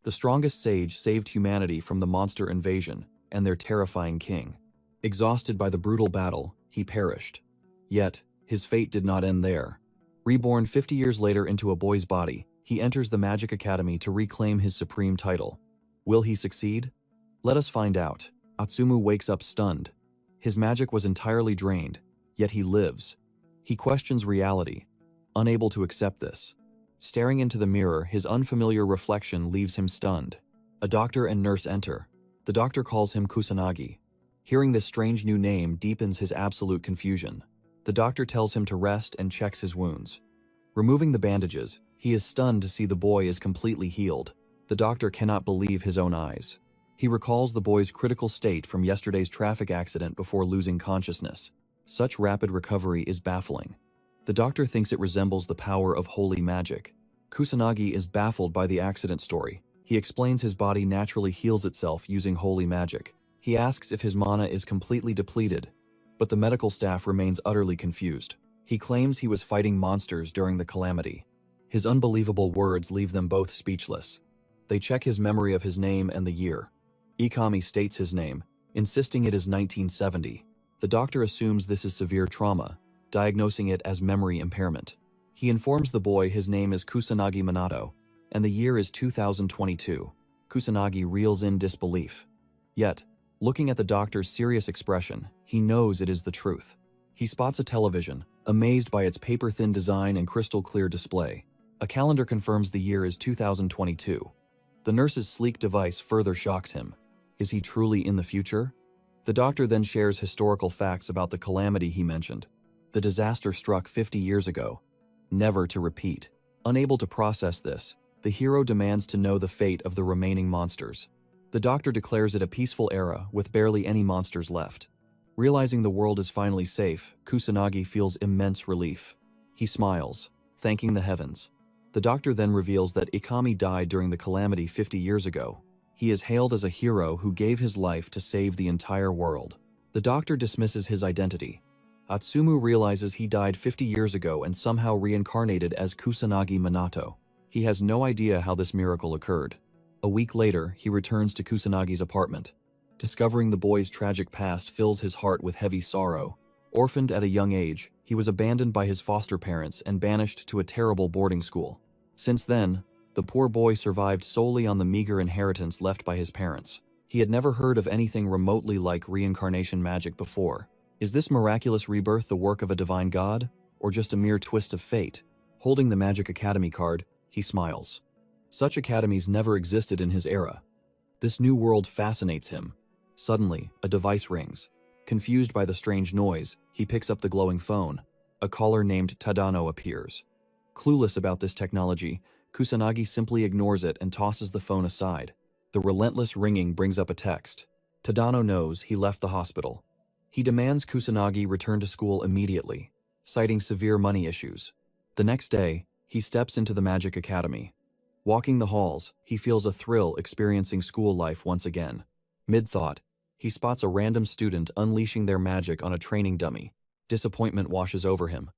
The strongest sage saved humanity from the monster invasion and their terrifying king. Exhausted by the brutal battle, he perished. Yet, his fate did not end there. Reborn 50 years later into a boy's body, he enters the Magic Academy to reclaim his supreme title. Will he succeed? Let us find out. Atsumu wakes up stunned. His magic was entirely drained, yet he lives. He questions reality, unable to accept this. Staring into the mirror, his unfamiliar reflection leaves him stunned. A doctor and nurse enter. The doctor calls him Kusanagi. Hearing this strange new name deepens his absolute confusion. The doctor tells him to rest and checks his wounds. Removing the bandages, he is stunned to see the boy is completely healed. The doctor cannot believe his own eyes. He recalls the boy's critical state from yesterday's traffic accident before losing consciousness. Such rapid recovery is baffling. The doctor thinks it resembles the power of holy magic. Kusanagi is baffled by the accident story. He explains his body naturally heals itself using holy magic. He asks if his mana is completely depleted, but the medical staff remains utterly confused. He claims he was fighting monsters during the calamity. His unbelievable words leave them both speechless. They check his memory of his name and the year. Ikami states his name, insisting it is 1970. The doctor assumes this is severe trauma, diagnosing it as memory impairment. He informs the boy his name is Kusanagi Minato, and the year is 2022. Kusanagi reels in disbelief. Yet, looking at the doctor's serious expression, he knows it is the truth. He spots a television, amazed by its paper-thin design and crystal-clear display. A calendar confirms the year is 2022. The nurse's sleek device further shocks him. Is he truly in the future? The doctor then shares historical facts about the calamity he mentioned. The disaster struck 50 years ago, never to repeat. Unable to process this, the hero demands to know the fate of the remaining monsters. The doctor declares it a peaceful era with barely any monsters left. Realizing the world is finally safe, Kusanagi feels immense relief. He smiles, thanking the heavens. The doctor then reveals that Ikami died during the calamity 50 years ago. He is hailed as a hero who gave his life to save the entire world. The doctor dismisses his identity. Atsumu realizes he died 50 years ago and somehow reincarnated as Kusanagi Minato. He has no idea how this miracle occurred. A week later, he returns to Kusanagi's apartment. Discovering the boy's tragic past fills his heart with heavy sorrow. Orphaned at a young age, he was abandoned by his foster parents and banished to a terrible boarding school. Since then, the poor boy survived solely on the meager inheritance left by his parents. He had never heard of anything remotely like reincarnation magic before. Is this miraculous rebirth the work of a divine god, or just a mere twist of fate? Holding the Magic Academy card, he smiles. Such academies never existed in his era. This new world fascinates him. Suddenly, a device rings. Confused by the strange noise, he picks up the glowing phone. A caller named Tadano appears. Clueless about this technology, Kusanagi simply ignores it and tosses the phone aside. The relentless ringing brings up a text. Tadano knows he left the hospital. He demands Kusanagi return to school immediately, citing severe money issues. The next day, he steps into the Magic Academy. Walking the halls, he feels a thrill experiencing school life once again. Mid-thought, he spots a random student unleashing their magic on a training dummy. Disappointment washes over him.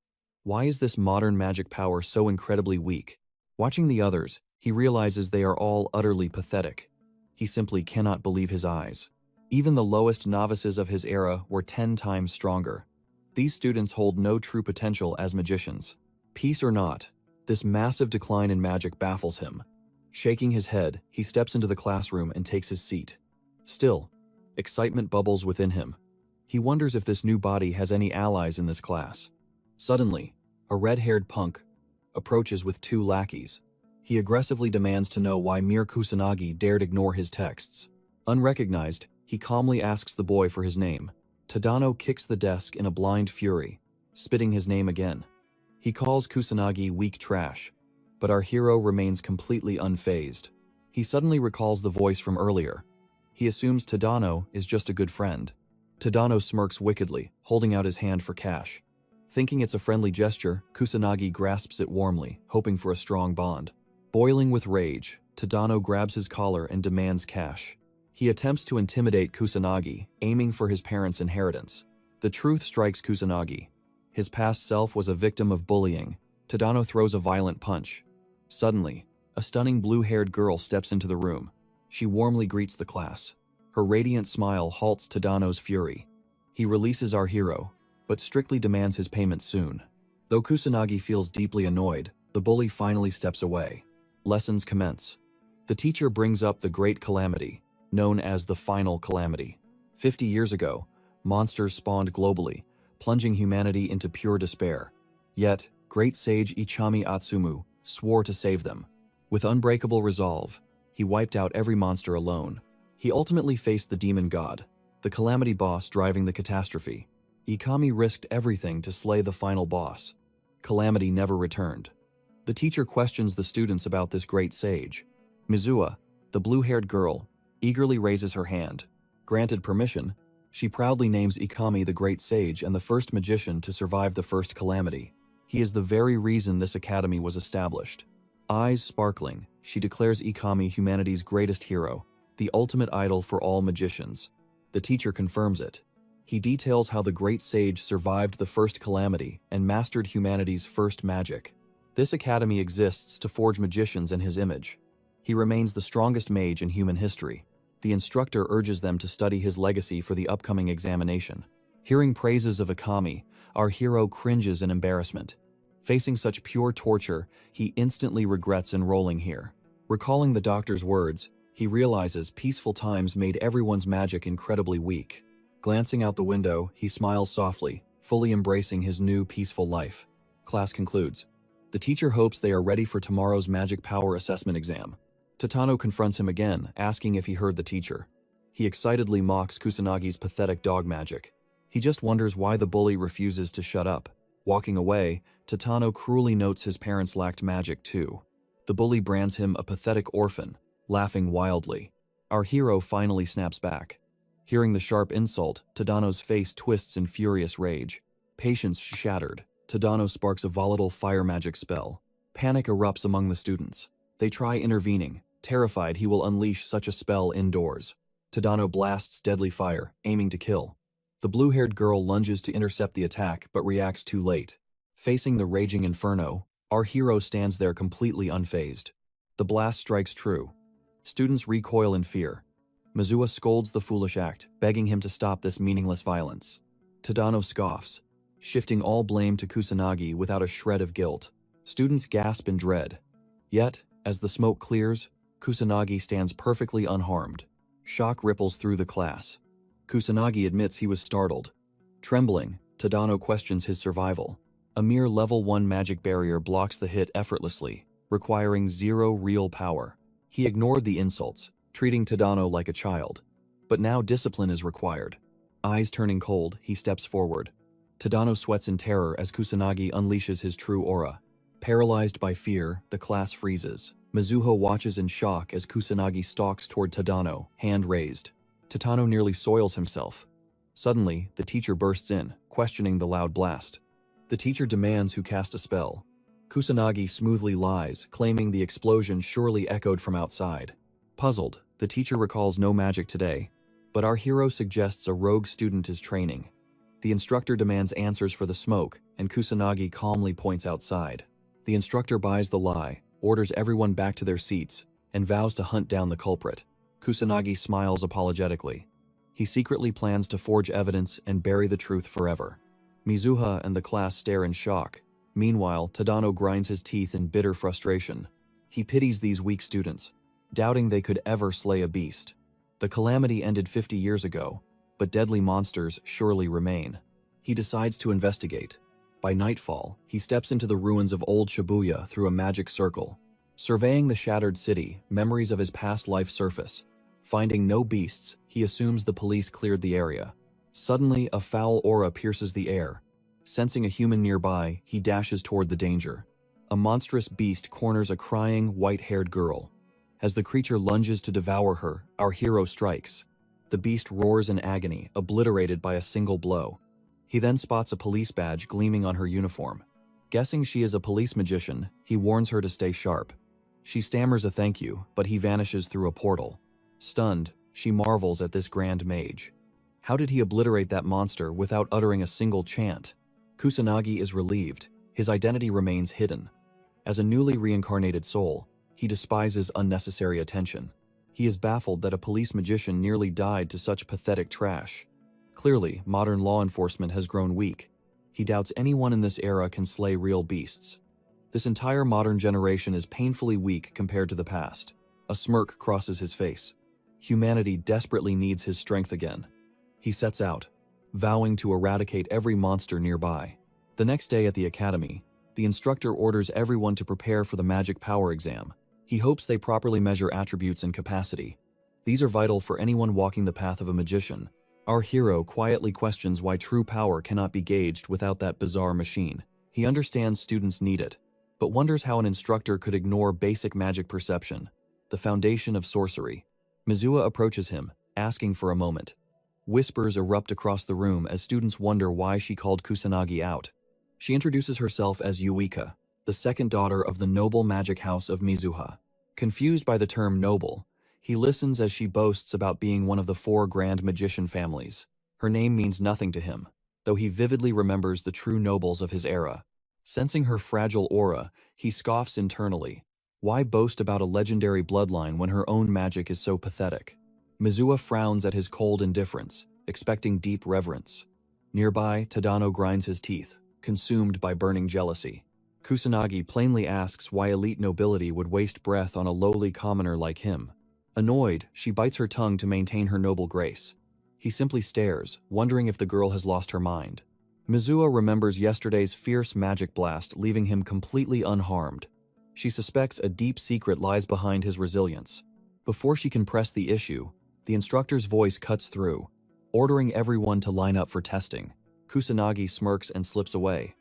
Why is this modern magic power so incredibly weak? Watching the others, he realizes they are all utterly pathetic. He simply cannot believe his eyes. Even the lowest novices of his era were 10 times stronger. These students hold no true potential as magicians. Peace or not, this massive decline in magic baffles him. Shaking his head, he steps into the classroom and takes his seat. Still, excitement bubbles within him. He wonders if this new body has any allies in this class. Suddenly, a red-haired punk approaches with 2 lackeys. He aggressively demands to know why mere Kusanagi dared ignore his texts. Unrecognized, he calmly asks the boy for his name. Tadano kicks the desk in a blind fury, spitting his name again. He calls Kusanagi weak trash, but our hero remains completely unfazed. He suddenly recalls the voice from earlier. He assumes Tadano is just a good friend. Tadano smirks wickedly, holding out his hand for cash. Thinking it's a friendly gesture, Kusanagi grasps it warmly, hoping for a strong bond. Boiling with rage, Tadano grabs his collar and demands cash. He attempts to intimidate Kusanagi, aiming for his parents' inheritance. The truth strikes Kusanagi. His past self was a victim of bullying. Tadano throws a violent punch. Suddenly, A stunning blue-haired girl steps into the room. She warmly greets the class. Her radiant smile halts Tadano's fury. He releases our hero, but strictly demands his payment soon. Though Kusanagi feels deeply annoyed, the bully finally steps away. Lessons commence. The teacher brings up the Great Calamity, known as the Final Calamity. 50 years ago, monsters spawned globally, plunging humanity into pure despair. Yet, great sage Ichami Atsumu swore to save them. With unbreakable resolve, he wiped out every monster alone. He ultimately faced the demon god, the calamity boss driving the catastrophe. Ikami risked everything to slay the final boss. Calamity never returned. The teacher questions the students about this great sage. Mizuha, the blue-haired girl, eagerly raises her hand. Granted permission, she proudly names Ikami the great sage and the first magician to survive the first calamity. He is the very reason this academy was established. Eyes sparkling, she declares Ikami humanity's greatest hero, the ultimate idol for all magicians. The teacher confirms it. He details how the great sage survived the first calamity and mastered humanity's first magic. This academy exists to forge magicians in his image. He remains the strongest mage in human history. The instructor urges them to study his legacy for the upcoming examination. Hearing praises of Ikami, our hero cringes in embarrassment. Facing such pure torture, he instantly regrets enrolling here. Recalling the doctor's words, he realizes peaceful times made everyone's magic incredibly weak. Glancing out the window, he smiles softly, fully embracing his new peaceful life. Class concludes. The teacher hopes they are ready for tomorrow's magic power assessment exam. Tadano confronts him again, asking if he heard the teacher. He excitedly mocks Kusanagi's pathetic dog magic. He just wonders why the bully refuses to shut up. Walking away, Tadano cruelly notes his parents lacked magic too. The bully brands him a pathetic orphan, laughing wildly. Our hero finally snaps back. Hearing the sharp insult, Tadano's face twists in furious rage. Patience shattered, Tadano sparks a volatile fire magic spell. Panic erupts among the students. They try intervening, terrified he will unleash such a spell indoors. Tadano blasts deadly fire, aiming to kill. The blue-haired girl lunges to intercept the attack but reacts too late. Facing the raging inferno, our hero stands there completely unfazed. The blast strikes true. Students recoil in fear. Mizuha scolds the foolish act, begging him to stop this meaningless violence. Tadano scoffs, shifting all blame to Kusanagi without a shred of guilt. Students gasp in dread. Yet, as the smoke clears, Kusanagi stands perfectly unharmed. Shock ripples through the class. Kusanagi admits he was startled. Trembling, Tadano questions his survival. A mere level 1 magic barrier blocks the hit effortlessly, requiring 0 real power. He ignored the insults, treating Tadano like a child. But now discipline is required. Eyes turning cold, he steps forward. Tadano sweats in terror as Kusanagi unleashes his true aura. Paralyzed by fear, the class freezes. Mizuha watches in shock as Kusanagi stalks toward Tadano, hand raised. Tadano nearly soils himself. Suddenly, the teacher bursts in, questioning the loud blast. The teacher demands who cast a spell. Kusanagi smoothly lies, claiming the explosion surely echoed from outside. Puzzled, the teacher recalls no magic today, but our hero suggests a rogue student is training. The instructor demands answers for the smoke, and Kusanagi calmly points outside. The instructor buys the lie, orders everyone back to their seats, and vows to hunt down the culprit. Kusanagi smiles apologetically. He secretly plans to forge evidence and bury the truth forever. Mizuha and the class stare in shock. Meanwhile, Tadano grinds his teeth in bitter frustration. He pities these weak students, doubting they could ever slay a beast. The calamity ended 50 years ago, but deadly monsters surely remain. He decides to investigate. By nightfall, he steps into the ruins of old Shibuya through a magic circle. Surveying the shattered city, memories of his past life surface. Finding no beasts, he assumes the police cleared the area. Suddenly, a foul aura pierces the air. Sensing a human nearby, he dashes toward the danger. A monstrous beast corners a crying, white-haired girl. As the creature lunges to devour her, our hero strikes. The beast roars in agony, obliterated by a single blow. He then spots a police badge gleaming on her uniform. Guessing she is a police magician, he warns her to stay sharp. She stammers a thank you, but he vanishes through a portal. Stunned, she marvels at this grand mage. How did he obliterate that monster without uttering a single chant? Kusanagi is relieved. His identity remains hidden. As a newly reincarnated soul, he He despises unnecessary attention. He is baffled that a police magician nearly died to such pathetic trash. Clearly, modern law enforcement has grown weak. He doubts anyone in this era can slay real beasts. This entire modern generation is painfully weak compared to the past. A smirk crosses his face. Humanity desperately needs his strength again. He sets out, vowing to eradicate every monster nearby. The next day at the academy, the instructor orders everyone to prepare for the magic power exam. He hopes they properly measure attributes and capacity. These are vital for anyone walking the path of a magician. Our hero quietly questions why true power cannot be gauged without that bizarre machine. He understands students need it, but wonders how an instructor could ignore basic magic perception, the foundation of sorcery. Mizua approaches him, asking for a moment. Whispers erupt across the room as students wonder why she called Kusanagi out. She introduces herself as Yuika, the second daughter of the noble magic house of Mizuha. Confused by the term noble, he listens as she boasts about being one of the 4 grand magician families. Her name means nothing to him, though he vividly remembers the true nobles of his era. Sensing her fragile aura, he scoffs internally. Why boast about a legendary bloodline when her own magic is so pathetic? Mizua frowns at his cold indifference, expecting deep reverence. Nearby, Tadano grinds his teeth, consumed by burning jealousy. Kusanagi plainly asks why elite nobility would waste breath on a lowly commoner like him. Annoyed, she bites her tongue to maintain her noble grace. He simply stares, wondering if the girl has lost her mind. Mizua remembers yesterday's fierce magic blast, leaving him completely unharmed. She suspects a deep secret lies behind his resilience. Before she can press the issue, the instructor's voice cuts through, ordering everyone to line up for testing. Kusanagi smirks and slips away.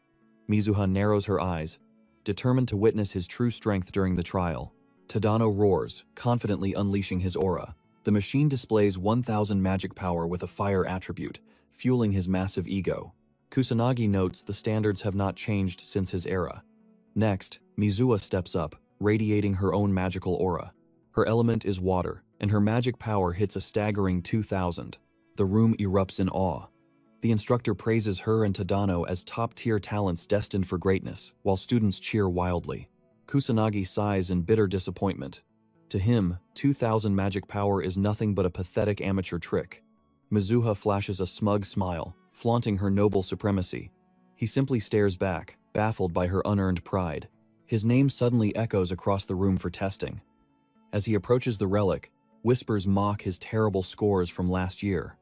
Mizuha narrows her eyes, determined to witness his true strength during the trial. Tadano roars, confidently unleashing his aura. The machine displays 1,000 magic power with a fire attribute, fueling his massive ego. Kusanagi notes the standards have not changed since his era. Next, Mizua steps up, radiating her own magical aura. Her element is water, and her magic power hits a staggering 2,000. The room erupts in awe. The instructor praises her and Tadano as top-tier talents destined for greatness, while students cheer wildly. Kusanagi sighs in bitter disappointment. To him, 2,000 magic power is nothing but a pathetic amateur trick. Mizuha flashes a smug smile, flaunting her noble supremacy. He simply stares back, baffled by her unearned pride. His name suddenly echoes across the room for testing. As he approaches the relic, whispers mock his terrible scores from last year.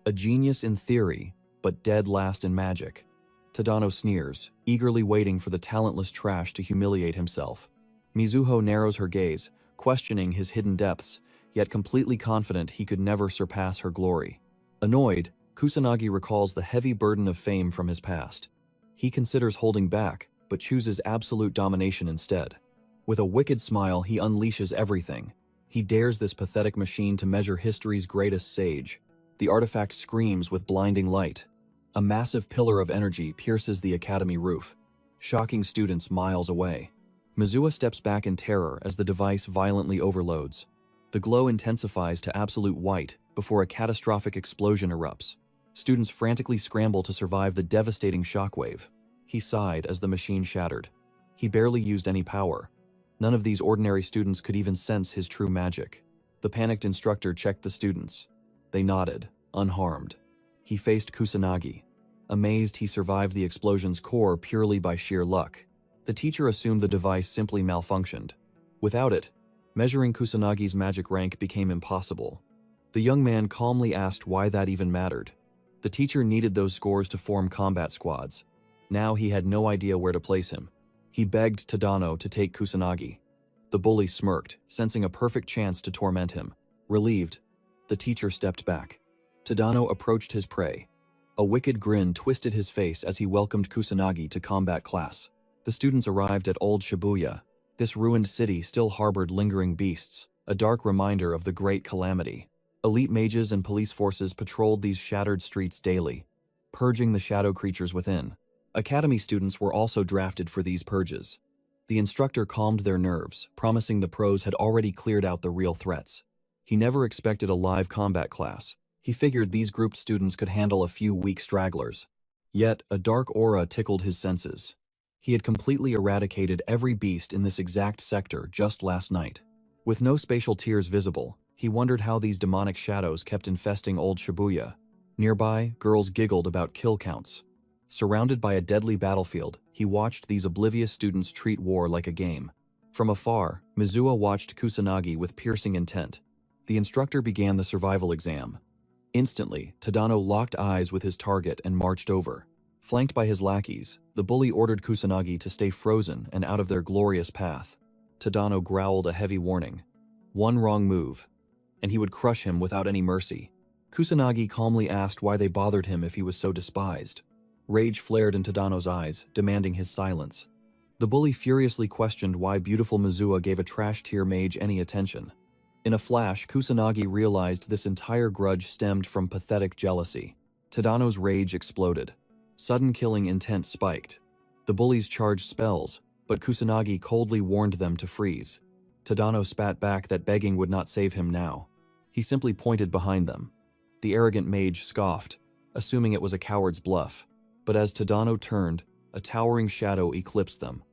A genius in theory, but dead last in magic. Tadano sneers, eagerly waiting for the talentless trash to humiliate himself. Mizuho narrows her gaze, questioning his hidden depths, yet completely confident he could never surpass her glory. Annoyed, Kusanagi recalls the heavy burden of fame from his past. He considers holding back, but chooses absolute domination instead. With a wicked smile, he unleashes everything. He dares this pathetic machine to measure history's greatest sage. The artifact screams with blinding light. A massive pillar of energy pierces the academy roof, shocking students miles away. Mizua steps back in terror as the device violently overloads. The glow intensifies to absolute white before a catastrophic explosion erupts. Students frantically scramble to survive the devastating shockwave. He sighed as the machine shattered. He barely used any power. None of these ordinary students could even sense his true magic. The panicked instructor checked the students. They nodded, unharmed. He faced Kusanagi. Amazed he survived the explosion's core purely by sheer luck. The teacher assumed the device simply malfunctioned. Without it, measuring Kusanagi's magic rank became impossible. The young man calmly asked why that even mattered. The teacher needed those scores to form combat squads. Now he had no idea where to place him. He begged Tadano to take Kusanagi. The bully smirked, sensing a perfect chance to torment him. Relieved, the teacher stepped back. Tadano approached his prey. A wicked grin twisted his face as he welcomed Kusanagi to combat class. The students arrived at Old Shibuya. This ruined city still harbored lingering beasts, a dark reminder of the Great Calamity. Elite mages and police forces patrolled these shattered streets daily, purging the shadow creatures within. Academy students were also drafted for these purges. The instructor calmed their nerves, promising the pros had already cleared out the real threats. He never expected a live combat class. He figured these grouped students could handle a few weak stragglers. Yet, a dark aura tickled his senses. He had completely eradicated every beast in this exact sector just last night. With no spatial tiers visible, he wondered how these demonic shadows kept infesting old Shibuya. Nearby, girls giggled about kill counts. Surrounded by a deadly battlefield, he watched these oblivious students treat war like a game. From afar, Mizuha watched Kusanagi with piercing intent. The instructor began the survival exam. Instantly, Tadano locked eyes with his target and marched over. Flanked by his lackeys, the bully ordered Kusanagi to stay frozen and out of their glorious path. Tadano growled a heavy warning. One wrong move, and he would crush him without any mercy. Kusanagi calmly asked why they bothered him if he was so despised. Rage flared in Tadano's eyes, demanding his silence. The bully furiously questioned why beautiful Mizuha gave a trash-tier mage any attention. In a flash, Kusanagi realized this entire grudge stemmed from pathetic jealousy. Tadano's rage exploded. Sudden killing intent spiked. The bullies charged spells, but Kusanagi coldly warned them to freeze. Tadano spat back that begging would not save him now. He simply pointed behind them. The arrogant mage scoffed, assuming it was a coward's bluff. But as Tadano turned, a towering shadow eclipsed them.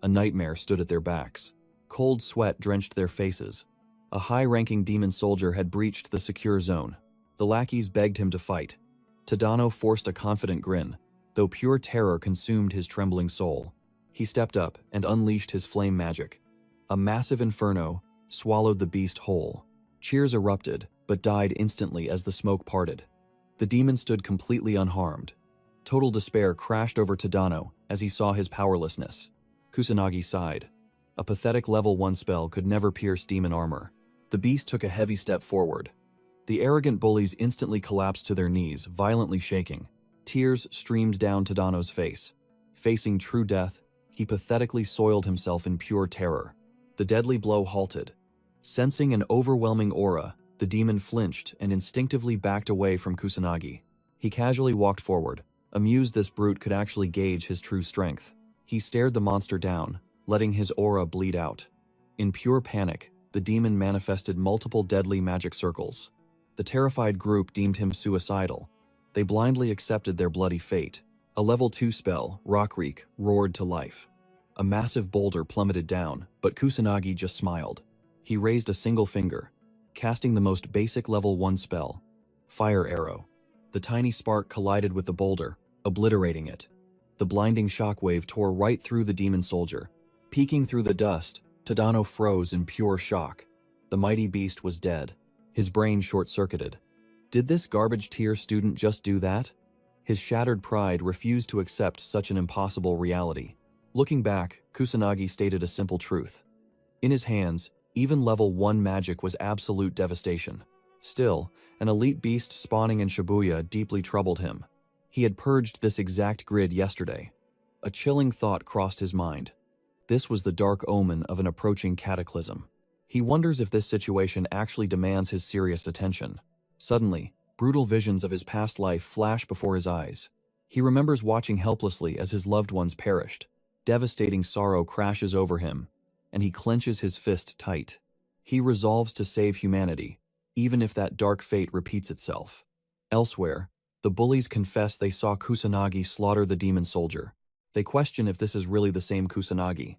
A nightmare stood at their backs. Cold sweat drenched their faces. A high-ranking demon soldier had breached the secure zone. The lackeys begged him to fight. Tadano forced a confident grin, though pure terror consumed his trembling soul. He stepped up and unleashed his flame magic. A massive inferno swallowed the beast whole. Cheers erupted, but died instantly as the smoke parted. The demon stood completely unharmed. Total despair crashed over Tadano as he saw his powerlessness. Kusanagi sighed. A pathetic level 1 spell could never pierce demon armor. The beast took a heavy step forward. The arrogant bullies instantly collapsed to their knees, violently shaking. Tears streamed down Tadano's face. Facing true death, he pathetically soiled himself in pure terror. The deadly blow halted. Sensing an overwhelming aura, the demon flinched and instinctively backed away from Kusanagi. He casually walked forward, amused this brute could actually gauge his true strength. He stared the monster down, letting his aura bleed out. In pure panic, the demon manifested multiple deadly magic circles. The terrified group deemed him suicidal. They blindly accepted their bloody fate. A level 2 spell, Rockreek, roared to life. A massive boulder plummeted down, but Kusanagi just smiled. He raised a single finger, casting the most basic level 1 spell, Fire Arrow. The tiny spark collided with the boulder, obliterating it. The blinding shockwave tore right through the demon soldier. Peeking through the dust, Tadano froze in pure shock. The mighty beast was dead. His brain short-circuited. Did this garbage-tier student just do that? His shattered pride refused to accept such an impossible reality. Looking back, Kusanagi stated a simple truth. In his hands, even level 1 magic was absolute devastation. Still, an elite beast spawning in Shibuya deeply troubled him. He had purged this exact grid yesterday. A chilling thought crossed his mind. This was the dark omen of an approaching cataclysm. He wonders if this situation actually demands his serious attention. Suddenly, brutal visions of his past life flash before his eyes. He remembers watching helplessly as his loved ones perished. Devastating sorrow crashes over him, and he clenches his fist tight. He resolves to save humanity, even if that dark fate repeats itself. Elsewhere, the bullies confess they saw Kusanagi slaughter the demon soldier. They question if this is really the same Kusanagi.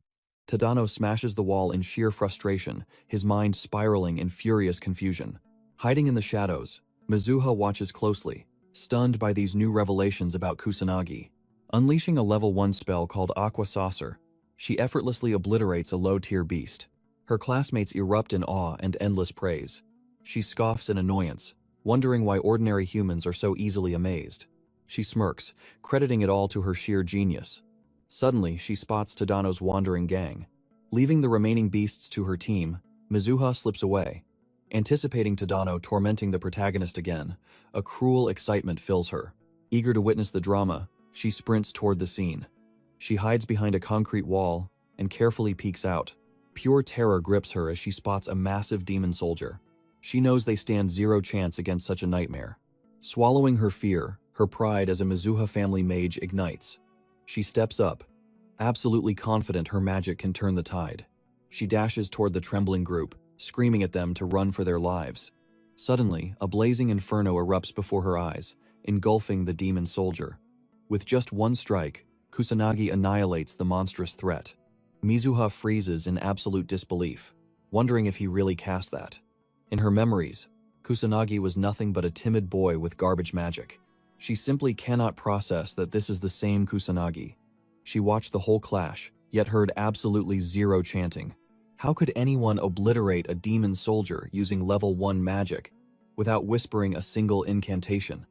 Tadano smashes the wall in sheer frustration, his mind spiraling in furious confusion. Hiding in the shadows, Mizuha watches closely, stunned by these new revelations about Kusanagi. Unleashing a level 1 spell called Aqua Saucer, she effortlessly obliterates a low-tier beast. Her classmates erupt in awe and endless praise. She scoffs in annoyance, wondering why ordinary humans are so easily amazed. She smirks, crediting it all to her sheer genius. Suddenly, she spots Tadano's wandering gang. Leaving the remaining beasts to her team, Mizuha slips away. Anticipating Tadano tormenting the protagonist again, a cruel excitement fills her. Eager to witness the drama, she sprints toward the scene. She hides behind a concrete wall and carefully peeks out. Pure terror grips her as she spots a massive demon soldier. She knows they stand zero chance against such a nightmare. Swallowing her fear, her pride as a Mizuha family mage ignites. She steps up, absolutely confident her magic can turn the tide. She dashes toward the trembling group, screaming at them to run for their lives. Suddenly, a blazing inferno erupts before her eyes, engulfing the demon soldier. With just one strike, Kusanagi annihilates the monstrous threat. Mizuha freezes in absolute disbelief, wondering if he really cast that. In her memories, Kusanagi was nothing but a timid boy with garbage magic. She simply cannot process that this is the same Kusanagi. She watched the whole clash, yet heard absolutely zero chanting. How could anyone obliterate a demon soldier using level 1 magic without whispering a single incantation?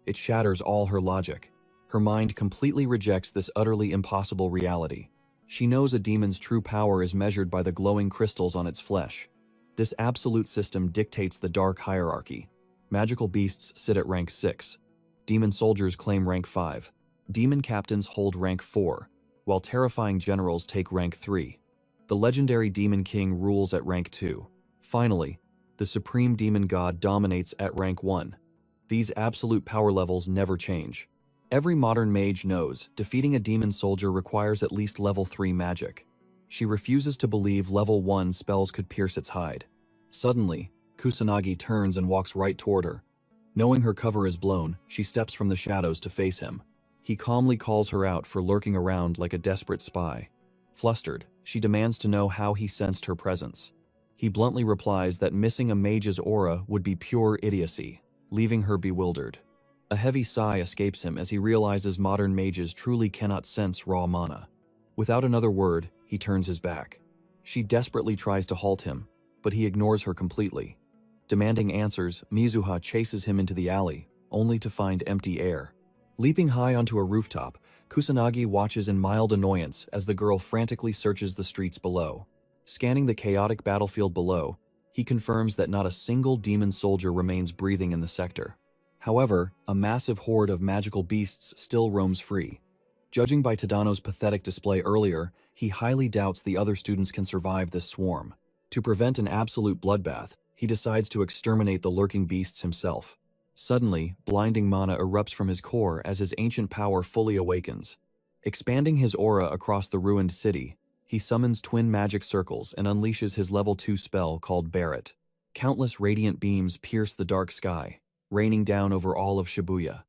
It shatters all her logic. Her mind completely rejects this utterly impossible reality. She knows a demon's true power is measured by the glowing crystals on its flesh. This absolute system dictates the dark hierarchy. Magical beasts sit at rank 6. Demon soldiers claim rank 5. Demon captains hold rank 4, while terrifying generals take rank 3. The legendary demon king rules at rank 2. Finally, the supreme demon god dominates at rank 1. These absolute power levels never change. Every modern mage knows defeating a demon soldier requires at least level 3 magic. She refuses to believe level 1 spells could pierce its hide. Suddenly, Kusanagi turns and walks right toward her. Knowing her cover is blown, she steps from the shadows to face him. He calmly calls her out for lurking around like a desperate spy. Flustered, she demands to know how he sensed her presence. He bluntly replies that missing a mage's aura would be pure idiocy, leaving her bewildered. A heavy sigh escapes him as he realizes modern mages truly cannot sense raw mana. Without another word, he turns his back. She desperately tries to halt him, but he ignores her completely. Demanding answers, Mizuha chases him into the alley, only to find empty air. Leaping high onto a rooftop, Kusanagi watches in mild annoyance as the girl frantically searches the streets below. Scanning the chaotic battlefield below, he confirms that not a single demon soldier remains breathing in the sector. However, a massive horde of magical beasts still roams free. Judging by Tadano's pathetic display earlier, he highly doubts the other students can survive this swarm. To prevent an absolute bloodbath, he decides to exterminate the lurking beasts himself. Suddenly, blinding mana erupts from his core as his ancient power fully awakens. Expanding his aura across the ruined city, he summons twin magic circles and unleashes his level 2 spell called Barret. Countless radiant beams pierce the dark sky, raining down over all of Shibuya.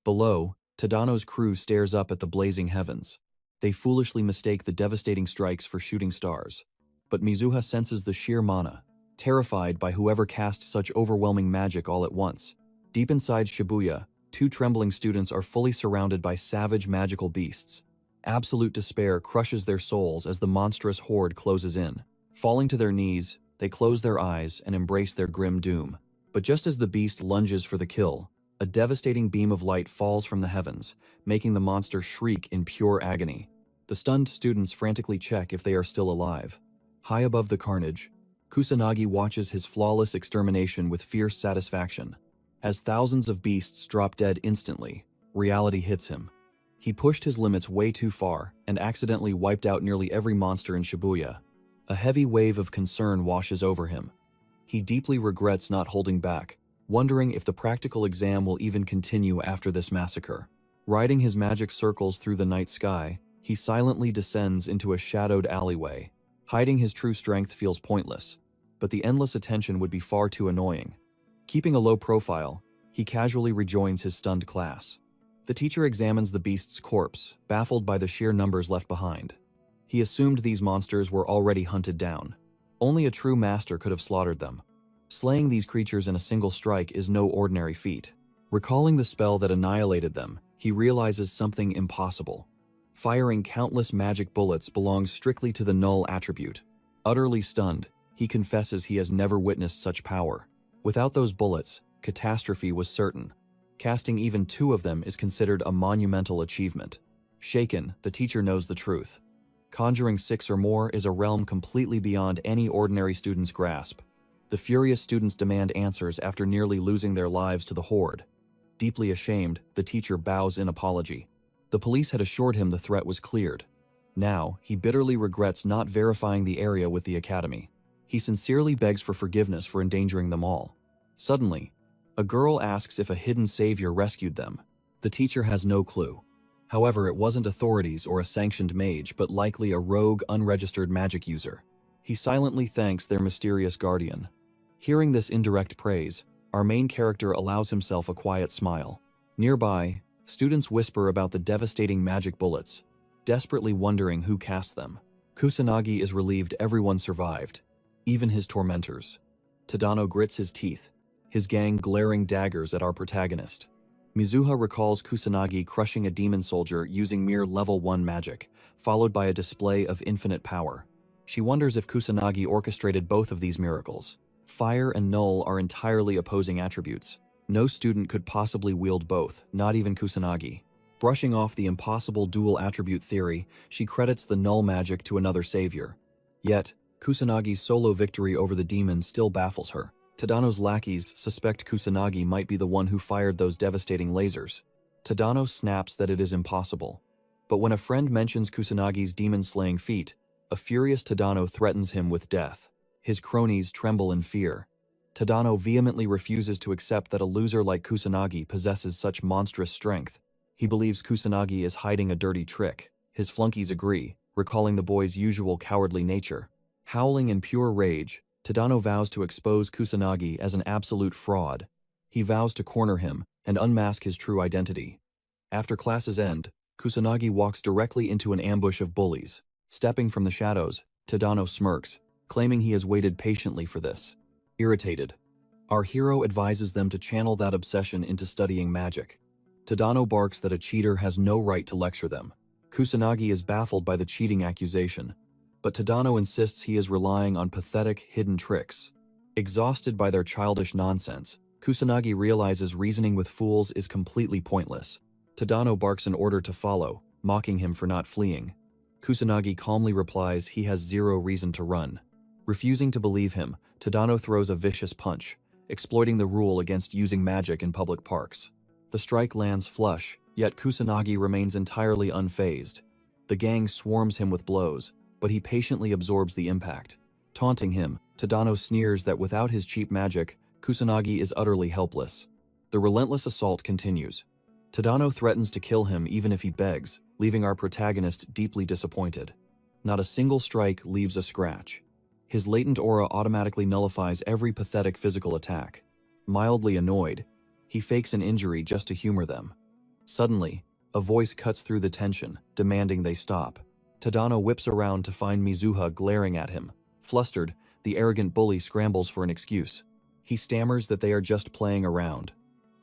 Below, Tadano's crew stares up at the blazing heavens. They foolishly mistake the devastating strikes for shooting stars. But Mizuha senses the sheer mana, terrified by whoever cast such overwhelming magic all at once. Deep inside Shibuya, 2 trembling students are fully surrounded by savage magical beasts. Absolute despair crushes their souls as the monstrous horde closes in. Falling to their knees, they close their eyes and embrace their grim doom. But just as the beast lunges for the kill, a devastating beam of light falls from the heavens, making the monster shriek in pure agony. The stunned students frantically check if they are still alive. High above the carnage, Kusanagi watches his flawless extermination with fierce satisfaction. As thousands of beasts drop dead instantly, reality hits him. He pushed his limits way too far and accidentally wiped out nearly every monster in Shibuya. A heavy wave of concern washes over him. He deeply regrets not holding back, wondering if the practical exam will even continue after this massacre. Riding his magic circles through the night sky, he silently descends into a shadowed alleyway. Hiding his true strength feels pointless, but the endless attention would be far too annoying. Keeping a low profile, he casually rejoins his stunned class. The teacher examines the beast's corpse, baffled by the sheer numbers left behind. He assumed these monsters were already hunted down. Only a true master could have slaughtered them. Slaying these creatures in a single strike is no ordinary feat. Recalling the spell that annihilated them, he realizes something impossible. Firing countless magic bullets belongs strictly to the null attribute. Utterly stunned, he confesses he has never witnessed such power. Without those bullets, catastrophe was certain. Casting even 2 of them is considered a monumental achievement. Shaken, the teacher knows the truth. Conjuring 6 or more is a realm completely beyond any ordinary student's grasp. The furious students demand answers after nearly losing their lives to the horde. Deeply ashamed, the teacher bows in apology. The police had assured him the threat was cleared. Now, he bitterly regrets not verifying the area with the academy. He sincerely begs for forgiveness for endangering them all. Suddenly, a girl asks if a hidden savior rescued them. The teacher has no clue. However, it wasn't authorities or a sanctioned mage, but likely a rogue, unregistered magic user. He silently thanks their mysterious guardian. Hearing this indirect praise, our main character allows himself a quiet smile. Nearby, students whisper about the devastating magic bullets. desperately wondering who cast them. Kusanagi is relieved everyone survived, even his tormentors. Tadano grits his teeth, his gang glaring daggers at our protagonist. Mizuha recalls Kusanagi crushing a demon soldier using mere level 1 magic, followed by a display of infinite power. She wonders if Kusanagi orchestrated both of these miracles. Fire and null are entirely opposing attributes. No student could possibly wield both, not even Kusanagi. Brushing off the impossible dual attribute theory, she credits the null magic to another savior. Yet, Kusanagi's solo victory over the demon still baffles her. Tadano's lackeys suspect Kusanagi might be the one who fired those devastating lasers. Tadano snaps that it is impossible. But when a friend mentions Kusanagi's demon-slaying feat, a furious Tadano threatens him with death. His cronies tremble in fear. Tadano vehemently refuses to accept that a loser like Kusanagi possesses such monstrous strength. He believes Kusanagi is hiding a dirty trick. His flunkies agree, recalling the boy's usual cowardly nature. Howling in pure rage, Tadano vows to expose Kusanagi as an absolute fraud. He vows to corner him and unmask his true identity. After classes end, Kusanagi walks directly into an ambush of bullies. Stepping from the shadows, Tadano smirks, claiming he has waited patiently for this. Irritated, our hero advises them to channel that obsession into studying magic. Tadano barks that a cheater has no right to lecture them. Kusanagi is baffled by the cheating accusation, but Tadano insists he is relying on pathetic, hidden tricks. Exhausted by their childish nonsense, Kusanagi realizes reasoning with fools is completely pointless. Tadano barks an order to follow, mocking him for not fleeing. Kusanagi calmly replies he has zero reason to run. Refusing to believe him, Tadano throws a vicious punch, exploiting the rule against using magic in public parks. The strike lands flush, yet Kusanagi remains entirely unfazed. The gang swarms him with blows, but he patiently absorbs the impact. Taunting him, Tadano sneers that without his cheap magic, Kusanagi is utterly helpless. The relentless assault continues. Tadano threatens to kill him even if he begs, leaving our protagonist deeply disappointed. Not a single strike leaves a scratch. His latent aura automatically nullifies every pathetic physical attack. Mildly annoyed, he fakes an injury just to humor them. Suddenly, a voice cuts through the tension, demanding they stop. Tadano whips around to find Mizuha glaring at him. Flustered, the arrogant bully scrambles for an excuse. He stammers that they are just playing around.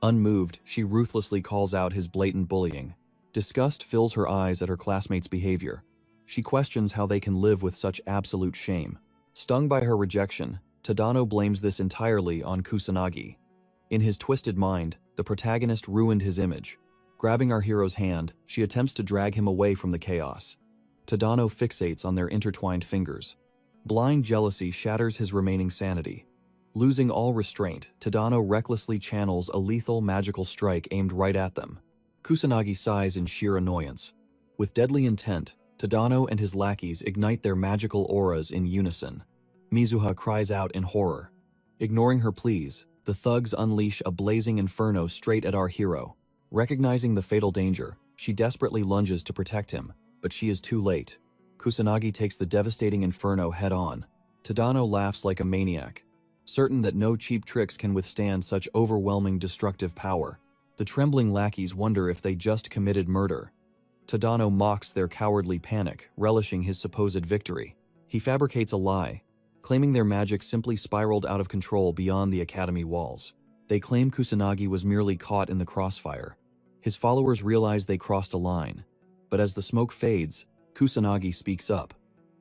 Unmoved, she ruthlessly calls out his blatant bullying. Disgust fills her eyes at her classmates' behavior. She questions how they can live with such absolute shame. Stung by her rejection, Tadano blames this entirely on Kusanagi. In his twisted mind, the protagonist ruined his image. Grabbing our hero's hand, she attempts to drag him away from the chaos. Tadano fixates on their intertwined fingers. Blind jealousy shatters his remaining sanity. Losing all restraint, Tadano recklessly channels a lethal magical strike aimed right at them. Kusanagi sighs in sheer annoyance. With deadly intent, Tadano and his lackeys ignite their magical auras in unison. Mizuha cries out in horror. Ignoring her pleas, the thugs unleash a blazing inferno straight at our hero. Recognizing the fatal danger, she desperately lunges to protect him, but she is too late. Kusanagi takes the devastating inferno head-on. Tadano laughs like a maniac, certain that no cheap tricks can withstand such overwhelming destructive power. The trembling lackeys wonder if they just committed murder. Tadano mocks their cowardly panic, relishing his supposed victory. He fabricates a lie, claiming their magic simply spiraled out of control beyond the academy walls. They claim Kusanagi was merely caught in the crossfire. His followers realize they crossed a line, but as the smoke fades, Kusanagi speaks up.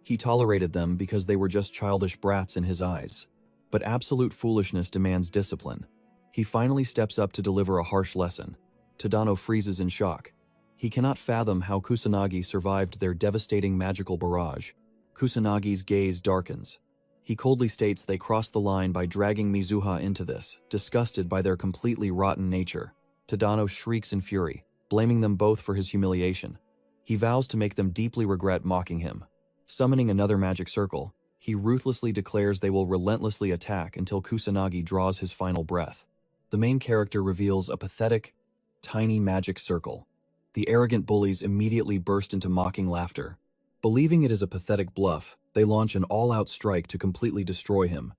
He tolerated them because they were just childish brats in his eyes. But absolute foolishness demands discipline. He finally steps up to deliver a harsh lesson. Tadano freezes in shock. He cannot fathom how Kusanagi survived their devastating magical barrage. Kusanagi's gaze darkens. He coldly states they crossed the line by dragging Mizuha into this, disgusted by their completely rotten nature. Tadano shrieks in fury, blaming them both for his humiliation. He vows to make them deeply regret mocking him. Summoning another magic circle, he ruthlessly declares they will relentlessly attack until Kusanagi draws his final breath. The main character reveals a pathetic, tiny magic circle. The arrogant bullies immediately burst into mocking laughter. Believing it is a pathetic bluff, they launch an all-out strike to completely destroy him.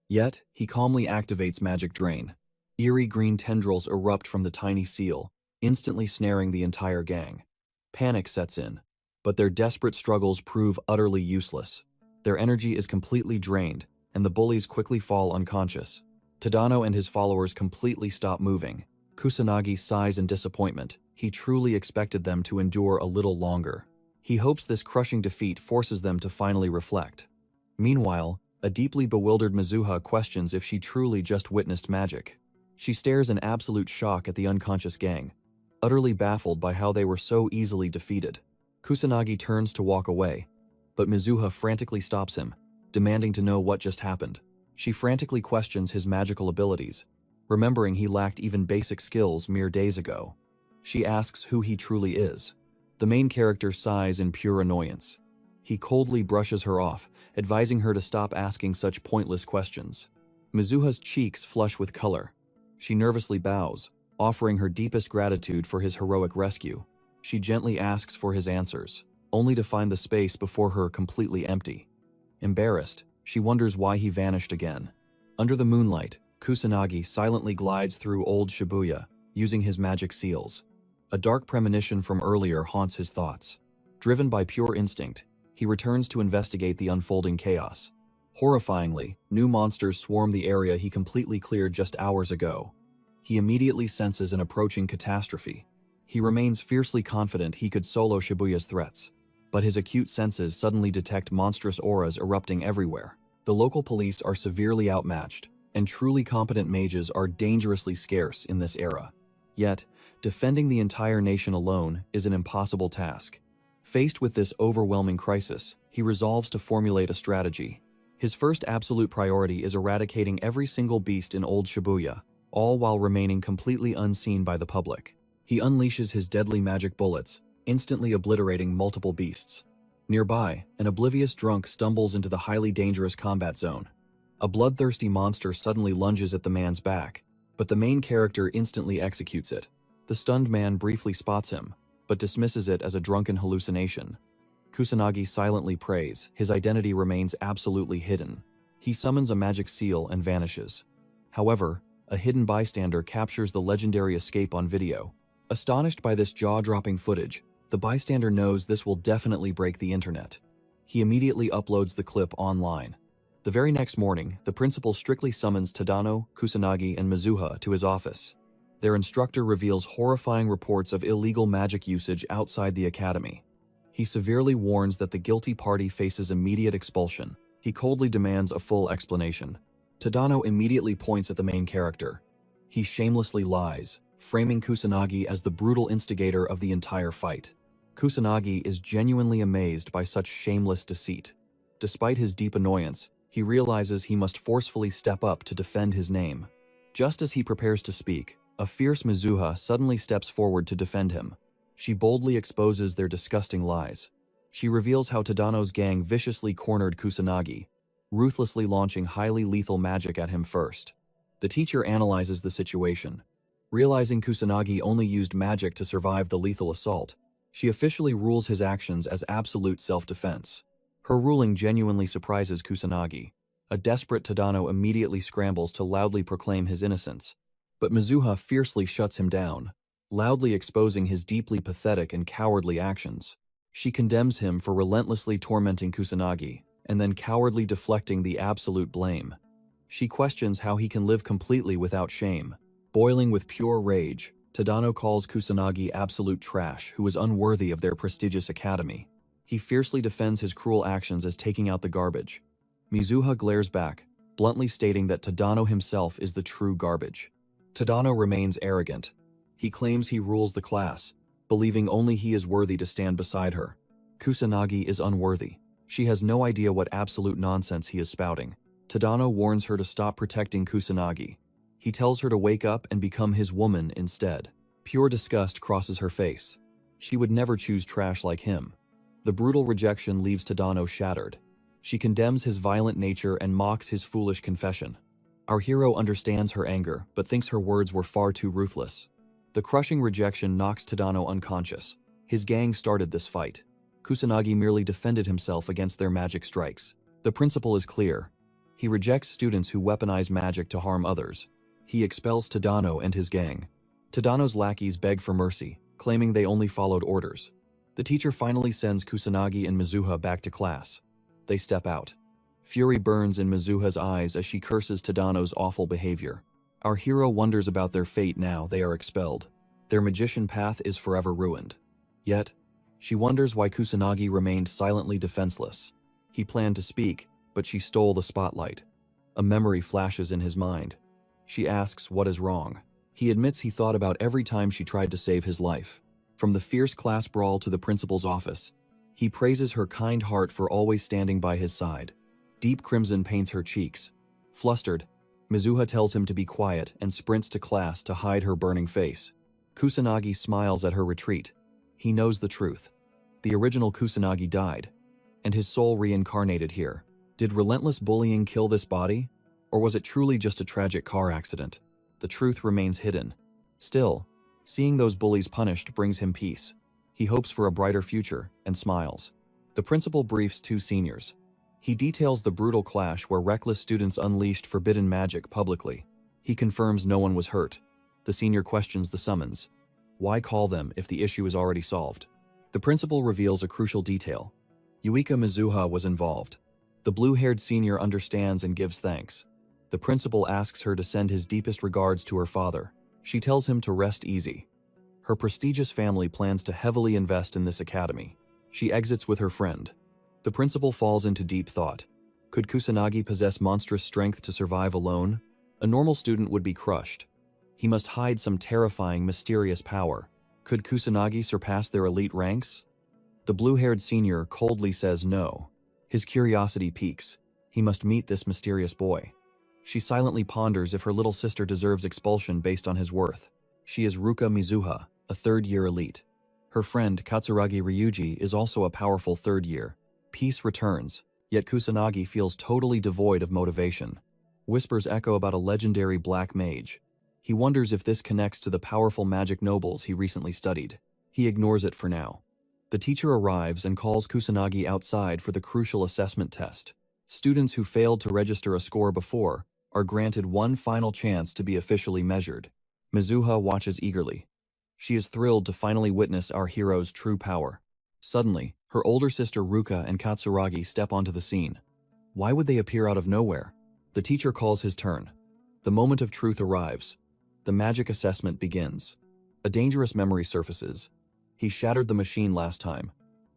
Yet, he calmly activates Magic Drain. Eerie green tendrils erupt from the tiny seal, instantly snaring the entire gang. Panic sets in, But their desperate struggles prove utterly useless. Their energy is completely drained, and the bullies quickly fall unconscious. Tadano and his followers completely stop moving. Kusanagi sighs in disappointment. He truly expected them to endure a little longer. He hopes this crushing defeat forces them to finally reflect. Meanwhile, a deeply bewildered Mizuha questions if she truly just witnessed magic. She stares in absolute shock at the unconscious gang, utterly baffled by how they were so easily defeated. Kusanagi turns to walk away, but Mizuha frantically stops him, demanding to know what just happened. She frantically questions his magical abilities, remembering he lacked even basic skills mere days ago. She asks who he truly is. The main character sighs in pure annoyance. He coldly brushes her off, advising her to stop asking such pointless questions. Mizuha's cheeks flush with color. She nervously bows, offering her deepest gratitude for his heroic rescue. She gently asks for his answers, only to find the space before her completely empty. Embarrassed, she wonders why he vanished again. Under the moonlight, Kusanagi silently glides through old Shibuya, using his magic seals. A dark premonition from earlier haunts his thoughts. Driven by pure instinct, he returns to investigate the unfolding chaos. Horrifyingly, new monsters swarm the area he completely cleared just hours ago. He immediately senses an approaching catastrophe. He remains fiercely confident he could solo Shibuya's threats, but his acute senses suddenly detect monstrous auras erupting everywhere. The local police are severely outmatched, and truly competent mages are dangerously scarce in this era. Yet, defending the entire nation alone is an impossible task. Faced with this overwhelming crisis, he resolves to formulate a strategy. His first absolute priority is eradicating every single beast in old Shibuya, all while remaining completely unseen by the public. He unleashes his deadly magic bullets, instantly obliterating multiple beasts. Nearby, an oblivious drunk stumbles into the highly dangerous combat zone. A bloodthirsty monster suddenly lunges at the man's back, but the main character instantly executes it. The stunned man briefly spots him, but dismisses it as a drunken hallucination. Kusanagi silently prays. His identity remains absolutely hidden. He summons a magic seal and vanishes. However, a hidden bystander captures the legendary escape on video. Astonished by this jaw-dropping footage, the bystander knows this will definitely break the internet. He immediately uploads the clip online. The very next morning, the principal strictly summons Tadano, Kusanagi, and Mizuha to his office. Their instructor reveals horrifying reports of illegal magic usage outside the academy. He severely warns that the guilty party faces immediate expulsion. He coldly demands a full explanation. Tadano immediately points at the main character. He shamelessly lies, framing Kusanagi as the brutal instigator of the entire fight. Kusanagi is genuinely amazed by such shameless deceit. Despite his deep annoyance, he realizes he must forcefully step up to defend his name. Just as he prepares to speak, a fierce Mizuha suddenly steps forward to defend him. She boldly exposes their disgusting lies. She reveals how Tadano's gang viciously cornered Kusanagi, ruthlessly launching highly lethal magic at him first. The teacher analyzes the situation. Realizing Kusanagi only used magic to survive the lethal assault, she officially rules his actions as absolute self-defense. Her ruling genuinely surprises Kusanagi. A desperate Tadano immediately scrambles to loudly proclaim his innocence. But Mizuha fiercely shuts him down, loudly exposing his deeply pathetic and cowardly actions. She condemns him for relentlessly tormenting Kusanagi, and then cowardly deflecting the absolute blame. She questions how he can live completely without shame. Boiling with pure rage, Tadano calls Kusanagi absolute trash who is unworthy of their prestigious academy. He fiercely defends his cruel actions as taking out the garbage. Mizuha glares back, bluntly stating that Tadano himself is the true garbage. Tadano remains arrogant. He claims he rules the class, believing only he is worthy to stand beside her. Kusanagi is unworthy. She has no idea what absolute nonsense he is spouting. Tadano warns her to stop protecting Kusanagi. He tells her to wake up and become his woman instead. Pure disgust crosses her face. She would never choose trash like him. The brutal rejection leaves Tadano shattered. She condemns his violent nature and mocks his foolish confession. Our hero understands her anger, but thinks her words were far too ruthless. The crushing rejection knocks Tadano unconscious. His gang started this fight. Kusanagi merely defended himself against their magic strikes. The principle is clear. He rejects students who weaponize magic to harm others. He expels Tadano and his gang. Tadano's lackeys beg for mercy, claiming they only followed orders. The teacher finally sends Kusanagi and Mizuha back to class. They step out. Fury burns in Mizuha's eyes as she curses Tadano's awful behavior. Our hero wonders about their fate now they are expelled. Their magician path is forever ruined. Yet, she wonders why Kusanagi remained silently defenseless. He planned to speak, but she stole the spotlight. A memory flashes in his mind. She asks what is wrong. He admits he thought about every time she tried to save his life. From the fierce class brawl to the principal's office, he praises her kind heart for always standing by his side. Deep crimson paints her cheeks. Flustered, Mizuha tells him to be quiet and sprints to class to hide her burning face. Kusanagi smiles at her retreat. He knows the truth. The original Kusanagi died, and his soul reincarnated here. Did relentless bullying kill this body? Or was it truly just a tragic car accident? The truth remains hidden. Still, seeing those bullies punished brings him peace. He hopes for a brighter future and smiles. The principal briefs two seniors. He details the brutal clash where reckless students unleashed forbidden magic publicly. He confirms no one was hurt. The senior questions the summons. Why call them if the issue is already solved? The principal reveals a crucial detail. Yuika Mizuha was involved. The blue-haired senior understands and gives thanks. The principal asks her to send his deepest regards to her father. She tells him to rest easy. Her prestigious family plans to heavily invest in this academy. She exits with her friend. The principal falls into deep thought. Could Kusanagi possess monstrous strength to survive alone? A normal student would be crushed. He must hide some terrifying, mysterious power. Could Kusanagi surpass their elite ranks? The blue-haired senior coldly says no. His curiosity piques. He must meet this mysterious boy. She silently ponders if her little sister deserves expulsion based on his worth. She is Ruka Mizuha, a third-year elite. Her friend Katsuragi Ryuji is also a powerful third year. Peace returns, yet Kusanagi feels totally devoid of motivation. Whispers echo about a legendary black mage. He wonders if this connects to the powerful magic nobles he recently studied. He ignores it for now. The teacher arrives and calls Kusanagi outside for the crucial assessment test. Students who failed to register a score before are granted one final chance to be officially measured. Mizuha watches eagerly. She is thrilled to finally witness our hero's true power. Suddenly, her older sister Ruka and Katsuragi step onto the scene. Why would they appear out of nowhere? The teacher calls his turn. The moment of truth arrives. The magic assessment begins. A dangerous memory surfaces. He shattered the machine last time.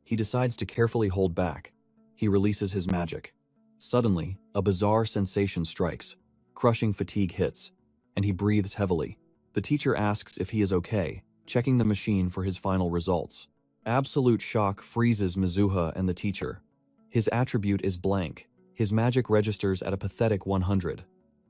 He decides to carefully hold back. He releases his magic. Suddenly, a bizarre sensation strikes. Crushing fatigue hits, and he breathes heavily. The teacher asks if he is okay, checking the machine for his final results. Absolute shock freezes Mizuha and the teacher. His attribute is blank. His magic registers at a pathetic 100.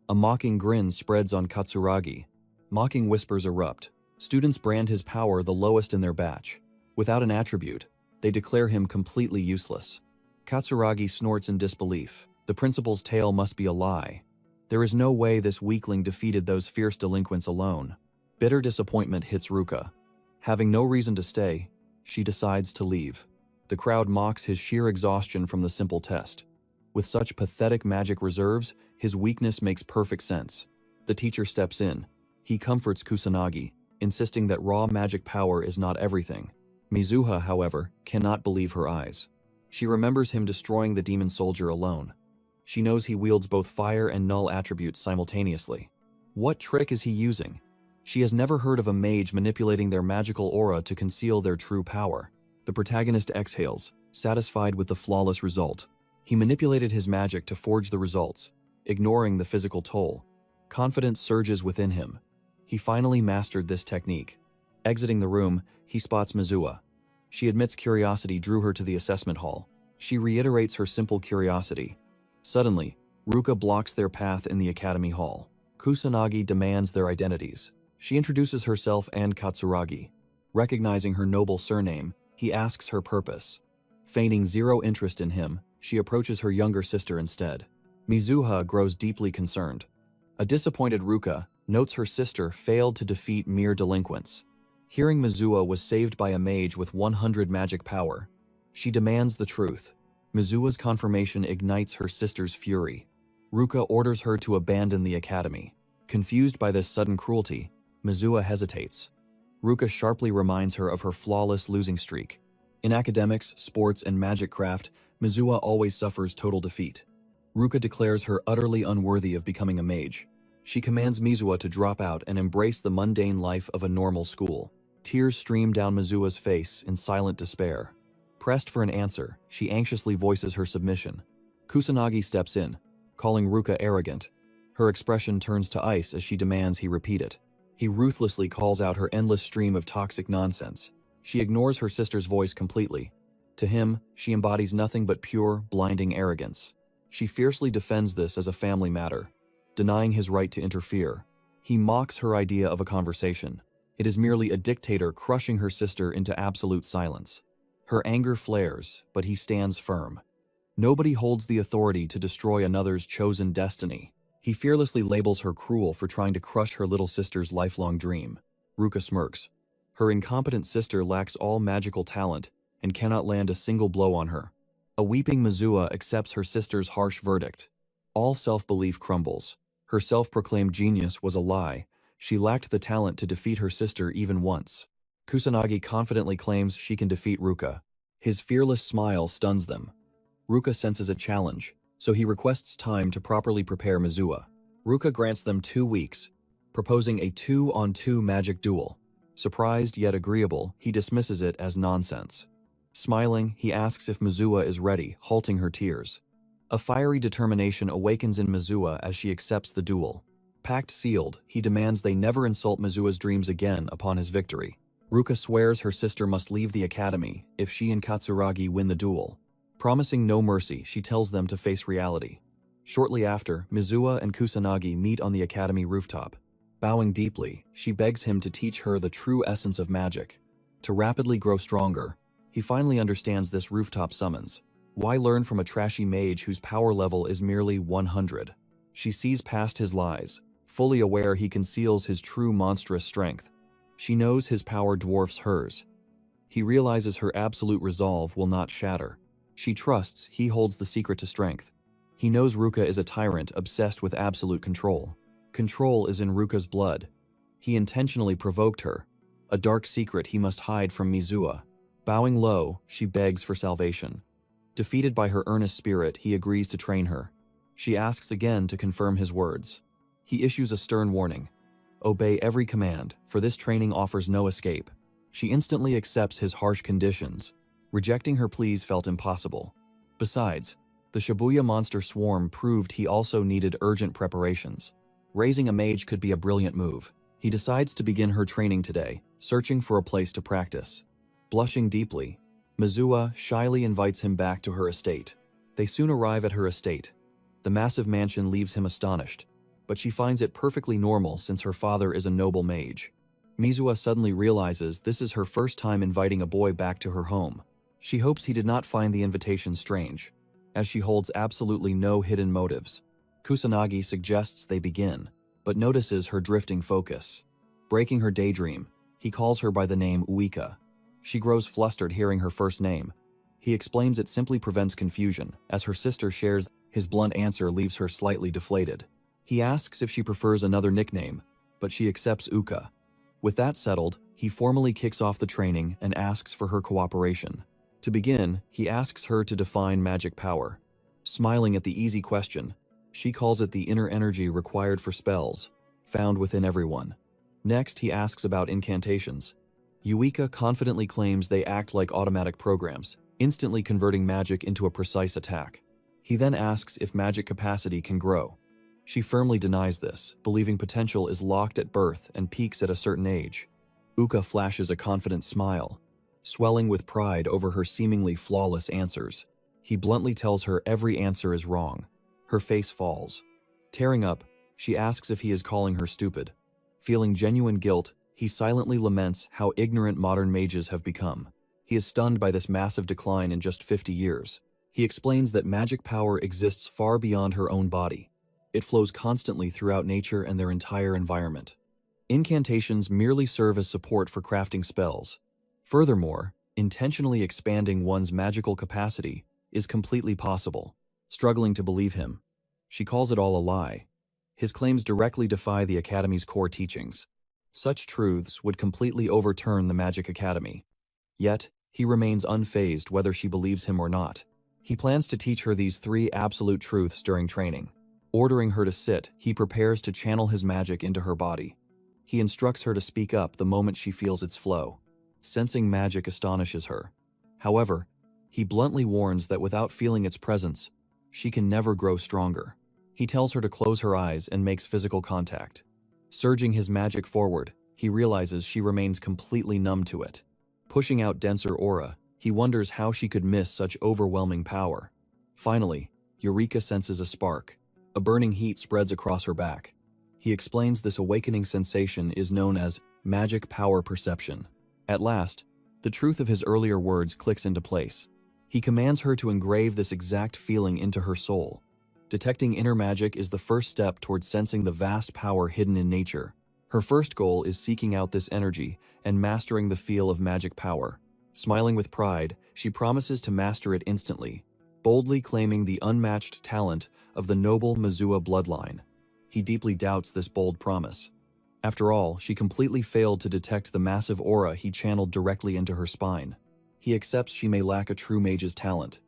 A mocking grin spreads on Katsuragi. Mocking whispers erupt. Students brand his power the lowest in their batch. Without an attribute, they declare him completely useless. Katsuragi snorts in disbelief. The principal's tale must be a lie. There is no way this weakling defeated those fierce delinquents alone. Bitter disappointment hits Ruka. Having no reason to stay, she decides to leave. The crowd mocks his sheer exhaustion from the simple test. With such pathetic magic reserves, his weakness makes perfect sense. The teacher steps in. He comforts Kusanagi, insisting that raw magic power is not everything. Mizuha, however, cannot believe her eyes. She remembers him destroying the demon soldier alone. She knows he wields both fire and null attributes simultaneously. What trick is he using? She has never heard of a mage manipulating their magical aura to conceal their true power. The protagonist exhales, satisfied with the flawless result. He manipulated his magic to forge the results, ignoring the physical toll. Confidence surges within him. He finally mastered this technique. Exiting the room, he spots Mizuha. She admits curiosity drew her to the assessment hall. She reiterates her simple curiosity. Suddenly, Ruka blocks their path in the academy hall. Kusanagi demands their identities. She introduces herself and Katsuragi. Recognizing her noble surname, he asks her purpose. Feigning zero interest in him, she approaches her younger sister instead. Mizuha grows deeply concerned. A disappointed Ruka notes her sister failed to defeat mere delinquents. Hearing Mizuha was saved by a mage with 100 magic power, she demands the truth. Mizuha's confirmation ignites her sister's fury. Ruka orders her to abandon the academy. Confused by this sudden cruelty, Mizuha hesitates. Ruka sharply reminds her of her flawless losing streak. In academics, sports, and magic craft, Mizua always suffers total defeat. Ruka declares her utterly unworthy of becoming a mage. She commands Mizua to drop out and embrace the mundane life of a normal school. Tears stream down Mizua's face in silent despair. Pressed for an answer, she anxiously voices her submission. Kusanagi steps in, calling Ruka arrogant. Her expression turns to ice as she demands he repeat it. He ruthlessly calls out her endless stream of toxic nonsense. She ignores her sister's voice completely. To him, she embodies nothing but pure, blinding arrogance. She fiercely defends this as a family matter, denying his right to interfere. He mocks her idea of a conversation. It is merely a dictator crushing her sister into absolute silence. Her anger flares, but he stands firm. Nobody holds the authority to destroy another's chosen destiny. He fearlessly labels her cruel for trying to crush her little sister's lifelong dream. Ruka smirks. Her incompetent sister lacks all magical talent and cannot land a single blow on her. A weeping Mizua accepts her sister's harsh verdict. All self-belief crumbles. Her self-proclaimed genius was a lie. She lacked the talent to defeat her sister even once. Kusanagi confidently claims she can defeat Ruka. His fearless smile stuns them. Ruka senses a challenge, so he requests time to properly prepare Mizua. Ruka grants them 2 weeks, proposing a 2-on-2 magic duel. Surprised yet agreeable, he dismisses it as nonsense. Smiling, he asks if Mizua is ready, halting her tears. A fiery determination awakens in Mizua as she accepts the duel. Pact sealed, he demands they never insult Mizua's dreams again upon his victory. Ruka swears her sister must leave the academy if she and Katsuragi win the duel. Promising no mercy, she tells them to face reality. Shortly after, Mizua and Kusanagi meet on the academy rooftop. Bowing deeply, she begs him to teach her the true essence of magic. To rapidly grow stronger, he finally understands this rooftop summons. Why learn from a trashy mage whose power level is merely 100? She sees past his lies, fully aware he conceals his true monstrous strength. She knows his power dwarfs hers. He realizes her absolute resolve will not shatter. She trusts he holds the secret to strength. He knows Ruka is a tyrant obsessed with absolute control. Control is in Ruka's blood. He intentionally provoked her, a dark secret he must hide from Mizua. Bowing low, she begs for salvation. Defeated by her earnest spirit, he agrees to train her. She asks again to confirm his words. He issues a stern warning. Obey every command, for this training offers no escape. She instantly accepts his harsh conditions. Rejecting her pleas felt impossible. Besides, the Shibuya monster swarm proved he also needed urgent preparations. Raising a mage could be a brilliant move. He decides to begin her training today, searching for a place to practice. Blushing deeply, Mizua shyly invites him back to her estate. They soon arrive at her estate. The massive mansion leaves him astonished, but she finds it perfectly normal since her father is a noble mage. Mizua suddenly realizes this is her first time inviting a boy back to her home. She hopes he did not find the invitation strange, as she holds absolutely no hidden motives. Kusanagi suggests they begin, but notices her drifting focus. Breaking her daydream, he calls her by the name Uika. She grows flustered hearing her first name. He explains it simply prevents confusion, as her sister shares. His blunt answer leaves her slightly deflated. He asks if she prefers another nickname, but she accepts Uka. With that settled, he formally kicks off the training and asks for her cooperation. To begin, he asks her to define magic power. Smiling at the easy question, she calls it the inner energy required for spells, found within everyone. Next, he asks about incantations. Uika confidently claims they act like automatic programs, instantly converting magic into a precise attack. He then asks if magic capacity can grow. She firmly denies this, believing potential is locked at birth and peaks at a certain age. Uka flashes a confident smile, swelling with pride over her seemingly flawless answers. He bluntly tells her every answer is wrong. Her face falls. Tearing up, she asks if he is calling her stupid. Feeling genuine guilt, he silently laments how ignorant modern mages have become. He is stunned by this massive decline in just 50 years. He explains that magic power exists far beyond her own body. It flows constantly throughout nature and their entire environment. Incantations merely serve as support for crafting spells. Furthermore, intentionally expanding one's magical capacity is completely possible. Struggling to believe him, she calls it all a lie. His claims directly defy the Academy's core teachings. Such truths would completely overturn the Magic Academy. Yet, He remains unfazed whether she believes him or not. He plans to teach her these 3 absolute truths during training. Ordering her to sit, he prepares to channel his magic into her body. He instructs her to speak up the moment she feels its flow. Sensing magic astonishes her. However, he bluntly warns that without feeling its presence, she can never grow stronger. He tells her to close her eyes and makes physical contact. Surging his magic forward, he realizes she remains completely numb to it. Pushing out denser aura, he wonders how she could miss such overwhelming power. Finally, Eureka senses a spark. A burning heat spreads across her back. He explains this awakening sensation is known as magic power perception. At last, the truth of his earlier words clicks into place. He commands her to engrave this exact feeling into her soul. Detecting inner magic is the first step towards sensing the vast power hidden in nature. Her first goal is seeking out this energy and mastering the feel of magic power. Smiling with pride, she promises to master it instantly, boldly claiming the unmatched talent of the noble Manhwa bloodline. He deeply doubts this bold promise. After all, she completely failed to detect the massive aura he channeled directly into her spine. He accepts she may lack a true mage's talent.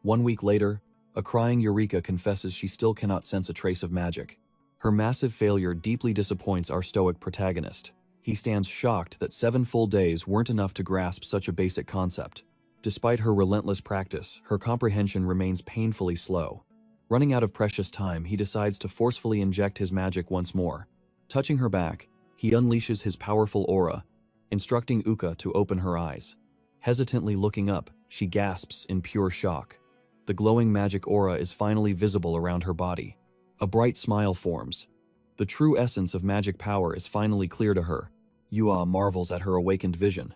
1 week later, a crying Eureka confesses she still cannot sense a trace of magic. Her massive failure deeply disappoints our stoic protagonist. He stands shocked that 7 full days weren't enough to grasp such a basic concept. Despite her relentless practice, her comprehension remains painfully slow. Running out of precious time, he decides to forcefully inject his magic once more. Touching her back, he unleashes his powerful aura, instructing Uka to open her eyes. Hesitantly looking up, she gasps in pure shock. The glowing magic aura is finally visible around her body. A bright smile forms. The true essence of magic power is finally clear to her. Yua marvels at her awakened vision.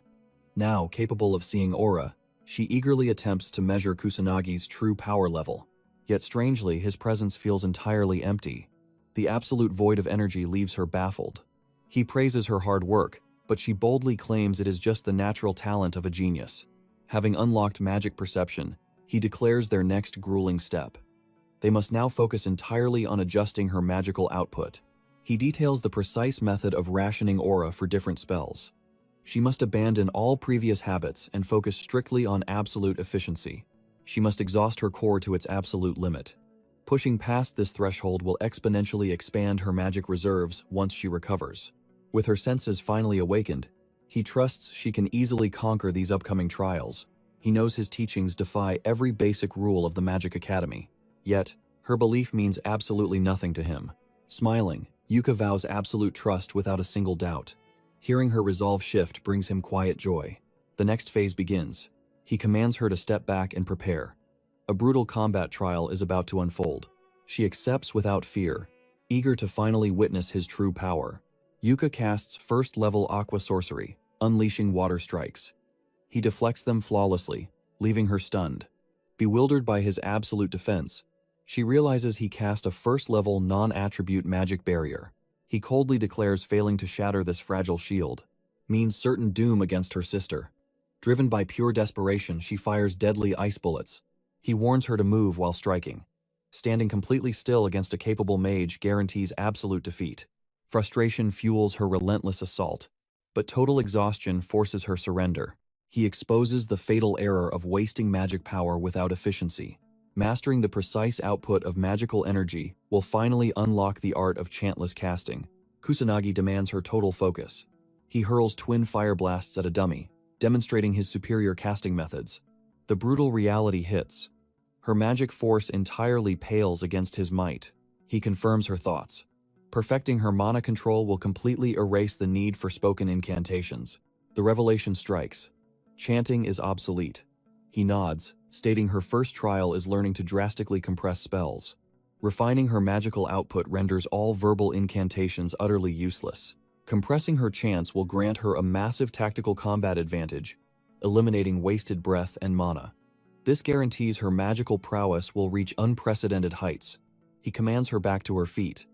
Now capable of seeing aura, she eagerly attempts to measure Kusanagi's true power level. Yet strangely, his presence feels entirely empty. The absolute void of energy leaves her baffled. He praises her hard work, but she boldly claims it is just the natural talent of a genius. Having unlocked magic perception, he declares their next grueling step. They must now focus entirely on adjusting her magical output. He details the precise method of rationing aura for different spells. She must abandon all previous habits and focus strictly on absolute efficiency. She must exhaust her core to its absolute limit. Pushing past this threshold will exponentially expand her magic reserves once she recovers. With her senses finally awakened, he trusts she can easily conquer these upcoming trials. He knows his teachings defy every basic rule of the Magic Academy. Yet, her belief means absolutely nothing to him. Smiling, Yuka vows absolute trust without a single doubt. Hearing her resolve shift brings him quiet joy. The next phase begins. He commands her to step back and prepare. A brutal combat trial is about to unfold. She accepts without fear, eager to finally witness his true power. Yuka casts first-level aqua sorcery, unleashing water strikes. He deflects them flawlessly, leaving her stunned. Bewildered by his absolute defense, she realizes he cast a first-level non-attribute magic barrier. He coldly declares failing to shatter this fragile shield means certain doom against her sister. Driven by pure desperation, she fires deadly ice bullets. He warns her to move while striking. Standing completely still against a capable mage guarantees absolute defeat. Frustration fuels her relentless assault, but total exhaustion forces her surrender. He exposes the fatal error of wasting magic power without efficiency. Mastering the precise output of magical energy will finally unlock the art of chantless casting. Kusanagi demands her total focus. He hurls twin fire blasts at a dummy, demonstrating his superior casting methods. The brutal reality hits. Her magic force entirely pales against his might. He confirms her thoughts. Perfecting her mana control will completely erase the need for spoken incantations. The revelation strikes. Chanting is obsolete. He nods, stating her first trial is learning to drastically compress spells. Refining her magical output renders all verbal incantations utterly useless. Compressing her chants will grant her a massive tactical combat advantage, eliminating wasted breath and mana. This guarantees her magical prowess will reach unprecedented heights. He commands her back to her feet.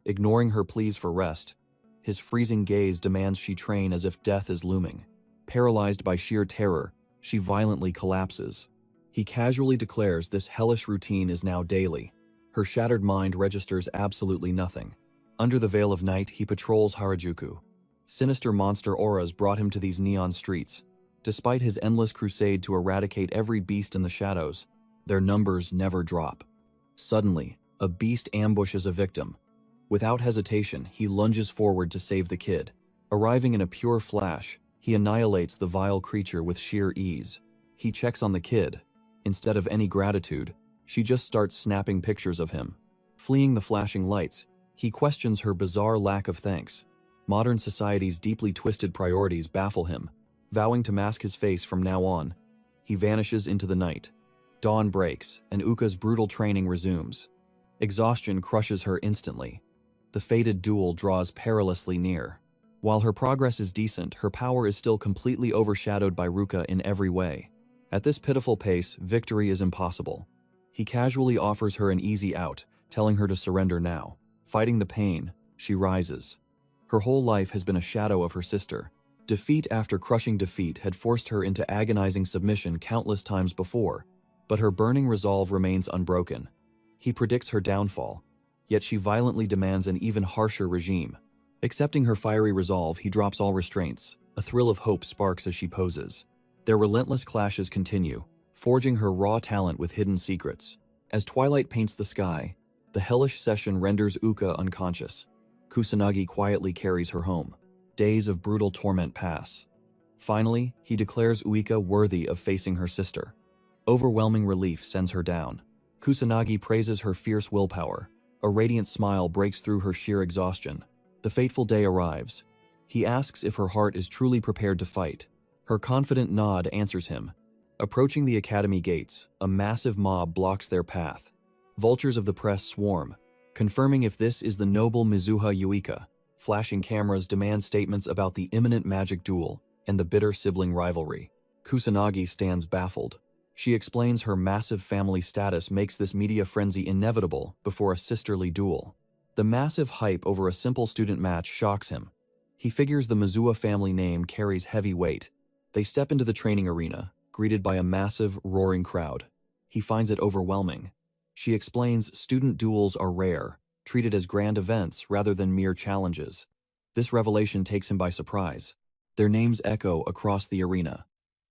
Ignoring her pleas for rest, his freezing gaze demands she train as if death is looming. Paralyzed by sheer terror, she violently collapses. He casually declares this hellish routine is now daily. Her shattered mind registers absolutely nothing. Under the veil of night, he patrols Harajuku. Sinister monster auras brought him to these neon streets. Despite his endless crusade to eradicate every beast in the shadows, their numbers never drop. Suddenly, a beast ambushes a victim. Without hesitation, he lunges forward to save the kid. Arriving in a pure flash, he annihilates the vile creature with sheer ease. He checks on the kid. Instead of any gratitude, she just starts snapping pictures of him. Fleeing the flashing lights, he questions her bizarre lack of thanks. Modern society's deeply twisted priorities baffle him. Vowing to mask his face from now on, he vanishes into the night. Dawn breaks, and Uka's brutal training resumes. Exhaustion crushes her instantly. The fated duel draws perilously near. While her progress is decent, her power is still completely overshadowed by Ruka in every way. At this pitiful pace, victory is impossible. He casually offers her an easy out, telling her to surrender now. Fighting the pain, she rises. Her whole life has been a shadow of her sister. Defeat after crushing defeat had forced her into agonizing submission countless times before, but her burning resolve remains unbroken. He predicts her downfall, yet she violently demands an even harsher regime. Accepting her fiery resolve, he drops all restraints. A thrill of hope sparks as she poses. Their relentless clashes continue, forging her raw talent with hidden secrets. As twilight paints the sky, the hellish session renders Uka unconscious. Kusanagi quietly carries her home. Days of brutal torment pass. Finally, he declares Uika worthy of facing her sister. Overwhelming relief sends her down. Kusanagi praises her fierce willpower. A radiant smile breaks through her sheer exhaustion. The fateful day arrives. He asks if her heart is truly prepared to fight. Her confident nod answers him. Approaching the academy gates, a massive mob blocks their path. Vultures of the press swarm, confirming if this is the noble Mizuha Yuika. Flashing cameras demand statements about the imminent magic duel and the bitter sibling rivalry. Kusanagi stands baffled. She explains her massive family status makes this media frenzy inevitable before a sisterly duel. The massive hype over a simple student match shocks him. He figures the Mizuha family name carries heavy weight. They step into the training arena, greeted by a massive, roaring crowd. He finds it overwhelming. She explains student duels are rare, treated as grand events rather than mere challenges. This revelation takes him by surprise. Their names echo across the arena.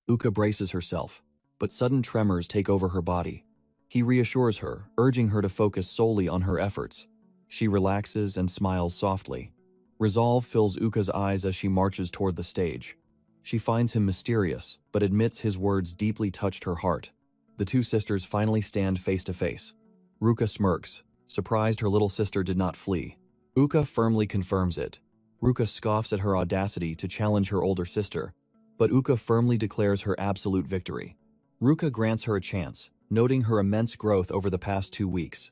Uka braces herself, but sudden tremors take over her body. He reassures her, urging her to focus solely on her efforts. She relaxes and smiles softly. Resolve fills Uka's eyes as she marches toward the stage. She finds him mysterious, but admits his words deeply touched her heart. The two sisters finally stand face to face. Ruka smirks, surprised her little sister did not flee. Uka firmly confirms it. Ruka scoffs at her audacity to challenge her older sister, but Uka firmly declares her absolute victory. Ruka grants her a chance, noting her immense growth over the past 2 weeks.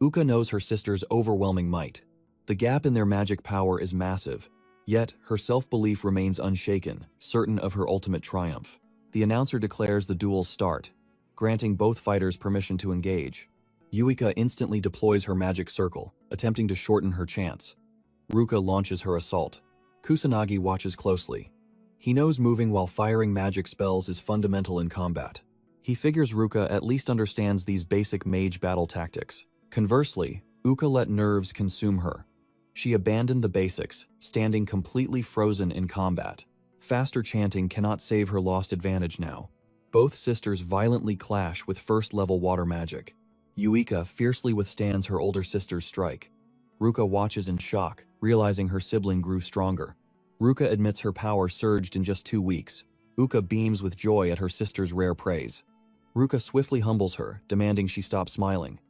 Uka knows her sister's overwhelming might. The gap in their magic power is massive, yet her self-belief remains unshaken, certain of her ultimate triumph. The announcer declares the duel's start, granting both fighters permission to engage. Yuika instantly deploys her magic circle, attempting to shorten her chance. Ruka launches her assault. Kusanagi watches closely. He knows moving while firing magic spells is fundamental in combat. He figures Ruka at least understands these basic mage battle tactics. Conversely, Uka let nerves consume her. She abandoned the basics, standing completely frozen in combat. Faster chanting cannot save her lost advantage now. Both sisters violently clash with first-level water magic. Yuika fiercely withstands her older sister's strike. Ruka watches in shock, realizing her sibling grew stronger. Ruka admits her power surged in just 2 weeks. Uka beams with joy at her sister's rare praise. Ruka swiftly humbles her, demanding she stop smiling.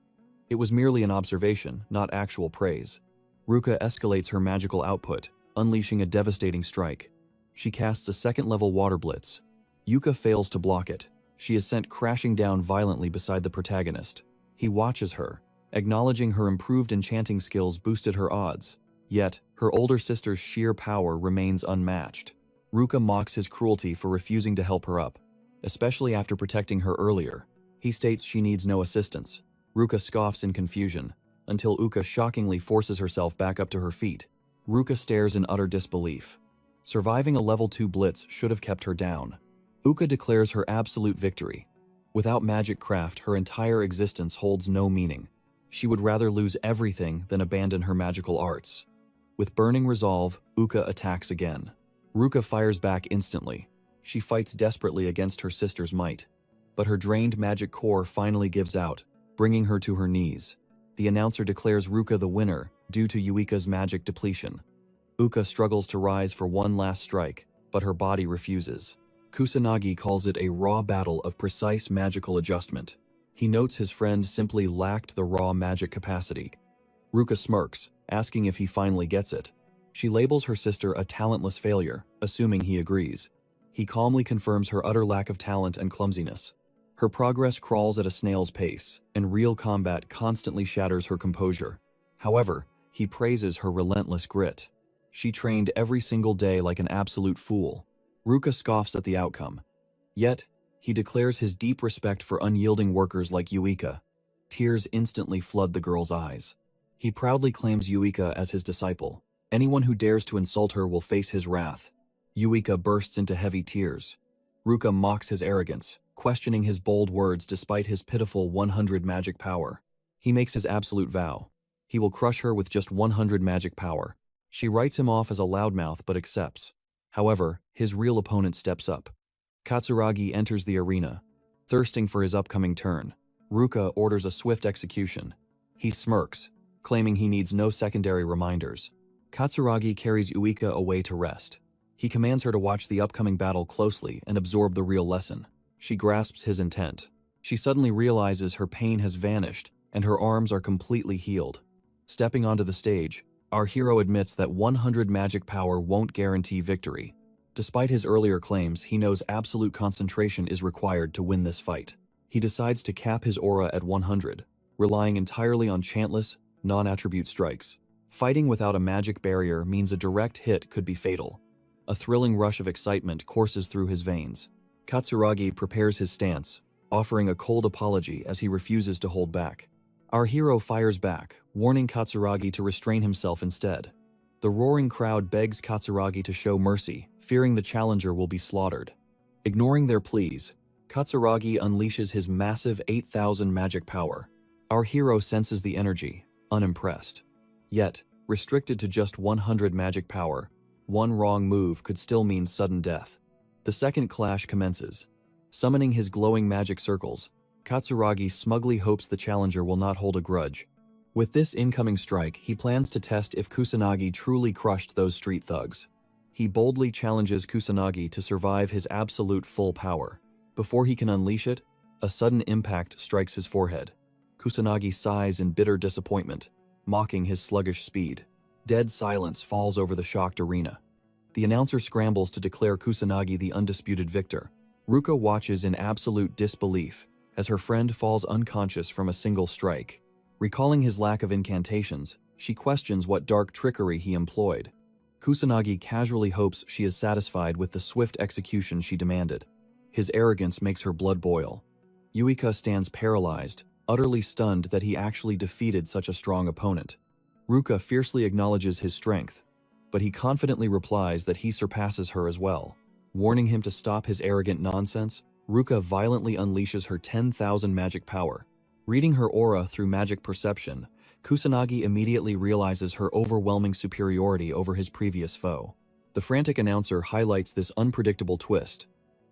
It was merely an observation, not actual praise. Ruka escalates her magical output, unleashing a devastating strike. She casts a second-level water blitz. Yuka fails to block it. She is sent crashing down violently beside the protagonist. He watches her, acknowledging her improved enchanting skills boosted her odds. Yet, her older sister's sheer power remains unmatched. Ruka mocks his cruelty for refusing to help her up, especially after protecting her earlier. He states she needs no assistance. Ruka scoffs in confusion, until Uka shockingly forces herself back up to her feet. Ruka stares in utter disbelief. Surviving a level 2 blitz should have kept her down. Uka declares her absolute victory. Without magic craft, her entire existence holds no meaning. She would rather lose everything than abandon her magical arts. With burning resolve, Uka attacks again. Ruka fires back instantly. She fights desperately against her sister's might. But her drained magic core finally gives out, bringing her to her knees. The announcer declares Ruka the winner due to Yuika's magic depletion. Uka struggles to rise for one last strike, but her body refuses. Kusanagi calls it a raw battle of precise magical adjustment. He notes his friend simply lacked the raw magic capacity. Ruka smirks, asking if he finally gets it. She labels her sister a talentless failure, assuming he agrees. He calmly confirms her utter lack of talent and clumsiness. Her progress crawls at a snail's pace, and real combat constantly shatters her composure. However, he praises her relentless grit. She trained every single day like an absolute fool. Ruka scoffs at the outcome. Yet, he declares his deep respect for unyielding workers like Yuika. Tears instantly flood the girl's eyes. He proudly claims Yuika as his disciple. Anyone who dares to insult her will face his wrath. Yuika bursts into heavy tears. Ruka mocks his arrogance, questioning his bold words despite his pitiful 100 magic power. He makes his absolute vow. He will crush her with just 100 magic power. She writes him off as a loudmouth but accepts. However, his real opponent steps up. Katsuragi enters the arena, thirsting for his upcoming turn. Ruka orders a swift execution. He smirks, claiming he needs no secondary reminders. Katsuragi carries Yuika away to rest. He commands her to watch the upcoming battle closely and absorb the real lesson. She grasps his intent. She suddenly realizes her pain has vanished and her arms are completely healed. Stepping onto the stage, our hero admits that 100 magic power won't guarantee victory. Despite his earlier claims, he knows absolute concentration is required to win this fight. He decides to cap his aura at 100, relying entirely on chantless, non-attribute strikes. Fighting without a magic barrier means a direct hit could be fatal. A thrilling rush of excitement courses through his veins. Katsuragi prepares his stance, offering a cold apology as he refuses to hold back. Our hero fires back, warning Katsuragi to restrain himself instead. The roaring crowd begs Katsuragi to show mercy, fearing the challenger will be slaughtered. Ignoring their pleas, Katsuragi unleashes his massive 8,000 magic power. Our hero senses the energy, unimpressed. Yet, restricted to just 100 magic power, one wrong move could still mean sudden death. The second clash commences. Summoning his glowing magic circles, Katsuragi smugly hopes the challenger will not hold a grudge. With this incoming strike, he plans to test if Kusanagi truly crushed those street thugs. He boldly challenges Kusanagi to survive his absolute full power. Before he can unleash it, a sudden impact strikes his forehead. Kusanagi sighs in bitter disappointment, mocking his sluggish speed. Dead silence falls over the shocked arena. The announcer scrambles to declare Kusanagi the undisputed victor. Ruka watches in absolute disbelief as her friend falls unconscious from a single strike. Recalling his lack of incantations, she questions what dark trickery he employed. Kusanagi casually hopes she is satisfied with the swift execution she demanded. His arrogance makes her blood boil. Yuika stands paralyzed, utterly stunned that he actually defeated such a strong opponent. Ruka fiercely acknowledges his strength, but he confidently replies that he surpasses her as well. Warning him to stop his arrogant nonsense, Ruka violently unleashes her 10,000 magic power. Reading her aura through magic perception, Kusanagi immediately realizes her overwhelming superiority over his previous foe. The frantic announcer highlights this unpredictable twist.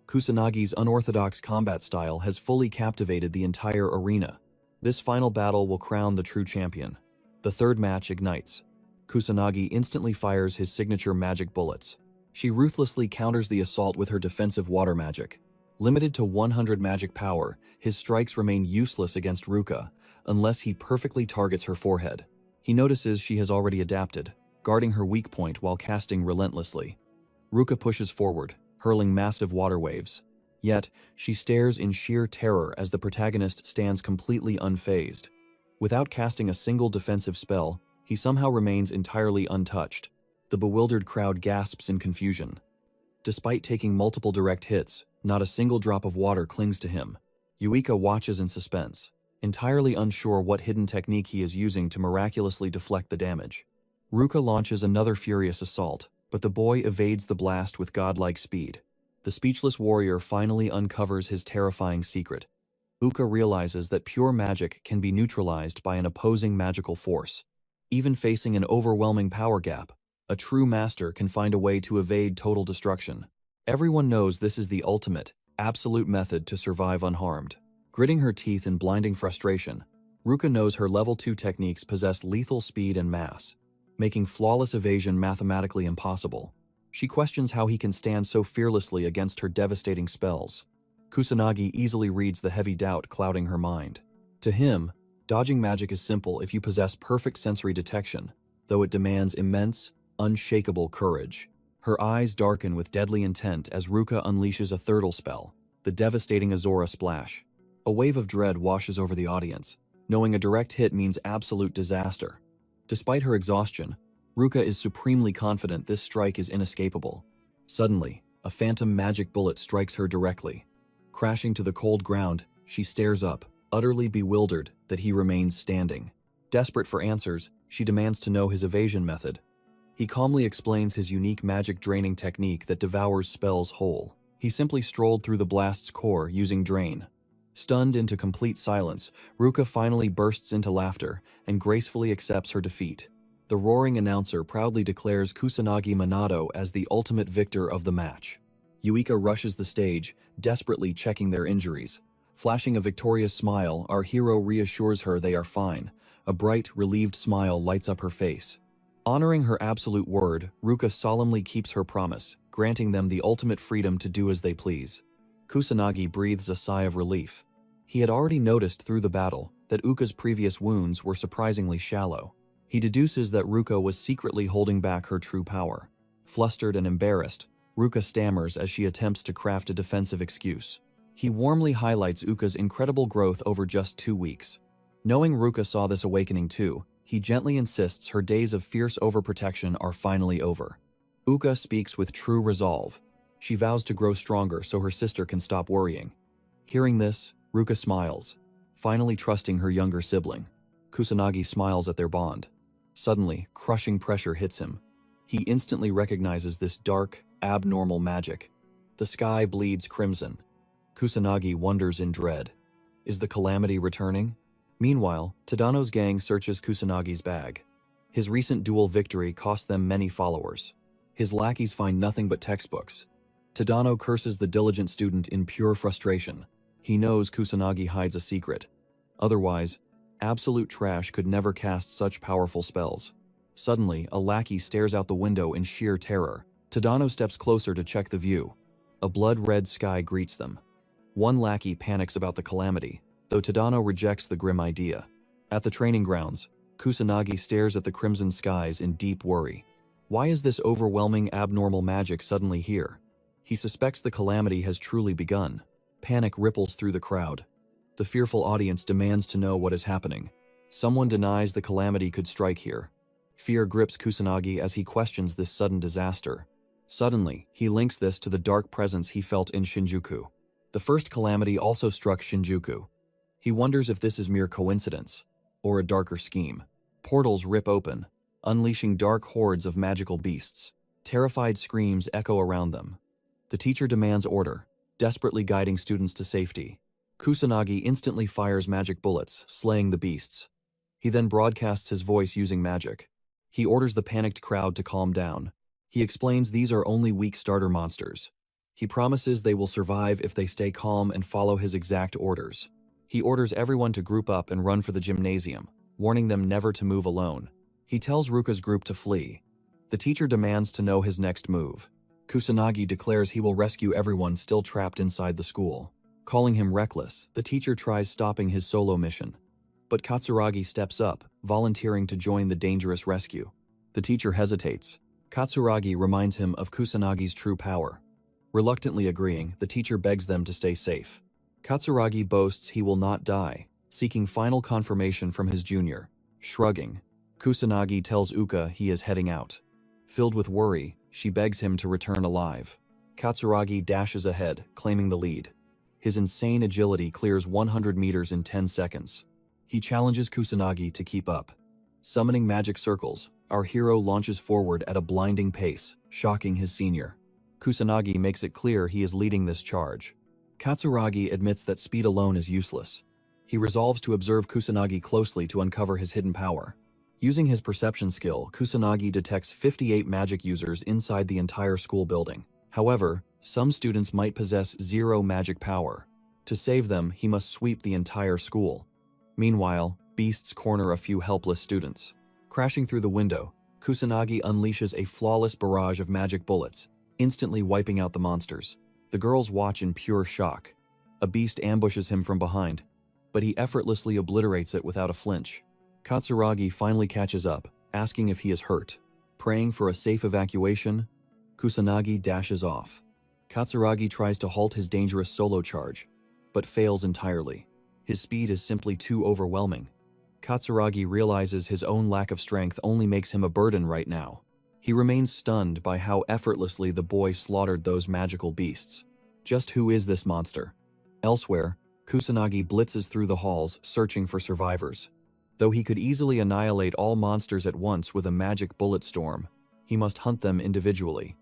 Kusanagi's unorthodox combat style has fully captivated the entire arena. This final battle will crown the true champion. The third match ignites. Kusanagi instantly fires his signature magic bullets. She ruthlessly counters the assault with her defensive water magic. Limited to 100 magic power, his strikes remain useless against Ruka, unless he perfectly targets her forehead. He notices she has already adapted, guarding her weak point while casting relentlessly. Ruka pushes forward, hurling massive water waves. Yet, she stares in sheer terror as the protagonist stands completely unfazed. Without casting a single defensive spell, he somehow remains entirely untouched. The bewildered crowd gasps in confusion. Despite taking multiple direct hits, not a single drop of water clings to him. Yuika watches in suspense, entirely unsure what hidden technique he is using to miraculously deflect the damage. Ruka launches another furious assault, but the boy evades the blast with godlike speed. The speechless warrior finally uncovers his terrifying secret. Uka realizes that pure magic can be neutralized by an opposing magical force. Even facing an overwhelming power gap, a true master can find a way to evade total destruction. Everyone knows this is the ultimate, absolute method to survive unharmed. Gritting her teeth in blinding frustration, Ruka knows her level 2 techniques possess lethal speed and mass, making flawless evasion mathematically impossible. She questions how he can stand so fearlessly against her devastating spells. Kusanagi easily reads the heavy doubt clouding her mind. To him, dodging magic is simple if you possess perfect sensory detection, though it demands immense, unshakable courage. Her eyes darken with deadly intent as Ruka unleashes a thirdle spell, the devastating Asura splash. A wave of dread washes over the audience, knowing a direct hit means absolute disaster. Despite her exhaustion, Ruka is supremely confident this strike is inescapable. Suddenly, a phantom magic bullet strikes her directly. Crashing to the cold ground, she stares up, utterly bewildered that he remains standing. Desperate for answers, she demands to know his evasion method. He calmly explains his unique magic draining technique that devours spells whole. He simply strolled through the blast's core using Drain. Stunned into complete silence, Ruka finally bursts into laughter and gracefully accepts her defeat. The roaring announcer proudly declares Kusanagi Minato as the ultimate victor of the match. Yuika rushes the stage, desperately checking their injuries. Flashing a victorious smile, our hero reassures her they are fine. A bright, relieved smile lights up her face. Honoring her absolute word, Ruka solemnly keeps her promise, granting them the ultimate freedom to do as they please. Kusanagi breathes a sigh of relief. He had already noticed through the battle that Uka's previous wounds were surprisingly shallow. He deduces that Ruka was secretly holding back her true power. Flustered and embarrassed, Ruka stammers as she attempts to craft a defensive excuse. He warmly highlights Uka's incredible growth over just 2 weeks. Knowing Ruka saw this awakening too, he gently insists her days of fierce overprotection are finally over. Uka speaks with true resolve. She vows to grow stronger so her sister can stop worrying. Hearing this, Ruka smiles, finally trusting her younger sibling. Kusanagi smiles at their bond. Suddenly, crushing pressure hits him. He instantly recognizes this dark, abnormal magic. The sky bleeds crimson. Kusanagi wonders in dread. Is the calamity returning? Meanwhile, Tadano's gang searches Kusanagi's bag. His recent duel victory cost them many followers. His lackeys find nothing but textbooks. Tadano curses the diligent student in pure frustration. He knows Kusanagi hides a secret. Otherwise, absolute trash could never cast such powerful spells. Suddenly, a lackey stares out the window in sheer terror. Tadano steps closer to check the view. A blood-red sky greets them. One lackey panics about the calamity, though Tadano rejects the grim idea. At the training grounds, Kusanagi stares at the crimson skies in deep worry. Why is this overwhelming abnormal magic suddenly here? He suspects the calamity has truly begun. Panic ripples through the crowd. The fearful audience demands to know what is happening. Someone denies the calamity could strike here. Fear grips Kusanagi as he questions this sudden disaster. Suddenly, he links this to the dark presence he felt in Shinjuku. The first calamity also struck Shinjuku. He wonders if this is mere coincidence, or a darker scheme. Portals rip open, unleashing dark hordes of magical beasts. Terrified screams echo around them. The teacher demands order, desperately guiding students to safety. Kusanagi instantly fires magic bullets, slaying the beasts. He then broadcasts his voice using magic. He orders the panicked crowd to calm down. He explains these are only weak starter monsters. He promises they will survive if they stay calm and follow his exact orders. He orders everyone to group up and run for the gymnasium, warning them never to move alone. He tells Ruka's group to flee. The teacher demands to know his next move. Kusanagi declares he will rescue everyone still trapped inside the school. Calling him reckless, the teacher tries stopping his solo mission. But Katsuragi steps up, volunteering to join the dangerous rescue. The teacher hesitates. Katsuragi reminds him of Kusanagi's true power. Reluctantly agreeing, the teacher begs them to stay safe. Katsuragi boasts he will not die, seeking final confirmation from his junior. Shrugging, Kusanagi tells Uka he is heading out. Filled with worry, she begs him to return alive. Katsuragi dashes ahead, claiming the lead. His insane agility clears 100 meters in 10 seconds. He challenges Kusanagi to keep up. Summoning magic circles, our hero launches forward at a blinding pace, shocking his senior. Kusanagi makes it clear he is leading this charge. Katsuragi admits that speed alone is useless. He resolves to observe Kusanagi closely to uncover his hidden power. Using his perception skill, Kusanagi detects 58 magic users inside the entire school building. However, Some students might possess zero magic power. To save them, he must sweep the entire school. Meanwhile, beasts corner a few helpless students. Crashing through the window, Kusanagi unleashes a flawless barrage of magic bullets, instantly wiping out the monsters. The girls watch in pure shock. A beast ambushes him from behind, but he effortlessly obliterates it without a flinch. Katsuragi finally catches up, asking if he is hurt. Praying for a safe evacuation, Kusanagi dashes off. Katsuragi tries to halt his dangerous solo charge, but fails entirely. His speed is simply too overwhelming. Katsuragi realizes his own lack of strength only makes him a burden right now. He remains stunned by how effortlessly the boy slaughtered those magical beasts. Just who is this monster? Elsewhere, Kusanagi blitzes through the halls searching for survivors. Though he could easily annihilate all monsters at once with a magic bullet storm, he must hunt them individually.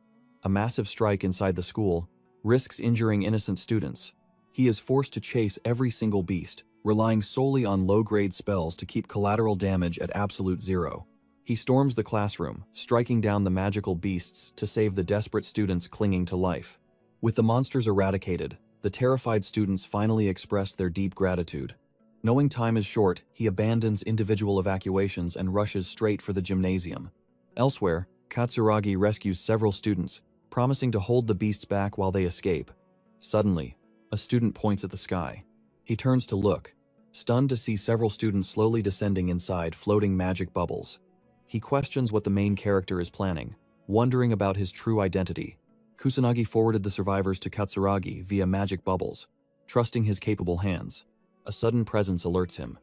A massive strike inside the school risks injuring innocent students. He is forced to chase every single beast, relying solely on low-grade spells to keep collateral damage at absolute zero. He storms the classroom, striking down the magical beasts to save the desperate students clinging to life. With the monsters eradicated, the terrified students finally express their deep gratitude. Knowing time is short, he abandons individual evacuations and rushes straight for the gymnasium. Elsewhere, Katsuragi rescues several students, promising to hold the beasts back while they escape. Suddenly, a student points at the sky. He turns to look, stunned to see several students slowly descending inside floating magic bubbles. He questions what the main character is planning, wondering about his true identity. Kusanagi forwarded the survivors to Katsuragi via magic bubbles, trusting his capable hands. A sudden presence alerts him.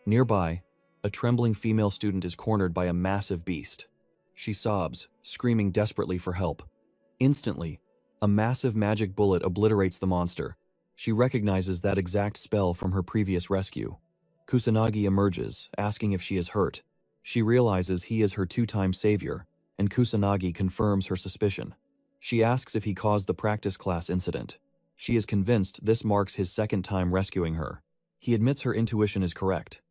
Nearby, a trembling female student is cornered by a massive beast. She sobs, screaming desperately for help. Instantly, a massive magic bullet obliterates the monster. She recognizes that exact spell from her previous rescue. Kusanagi emerges, asking if she is hurt. She realizes he is her two-time savior, and Kusanagi confirms her suspicion. She asks if he caused the practice class incident. She is convinced this marks his second time rescuing her. He admits her intuition is correct.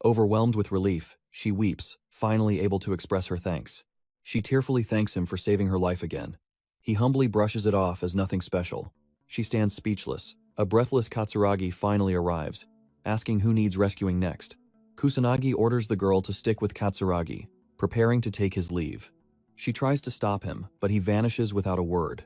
Overwhelmed with relief, she weeps, finally able to express her thanks. She tearfully thanks him for saving her life again. He humbly brushes it off as nothing special. She stands speechless. A breathless Katsuragi finally arrives, asking who needs rescuing next. Kusanagi orders the girl to stick with Katsuragi, preparing to take his leave. She tries to stop him, but he vanishes without a word.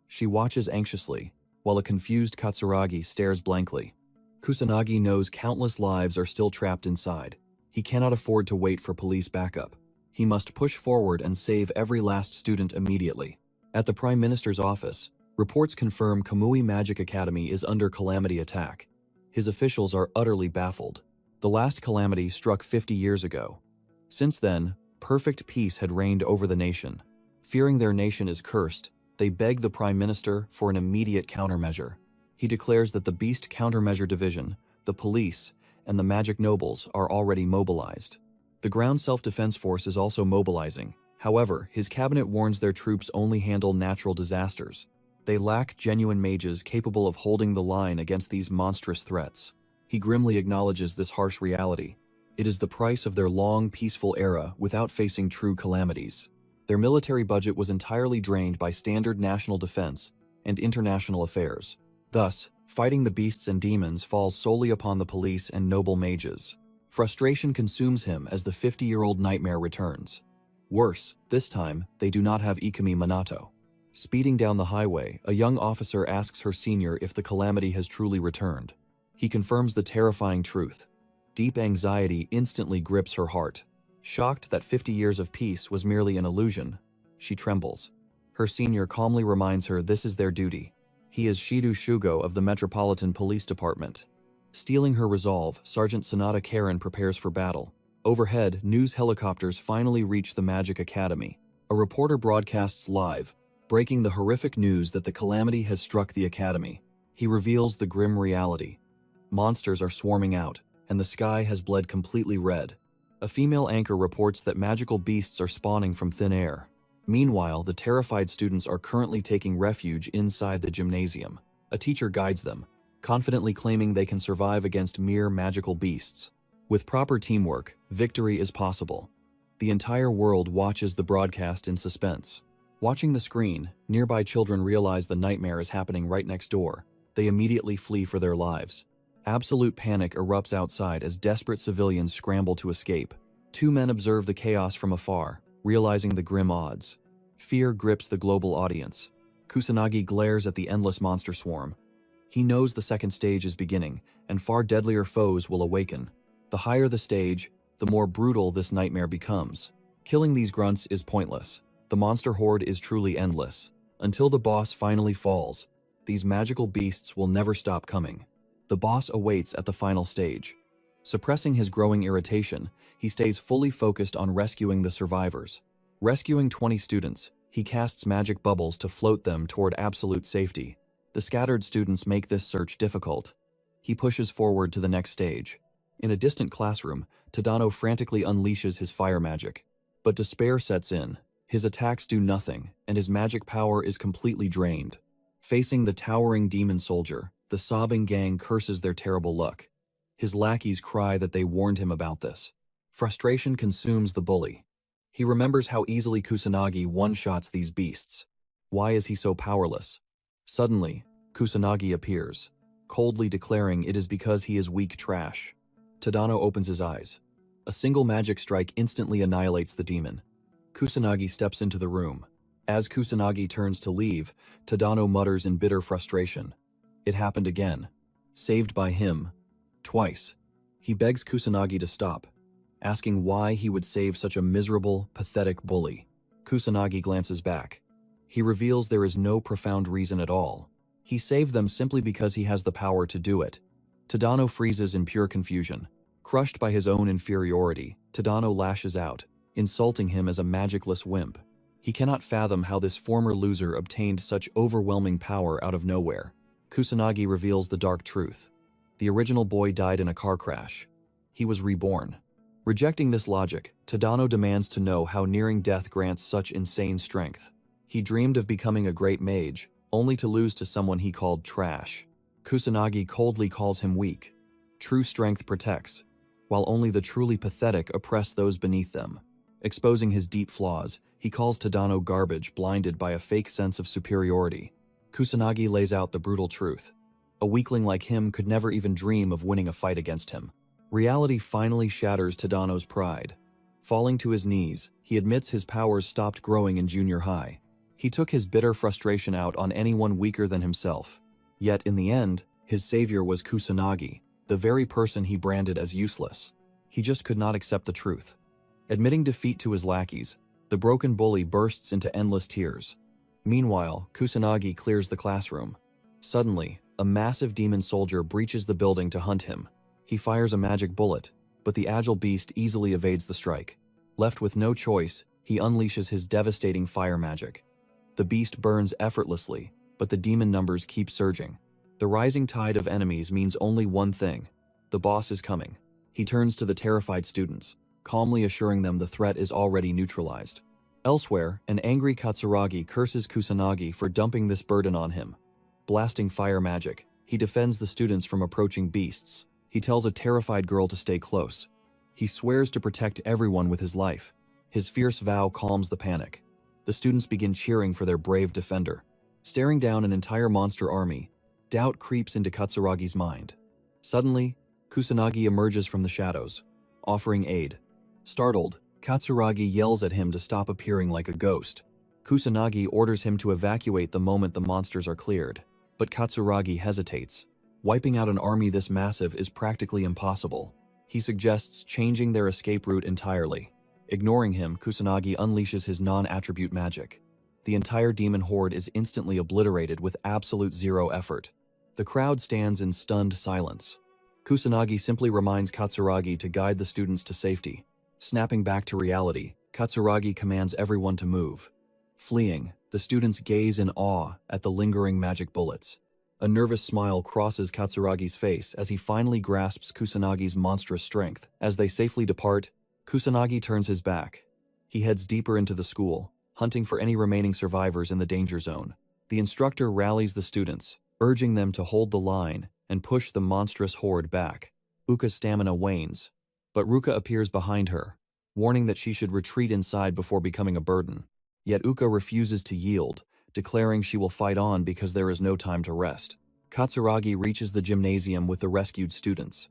She watches anxiously, while a confused Katsuragi stares blankly. Kusanagi knows countless lives are still trapped inside. He cannot afford to wait for police backup. He must push forward and save every last student immediately. At the Prime Minister's office, reports confirm Kamui Magic Academy is under calamity attack. His officials are utterly baffled. The last calamity struck 50 years ago. Since then, perfect peace had reigned over the nation. Fearing their nation is cursed, they beg the Prime Minister for an immediate countermeasure. He declares that the Beast Countermeasure Division, the police, and the magic nobles are already mobilized. The ground self-defense force is also mobilizing. However, his cabinet warns their troops only handle natural disasters. They lack genuine mages capable of holding the line against these monstrous threats. He grimly acknowledges this harsh reality. It is the price of their long, peaceful era without facing true calamities. Their military budget was entirely drained by standard national defense and international affairs. Thus, fighting the beasts and demons falls solely upon the police and noble mages. Frustration consumes him as the 50-year-old nightmare returns. Worse, this time, they do not have Ikumi Minato. Speeding down the highway, a young officer asks her senior if the calamity has truly returned. He confirms the terrifying truth. Deep anxiety instantly grips her heart. Shocked that 50 years of peace was merely an illusion, she trembles. Her senior calmly reminds her this is their duty. He is Shido Shugo of the Metropolitan Police Department. Stealing her resolve, Sergeant Sonata Karen prepares for battle. Overhead, news helicopters finally reach the Magic Academy. A reporter broadcasts live, breaking the horrific news that the calamity has struck the academy. He reveals the grim reality. Monsters are swarming out, and the sky has bled completely red. A female anchor reports that magical beasts are spawning from thin air. Meanwhile, the terrified students are currently taking refuge inside the gymnasium. A teacher guides them, confidently claiming they can survive against mere magical beasts. With proper teamwork, victory is possible. The entire world watches the broadcast in suspense. Watching the screen, nearby children realize the nightmare is happening right next door. They immediately flee for their lives. Absolute panic erupts outside as desperate civilians scramble to escape. Two men observe the chaos from afar, realizing the grim odds. Fear grips the global audience. Kusanagi glares at the endless monster swarm. He knows the second stage is beginning, and far deadlier foes will awaken. The higher the stage, the more brutal this nightmare becomes. Killing these grunts is pointless. The monster horde is truly endless. Until the boss finally falls, these magical beasts will never stop coming. The boss awaits at the final stage. Suppressing his growing irritation, he stays fully focused on rescuing the survivors. Rescuing 20 students, he casts magic bubbles to float them toward absolute safety. The scattered students make this search difficult. He pushes forward to the next stage. In a distant classroom, Tadano frantically unleashes his fire magic. But despair sets in. His attacks do nothing, and his magic power is completely drained. Facing the towering demon soldier, the sobbing gang curses their terrible luck. His lackeys cry that they warned him about this. Frustration consumes the bully. He remembers how easily Kusanagi one-shots these beasts. Why is he so powerless? Suddenly, Kusanagi appears, coldly declaring it is because he is weak trash. Tadano opens his eyes. A single magic strike instantly annihilates the demon. Kusanagi steps into the room. As Kusanagi turns to leave, Tadano mutters in bitter frustration. It happened again. Saved by him. Twice. He begs Kusanagi to stop, asking why he would save such a miserable, pathetic bully. Kusanagi glances back. He reveals there is no profound reason at all. He saved them simply because he has the power to do it. Tadano freezes in pure confusion. Crushed by his own inferiority, Tadano lashes out, insulting him as a magicless wimp. He cannot fathom how this former loser obtained such overwhelming power out of nowhere. Kusanagi reveals the dark truth. The original boy died in a car crash. He was reborn. Rejecting this logic, Tadano demands to know how nearing death grants such insane strength. He dreamed of becoming a great mage, only to lose to someone he called trash. Kusanagi coldly calls him weak. True strength protects, while only the truly pathetic oppress those beneath them. Exposing his deep flaws, he calls Tadano garbage, blinded by a fake sense of superiority. Kusanagi lays out the brutal truth. A weakling like him could never even dream of winning a fight against him. Reality finally shatters Tadano's pride. Falling to his knees, he admits his powers stopped growing in junior high. He took his bitter frustration out on anyone weaker than himself. Yet in the end, his savior was Kusanagi, the very person he branded as useless. He just could not accept the truth. Admitting defeat to his lackeys, the broken bully bursts into endless tears. Meanwhile, Kusanagi clears the classroom. Suddenly, a massive demon soldier breaches the building to hunt him. He fires a magic bullet, but the agile beast easily evades the strike. Left with no choice, he unleashes his devastating fire magic. The beast burns effortlessly, but the demon numbers keep surging. The rising tide of enemies means only one thing: the boss is coming. He turns to the terrified students, calmly assuring them the threat is already neutralized. Elsewhere, an angry Katsuragi curses Kusanagi for dumping this burden on him. Blasting fire magic, he defends the students from approaching beasts. He tells a terrified girl to stay close. He swears to protect everyone with his life. His fierce vow calms the panic. The students begin cheering for their brave defender. Staring down an entire monster army, doubt creeps into Katsuragi's mind. Suddenly, Kusanagi emerges from the shadows, offering aid. Startled, Katsuragi yells at him to stop appearing like a ghost. Kusanagi orders him to evacuate the moment the monsters are cleared, but Katsuragi hesitates. Wiping out an army this massive is practically impossible. He suggests changing their escape route entirely. Ignoring him, Kusanagi unleashes his non-attribute magic. The entire demon horde is instantly obliterated with absolute zero effort. The crowd stands in stunned silence. Kusanagi simply reminds Katsuragi to guide the students to safety. Snapping back to reality, Katsuragi commands everyone to move. Fleeing, the students gaze in awe at the lingering magic bullets. A nervous smile crosses Katsuragi's face as he finally grasps Kusanagi's monstrous strength. As they safely depart, Kusanagi turns his back. He heads deeper into the school, hunting for any remaining survivors in the danger zone. The instructor rallies the students, urging them to hold the line and push the monstrous horde back. Uka's stamina wanes, but Ruka appears behind her, warning that she should retreat inside before becoming a burden. Yet Uka refuses to yield, declaring she will fight on because there is no time to rest. Katsuragi reaches the gymnasium with the rescued students.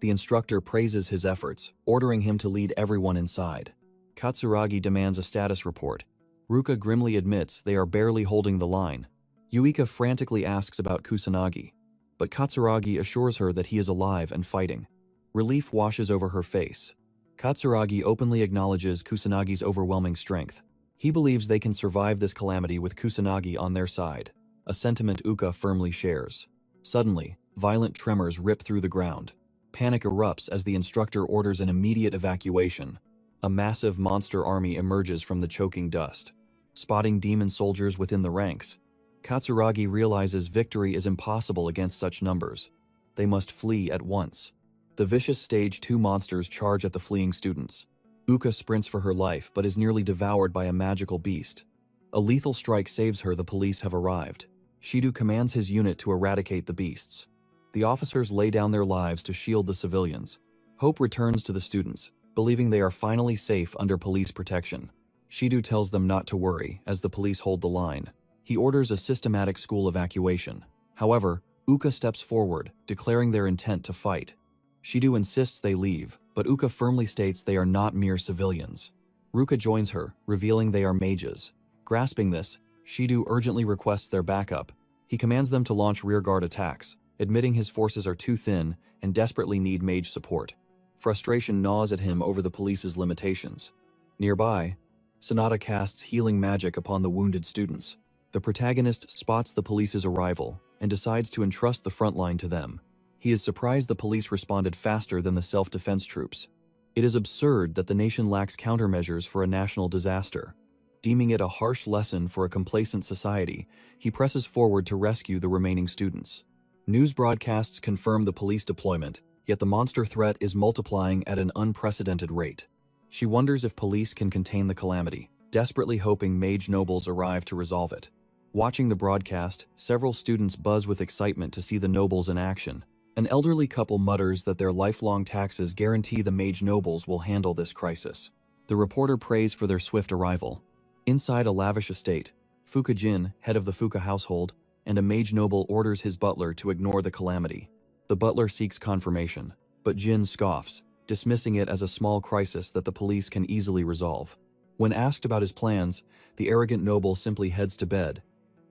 The instructor praises his efforts, ordering him to lead everyone inside. Katsuragi demands a status report. Ruka grimly admits they are barely holding the line. Yuika frantically asks about Kusanagi, but Katsuragi assures her that he is alive and fighting. Relief washes over her face. Katsuragi openly acknowledges Kusanagi's overwhelming strength. He believes they can survive this calamity with Kusanagi on their side, a sentiment Uka firmly shares. Suddenly, violent tremors rip through the ground. Panic erupts as the instructor orders an immediate evacuation. A massive monster army emerges from the choking dust. Spotting demon soldiers within the ranks, Katsuragi realizes victory is impossible against such numbers. They must flee at once. The vicious Stage 2 monsters charge at the fleeing students. Uka sprints for her life but is nearly devoured by a magical beast. A lethal strike saves her. The police have arrived. Shido commands his unit to eradicate the beasts. The officers lay down their lives to shield the civilians. Hope returns to the students, believing they are finally safe under police protection. Shido tells them not to worry as the police hold the line. He orders a systematic school evacuation. However, Uka steps forward, declaring their intent to fight. Shido insists they leave, but Uka firmly states they are not mere civilians. Ruka joins her, revealing they are mages. Grasping this, Shido urgently requests their backup. He commands them to launch rearguard attacks, admitting his forces are too thin and desperately need mage support. Frustration gnaws at him over the police's limitations. Nearby, Sonata casts healing magic upon the wounded students. The protagonist spots the police's arrival and decides to entrust the front line to them. He is surprised the police responded faster than the self-defense troops. It is absurd that the nation lacks countermeasures for a national disaster. Deeming it a harsh lesson for a complacent society, he presses forward to rescue the remaining students. News broadcasts confirm the police deployment, yet the monster threat is multiplying at an unprecedented rate. She wonders if police can contain the calamity, desperately hoping mage nobles arrive to resolve it. Watching the broadcast, several students buzz with excitement to see the nobles in action. An elderly couple mutters that their lifelong taxes guarantee the mage nobles will handle this crisis. The reporter prays for their swift arrival. Inside a lavish estate, Fuka Jin, head of the Fuka household, and a mage noble orders his butler to ignore the calamity. The butler seeks confirmation, but Jin scoffs, dismissing it as a small crisis that the police can easily resolve. When asked about his plans, the arrogant noble simply heads to bed.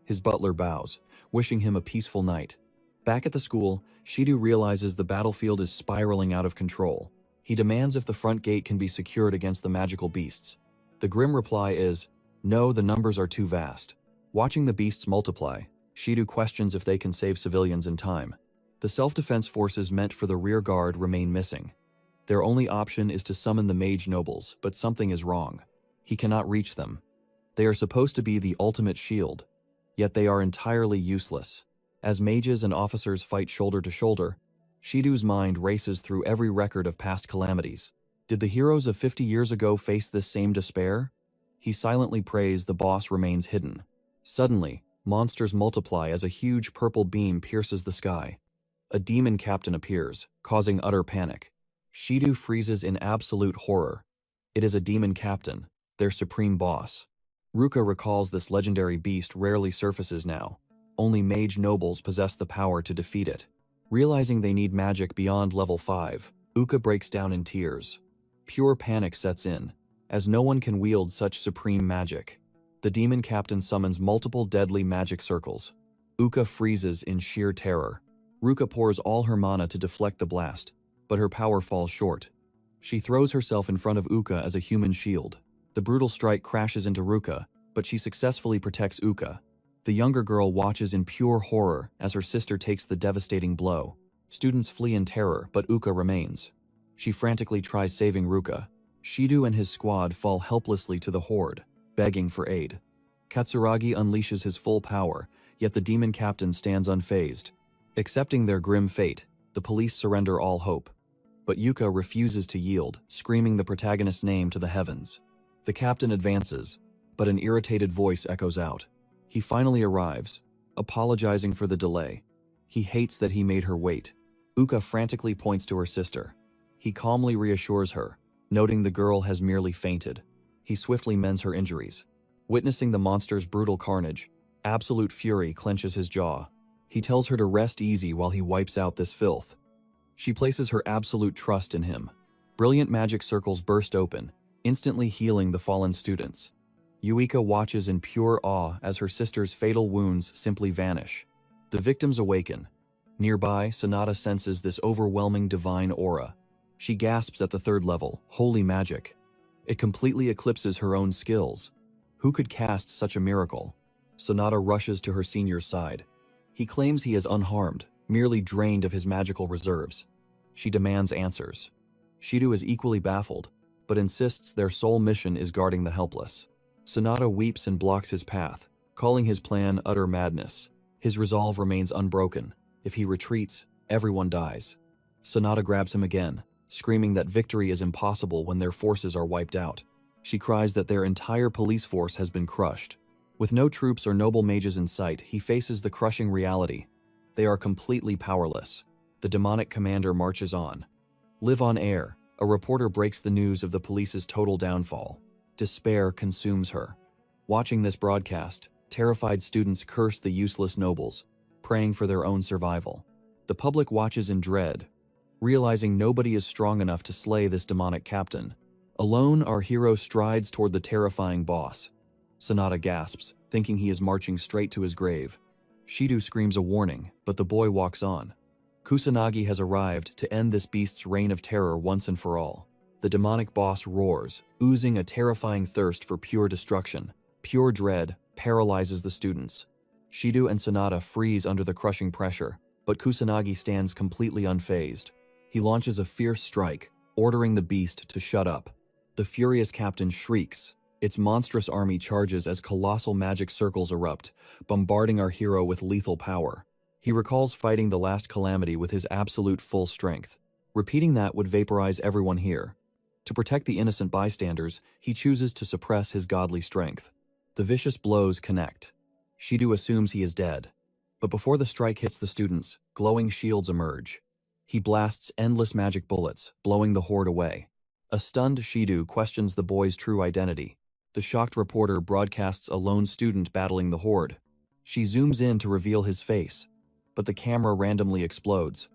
His butler bows, wishing him a peaceful night. Back at the school, Shido realizes the battlefield is spiraling out of control. He demands if the front gate can be secured against the magical beasts. The grim reply is, no, the numbers are too vast. Watching the beasts multiply, Shido questions if they can save civilians in time. The self-defense forces meant for the rear guard remain missing. Their only option is to summon the mage nobles, but something is wrong. He cannot reach them. They are supposed to be the ultimate shield, yet they are entirely useless. As mages and officers fight shoulder to shoulder, Shido's mind races through every record of past calamities. Did the heroes of 50 years ago face this same despair? He silently prays the boss remains hidden. Suddenly, monsters multiply as a huge purple beam pierces the sky. A demon captain appears, causing utter panic. Shido freezes in absolute horror. It is a demon captain, their supreme boss. Ruka recalls this legendary beast rarely surfaces now. Only mage nobles possess the power to defeat it. Realizing they need magic beyond level 5, Uka breaks down in tears. Pure panic sets in, as no one can wield such supreme magic. The demon captain summons multiple deadly magic circles. Uka freezes in sheer terror. Ruka pours all her mana to deflect the blast, but her power falls short. She throws herself in front of Uka as a human shield. The brutal strike crashes into Ruka, but she successfully protects Uka. The younger girl watches in pure horror as her sister takes the devastating blow. Students flee in terror, but Uka remains. She frantically tries saving Ruka. Shido and his squad fall helplessly to the horde, begging for aid. Katsuragi unleashes his full power, yet the demon captain stands unfazed. Accepting their grim fate, the police surrender all hope. But Yuka refuses to yield, screaming the protagonist's name to the heavens. The captain advances, but an irritated voice echoes out. He finally arrives, apologizing for the delay. He hates that he made her wait. Uka frantically points to her sister. He calmly reassures her, noting the girl has merely fainted. He swiftly mends her injuries. Witnessing the monster's brutal carnage, absolute fury clenches his jaw. He tells her to rest easy while he wipes out this filth. She places her absolute trust in him. Brilliant magic circles burst open, instantly healing the fallen students. Yuika watches in pure awe as her sister's fatal wounds simply vanish. The victims awaken. Nearby, Sonata senses this overwhelming divine aura. She gasps at the third level, holy magic. It completely eclipses her own skills. Who could cast such a miracle? Sonata rushes to her senior's side. He claims he is unharmed, merely drained of his magical reserves. She demands answers. Shido is equally baffled, but insists their sole mission is guarding the helpless. Sonata weeps and blocks his path, calling his plan utter madness. His resolve remains unbroken. If he retreats, everyone dies. Sonata grabs him again, screaming that victory is impossible when their forces are wiped out. She cries that their entire police force has been crushed. With no troops or noble mages in sight, he faces the crushing reality. They are completely powerless. The demonic commander marches on. Live on air, a reporter breaks the news of the police's total downfall. Despair consumes her. Watching this broadcast, terrified students curse the useless nobles, praying for their own survival. The public watches in dread, realizing nobody is strong enough to slay this demonic captain. Alone, our hero strides toward the terrifying boss. Sonata gasps, thinking he is marching straight to his grave. Shido screams a warning, but the boy walks on. Kusanagi has arrived to end this beast's reign of terror once and for all. The demonic boss roars, oozing a terrifying thirst for pure destruction. Pure dread paralyzes the students. Shido and Sonata freeze under the crushing pressure, but Kusanagi stands completely unfazed. He launches a fierce strike, ordering the beast to shut up. The furious captain shrieks. Its monstrous army charges as colossal magic circles erupt, bombarding our hero with lethal power. He recalls fighting the last calamity with his absolute full strength. Repeating that would vaporize everyone here. To protect the innocent bystanders, he chooses to suppress his godly strength. The vicious blows connect. Shido assumes he is dead. But before the strike hits the students, glowing shields emerge. He blasts endless magic bullets, blowing the horde away. A stunned Shido questions the boy's true identity. The shocked reporter broadcasts a lone student battling the horde. She zooms in to reveal his face, but the camera randomly explodes.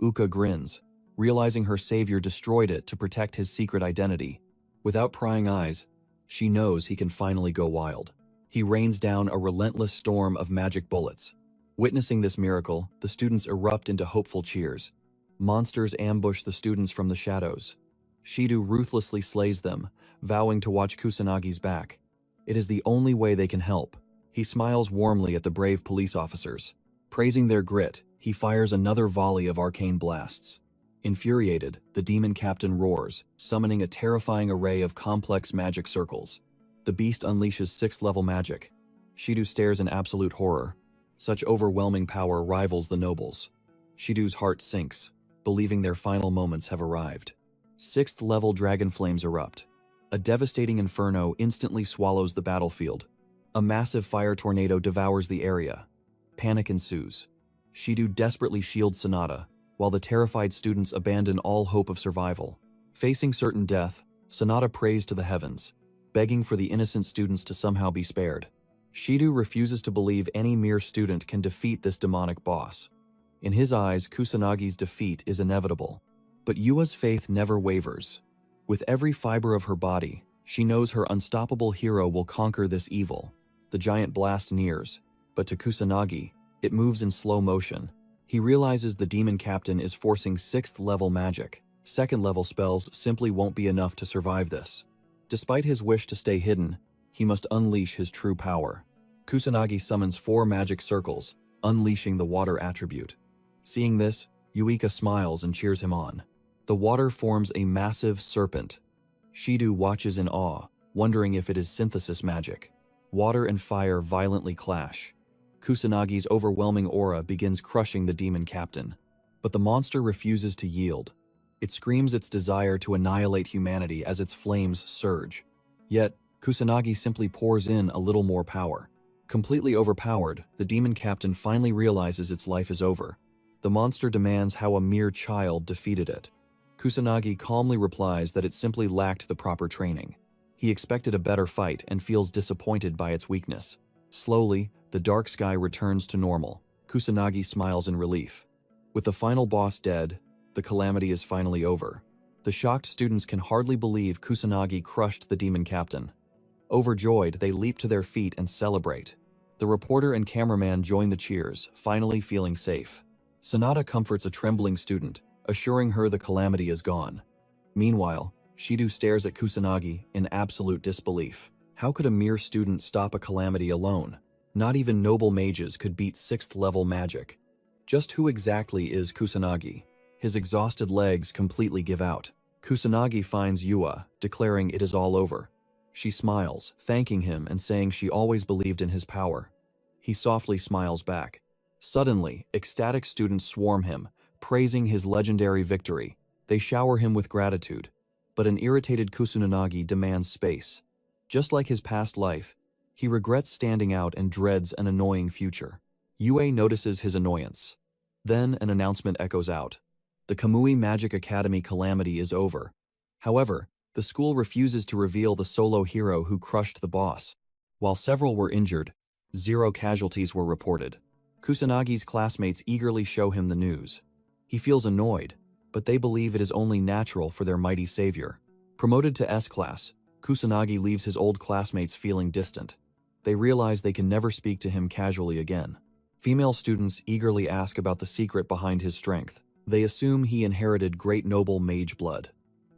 Uka grins, realizing her savior destroyed it to protect his secret identity. Without prying eyes, she knows he can finally go wild. He rains down a relentless storm of magic bullets. Witnessing this miracle, the students erupt into hopeful cheers. Monsters ambush the students from the shadows. Shido ruthlessly slays them, vowing to watch Kusanagi's back. It is the only way they can help. He smiles warmly at the brave police officers. Praising their grit, he fires another volley of arcane blasts. Infuriated, the demon captain roars, summoning a terrifying array of complex magic circles. The beast unleashes 6th-level magic. Shido stares in absolute horror. Such overwhelming power rivals the nobles. Shido's heart sinks, believing their final moments have arrived. 6th-level dragon flames erupt. A devastating inferno instantly swallows the battlefield. A massive fire tornado devours the area. Panic ensues. Shido desperately shields Sonata, while the terrified students abandon all hope of survival. Facing certain death, Sonata prays to the heavens, begging for the innocent students to somehow be spared. Shido refuses to believe any mere student can defeat this demonic boss. In his eyes, Kusanagi's defeat is inevitable. But Yua's faith never wavers. With every fiber of her body, she knows her unstoppable hero will conquer this evil. The giant blast nears, but to Kusanagi, it moves in slow motion. He realizes the demon captain is forcing 6th-level magic. 2nd-level spells simply won't be enough to survive this. Despite his wish to stay hidden, he must unleash his true power. Kusanagi summons 4 magic circles, unleashing the water attribute. Seeing this, Yuika smiles and cheers him on. The water forms a massive serpent. Shido watches in awe, wondering if it is synthesis magic. Water and fire violently clash. Kusanagi's overwhelming aura begins crushing the demon captain. But the monster refuses to yield. It screams its desire to annihilate humanity as its flames surge. Yet, Kusanagi simply pours in a little more power. Completely overpowered, the demon captain finally realizes its life is over. The monster demands how a mere child defeated it. Kusanagi calmly replies that it simply lacked the proper training. He expected a better fight and feels disappointed by its weakness. Slowly, the dark sky returns to normal. Kusanagi smiles in relief. With the final boss dead, the calamity is finally over. The shocked students can hardly believe Kusanagi crushed the demon captain. Overjoyed, they leap to their feet and celebrate. The reporter and cameraman join the cheers, finally feeling safe. Sanada comforts a trembling student, assuring her the calamity is gone. Meanwhile, Shido stares at Kusanagi in absolute disbelief. How could a mere student stop a calamity alone? Not even noble mages could beat 6th level magic. Just who exactly is Kusanagi? His exhausted legs completely give out. Kusanagi finds Yua, declaring it is all over. She smiles, thanking him and saying she always believed in his power. He softly smiles back. Suddenly, ecstatic students swarm him, praising his legendary victory. They shower him with gratitude. But an irritated Kusanagi demands space. Just like his past life, he regrets standing out and dreads an annoying future. Yue notices his annoyance. Then an announcement echoes out. The Kamui Magic Academy calamity is over. However, the school refuses to reveal the solo hero who crushed the boss. While several were injured, 0 casualties were reported. Kusanagi's classmates eagerly show him the news. He feels annoyed, but they believe it is only natural for their mighty savior. Promoted to S class, Kusanagi leaves his old classmates feeling distant. They realize they can never speak to him casually again. Female students eagerly ask about the secret behind his strength. They assume he inherited great noble mage blood.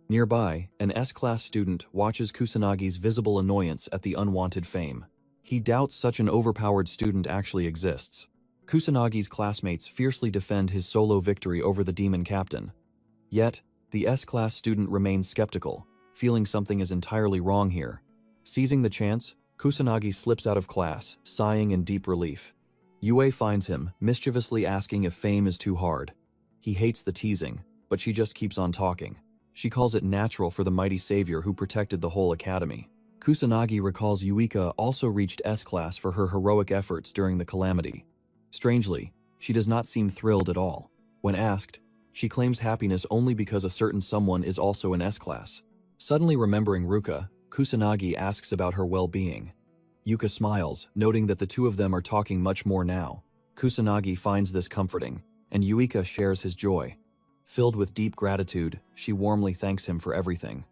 Nearby, an S-class student watches Kusanagi's visible annoyance at the unwanted fame. He doubts such an overpowered student actually exists. Kusanagi's classmates fiercely defend his solo victory over the demon captain. Yet, the S-class student remains skeptical, feeling something is entirely wrong here. Seizing the chance, Kusanagi slips out of class, sighing in deep relief. Yue finds him, mischievously asking if fame is too hard. He hates the teasing, but she just keeps on talking. She calls it natural for the mighty savior who protected the whole academy. Kusanagi recalls Yuika also reached S-class for her heroic efforts during the calamity. Strangely, she does not seem thrilled at all. When asked, she claims happiness only because a certain someone is also in S-class. Suddenly remembering Ruka, Kusanagi asks about her well-being. Yuka smiles, noting that the two of them are talking much more now. Kusanagi finds this comforting, and Yuika shares his joy. Filled with deep gratitude, she warmly thanks him for everything.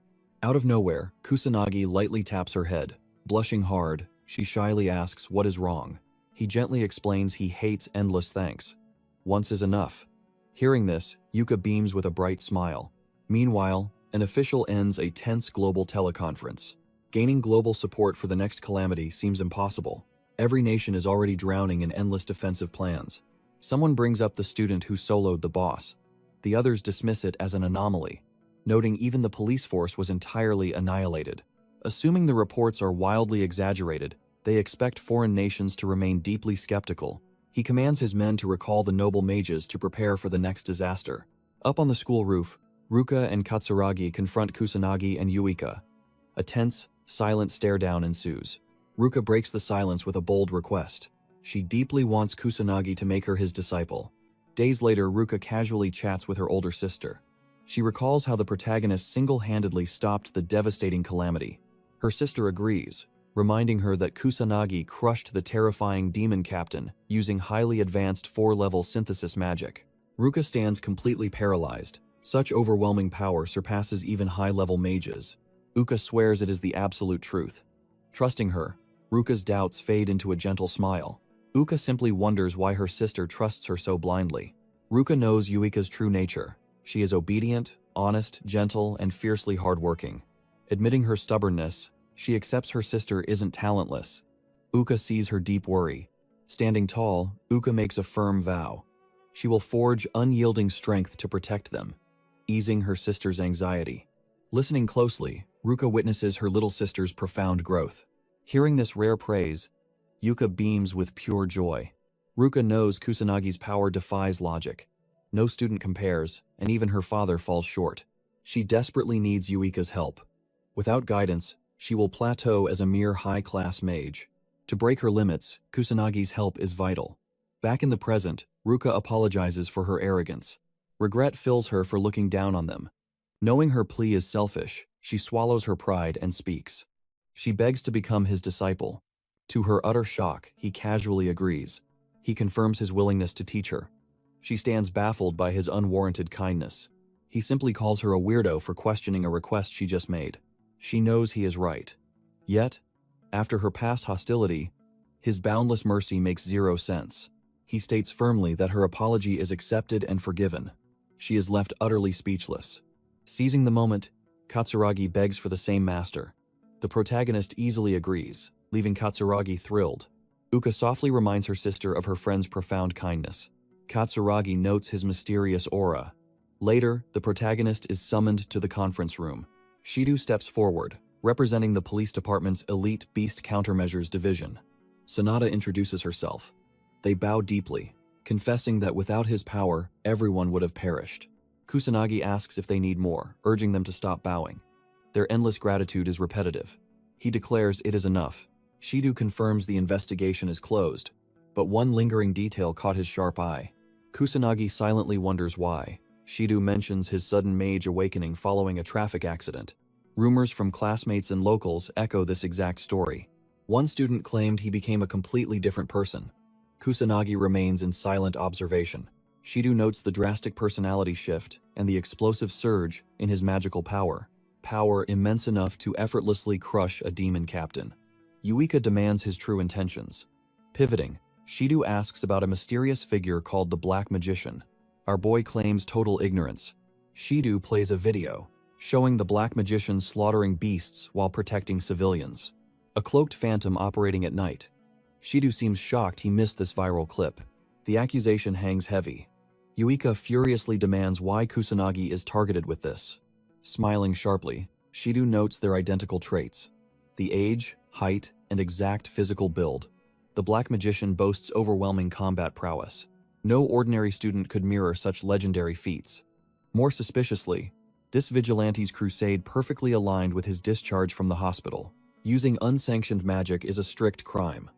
Out of nowhere, Kusanagi lightly taps her head. Blushing hard, she shyly asks what is wrong. He gently explains he hates endless thanks. Once is enough. Hearing this, Yuka beams with a bright smile. Meanwhile, an official ends a tense global teleconference. Gaining global support for the next calamity seems impossible. Every nation is already drowning in endless defensive plans. Someone brings up the student who soloed the boss. The others dismiss it as an anomaly, noting even the police force was entirely annihilated. Assuming the reports are wildly exaggerated, they expect foreign nations to remain deeply skeptical. He commands his men to recall the noble mages to prepare for the next disaster. Up on the school roof, Ruka and Katsuragi confront Kusanagi and Yuika. A tense, silent stare-down ensues. Ruka breaks the silence with a bold request. She deeply wants Kusanagi to make her his disciple. Days later, Ruka casually chats with her older sister. She recalls how the protagonist single-handedly stopped the devastating calamity. Her sister agrees, reminding her that Kusanagi crushed the terrifying demon captain using highly advanced 4-level synthesis magic. Ruka stands completely paralyzed. Such overwhelming power surpasses even high-level mages. Uka swears it is the absolute truth. Trusting her, Ruka's doubts fade into a gentle smile. Uka simply wonders why her sister trusts her so blindly. Ruka knows Yuika's true nature. She is obedient, honest, gentle, and fiercely hardworking. Admitting her stubbornness, she accepts her sister isn't talentless. Uka sees her deep worry. Standing tall, Uka makes a firm vow. She will forge unyielding strength to protect them, easing her sister's anxiety. Listening closely, Ruka witnesses her little sister's profound growth. Hearing this rare praise, Yuka beams with pure joy. Ruka knows Kusanagi's power defies logic. No student compares, and even her father falls short. She desperately needs Yuika's help. Without guidance, she will plateau as a mere high-class mage. To break her limits, Kusanagi's help is vital. Back in the present, Ruka apologizes for her arrogance. Regret fills her for looking down on them. Knowing her plea is selfish, she swallows her pride and speaks. She begs to become his disciple. To her utter shock, he casually agrees. He confirms his willingness to teach her. She stands baffled by his unwarranted kindness. He simply calls her a weirdo for questioning a request she just made. She knows he is right. Yet, after her past hostility, his boundless mercy makes zero sense. He states firmly that her apology is accepted and forgiven. She is left utterly speechless. Seizing the moment, Katsuragi begs for the same master. The protagonist easily agrees, leaving Katsuragi thrilled. Uka softly reminds her sister of her friend's profound kindness. Katsuragi notes his mysterious aura. Later, the protagonist is summoned to the conference room. Shido steps forward, representing the police department's elite beast countermeasures division. Sonata introduces herself. They bow deeply, confessing that without his power, everyone would have perished. Kusanagi asks if they need more, urging them to stop bowing. Their endless gratitude is repetitive. He declares it is enough. Shido confirms the investigation is closed, but one lingering detail caught his sharp eye. Kusanagi silently wonders why. Shido mentions his sudden mage awakening following a traffic accident. Rumors from classmates and locals echo this exact story. One student claimed he became a completely different person. Kusanagi remains in silent observation. Shido notes the drastic personality shift and the explosive surge in his magical power. Power immense enough to effortlessly crush a demon captain. Yuika demands his true intentions. Pivoting, Shido asks about a mysterious figure called the Black Magician. Our boy claims total ignorance. Shido plays a video, showing the Black Magician slaughtering beasts while protecting civilians. A cloaked phantom operating at night. Shido seems shocked he missed this viral clip. The accusation hangs heavy. Yuika furiously demands why Kusanagi is targeted with this. Smiling sharply, Shido notes their identical traits. The age, height, and exact physical build. The Black Magician boasts overwhelming combat prowess. No ordinary student could mirror such legendary feats. More suspiciously, this vigilante's crusade perfectly aligned with his discharge from the hospital. Using unsanctioned magic is a strict crime.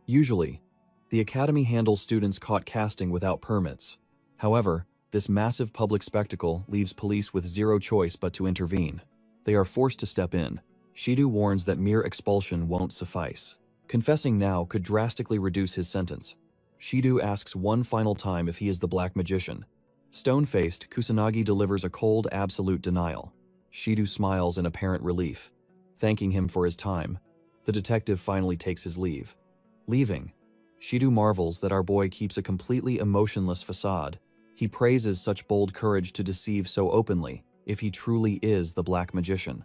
Usually, the academy handles students caught casting without permits. However, this massive public spectacle leaves police with zero choice but to intervene. They are forced to step in. Shido warns that mere expulsion won't suffice. Confessing now could drastically reduce his sentence. Shido asks one final time if he is the Black Magician. Stone-faced, Kusanagi delivers a cold, absolute denial. Shido smiles in apparent relief. Thanking him for his time, the detective finally takes his leave. Leaving, Shido marvels that our boy keeps a completely emotionless facade. He praises such bold courage to deceive so openly, if he truly is the Black Magician.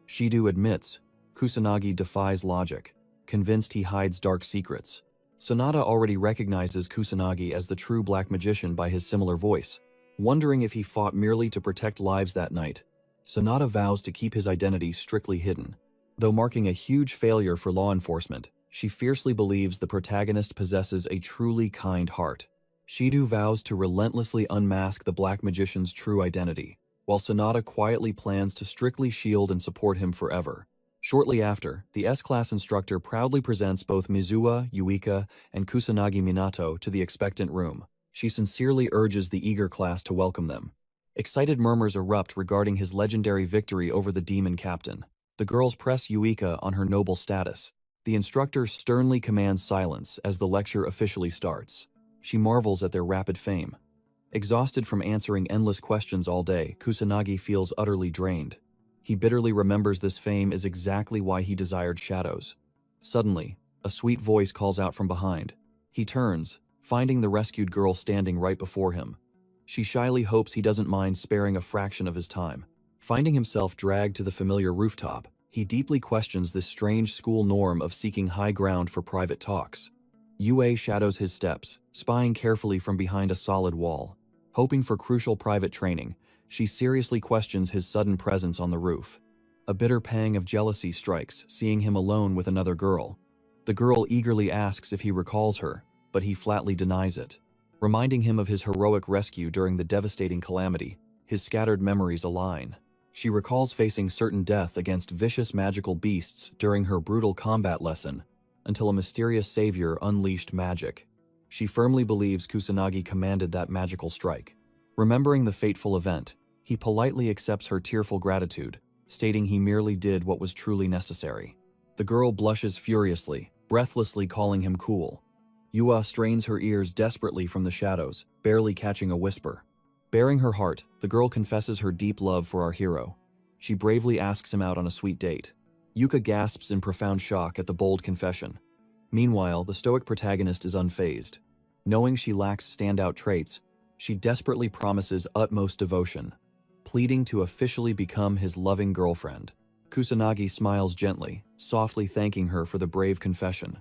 Shido admits, Kusanagi defies logic, convinced he hides dark secrets. Sonata already recognizes Kusanagi as the true Black Magician by his similar voice. Wondering if he fought merely to protect lives that night, Sonata vows to keep his identity strictly hidden. Though marking a huge failure for law enforcement, she fiercely believes the protagonist possesses a truly kind heart. Shido vows to relentlessly unmask the Black Magician's true identity, while Sonata quietly plans to strictly shield and support him forever. Shortly after, the S-Class instructor proudly presents both Mizuwa, Yuika, and Kusanagi Minato to the expectant room. She sincerely urges the eager class to welcome them. Excited murmurs erupt regarding his legendary victory over the demon captain. The girls press Yuika on her noble status. The instructor sternly commands silence as the lecture officially starts. She marvels at their rapid fame. Exhausted from answering endless questions all day, Kusanagi feels utterly drained. He bitterly remembers this fame is exactly why he desired shadows. Suddenly, a sweet voice calls out from behind. He turns, finding the rescued girl standing right before him. She shyly hopes he doesn't mind sparing a fraction of his time. Finding himself dragged to the familiar rooftop, he deeply questions this strange school norm of seeking high ground for private talks. Yue shadows his steps, spying carefully from behind a solid wall. Hoping for crucial private training, she seriously questions his sudden presence on the roof. A bitter pang of jealousy strikes, seeing him alone with another girl. The girl eagerly asks if he recalls her, but he flatly denies it. Reminding him of his heroic rescue during the devastating calamity, his scattered memories align. She recalls facing certain death against vicious magical beasts during her brutal combat lesson, until a mysterious savior unleashed magic. She firmly believes Kusanagi commanded that magical strike. Remembering the fateful event, he politely accepts her tearful gratitude, stating he merely did what was truly necessary. The girl blushes furiously, breathlessly calling him cool. Yua strains her ears desperately from the shadows, barely catching a whisper. Baring her heart, the girl confesses her deep love for our hero. She bravely asks him out on a sweet date. Yuka gasps in profound shock at the bold confession. Meanwhile, the stoic protagonist is unfazed. Knowing she lacks standout traits, she desperately promises utmost devotion, pleading to officially become his loving girlfriend. Kusanagi smiles gently, softly thanking her for the brave confession.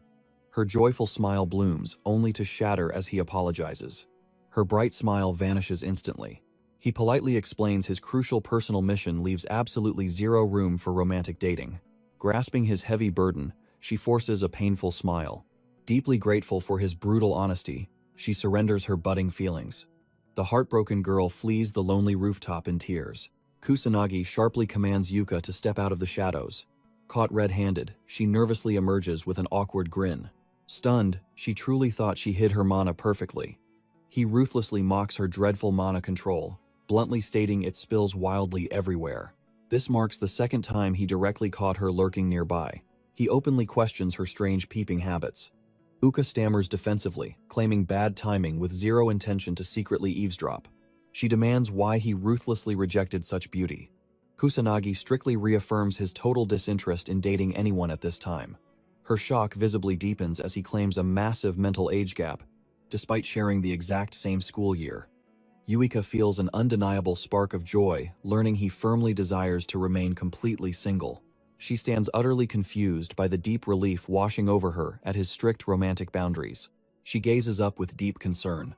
Her joyful smile blooms, only to shatter as he apologizes. Her bright smile vanishes instantly. He politely explains his crucial personal mission leaves absolutely zero room for romantic dating. Grasping his heavy burden, she forces a painful smile. Deeply grateful for his brutal honesty, she surrenders her budding feelings. The heartbroken girl flees the lonely rooftop in tears. Kusanagi sharply commands Yuka to step out of the shadows. Caught red-handed, she nervously emerges with an awkward grin. Stunned, she truly thought she hid her mana perfectly. He ruthlessly mocks her dreadful mana control, bluntly stating it spills wildly everywhere. This marks the second time he directly caught her lurking nearby. He openly questions her strange peeping habits. Uka stammers defensively, claiming bad timing with zero intention to secretly eavesdrop. She demands why he ruthlessly rejected such beauty. Kusanagi strictly reaffirms his total disinterest in dating anyone at this time. Her shock visibly deepens as he claims a massive mental age gap, despite sharing the exact same school year. Yuika feels an undeniable spark of joy, learning he firmly desires to remain completely single. She stands utterly confused by the deep relief washing over her at his strict romantic boundaries. She gazes up with deep concern.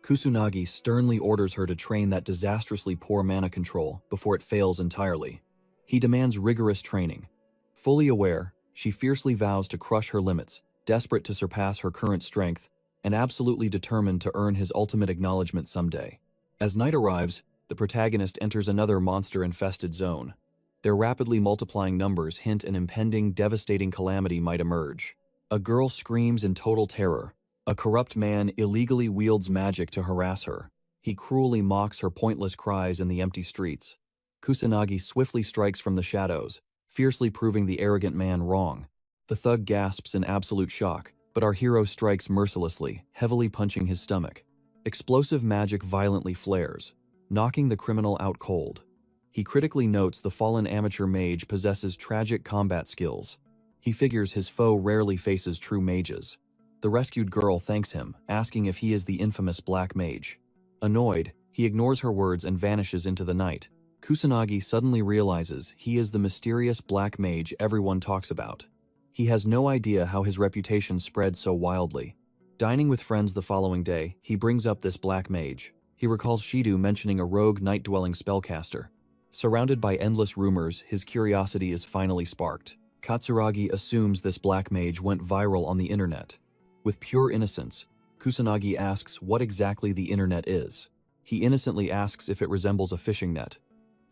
Kusanagi sternly orders her to train that disastrously poor mana control before it fails entirely. He demands rigorous training. Fully aware, she fiercely vows to crush her limits, desperate to surpass her current strength, and absolutely determined to earn his ultimate acknowledgement someday. As night arrives, the protagonist enters another monster-infested zone. Their rapidly multiplying numbers hint an impending, devastating calamity might emerge. A girl screams in total terror. A corrupt man illegally wields magic to harass her. He cruelly mocks her pointless cries in the empty streets. Kusanagi swiftly strikes from the shadows, fiercely proving the arrogant man wrong. The thug gasps in absolute shock, but our hero strikes mercilessly, heavily punching his stomach. Explosive magic violently flares, knocking the criminal out cold. He critically notes the fallen amateur mage possesses tragic combat skills. He figures his foe rarely faces true mages. The rescued girl thanks him, asking if he is the infamous Black Mage. Annoyed, he ignores her words and vanishes into the night. Kusanagi suddenly realizes he is the mysterious Black Mage everyone talks about. He has no idea how his reputation spread so wildly. Dining with friends the following day, he brings up this Black Mage. He recalls Shidu mentioning a rogue night-dwelling spellcaster. Surrounded by endless rumors, his curiosity is finally sparked. Katsuragi assumes this Black Mage went viral on the internet. With pure innocence, Kusanagi asks what exactly the internet is. He innocently asks if it resembles a fishing net.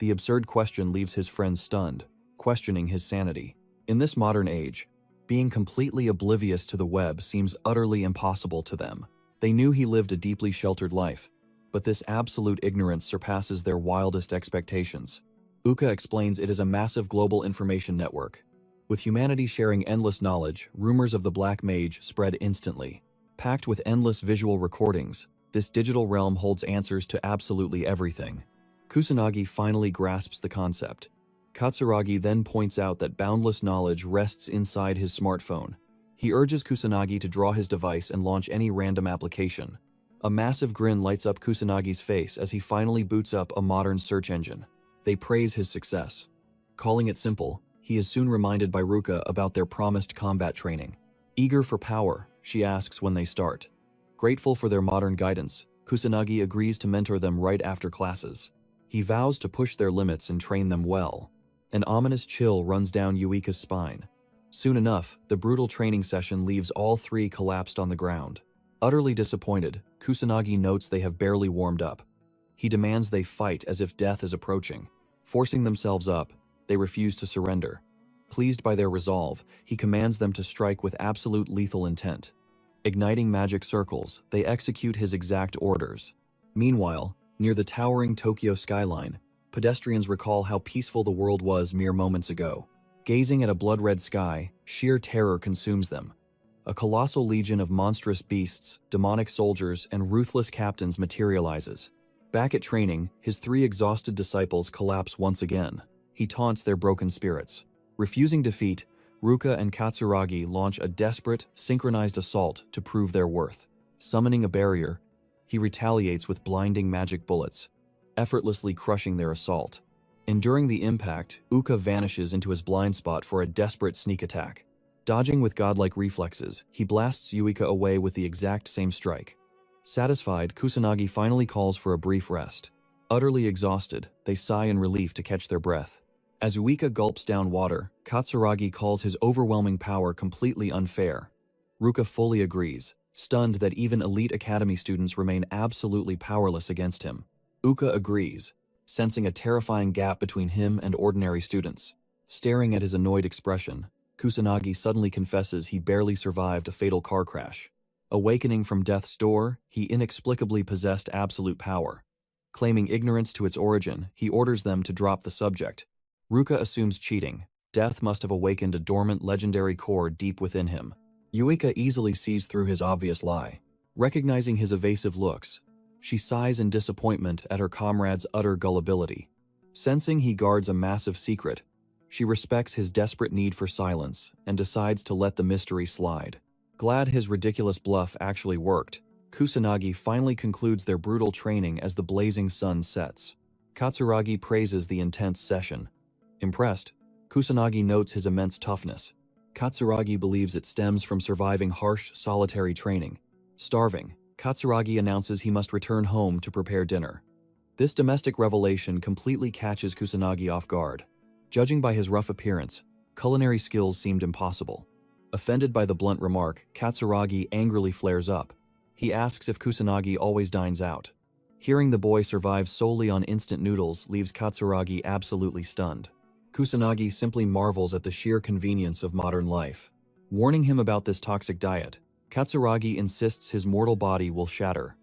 The absurd question leaves his friends stunned, questioning his sanity. In this modern age, being completely oblivious to the web seems utterly impossible to them. They knew he lived a deeply sheltered life, but this absolute ignorance surpasses their wildest expectations. Uka explains it is a massive global information network. With humanity sharing endless knowledge, rumors of the Black Mage spread instantly. Packed with endless visual recordings, this digital realm holds answers to absolutely everything. Kusanagi finally grasps the concept. Katsuragi then points out that boundless knowledge rests inside his smartphone. He urges Kusanagi to draw his device and launch any random application. A massive grin lights up Kusanagi's face as he finally boots up a modern search engine. They praise his success. Calling it simple, he is soon reminded by Ruka about their promised combat training. Eager for power, she asks when they start. Grateful for their modern guidance, Kusanagi agrees to mentor them right after classes. He vows to push their limits and train them well. An ominous chill runs down Yuika's spine. Soon enough, the brutal training session leaves all three collapsed on the ground. Utterly disappointed, Kusanagi notes they have barely warmed up. He demands they fight as if death is approaching. Forcing themselves up, they refuse to surrender. Pleased by their resolve, he commands them to strike with absolute lethal intent. Igniting magic circles, they execute his exact orders. Meanwhile, near the towering Tokyo skyline, pedestrians recall how peaceful the world was mere moments ago. Gazing at a blood-red sky, sheer terror consumes them. A colossal legion of monstrous beasts, demonic soldiers, and ruthless captains materializes. Back at training, his 3 exhausted disciples collapse once again. He taunts their broken spirits. Refusing defeat, Ruka and Katsuragi launch a desperate, synchronized assault to prove their worth. Summoning a barrier, he retaliates with blinding magic bullets, effortlessly crushing their assault. Enduring the impact, Uka vanishes into his blind spot for a desperate sneak attack. Dodging with godlike reflexes, he blasts Yuika away with the exact same strike. Satisfied, Kusanagi finally calls for a brief rest. Utterly exhausted, they sigh in relief to catch their breath. As Uika gulps down water, Katsuragi calls his overwhelming power completely unfair. Ruka fully agrees, stunned that even elite academy students remain absolutely powerless against him. Uka agrees, sensing a terrifying gap between him and ordinary students. Staring at his annoyed expression, Kusanagi suddenly confesses he barely survived a fatal car crash. Awakening from death's door, he inexplicably possessed absolute power. Claiming ignorance to its origin, he orders them to drop the subject. Ruka assumes cheating. Death must have awakened a dormant legendary core deep within him. Yuika easily sees through his obvious lie. Recognizing his evasive looks, she sighs in disappointment at her comrade's utter gullibility. Sensing he guards a massive secret, she respects his desperate need for silence and decides to let the mystery slide. Glad his ridiculous bluff actually worked, Kusanagi finally concludes their brutal training as the blazing sun sets. Katsuragi praises the intense session. Impressed, Kusanagi notes his immense toughness. Katsuragi believes it stems from surviving harsh, solitary training. Starving, Katsuragi announces he must return home to prepare dinner. This domestic revelation completely catches Kusanagi off guard. Judging by his rough appearance, culinary skills seemed impossible. Offended by the blunt remark, Katsuragi angrily flares up. He asks if Kusanagi always dines out. Hearing the boy survives solely on instant noodles leaves Katsuragi absolutely stunned. Kusanagi simply marvels at the sheer convenience of modern life. Warning him about this toxic diet, Katsuragi insists his mortal body will shatter.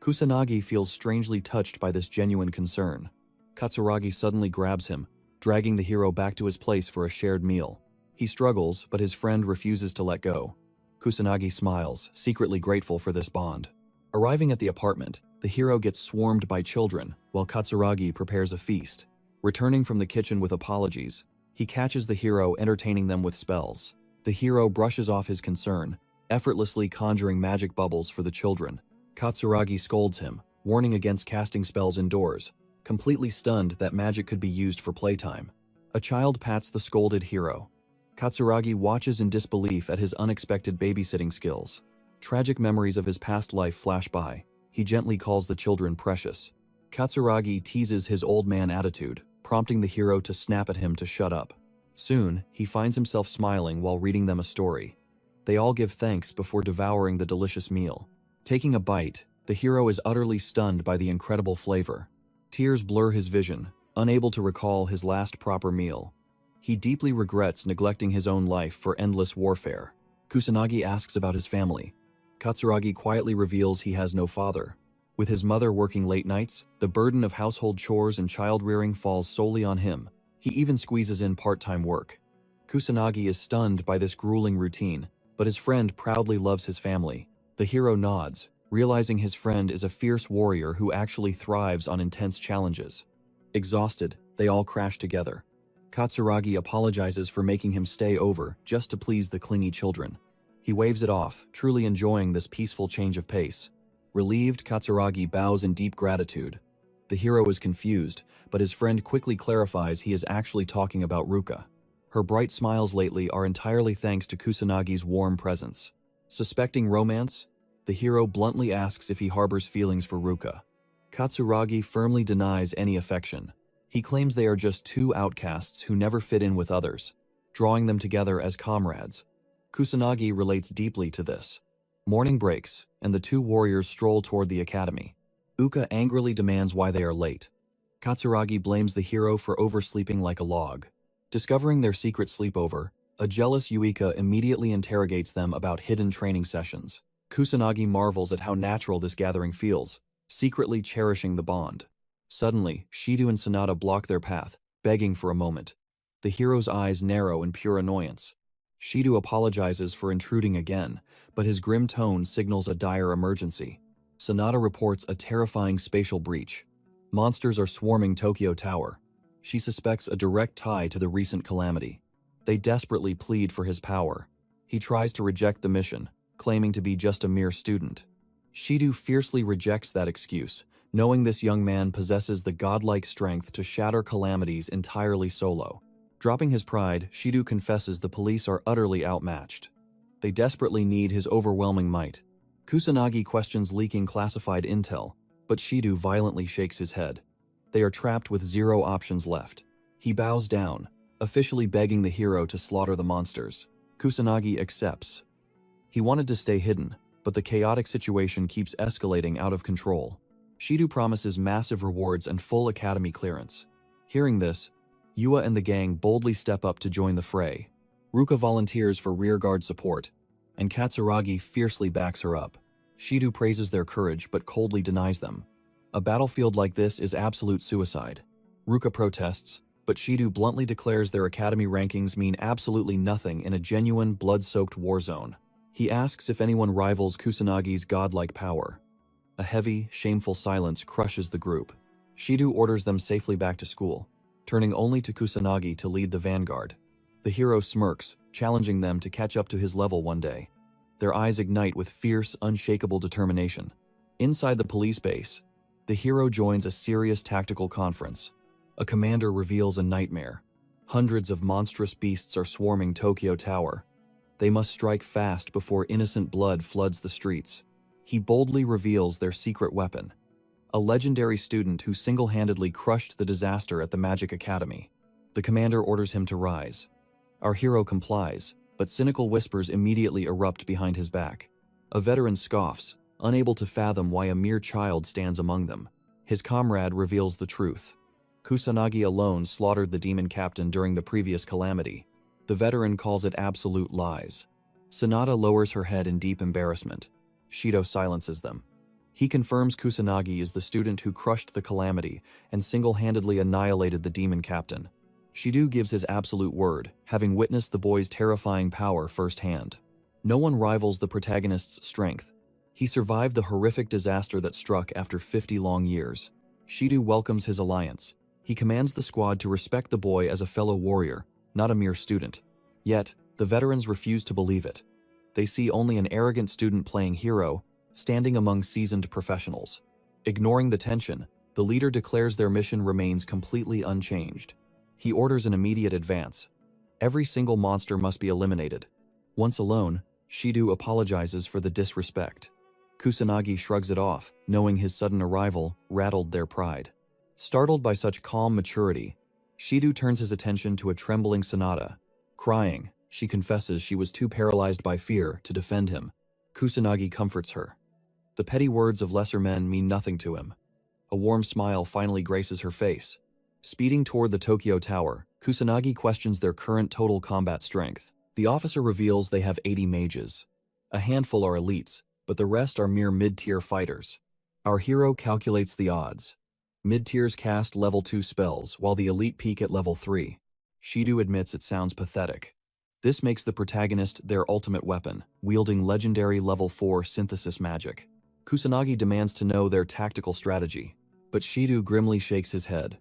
Kusanagi feels strangely touched by this genuine concern. Katsuragi suddenly grabs him, dragging the hero back to his place for a shared meal. He struggles, but his friend refuses to let go. Kusanagi smiles, secretly grateful for this bond. Arriving at the apartment, the hero gets swarmed by children, while Katsuragi prepares a feast. Returning from the kitchen with apologies, he catches the hero entertaining them with spells. The hero brushes off his concern, effortlessly conjuring magic bubbles for the children. Katsuragi scolds him, warning against casting spells indoors, completely stunned that magic could be used for playtime. A child pats the scolded hero. Katsuragi watches in disbelief at his unexpected babysitting skills. Tragic memories of his past life flash by. He gently calls the children precious. Katsuragi teases his old man attitude, prompting the hero to snap at him to shut up. Soon, he finds himself smiling while reading them a story. They all give thanks before devouring the delicious meal. Taking a bite, the hero is utterly stunned by the incredible flavor. Tears blur his vision, unable to recall his last proper meal. He deeply regrets neglecting his own life for endless warfare. Kusanagi asks about his family. Katsuragi quietly reveals he has no father. With his mother working late nights, the burden of household chores and child-rearing falls solely on him. He even squeezes in part-time work. Kusanagi is stunned by this grueling routine, but his friend proudly loves his family. The hero nods, realizing his friend is a fierce warrior who actually thrives on intense challenges. Exhausted, they all crash together. Katsuragi apologizes for making him stay over just to please the clingy children. He waves it off, truly enjoying this peaceful change of pace. Relieved, Katsuragi bows in deep gratitude. The hero is confused, but his friend quickly clarifies he is actually talking about Ruka. Her bright smiles lately are entirely thanks to Kusanagi's warm presence. Suspecting romance, the hero bluntly asks if he harbors feelings for Ruka. Katsuragi firmly denies any affection. He claims they are just two outcasts who never fit in with others, drawing them together as comrades. Kusanagi relates deeply to this. Morning breaks, and the two warriors stroll toward the academy. Uka angrily demands why they are late. Katsuragi blames the hero for oversleeping like a log. Discovering their secret sleepover, a jealous Yuika immediately interrogates them about hidden training sessions. Kusanagi marvels at how natural this gathering feels, secretly cherishing the bond. Suddenly, Shido and Sanada block their path, begging for a moment. The hero's eyes narrow in pure annoyance. Shido apologizes for intruding again, but his grim tone signals a dire emergency. Sonata reports a terrifying spatial breach. Monsters are swarming Tokyo Tower. She suspects a direct tie to the recent calamity. They desperately plead for his power. He tries to reject the mission, claiming to be just a mere student. Shido fiercely rejects that excuse, knowing this young man possesses the godlike strength to shatter calamities entirely solo. Dropping his pride, Shido confesses the police are utterly outmatched. They desperately need his overwhelming might. Kusanagi questions leaking classified intel, but Shido violently shakes his head. They are trapped with zero options left. He bows down, officially begging the hero to slaughter the monsters. Kusanagi accepts. He wanted to stay hidden, but the chaotic situation keeps escalating out of control. Shido promises massive rewards and full academy clearance. Hearing this, Yua and the gang boldly step up to join the fray. Ruka volunteers for rearguard support, and Katsuragi fiercely backs her up. Shido praises their courage but coldly denies them. A battlefield like this is absolute suicide. Ruka protests, but Shido bluntly declares their academy rankings mean absolutely nothing in a genuine, blood-soaked war zone. He asks if anyone rivals Kusanagi's godlike power. A heavy, shameful silence crushes the group. Shido orders them safely back to school, turning only to Kusanagi to lead the vanguard. The hero smirks, challenging them to catch up to his level one day. Their eyes ignite with fierce, unshakable determination. Inside the police base, the hero joins a serious tactical conference. A commander reveals a nightmare. Hundreds of monstrous beasts are swarming Tokyo Tower. They must strike fast before innocent blood floods the streets. He boldly reveals their secret weapon, a legendary student who single-handedly crushed the disaster at the Magic Academy. The commander orders him to rise. Our hero complies, but cynical whispers immediately erupt behind his back. A veteran scoffs, unable to fathom why a mere child stands among them. His comrade reveals the truth. Kusanagi alone slaughtered the demon captain during the previous calamity. The veteran calls it absolute lies. Sonata lowers her head in deep embarrassment. Shido silences them. He confirms Kusanagi is the student who crushed the calamity and single-handedly annihilated the demon captain. Shido gives his absolute word, having witnessed the boy's terrifying power firsthand. No one rivals the protagonist's strength. He survived the horrific disaster that struck after 50 long years. Shido welcomes his alliance. He commands the squad to respect the boy as a fellow warrior, not a mere student. Yet, the veterans refuse to believe it. They see only an arrogant student playing hero, standing among seasoned professionals. Ignoring the tension, the leader declares their mission remains completely unchanged. He orders an immediate advance. Every single monster must be eliminated. Once alone, Shido apologizes for the disrespect. Kusanagi shrugs it off, knowing his sudden arrival rattled their pride. Startled by such calm maturity, Shido turns his attention to a trembling Sonata. Crying, she confesses she was too paralyzed by fear to defend him. Kusanagi comforts her. The petty words of lesser men mean nothing to him. A warm smile finally graces her face. Speeding toward the Tokyo Tower, Kusanagi questions their current total combat strength. The officer reveals they have 80 mages. A handful are elites, but the rest are mere mid-tier fighters. Our hero calculates the odds. Mid-tiers cast level 2 spells, while the elite peak at level 3. Shido admits it sounds pathetic. This makes the protagonist their ultimate weapon, wielding legendary level 4 synthesis magic. Kusanagi demands to know their tactical strategy, but Shido grimly shakes his head.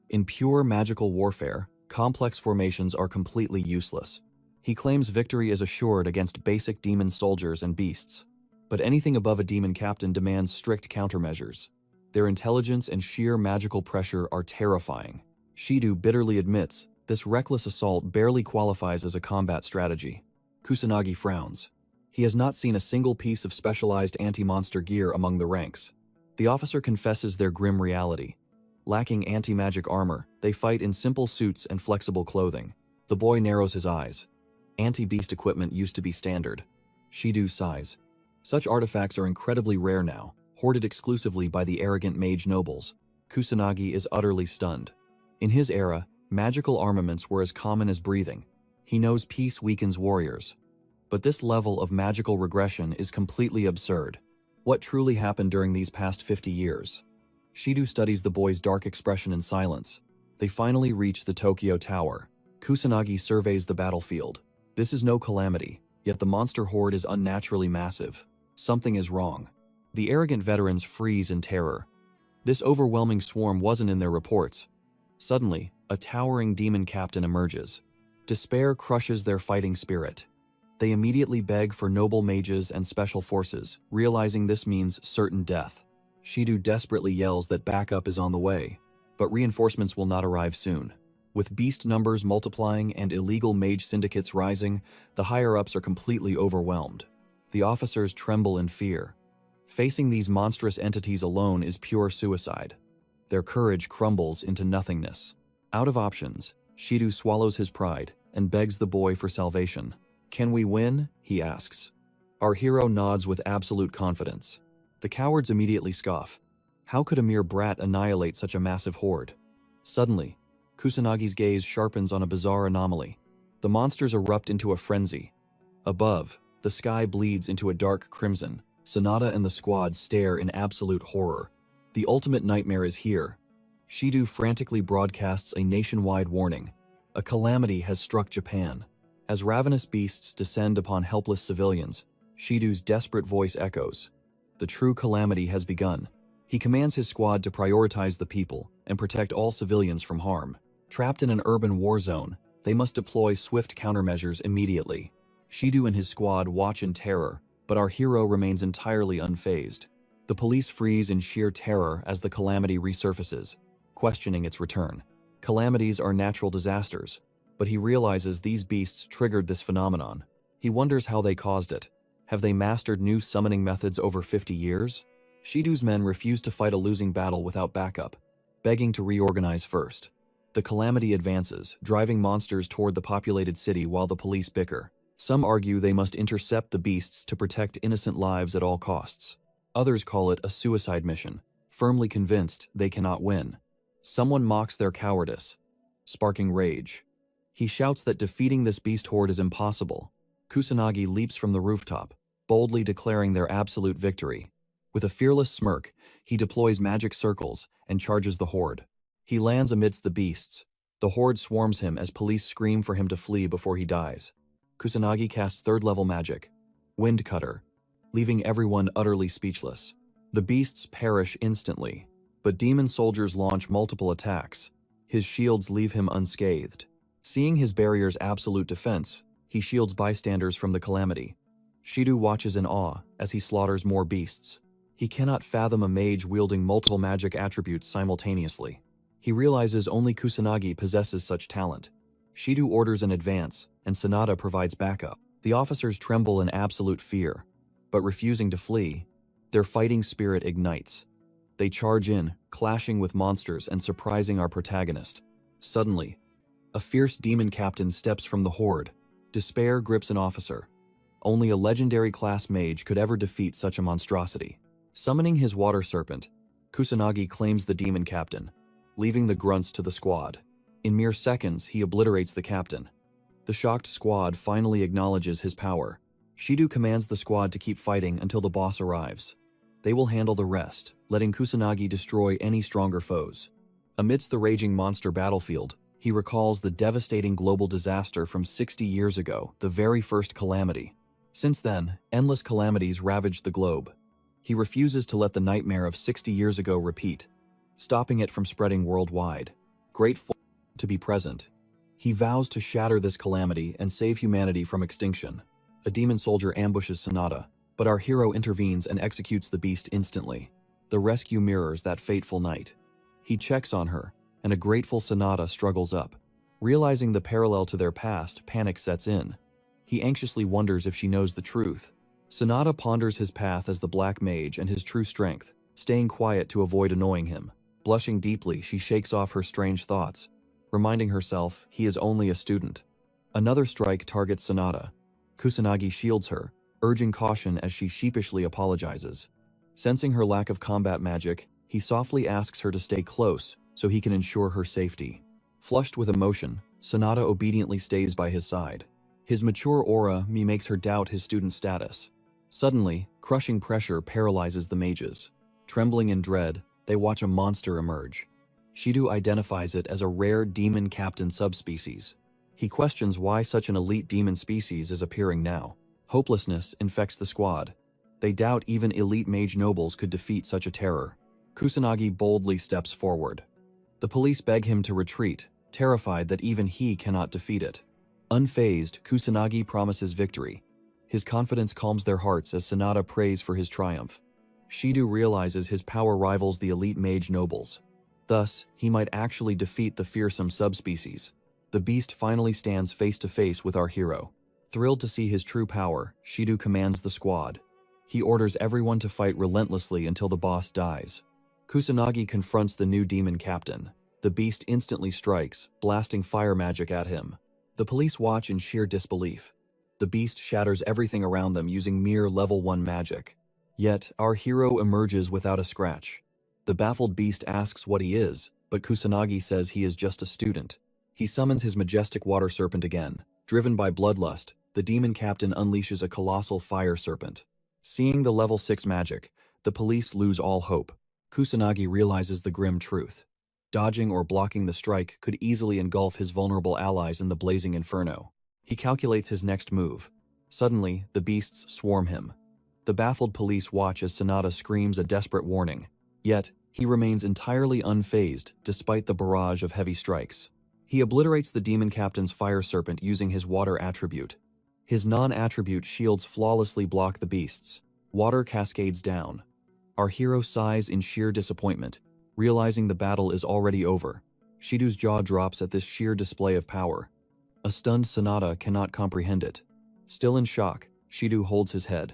In pure magical warfare, complex formations are completely useless. He claims victory is assured against basic demon soldiers and beasts. But anything above a demon captain demands strict countermeasures. Their intelligence and sheer magical pressure are terrifying. Shido bitterly admits this reckless assault barely qualifies as a combat strategy. Kusanagi frowns. He has not seen a single piece of specialized anti-monster gear among the ranks. The officer confesses their grim reality. Lacking anti-magic armor, they fight in simple suits and flexible clothing. The boy narrows his eyes. Anti-beast equipment used to be standard. Shido sighs. Such artifacts are incredibly rare now, hoarded exclusively by the arrogant mage nobles. Kusanagi is utterly stunned. In his era, magical armaments were as common as breathing. He knows peace weakens warriors. But this level of magical regression is completely absurd. What truly happened during these past 50 years? Shido studies the boy's dark expression in silence. They finally reach the Tokyo Tower. Kusanagi surveys the battlefield. This is no calamity, yet the monster horde is unnaturally massive. Something is wrong. The arrogant veterans freeze in terror. This overwhelming swarm wasn't in their reports. Suddenly, a towering demon captain emerges. Despair crushes their fighting spirit. They immediately beg for noble mages and special forces, realizing this means certain death. Shidu desperately yells that backup is on the way, but reinforcements will not arrive soon. With beast numbers multiplying and illegal mage syndicates rising, the higher-ups are completely overwhelmed. The officers tremble in fear. Facing these monstrous entities alone is pure suicide. Their courage crumbles into nothingness. Out of options, Shidu swallows his pride and begs the boy for salvation. "Can we win?" he asks. Our hero nods with absolute confidence. The cowards immediately scoff. How could a mere brat annihilate such a massive horde? Suddenly, Kusanagi's gaze sharpens on a bizarre anomaly. The monsters erupt into a frenzy. Above, the sky bleeds into a dark crimson. Sonata and the squad stare in absolute horror. The ultimate nightmare is here. Shidu frantically broadcasts a nationwide warning. A calamity has struck Japan. As ravenous beasts descend upon helpless civilians, Shidu's desperate voice echoes. The true calamity has begun. He commands his squad to prioritize the people and protect all civilians from harm. Trapped in an urban war zone, they must deploy swift countermeasures immediately. Shidu and his squad watch in terror, but our hero remains entirely unfazed. The police freeze in sheer terror as the calamity resurfaces, questioning its return. Calamities are natural disasters, but he realizes these beasts triggered this phenomenon. He wonders how they caused it. Have they mastered new summoning methods over 50 years? Shidu's men refuse to fight a losing battle without backup, begging to reorganize first. The calamity advances, driving monsters toward the populated city while the police bicker. Some argue they must intercept the beasts to protect innocent lives at all costs. Others call it a suicide mission, firmly convinced they cannot win. Someone mocks their cowardice, sparking rage. He shouts that defeating this beast horde is impossible. Kusanagi leaps from the rooftop, boldly declaring their absolute victory. With a fearless smirk, he deploys magic circles and charges the horde. He lands amidst the beasts. The horde swarms him as police scream for him to flee before he dies. Kusanagi casts third-level magic, Wind Cutter, leaving everyone utterly speechless. The beasts perish instantly, but demon soldiers launch multiple attacks. His shields leave him unscathed. Seeing his barrier's absolute defense, he shields bystanders from the calamity. Shidu watches in awe as he slaughters more beasts. He cannot fathom a mage wielding multiple magic attributes simultaneously. He realizes only Kusanagi possesses such talent. Shidu orders an advance, and Sonata provides backup. The officers tremble in absolute fear, but refusing to flee, their fighting spirit ignites. They charge in, clashing with monsters and surprising our protagonist. Suddenly, a fierce demon captain steps from the horde. Despair grips an officer. Only a legendary class mage could ever defeat such a monstrosity. Summoning his water serpent, Kusanagi claims the demon captain, leaving the grunts to the squad. In mere seconds, he obliterates the captain. The shocked squad finally acknowledges his power. Shidu commands the squad to keep fighting until the boss arrives. They will handle the rest, letting Kusanagi destroy any stronger foes. Amidst the raging monster battlefield, he recalls the devastating global disaster from 60 years ago, the very first calamity. Since then, endless calamities ravaged the globe. He refuses to let the nightmare of 60 years ago repeat, stopping it from spreading worldwide. Grateful to be present, he vows to shatter this calamity and save humanity from extinction. A demon soldier ambushes Sonata, but our hero intervenes and executes the beast instantly. The rescue mirrors that fateful night. He checks on her, and a grateful Sonata struggles up. Realizing the parallel to their past, panic sets in. He anxiously wonders if she knows the truth. Sonata ponders his path as the Black Mage and his true strength, staying quiet to avoid annoying him. Blushing deeply, she shakes off her strange thoughts, reminding herself he is only a student. Another strike targets Sonata. Kusanagi shields her, urging caution as she sheepishly apologizes. Sensing her lack of combat magic, he softly asks her to stay close so he can ensure her safety. Flushed with emotion, Sonata obediently stays by his side. His mature aura makes her doubt his student status. Suddenly, crushing pressure paralyzes the mages. Trembling in dread, they watch a monster emerge. Shidu identifies it as a rare demon captain subspecies. He questions why such an elite demon species is appearing now. Hopelessness infects the squad. They doubt even elite mage nobles could defeat such a terror. Kusanagi boldly steps forward. The police beg him to retreat, terrified that even he cannot defeat it. Unfazed, Kusanagi promises victory. His confidence calms their hearts as Sanada prays for his triumph. Shido realizes his power rivals the elite mage nobles. Thus, he might actually defeat the fearsome subspecies. The beast finally stands face to face with our hero. Thrilled to see his true power, Shido commands the squad. He orders everyone to fight relentlessly until the boss dies. Kusanagi confronts the new demon captain. The beast instantly strikes, blasting fire magic at him. The police watch in sheer disbelief. The beast shatters everything around them using mere level 1 magic. Yet, our hero emerges without a scratch. The baffled beast asks what he is, but Kusanagi says he is just a student. He summons his majestic water serpent again. Driven by bloodlust, the demon captain unleashes a colossal fire serpent. Seeing the level 6 magic, the police lose all hope. Kusanagi realizes the grim truth. Dodging or blocking the strike could easily engulf his vulnerable allies in the blazing inferno. He calculates his next move. Suddenly, the beasts swarm him. The baffled police watch as Sanada screams a desperate warning. Yet, he remains entirely unfazed despite the barrage of heavy strikes. He obliterates the demon captain's fire serpent using his water attribute. His non-attribute shields flawlessly block the beasts. Water cascades down. Our hero sighs in sheer disappointment, realizing the battle is already over. Shido's jaw drops at this sheer display of power. A stunned Sanada cannot comprehend it. Still in shock, Shido holds his head.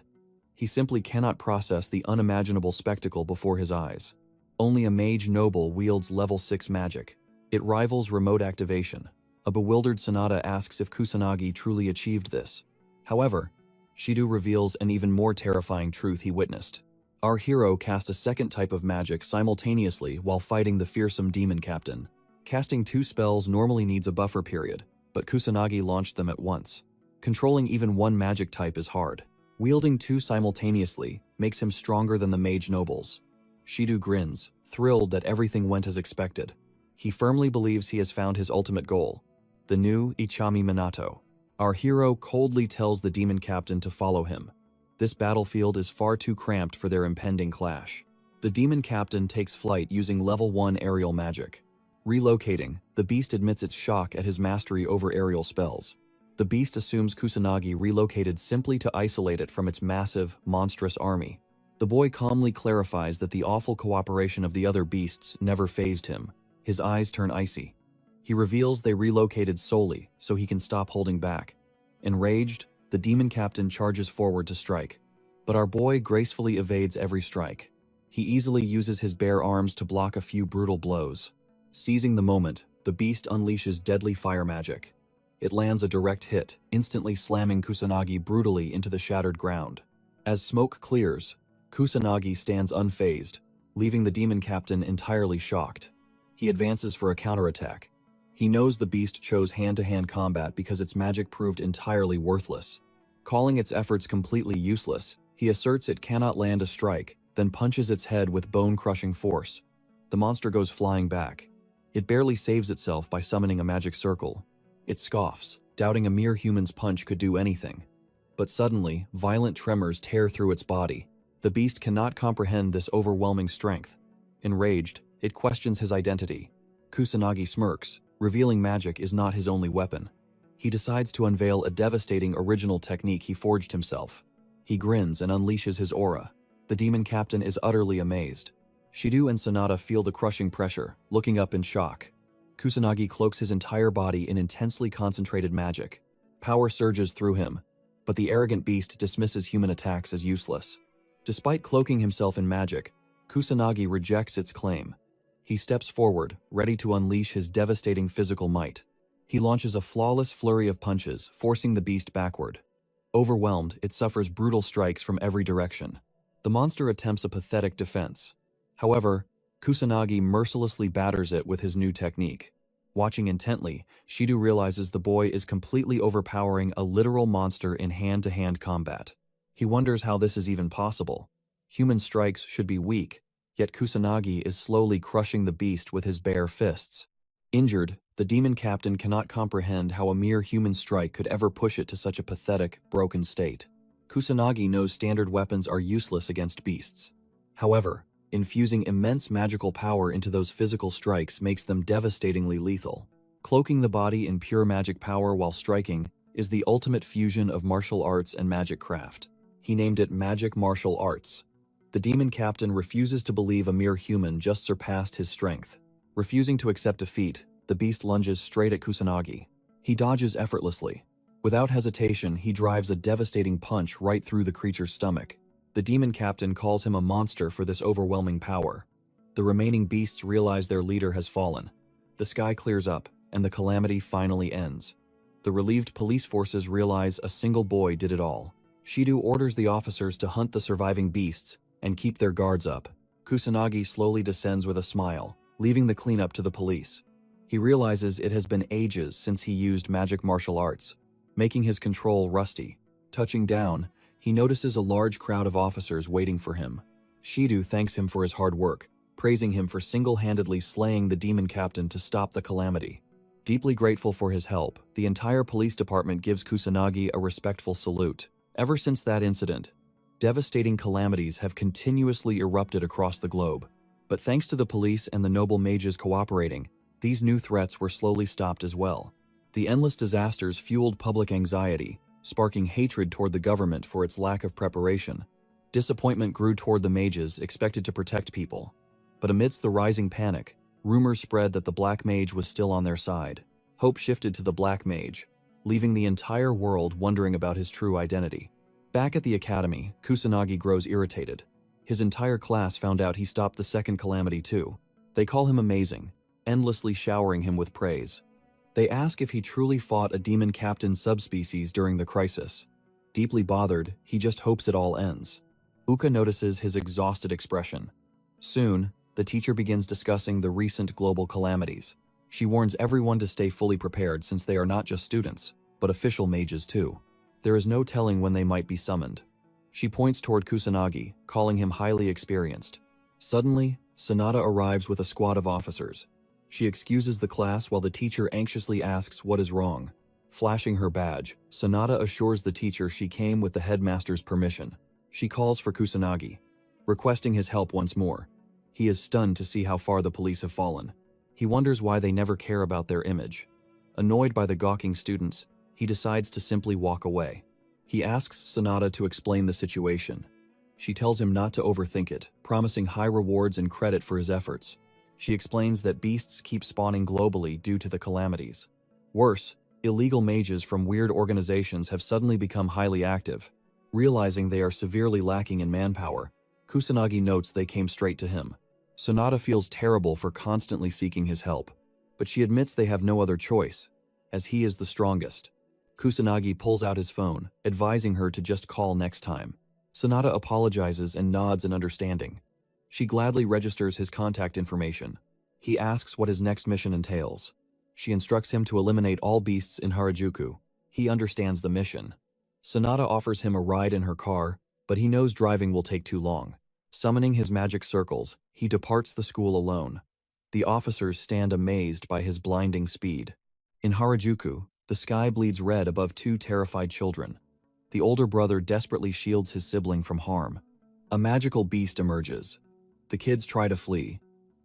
He simply cannot process the unimaginable spectacle before his eyes. Only a mage noble wields level 6 magic. It rivals remote activation. A bewildered Sanada asks if Kusanagi truly achieved this. However, Shido reveals an even more terrifying truth he witnessed. Our hero cast a second type of magic simultaneously while fighting the fearsome demon captain. Casting 2 spells normally needs a buffer period, but Kusanagi launched them at once. Controlling even one magic type is hard. Wielding 2 simultaneously makes him stronger than the mage nobles. Shido grins, thrilled that everything went as expected. He firmly believes he has found his ultimate goal, the new Ichami Minato. Our hero coldly tells the demon captain to follow him. This battlefield is far too cramped for their impending clash. The demon captain takes flight using level 1 aerial magic. Relocating, the beast admits its shock at his mastery over aerial spells. The beast assumes Kusanagi relocated simply to isolate it from its massive, monstrous army. The boy calmly clarifies that the awful cooperation of the other beasts never fazed him. His eyes turn icy. He reveals they relocated solely so he can stop holding back. Enraged, the demon captain charges forward to strike. But our boy gracefully evades every strike. He easily uses his bare arms to block a few brutal blows. Seizing the moment, the beast unleashes deadly fire magic. It lands a direct hit, instantly slamming Kusanagi brutally into the shattered ground. As smoke clears, Kusanagi stands unfazed, leaving the demon captain entirely shocked. He advances for a counterattack. He knows the beast chose hand-to-hand combat because its magic proved entirely worthless. Calling its efforts completely useless, he asserts it cannot land a strike, then punches its head with bone-crushing force. The monster goes flying back. It barely saves itself by summoning a magic circle. It scoffs, doubting a mere human's punch could do anything. But suddenly, violent tremors tear through its body. The beast cannot comprehend this overwhelming strength. Enraged, it questions his identity. Kusanagi smirks, revealing magic is not his only weapon. He decides to unveil a devastating original technique he forged himself. He grins and unleashes his aura. The demon captain is utterly amazed. Shido and Sanada feel the crushing pressure, looking up in shock. Kusanagi cloaks his entire body in intensely concentrated magic. Power surges through him, but the arrogant beast dismisses human attacks as useless. Despite cloaking himself in magic, Kusanagi rejects its claim. He steps forward, ready to unleash his devastating physical might. He launches a flawless flurry of punches, forcing the beast backward. Overwhelmed, it suffers brutal strikes from every direction. The monster attempts a pathetic defense. However, Kusanagi mercilessly batters it with his new technique. Watching intently, Shido realizes the boy is completely overpowering a literal monster in hand-to-hand combat. He wonders how this is even possible. Human strikes should be weak, yet Kusanagi is slowly crushing the beast with his bare fists. Injured, the demon captain cannot comprehend how a mere human strike could ever push it to such a pathetic, broken state. Kusanagi knows standard weapons are useless against beasts. However, infusing immense magical power into those physical strikes makes them devastatingly lethal. Cloaking the body in pure magic power while striking is the ultimate fusion of martial arts and magic craft. He named it magic martial arts. The demon captain refuses to believe a mere human just surpassed his strength. Refusing to accept defeat, the beast lunges straight at Kusanagi. He dodges effortlessly. Without hesitation, he drives a devastating punch right through the creature's stomach. The demon captain calls him a monster for this overwhelming power. The remaining beasts realize their leader has fallen. The sky clears up, and the calamity finally ends. The relieved police forces realize a single boy did it all. Shido orders the officers to hunt the surviving beasts and keep their guards up. Kusanagi slowly descends with a smile, leaving the cleanup to the police. He realizes it has been ages since he used magic martial arts, making his control rusty. Touching down, he notices a large crowd of officers waiting for him. Shido thanks him for his hard work, praising him for single-handedly slaying the demon captain to stop the calamity. Deeply grateful for his help, the entire police department gives Kusanagi a respectful salute. Ever since that incident, devastating calamities have continuously erupted across the globe. But thanks to the police and the noble mages cooperating, these new threats were slowly stopped as well. The endless disasters fueled public anxiety, sparking hatred toward the government for its lack of preparation. Disappointment grew toward the mages expected to protect people. But amidst the rising panic, rumors spread that the Black Mage was still on their side. Hope shifted to the Black Mage, leaving the entire world wondering about his true identity. Back at the academy, Kusanagi grows irritated. His entire class found out he stopped the second calamity too. They call him amazing, endlessly showering him with praise. They ask if he truly fought a demon captain subspecies during the crisis. Deeply bothered, he just hopes it all ends. Uka notices his exhausted expression. Soon, the teacher begins discussing the recent global calamities. She warns everyone to stay fully prepared since they are not just students, but official mages too. There is no telling when they might be summoned. She points toward Kusanagi, calling him highly experienced. Suddenly, Sanada arrives with a squad of officers. She excuses the class while the teacher anxiously asks what is wrong. Flashing her badge, Sanada assures the teacher she came with the headmaster's permission. She calls for Kusanagi, requesting his help once more. He is stunned to see how far the police have fallen. He wonders why they never care about their image. Annoyed by the gawking students, he decides to simply walk away. He asks Sanada to explain the situation. She tells him not to overthink it, promising high rewards and credit for his efforts. She explains that beasts keep spawning globally due to the calamities. Worse, illegal mages from weird organizations have suddenly become highly active. Realizing they are severely lacking in manpower, Kusanagi notes they came straight to him. Sanada feels terrible for constantly seeking his help, but she admits they have no other choice, as he is the strongest. Kusanagi pulls out his phone, advising her to just call next time. Sanada apologizes and nods in understanding. She gladly registers his contact information. He asks what his next mission entails. She instructs him to eliminate all beasts in Harajuku. He understands the mission. Sanada offers him a ride in her car, but he knows driving will take too long. Summoning his magic circles, he departs the school alone. The officers stand amazed by his blinding speed. In Harajuku, the sky bleeds red above two terrified children. The older brother desperately shields his sibling from harm. A magical beast emerges. The kids try to flee,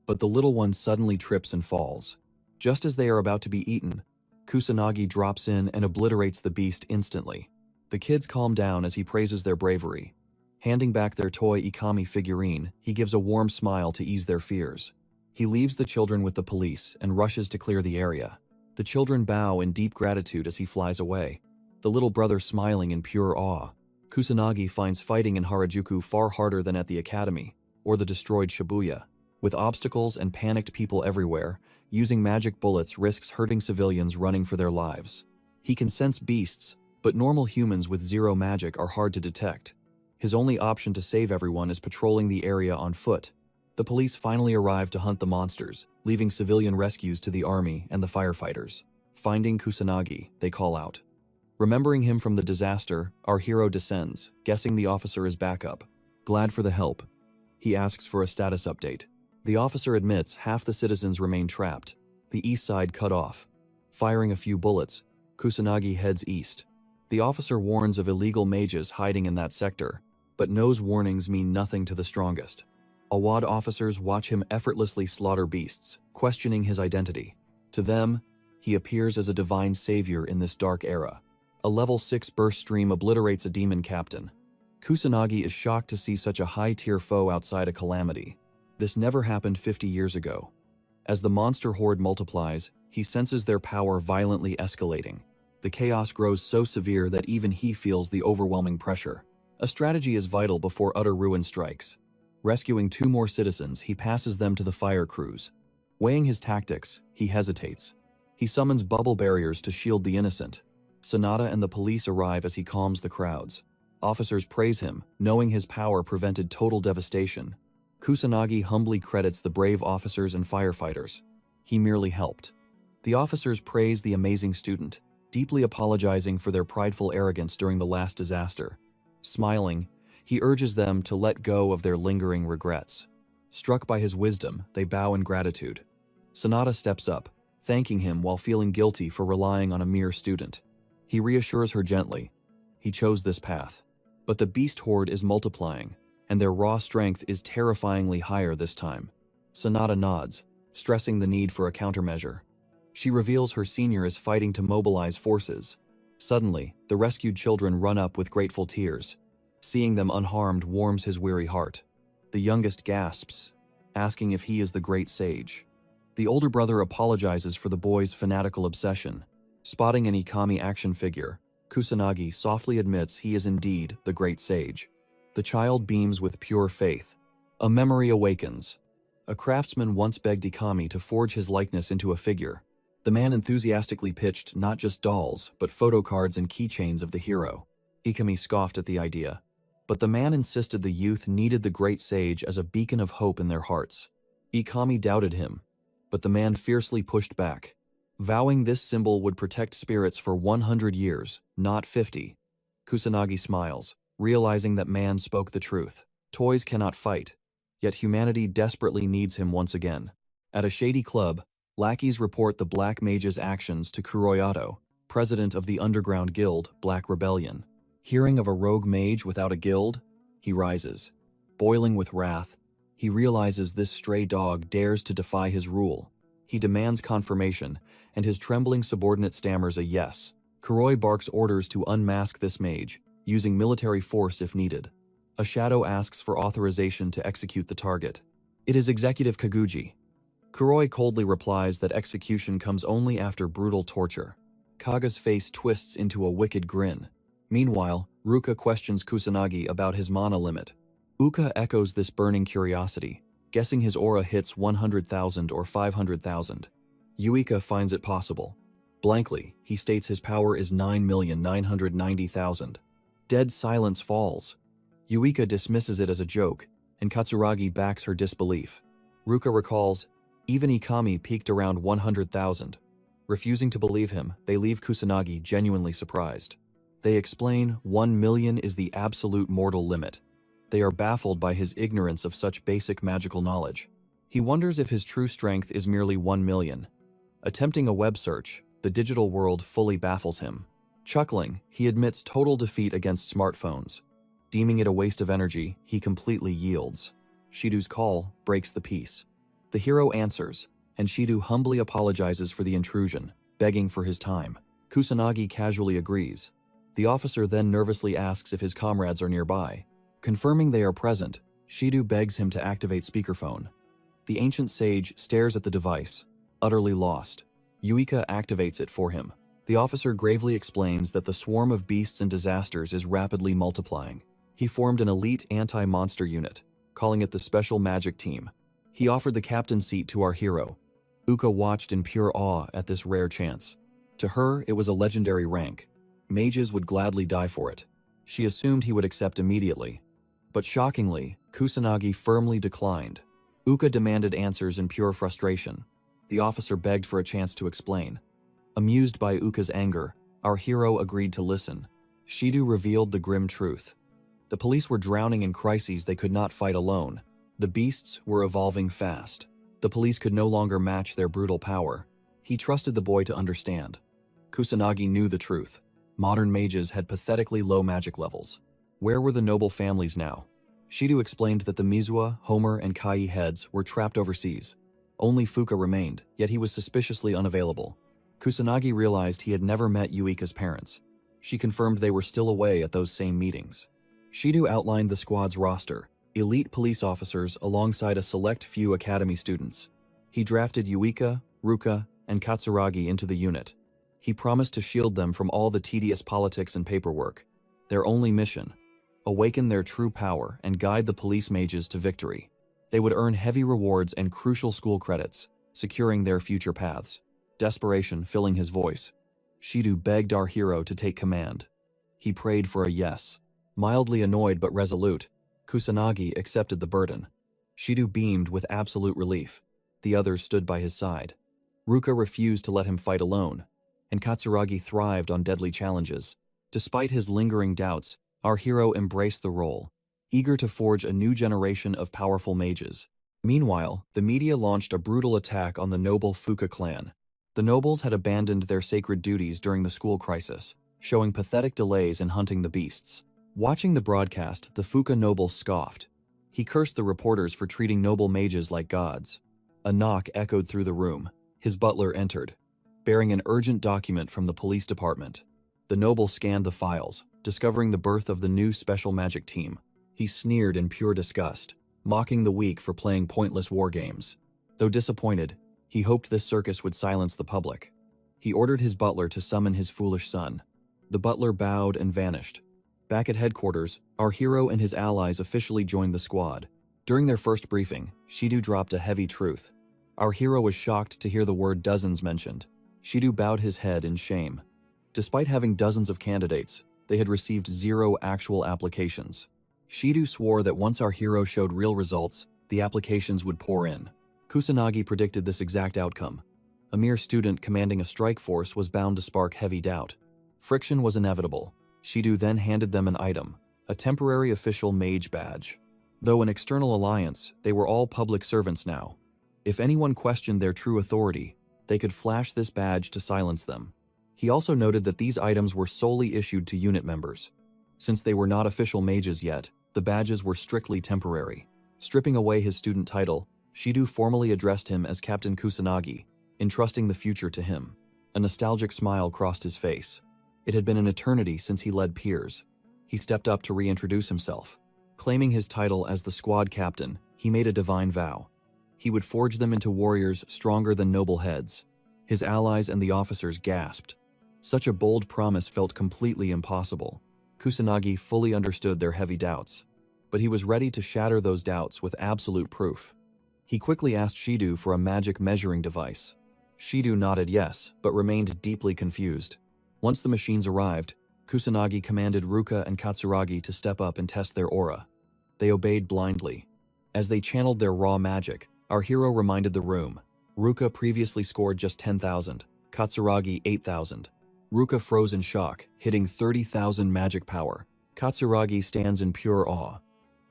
but the little one suddenly trips and falls. Just as they are about to be eaten, Kusanagi drops in and obliterates the beast instantly. The kids calm down as he praises their bravery. Handing back their toy Ikami figurine, he gives a warm smile to ease their fears. He leaves the children with the police and rushes to clear the area. The children bow in deep gratitude as he flies away, the little brother smiling in pure awe. Kusanagi finds fighting in Harajuku far harder than at the academy, or the destroyed Shibuya. With obstacles and panicked people everywhere, using magic bullets risks hurting civilians running for their lives. He can sense beasts, but normal humans with zero magic are hard to detect. His only option to save everyone is patrolling the area on foot. The police finally arrive to hunt the monsters, leaving civilian rescues to the army and the firefighters. Finding Kusanagi, they call out. Remembering him from the disaster, our hero descends, guessing the officer is back up. Glad for the help, he asks for a status update. The officer admits half the citizens remain trapped. The east side cut off. Firing a few bullets, Kusanagi heads east. The officer warns of illegal mages hiding in that sector, but knows warnings mean nothing to the strongest. Awad officers watch him effortlessly slaughter beasts, questioning his identity. To them, he appears as a divine savior in this dark era. A level 6 burst stream obliterates a demon captain. Kusanagi is shocked to see such a high-tier foe outside a calamity. This never happened 50 years ago. As the monster horde multiplies, he senses their power violently escalating. The chaos grows so severe that even he feels the overwhelming pressure. A strategy is vital before utter ruin strikes. Rescuing 2 more citizens, he passes them to the fire crews. Weighing his tactics, he hesitates. He summons bubble barriers to shield the innocent. Sanada and the police arrive as he calms the crowds. Officers praise him, knowing his power prevented total devastation. Kusanagi humbly credits the brave officers and firefighters. He merely helped. The officers praise the amazing student, deeply apologizing for their prideful arrogance during the last disaster. Smiling, he urges them to let go of their lingering regrets. Struck by his wisdom, they bow in gratitude. Sanada steps up, thanking him while feeling guilty for relying on a mere student. He reassures her gently. He chose this path. But the beast horde is multiplying, and their raw strength is terrifyingly higher this time. Sanada nods, stressing the need for a countermeasure. She reveals her senior is fighting to mobilize forces. Suddenly, the rescued children run up with grateful tears. Seeing them unharmed warms his weary heart. The youngest gasps, asking if he is the great sage. The older brother apologizes for the boy's fanatical obsession. Spotting an Ikami action figure, Kusanagi softly admits he is indeed the great sage. The child beams with pure faith. A memory awakens. A craftsman once begged Ikami to forge his likeness into a figure. The man enthusiastically pitched not just dolls, but photo cards and keychains of the hero. Ikami scoffed at the idea. But the man insisted the youth needed the great sage as a beacon of hope in their hearts. Ikami doubted him, but the man fiercely pushed back, vowing this symbol would protect spirits for 100 years, not 50. Kusanagi smiles, realizing that man spoke the truth. Toys cannot fight, yet humanity desperately needs him once again. At a shady club, lackeys report the Black Mage's actions to Kuroyato, president of the underground guild, Black Rebellion. Hearing of a rogue mage without a guild, he rises. Boiling with wrath, he realizes this stray dog dares to defy his rule. He demands confirmation, and his trembling subordinate stammers a yes. Kuroi barks orders to unmask this mage, using military force if needed. A shadow asks for authorization to execute the target. It is Executive Kaguji. Kuroi coldly replies that execution comes only after brutal torture. Kaga's face twists into a wicked grin. Meanwhile, Ruka questions Kusanagi about his mana limit. Uka echoes this burning curiosity, guessing his aura hits 100,000 or 500,000. Yuika finds it possible. Blankly, he states his power is 9,990,000. Dead silence falls. Yuika dismisses it as a joke, and Katsuragi backs her disbelief. Ruka recalls, even Ikami peaked around 100,000. Refusing to believe him, they leave Kusanagi genuinely surprised. They explain 1 million is the absolute mortal limit. They are baffled by his ignorance of such basic magical knowledge. He wonders if his true strength is merely 1 million. Attempting a web search, the digital world fully baffles him. Chuckling, he admits total defeat against smartphones. Deeming it a waste of energy, he completely yields. Shidu's call breaks the peace. The hero answers, and Shidu humbly apologizes for the intrusion, begging for his time. Kusanagi casually agrees. The officer then nervously asks if his comrades are nearby. Confirming they are present, Shidu begs him to activate speakerphone. The ancient sage stares at the device, utterly lost. Yuika activates it for him. The officer gravely explains that the swarm of beasts and disasters is rapidly multiplying. He formed an elite anti-monster unit, calling it the Special Magic Team. He offered the captain seat to our hero. Uka watched in pure awe at this rare chance. To her, it was a legendary rank. Mages would gladly die for it. She assumed he would accept immediately. But shockingly, Kusanagi firmly declined. Uka demanded answers in pure frustration. The officer begged for a chance to explain. Amused by Uka's anger, our hero agreed to listen. Shidu revealed the grim truth. The police were drowning in crises they could not fight alone. The beasts were evolving fast. The police could no longer match their brutal power. He trusted the boy to understand. Kusanagi knew the truth. Modern mages had pathetically low magic levels. Where were the noble families now? Shido explained that the Mizua, Homer, and Kai heads were trapped overseas. Only Fuka remained, yet he was suspiciously unavailable. Kusanagi realized he had never met Yuika's parents. She confirmed they were still away at those same meetings. Shido outlined the squad's roster, elite police officers alongside a select few academy students. He drafted Yuika, Ruka, and Katsuragi into the unit. He promised to shield them from all the tedious politics and paperwork. Their only mission: awaken their true power and guide the police mages to victory. They would earn heavy rewards and crucial school credits, securing their future paths. Desperation filling his voice, Shido begged our hero to take command. He prayed for a yes. Mildly annoyed but resolute, Kusanagi accepted the burden. Shido beamed with absolute relief. The others stood by his side. Ruka refused to let him fight alone, and Katsuragi thrived on deadly challenges. Despite his lingering doubts, our hero embraced the role, eager to forge a new generation of powerful mages. Meanwhile, the media launched a brutal attack on the noble Fuka clan. The nobles had abandoned their sacred duties during the school crisis, showing pathetic delays in hunting the beasts. Watching the broadcast, the Fuka noble scoffed. He cursed the reporters for treating noble mages like gods. A knock echoed through the room. His butler entered, bearing an urgent document from the police department. The noble scanned the files, discovering the birth of the new special magic team. He sneered in pure disgust, mocking the weak for playing pointless war games. Though disappointed, he hoped this circus would silence the public. He ordered his butler to summon his foolish son. The butler bowed and vanished. Back at headquarters, our hero and his allies officially joined the squad. During their first briefing, Shido dropped a heavy truth. Our hero was shocked to hear the word dozens mentioned. Shido bowed his head in shame. Despite having dozens of candidates, they had received 0 actual applications. Shido swore that once our hero showed real results, the applications would pour in. Kusanagi predicted this exact outcome. A mere student commanding a strike force was bound to spark heavy doubt. Friction was inevitable. Shido then handed them an item, a temporary official mage badge. Though an external alliance, they were all public servants now. If anyone questioned their true authority, they could flash this badge to silence them. He also noted that these items were solely issued to unit members. Since they were not official mages yet, the badges were strictly temporary. Stripping away his student title, Shido formally addressed him as Captain Kusanagi, entrusting the future to him. A nostalgic smile crossed his face. It had been an eternity since he led peers. He stepped up to reintroduce himself. Claiming his title as the squad captain, he made a divine vow. He would forge them into warriors stronger than noble heads. His allies and the officers gasped. Such a bold promise felt completely impossible. Kusanagi fully understood their heavy doubts, but he was ready to shatter those doubts with absolute proof. He quickly asked Shido for a magic measuring device. Shido nodded yes, but remained deeply confused. Once the machines arrived, Kusanagi commanded Ruka and Katsuragi to step up and test their aura. They obeyed blindly. As they channeled their raw magic, our hero reminded the room. Ruka previously scored just 10,000, Katsuragi 8,000. Ruka froze in shock, hitting 30,000 magic power. Katsuragi stands in pure awe.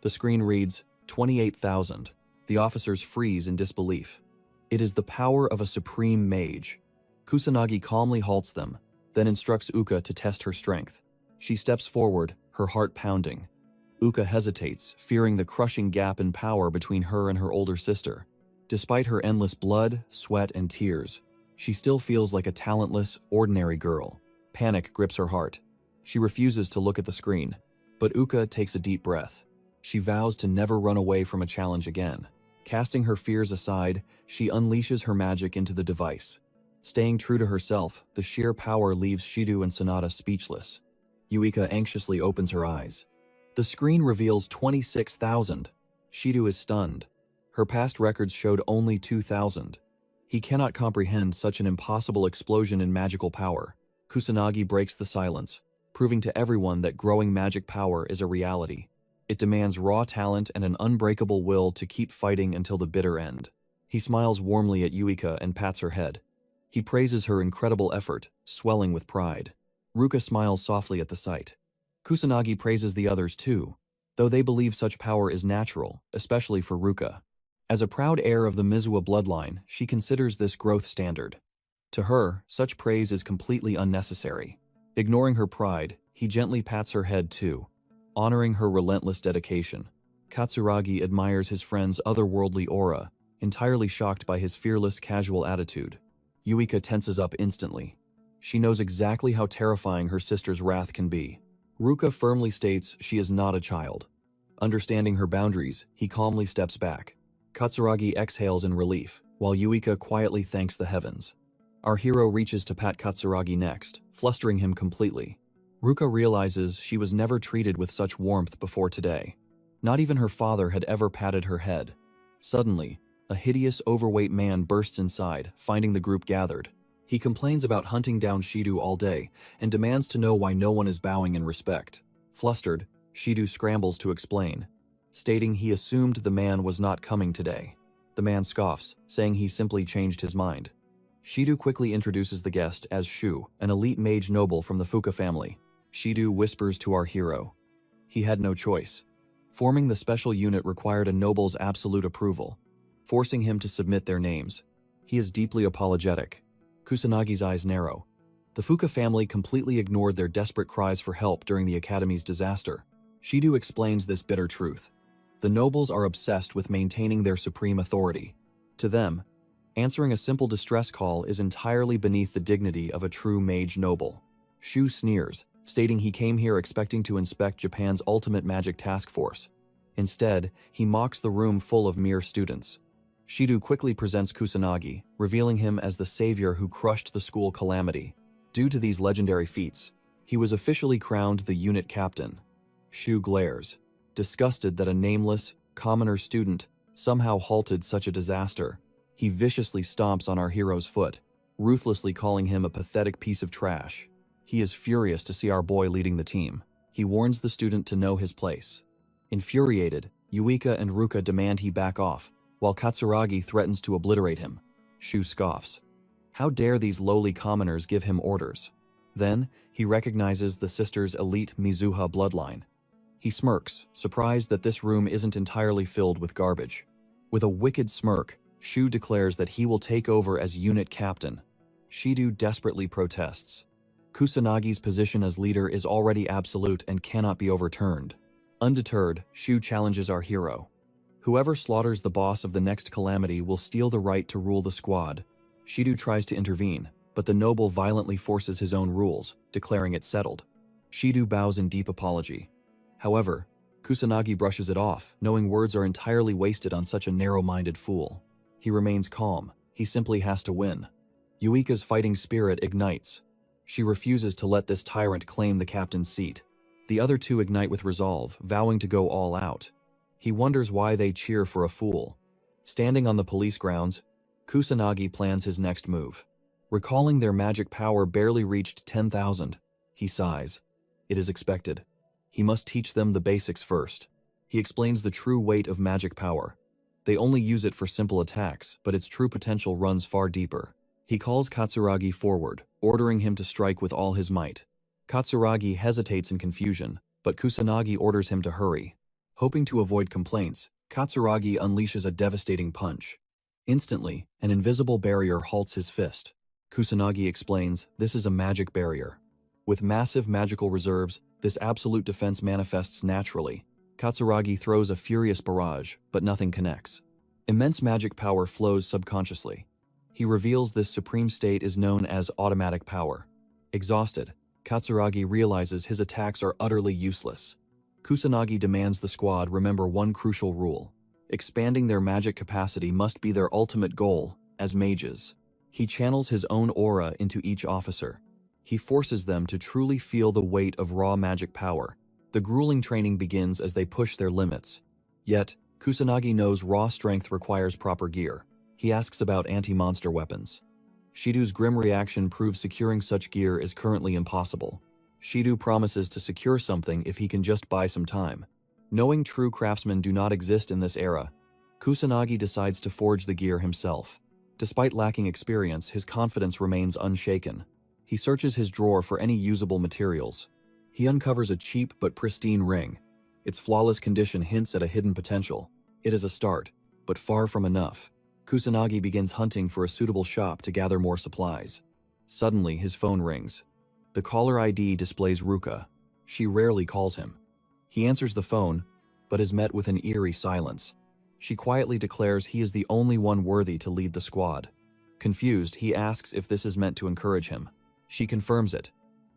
The screen reads, 28,000. The officers freeze in disbelief. It is the power of a supreme mage. Kusanagi calmly halts them, then instructs Uka to test her strength. She steps forward, her heart pounding. Uka hesitates, fearing the crushing gap in power between her and her older sister. Despite her endless blood, sweat, and tears, she still feels like a talentless, ordinary girl. Panic grips her heart. She refuses to look at the screen, but Uka takes a deep breath. She vows to never run away from a challenge again. Casting her fears aside, she unleashes her magic into the device. Staying true to herself, the sheer power leaves Shido and Sonata speechless. Yuika anxiously opens her eyes. The screen reveals 26,000. Shido is stunned. Her past records showed only 2,000. He cannot comprehend such an impossible explosion in magical power. Kusanagi breaks the silence, proving to everyone that growing magic power is a reality. It demands raw talent and an unbreakable will to keep fighting until the bitter end. He smiles warmly at Yuika and pats her head. He praises her incredible effort, swelling with pride. Ruka smiles softly at the sight. Kusanagi praises the others too, though they believe such power is natural, especially for Ruka. As a proud heir of the Mizua bloodline, she considers this growth standard. To her, such praise is completely unnecessary. Ignoring her pride, he gently pats her head too, honoring her relentless dedication. Katsuragi admires his friend's otherworldly aura, entirely shocked by his fearless, casual attitude. Yuika tenses up instantly. She knows exactly how terrifying her sister's wrath can be. Ruka firmly states she is not a child. Understanding her boundaries, he calmly steps back. Katsuragi exhales in relief, while Yuika quietly thanks the heavens. Our hero reaches to pat Katsuragi next, flustering him completely. Ruka realizes she was never treated with such warmth before today. Not even her father had ever patted her head. Suddenly, a hideous, overweight man bursts inside, finding the group gathered. He complains about hunting down Shido all day and demands to know why no one is bowing in respect. Flustered, Shido scrambles to explain, stating he assumed the man was not coming today. The man scoffs, saying he simply changed his mind. Shido quickly introduces the guest as Shu, an elite mage noble from the Fuka family. Shido whispers to our hero. He had no choice. Forming the special unit required a noble's absolute approval, forcing him to submit their names. He is deeply apologetic. Kusanagi's eyes narrow. The Fuka family completely ignored their desperate cries for help during the academy's disaster. Shido explains this bitter truth. The nobles are obsessed with maintaining their supreme authority. To them, answering a simple distress call is entirely beneath the dignity of a true mage noble. Shu sneers, stating he came here expecting to inspect Japan's ultimate magic task force. Instead, he mocks the room full of mere students. Shido quickly presents Kusanagi, revealing him as the savior who crushed the school calamity. Due to these legendary feats, he was officially crowned the unit captain. Shu glares, disgusted that a nameless, commoner student somehow halted such a disaster. He viciously stomps on our hero's foot, ruthlessly calling him a pathetic piece of trash. He is furious to see our boy leading the team. He warns the student to know his place. Infuriated, Yuika and Ruka demand he back off, while Katsuragi threatens to obliterate him. Shu scoffs. How dare these lowly commoners give him orders? Then, he recognizes the sister's elite Mizuha bloodline. He smirks, surprised that this room isn't entirely filled with garbage. With a wicked smirk, Shu declares that he will take over as unit captain. Shido desperately protests. Kusanagi's position as leader is already absolute and cannot be overturned. Undeterred, Shu challenges our hero. Whoever slaughters the boss of the next calamity will steal the right to rule the squad. Shido tries to intervene, but the noble violently forces his own rules, declaring it settled. Shido bows in deep apology. However, Kusanagi brushes it off, knowing words are entirely wasted on such a narrow-minded fool. He remains calm. He simply has to win. Yuika's fighting spirit ignites. She refuses to let this tyrant claim the captain's seat. The other two ignite with resolve, vowing to go all out. He wonders why they cheer for a fool. Standing on the police grounds, Kusanagi plans his next move. Recalling their magic power barely reached 10,000, he sighs. It is expected. He must teach them the basics first. He explains the true weight of magic power. They only use it for simple attacks, but its true potential runs far deeper. He calls Katsuragi forward, ordering him to strike with all his might. Katsuragi hesitates in confusion, but Kusanagi orders him to hurry. Hoping to avoid complaints, Katsuragi unleashes a devastating punch. Instantly, an invisible barrier halts his fist. Kusanagi explains this is a magic barrier. With massive magical reserves, this absolute defense manifests naturally. Katsuragi throws a furious barrage, but nothing connects. Immense magic power flows subconsciously. He reveals this supreme state is known as automatic power. Exhausted, Katsuragi realizes his attacks are utterly useless. Kusanagi demands the squad remember one crucial rule. Expanding their magic capacity must be their ultimate goal, as mages. He channels his own aura into each officer. He forces them to truly feel the weight of raw magic power. The grueling training begins as they push their limits. Yet, Kusanagi knows raw strength requires proper gear. He asks about anti-monster weapons. Shido's grim reaction proves securing such gear is currently impossible. Shido promises to secure something if he can just buy some time. Knowing true craftsmen do not exist in this era, Kusanagi decides to forge the gear himself. Despite lacking experience, his confidence remains unshaken. He searches his drawer for any usable materials. He uncovers a cheap but pristine ring. Its flawless condition hints at a hidden potential. It is a start, but far from enough. Kusanagi begins hunting for a suitable shop to gather more supplies. Suddenly, his phone rings. The caller ID displays Ruka. She rarely calls him. He answers the phone, but is met with an eerie silence. She quietly declares he is the only one worthy to lead the squad. Confused, he asks if this is meant to encourage him. She confirms it.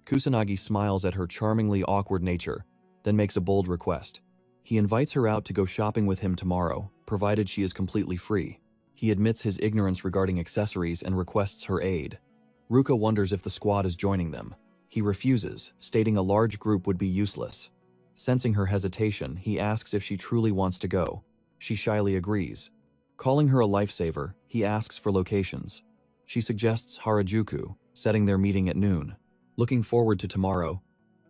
Kusanagi smiles at her charmingly awkward nature, then makes a bold request. He invites her out to go shopping with him tomorrow, provided she is completely free. He admits his ignorance regarding accessories and requests her aid. Ruka wonders if the squad is joining them. He refuses, stating a large group would be useless. Sensing her hesitation, he asks if she truly wants to go. She shyly agrees. Calling her a lifesaver, he asks for locations. She suggests Harajuku, setting their meeting at noon. Looking forward to tomorrow,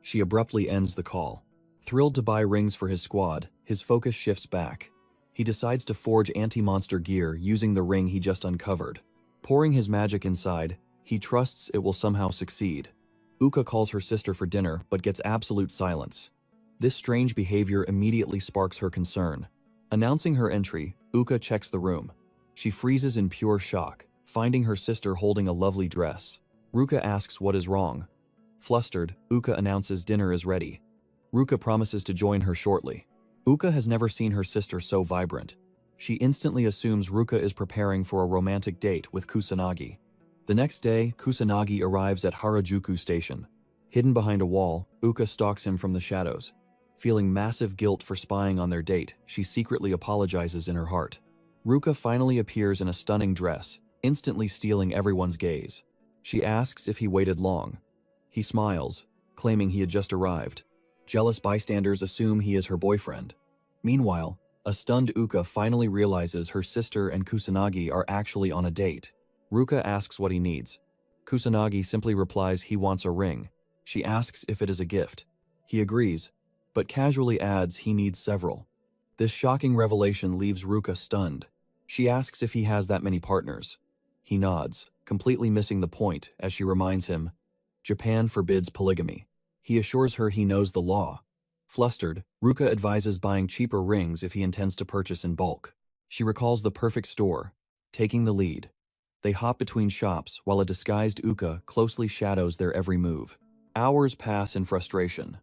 she abruptly ends the call. Thrilled to buy rings for his squad, his focus shifts back. He decides to forge anti-monster gear using the ring he just uncovered. Pouring his magic inside, he trusts it will somehow succeed. Uka calls her sister for dinner but gets absolute silence. This strange behavior immediately sparks her concern. Announcing her entry, Uka checks the room. She freezes in pure shock, finding her sister holding a lovely dress. Ruka asks what is wrong. Flustered, Uka announces dinner is ready. Ruka promises to join her shortly. Uka has never seen her sister so vibrant. She instantly assumes Ruka is preparing for a romantic date with Kusanagi. The next day, Kusanagi arrives at Harajuku Station. Hidden behind a wall, Uka stalks him from the shadows. Feeling massive guilt for spying on their date, she secretly apologizes in her heart. Ruka finally appears in a stunning dress, instantly stealing everyone's gaze. She asks if he waited long. He smiles, claiming he had just arrived. Jealous bystanders assume he is her boyfriend. Meanwhile, a stunned Uka finally realizes her sister and Kusanagi are actually on a date. Ruka asks what he needs. Kusanagi simply replies he wants a ring. She asks if it is a gift. He agrees, but casually adds he needs several. This shocking revelation leaves Ruka stunned. She asks if he has that many partners. He nods, completely missing the point as she reminds him, Japan forbids polygamy. He assures her he knows the law. Flustered, Ruka advises buying cheaper rings if he intends to purchase in bulk. She recalls the perfect store, taking the lead. They hop between shops while a disguised Uka closely shadows their every move. Hours pass in frustration.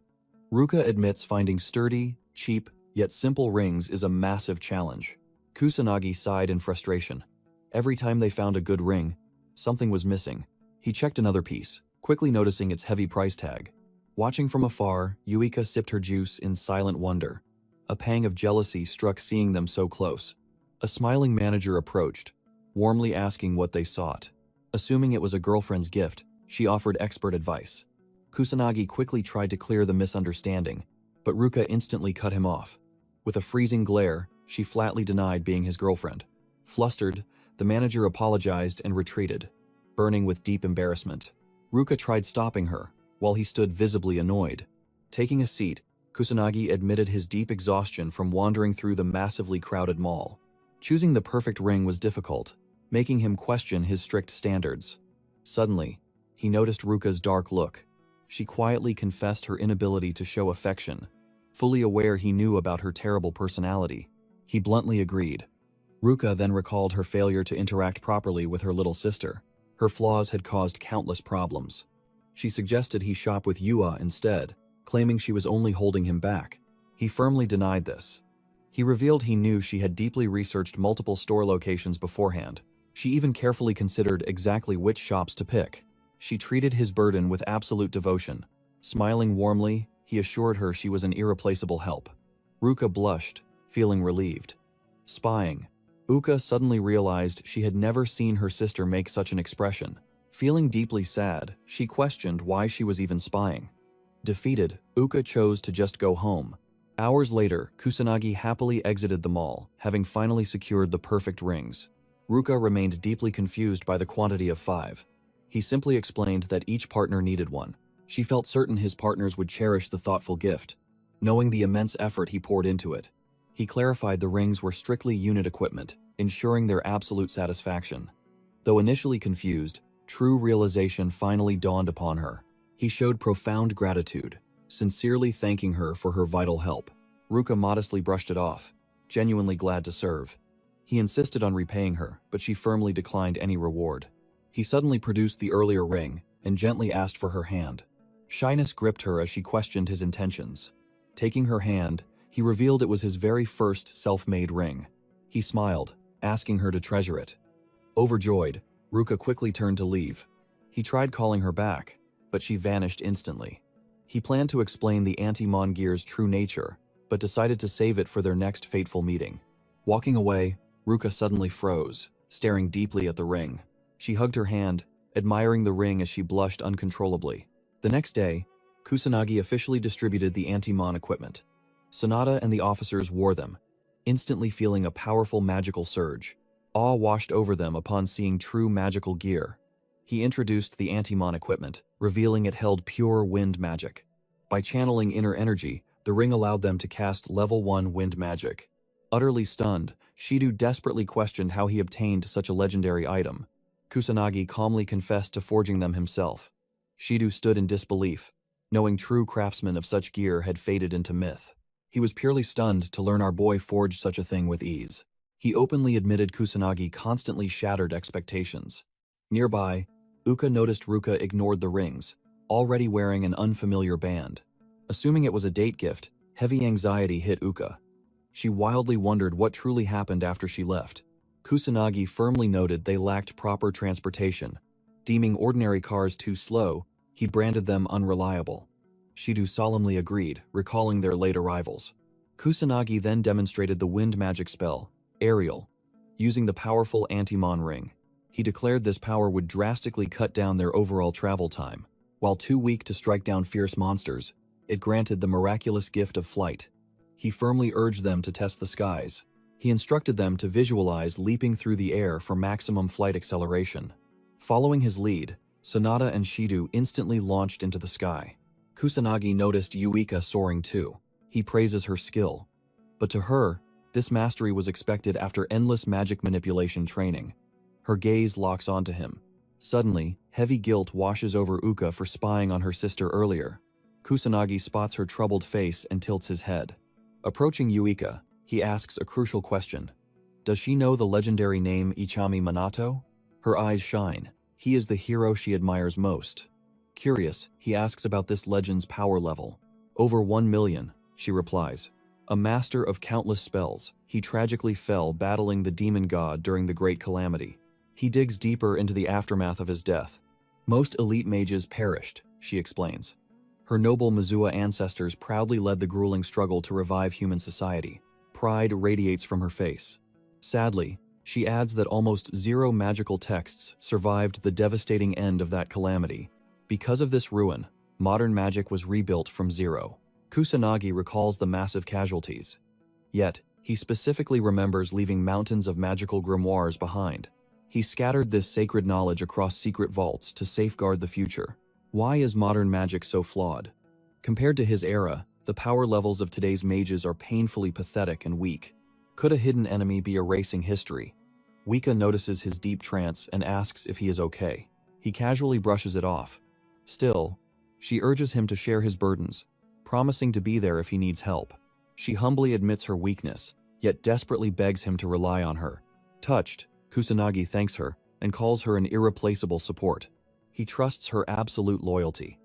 Ruka admits finding sturdy, cheap, yet simple rings is a massive challenge. Kusanagi sighed in frustration. Every time they found a good ring, something was missing. He checked another piece, quickly noticing its heavy price tag. Watching from afar, Yuika sipped her juice in silent wonder. A pang of jealousy struck seeing them so close. A smiling manager approached, warmly asking what they sought. Assuming it was a girlfriend's gift, she offered expert advice. Kusanagi quickly tried to clear the misunderstanding, but Ruka instantly cut him off. With a freezing glare, she flatly denied being his girlfriend. Flustered, the manager apologized and retreated, burning with deep embarrassment. Ruka tried stopping her, while he stood visibly annoyed. Taking a seat, Kusanagi admitted his deep exhaustion from wandering through the massively crowded mall. Choosing the perfect ring was difficult, making him question his strict standards. Suddenly, he noticed Ruka's dark look. She quietly confessed her inability to show affection. Fully aware he knew about her terrible personality, he bluntly agreed. Ruka then recalled her failure to interact properly with her little sister. Her flaws had caused countless problems. She suggested he shop with Yua instead, claiming she was only holding him back. He firmly denied this. He revealed he knew she had deeply researched multiple store locations beforehand. She even carefully considered exactly which shops to pick. She treated his burden with absolute devotion. Smiling warmly, he assured her she was an irreplaceable help. Ruka blushed, feeling relieved. Spying. Uka suddenly realized she had never seen her sister make such an expression. Feeling deeply sad, she questioned why she was even spying. Defeated, Uka chose to just go home. Hours later, Kusanagi happily exited the mall, having finally secured the perfect rings. Ruka remained deeply confused by the quantity of 5. He simply explained that each partner needed one. She felt certain his partners would cherish the thoughtful gift, knowing the immense effort he poured into it. He clarified the rings were strictly unit equipment, ensuring their absolute satisfaction. Though initially confused, true realization finally dawned upon her. He showed profound gratitude, sincerely thanking her for her vital help. Ruka modestly brushed it off, genuinely glad to serve. He insisted on repaying her, but she firmly declined any reward. He suddenly produced the earlier ring and gently asked for her hand. Shyness gripped her as she questioned his intentions. Taking her hand, he revealed it was his very first self-made ring. He smiled, asking her to treasure it. Overjoyed, Ruka quickly turned to leave. He tried calling her back, but she vanished instantly. He planned to explain the anti-Mongir's true nature, but decided to save it for their next fateful meeting. Walking away, Ruka suddenly froze, staring deeply at the ring. She hugged her hand, admiring the ring as she blushed uncontrollably. The next day, Kusanagi officially distributed the anti-Mon equipment. Sonata and the officers wore them, instantly feeling a powerful magical surge. Awe washed over them upon seeing true magical gear. He introduced the anti-Mon equipment, revealing it held pure wind magic. By channeling inner energy, the ring allowed them to cast level 1 wind magic. Utterly stunned, Shido desperately questioned how he obtained such a legendary item. Kusanagi calmly confessed to forging them himself. Shido stood in disbelief, knowing true craftsmen of such gear had faded into myth. He was purely stunned to learn our boy forged such a thing with ease. He openly admitted Kusanagi constantly shattered expectations. Nearby, Uka noticed Ruka ignored the rings, already wearing an unfamiliar band. Assuming it was a date gift, heavy anxiety hit Uka. She wildly wondered what truly happened after she left. Kusanagi firmly noted they lacked proper transportation. Deeming ordinary cars too slow, he branded them unreliable. Shido solemnly agreed, recalling their late arrivals. Kusanagi then demonstrated the wind magic spell, Aerial, using the powerful anti-Mon ring. He declared this power would drastically cut down their overall travel time. While too weak to strike down fierce monsters, it granted the miraculous gift of flight. He firmly urged them to test the skies. He instructed them to visualize leaping through the air for maximum flight acceleration. Following his lead, Sonata and Shido instantly launched into the sky. Kusanagi noticed Yuika soaring too. He praises her skill. But to her, this mastery was expected after endless magic manipulation training. Her gaze locks onto him. Suddenly, heavy guilt washes over Uka for spying on her sister earlier. Kusanagi spots her troubled face and tilts his head. Approaching Yuika, he asks a crucial question. Does she know the legendary name Ichami Minato? Her eyes shine. He is the hero she admires most. Curious, he asks about this legend's power level. Over 1 million, she replies. A master of countless spells, he tragically fell battling the demon god during the Great Calamity. He digs deeper into the aftermath of his death. Most elite mages perished, she explains. Her noble Mizua ancestors proudly led the grueling struggle to revive human society. Pride radiates from her face. Sadly, she adds that almost zero magical texts survived the devastating end of that calamity. Because of this ruin, modern magic was rebuilt from zero. Kusanagi recalls the massive casualties. Yet, he specifically remembers leaving mountains of magical grimoires behind. He scattered this sacred knowledge across secret vaults to safeguard the future. Why is modern magic so flawed? Compared to his era, the power levels of today's mages are painfully pathetic and weak. Could a hidden enemy be erasing history? Wika notices his deep trance and asks if he is okay. He casually brushes it off. Still, she urges him to share his burdens, promising to be there if he needs help. She humbly admits her weakness, yet desperately begs him to rely on her. Touched, Kusanagi thanks her and calls her an irreplaceable support. He trusts her absolute loyalty.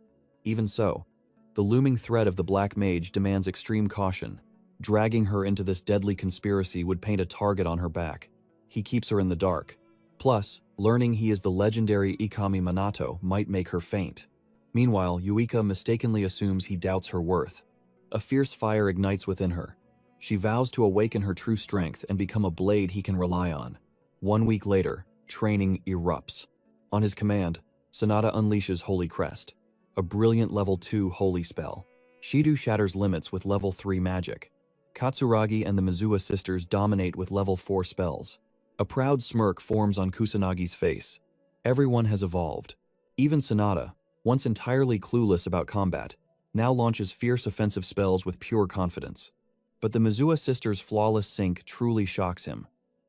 Even so, the looming threat of the Black Mage demands extreme caution. Dragging her into this deadly conspiracy would paint a target on her back. He keeps her in the dark. Plus, learning he is the legendary Ikami Minato might make her faint. Meanwhile, Yuika mistakenly assumes he doubts her worth. A fierce fire ignites within her. She vows to awaken her true strength and become a blade he can rely on. 1 week later, training erupts. On his command, Sonata unleashes Holy Crest, a brilliant level 2 holy spell. Shido shatters limits with level 3 magic. Katsuragi and the Mizua sisters dominate with level 4 spells. A proud smirk forms on Kusanagi's face. Everyone has evolved. Even Sonata, once entirely clueless about combat, now launches fierce offensive spells with pure confidence. But the Mizua sisters' flawless sync truly shocks him.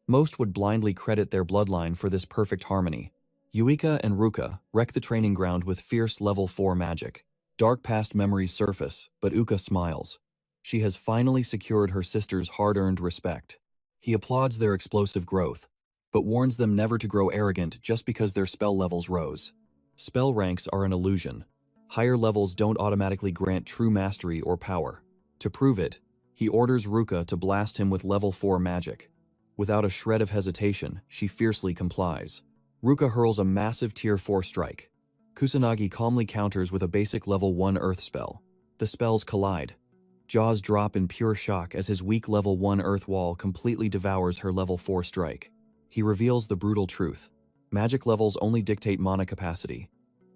Most would blindly credit their bloodline for this perfect harmony. Yuika and Ruka wreck the training ground with fierce level 4 magic. Dark past memories surface, but Uka smiles. She has finally secured her sister's hard-earned respect. He applauds their explosive growth, but warns them never to grow arrogant just because their spell levels rose. Spell ranks are an illusion. Higher levels don't automatically grant true mastery or power. To prove it, he orders Ruka to blast him with level 4 magic. Without a shred of hesitation, she fiercely complies. Ruka hurls a massive tier 4 strike. Kusanagi calmly counters with a basic level 1 earth spell. The spells collide. Jaws drop in pure shock as his weak level 1 earth wall completely devours her level 4 strike. He reveals the brutal truth. Magic levels only dictate mana capacity.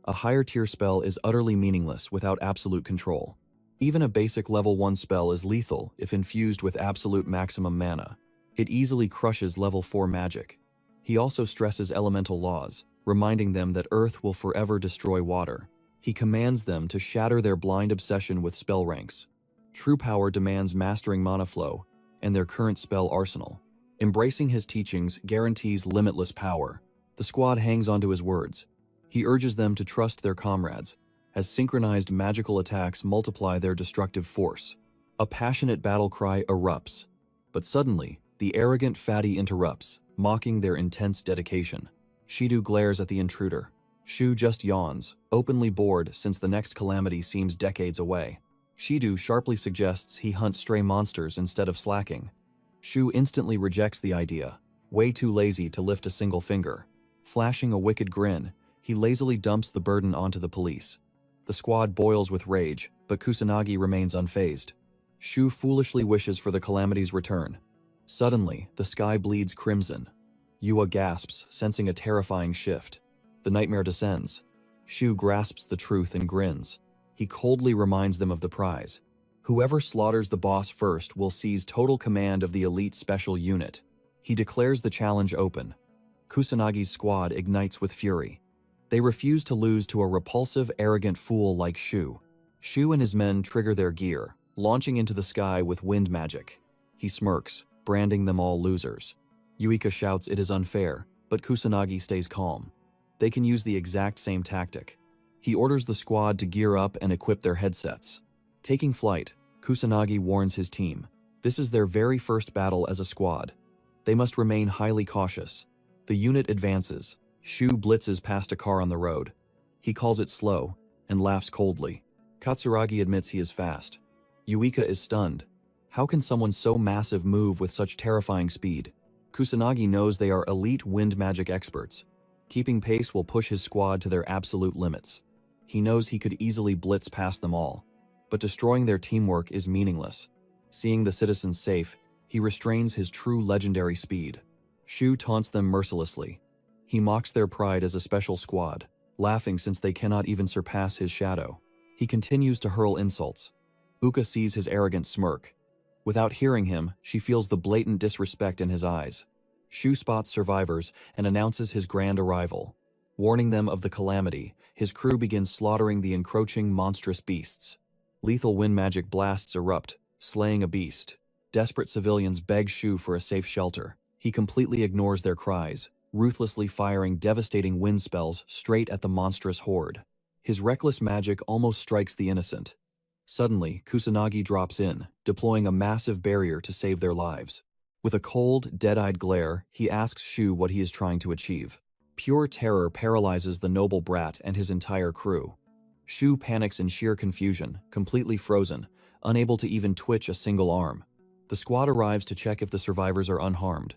A higher tier spell is utterly meaningless without absolute control. Even a basic level 1 spell is lethal if infused with absolute maximum mana. It easily crushes level 4 magic. He also stresses elemental laws, reminding them that Earth will forever destroy water. He commands them to shatter their blind obsession with spell ranks. True power demands mastering mana flow and their current spell arsenal. Embracing his teachings guarantees limitless power. The squad hangs onto his words. He urges them to trust their comrades, as synchronized magical attacks multiply their destructive force. A passionate battle cry erupts. But suddenly, the arrogant fatty interrupts, mocking their intense dedication. Shidu glares at the intruder. Shu just yawns, openly bored since the next calamity seems decades away. Shidu sharply suggests he hunt stray monsters instead of slacking. Shu instantly rejects the idea, way too lazy to lift a single finger. Flashing a wicked grin, he lazily dumps the burden onto the police. The squad boils with rage, but Kusanagi remains unfazed. Shu foolishly wishes for the calamity's return. Suddenly, the sky bleeds crimson. Yua gasps, sensing a terrifying shift. The nightmare descends. Shu grasps the truth and grins. He coldly reminds them of the prize. Whoever slaughters the boss first will seize total command of the elite special unit. He declares the challenge open. Kusanagi's squad ignites with fury. They refuse to lose to a repulsive, arrogant fool like Shu. Shu and his men trigger their gear, launching into the sky with wind magic. He smirks, branding them all losers. Yuika shouts it is unfair, but Kusanagi stays calm. They can use the exact same tactic. He orders the squad to gear up and equip their headsets. Taking flight, Kusanagi warns his team. This is their very first battle as a squad. They must remain highly cautious. The unit advances. Shu blitzes past a car on the road. He calls it slow and laughs coldly. Katsuragi admits he is fast. Yuika is stunned. How can someone so massive move with such terrifying speed? Kusanagi knows they are elite wind magic experts. Keeping pace will push his squad to their absolute limits. He knows he could easily blitz past them all, but destroying their teamwork is meaningless. Seeing the citizens safe, he restrains his true legendary speed. Shu taunts them mercilessly. He mocks their pride as a special squad, laughing since they cannot even surpass his shadow. He continues to hurl insults. Uka sees his arrogant smirk. Without hearing him, she feels the blatant disrespect in his eyes. Shu spots survivors and announces his grand arrival. Warning them of the calamity, his crew begins slaughtering the encroaching monstrous beasts. Lethal wind magic blasts erupt, slaying a beast. Desperate civilians beg Shu for a safe shelter. He completely ignores their cries, ruthlessly firing devastating wind spells straight at the monstrous horde. His reckless magic almost strikes the innocent. Suddenly, Kusanagi drops in, deploying a massive barrier to save their lives. With a cold, dead-eyed glare, he asks Shu what he is trying to achieve. Pure terror paralyzes the noble brat and his entire crew. Shu panics in sheer confusion, completely frozen, unable to even twitch a single arm. The squad arrives to check if the survivors are unharmed.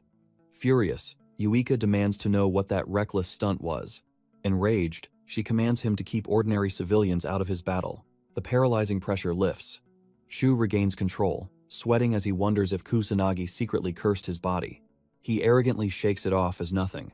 Furious, Yuika demands to know what that reckless stunt was. Enraged, she commands him to keep ordinary civilians out of his battle. The paralyzing pressure lifts. Shu regains control, sweating as he wonders if Kusanagi secretly cursed his body. He arrogantly shakes it off as nothing.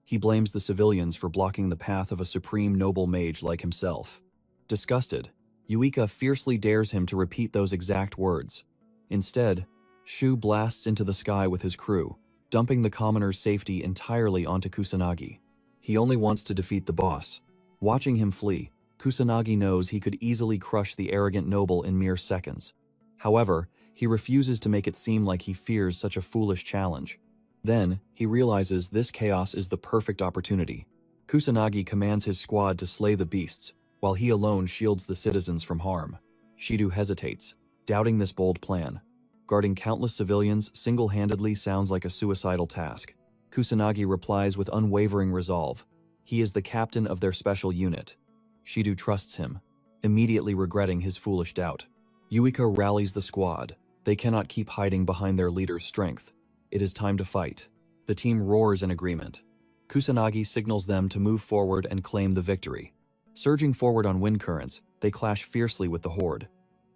He blames the civilians for blocking the path of a supreme noble mage like himself. Disgusted, Yuika fiercely dares him to repeat those exact words. Instead, Shu blasts into the sky with his crew, dumping the commoner's safety entirely onto Kusanagi. He only wants to defeat the boss. Watching him flee, Kusanagi knows he could easily crush the arrogant noble in mere seconds. However, he refuses to make it seem like he fears such a foolish challenge. Then, he realizes this chaos is the perfect opportunity. Kusanagi commands his squad to slay the beasts, while he alone shields the citizens from harm. Shidu hesitates, doubting this bold plan. Guarding countless civilians single-handedly sounds like a suicidal task. Kusanagi replies with unwavering resolve. He is the captain of their special unit. Shido trusts him, immediately regretting his foolish doubt. Yuika rallies the squad. They cannot keep hiding behind their leader's strength. It is time to fight. The team roars in agreement. Kusanagi signals them to move forward and claim the victory. Surging forward on wind currents, they clash fiercely with the horde.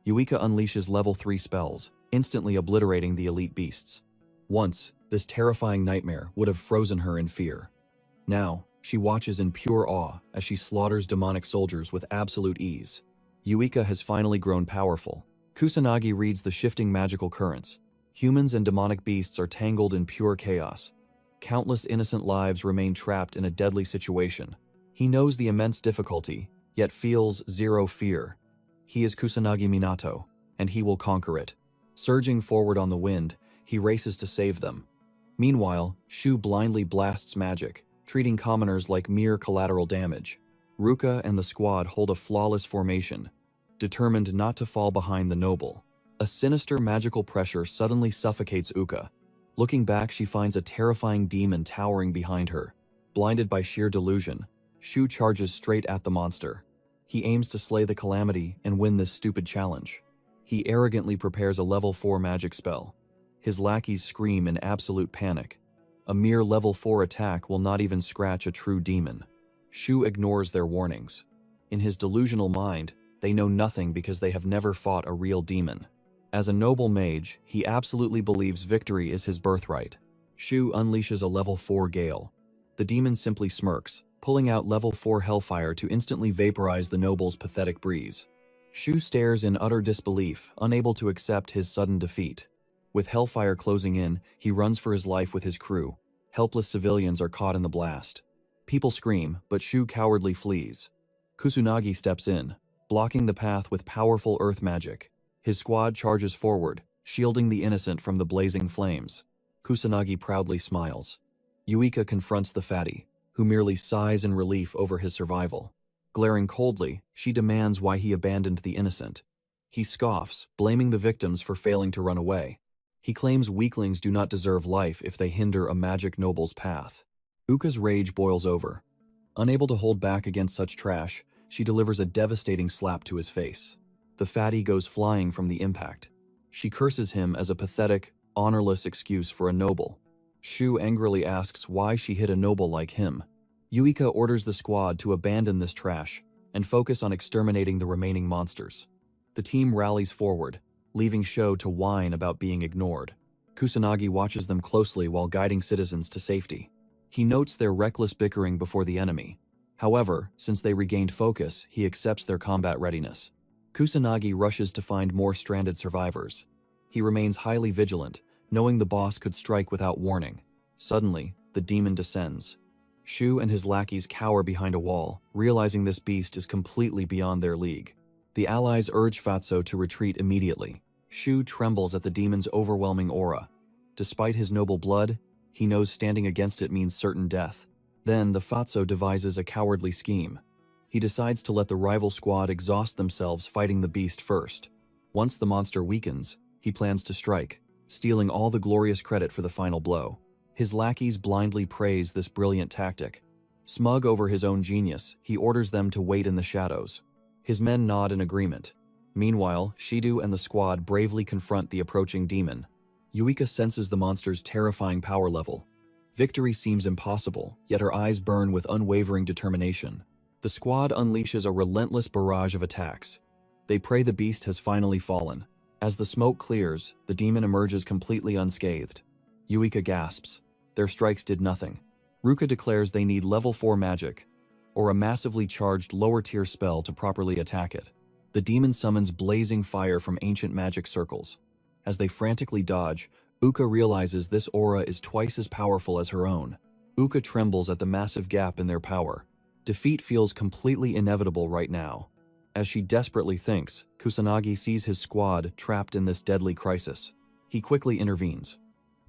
Yuika unleashes level 3 spells, instantly obliterating the elite beasts. Once, this terrifying nightmare would have frozen her in fear. Now, she watches in pure awe as she slaughters demonic soldiers with absolute ease. Yuika has finally grown powerful. Kusanagi reads the shifting magical currents. Humans and demonic beasts are tangled in pure chaos. Countless innocent lives remain trapped in a deadly situation. He knows the immense difficulty, yet feels zero fear. He is Kusanagi Minato, and he will conquer it. Surging forward on the wind, he races to save them. Meanwhile, Shu blindly blasts magic, treating commoners like mere collateral damage. Ruka and the squad hold a flawless formation, determined not to fall behind the noble. A sinister magical pressure suddenly suffocates Uka. Looking back, she finds a terrifying demon towering behind her. Blinded by sheer delusion, Shu charges straight at the monster. He aims to slay the calamity and win this stupid challenge. He arrogantly prepares a level 4 magic spell. His lackeys scream in absolute panic. A mere level 4 attack will not even scratch a true demon. Shu ignores their warnings. In his delusional mind, they know nothing because they have never fought a real demon. As a noble mage, he absolutely believes victory is his birthright. Shu unleashes a level 4 gale. The demon simply smirks, pulling out level 4 hellfire to instantly vaporize the noble's pathetic breeze. Shu stares in utter disbelief, unable to accept his sudden defeat. With hellfire closing in, he runs for his life with his crew. Helpless civilians are caught in the blast. People scream, but Shu cowardly flees. Kusanagi steps in, blocking the path with powerful earth magic. His squad charges forward, shielding the innocent from the blazing flames. Kusanagi proudly smiles. Yuika confronts the fatty, who merely sighs in relief over his survival. Glaring coldly, she demands why he abandoned the innocent. He scoffs, blaming the victims for failing to run away. He claims weaklings do not deserve life if they hinder a magic noble's path. Uka's rage boils over. Unable to hold back against such trash, she delivers a devastating slap to his face. The fatty goes flying from the impact. She curses him as a pathetic, honorless excuse for a noble. Shu angrily asks why she hit a noble like him. Yuika orders the squad to abandon this trash and focus on exterminating the remaining monsters. The team rallies forward, leaving Sho to whine about being ignored. Kusanagi watches them closely while guiding citizens to safety. He notes their reckless bickering before the enemy. However, since they regained focus, he accepts their combat readiness. Kusanagi rushes to find more stranded survivors. He remains highly vigilant, knowing the boss could strike without warning. Suddenly, the demon descends. Shu and his lackeys cower behind a wall, realizing this beast is completely beyond their league. The allies urge Fatso to retreat immediately. Shu trembles at the demon's overwhelming aura. Despite his noble blood, he knows standing against it means certain death. Then the Fatso devises a cowardly scheme. He decides to let the rival squad exhaust themselves fighting the beast first. Once the monster weakens, he plans to strike, stealing all the glorious credit for the final blow. His lackeys blindly praise this brilliant tactic. Smug over his own genius, he orders them to wait in the shadows. His men nod in agreement. Meanwhile, Shido and the squad bravely confront the approaching demon. Yuika senses the monster's terrifying power level. Victory seems impossible, yet her eyes burn with unwavering determination. The squad unleashes a relentless barrage of attacks. They pray the beast has finally fallen. As the smoke clears, the demon emerges completely unscathed. Yuika gasps. Their strikes did nothing. Ruka declares they need level 4 magic, or a massively charged lower-tier spell to properly attack it. The demon summons blazing fire from ancient magic circles. As they frantically dodge, Uka realizes this aura is twice as powerful as her own. Uka trembles at the massive gap in their power. Defeat feels completely inevitable right now. As she desperately thinks, Kusanagi sees his squad trapped in this deadly crisis. He quickly intervenes.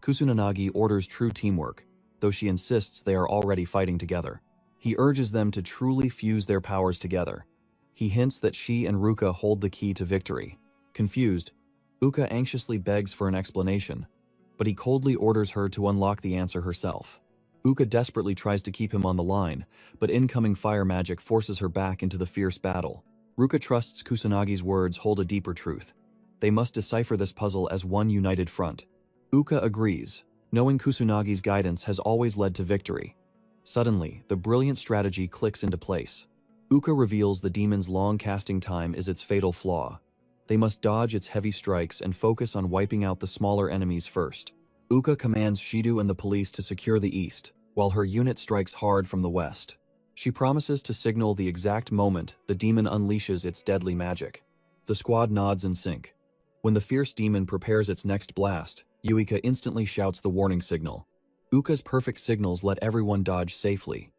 Kusanagi orders true teamwork, though she insists they are already fighting together. He urges them to truly fuse their powers together. He hints that she and Ruka hold the key to victory. Confused, Uka anxiously begs for an explanation, but he coldly orders her to unlock the answer herself. Uka desperately tries to keep him on the line, but incoming fire magic forces her back into the fierce battle. Ruka trusts Kusanagi's words hold a deeper truth. They must decipher this puzzle as one united front. Uka agrees, knowing Kusanagi's guidance has always led to victory. Suddenly, the brilliant strategy clicks into place. Uka reveals the demon's long casting time is its fatal flaw. They must dodge its heavy strikes and focus on wiping out the smaller enemies first. Uka commands Shido and the police to secure the east, while her unit strikes hard from the west. She promises to signal the exact moment the demon unleashes its deadly magic. The squad nods in sync. When the fierce demon prepares its next blast, Yuika instantly shouts the warning signal. Uka's perfect signals let everyone dodge safely.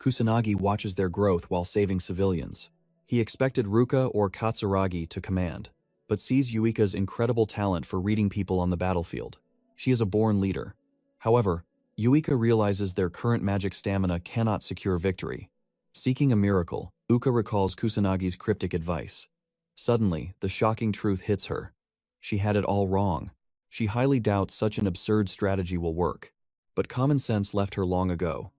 Kusanagi watches their growth while saving civilians. He expected Ruka or Katsuragi to command, but sees Yuika's incredible talent for reading people on the battlefield. She is a born leader. However, Yuika realizes their current magic stamina cannot secure victory. Seeking a miracle, Uka recalls Kusanagi's cryptic advice. Suddenly, the shocking truth hits her. She had it all wrong. She highly doubts such an absurd strategy will work. But common sense left her long ago.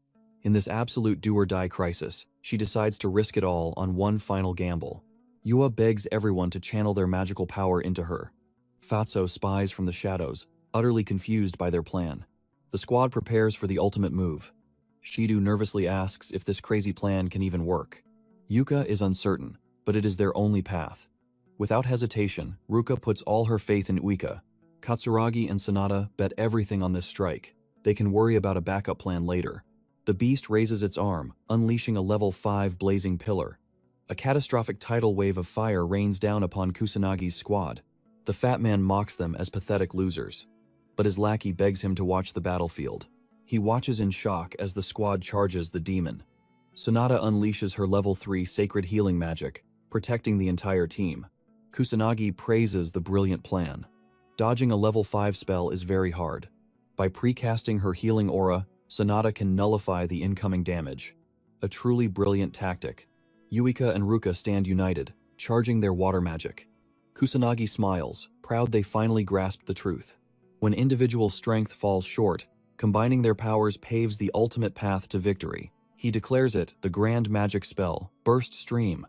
In this absolute do-or-die crisis, she decides to risk it all on one final gamble. Yua begs everyone to channel their magical power into her. Fatso spies from the shadows, utterly confused by their plan. The squad prepares for the ultimate move. Shido nervously asks if this crazy plan can even work. Yuka is uncertain, but it is their only path. Without hesitation, Ruka puts all her faith in Uika. Katsuragi and Sanada bet everything on this strike. They can worry about a backup plan later. The beast raises its arm, unleashing a level 5 blazing pillar. A catastrophic tidal wave of fire rains down upon Kusanagi's squad. The fat man mocks them as pathetic losers. But his lackey begs him to watch the battlefield. He watches in shock as the squad charges the demon. Sanada unleashes her level 3 sacred healing magic, protecting the entire team. Kusanagi praises the brilliant plan. Dodging a level 5 spell is very hard. By precasting her healing aura, Sanada can nullify the incoming damage. A truly brilliant tactic. Yuika and Ruka stand united, charging their water magic. Kusanagi smiles, proud they finally grasped the truth. When individual strength falls short, combining their powers paves the ultimate path to victory. He declares it the grand magic spell, Burst Stream.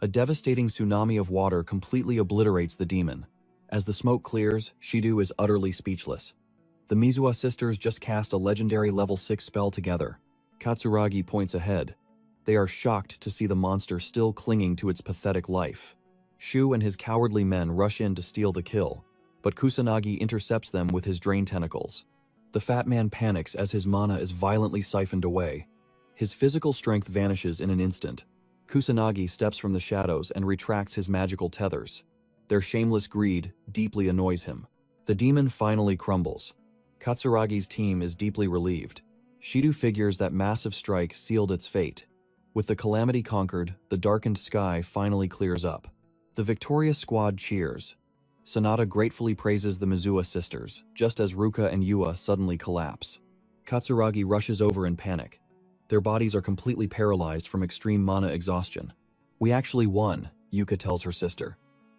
A devastating tsunami of water completely obliterates the demon. As the smoke clears, Shido is utterly speechless. The Mizuha sisters just cast a legendary level 6 spell together. Katsuragi points ahead. They are shocked to see the monster still clinging to its pathetic life. Shu and his cowardly men rush in to steal the kill, but Kusanagi intercepts them with his drain tentacles. The fat man panics as his mana is violently siphoned away. His physical strength vanishes in an instant. Kusanagi steps from the shadows and retracts his magical tethers. Their shameless greed deeply annoys him. The demon finally crumbles. Katsuragi's team is deeply relieved. Shido figures that massive strike sealed its fate. With the calamity conquered, the darkened sky finally clears up. The victorious squad cheers. Sanada gratefully praises the Mizuha sisters, just as Ruka and Yua suddenly collapse. Katsuragi rushes over in panic. Their bodies are completely paralyzed from extreme mana exhaustion. "We actually won," Yuka tells her sister.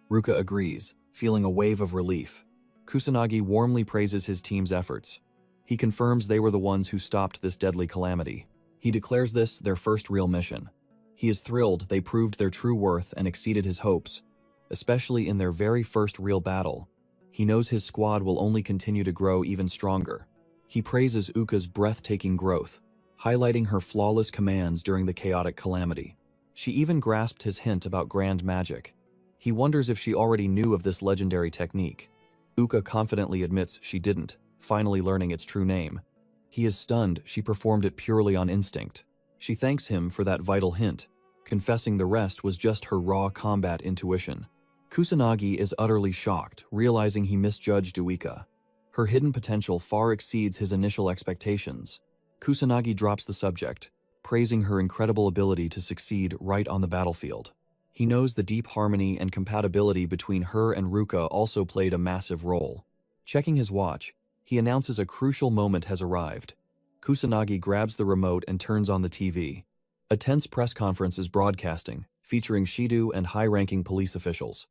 Ruka agrees, feeling a wave of relief. Kusanagi warmly praises his team's efforts. He confirms they were the ones who stopped this deadly calamity. He declares this their first real mission. He is thrilled they proved their true worth and exceeded his hopes, especially in their very first real battle. He knows his squad will only continue to grow even stronger. He praises Uka's breathtaking growth, highlighting her flawless commands during the chaotic calamity. She even grasped his hint about grand magic. He wonders if she already knew of this legendary technique. Uka confidently admits she didn't, finally learning its true name. He is stunned she performed it purely on instinct. She thanks him for that vital hint, confessing the rest was just her raw combat intuition. Kusanagi is utterly shocked, realizing he misjudged Uika. Her hidden potential far exceeds his initial expectations. Kusanagi drops the subject, praising her incredible ability to succeed right on the battlefield. He knows the deep harmony and compatibility between her and Ruka also played a massive role. Checking his watch, he announces a crucial moment has arrived. Kusanagi grabs the remote and turns on the TV. A tense press conference is broadcasting, featuring Shido and high-ranking police officials.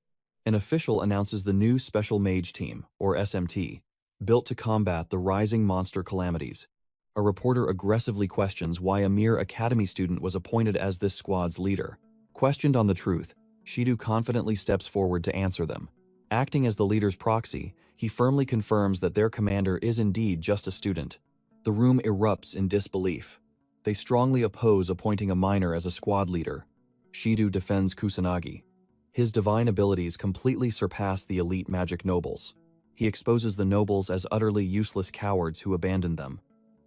An official announces the new Special Mage Team, or SMT, built to combat the rising monster calamities. A reporter aggressively questions why a mere academy student was appointed as this squad's leader. Questioned on the truth, Shido confidently steps forward to answer them. Acting as the leader's proxy, he firmly confirms that their commander is indeed just a student. The room erupts in disbelief. They strongly oppose appointing a minor as a squad leader. Shido defends Kusanagi. His divine abilities completely surpass the elite magic nobles. He exposes the nobles as utterly useless cowards who abandoned them.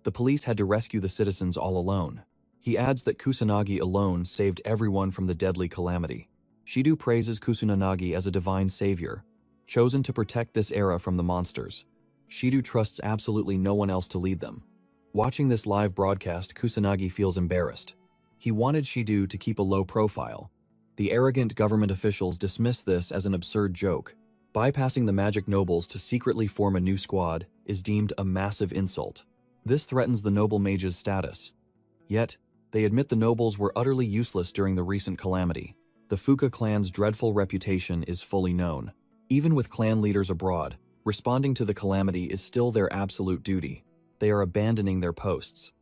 The police had to rescue the citizens all alone. He adds that Kusanagi alone saved everyone from the deadly calamity. Shido praises Kusanagi as a divine savior, chosen to protect this era from the monsters. Shido trusts absolutely no one else to lead them. Watching this live broadcast, Kusanagi feels embarrassed. He wanted Shido to keep a low profile. The arrogant government officials dismiss this as an absurd joke. Bypassing the magic nobles to secretly form a new squad is deemed a massive insult. This threatens the noble mage's status. Yet, they admit the nobles were utterly useless during the recent calamity. The Fuka clan's dreadful reputation is fully known. Even with clan leaders abroad, responding to the calamity is still their absolute duty. They are abandoning their posts.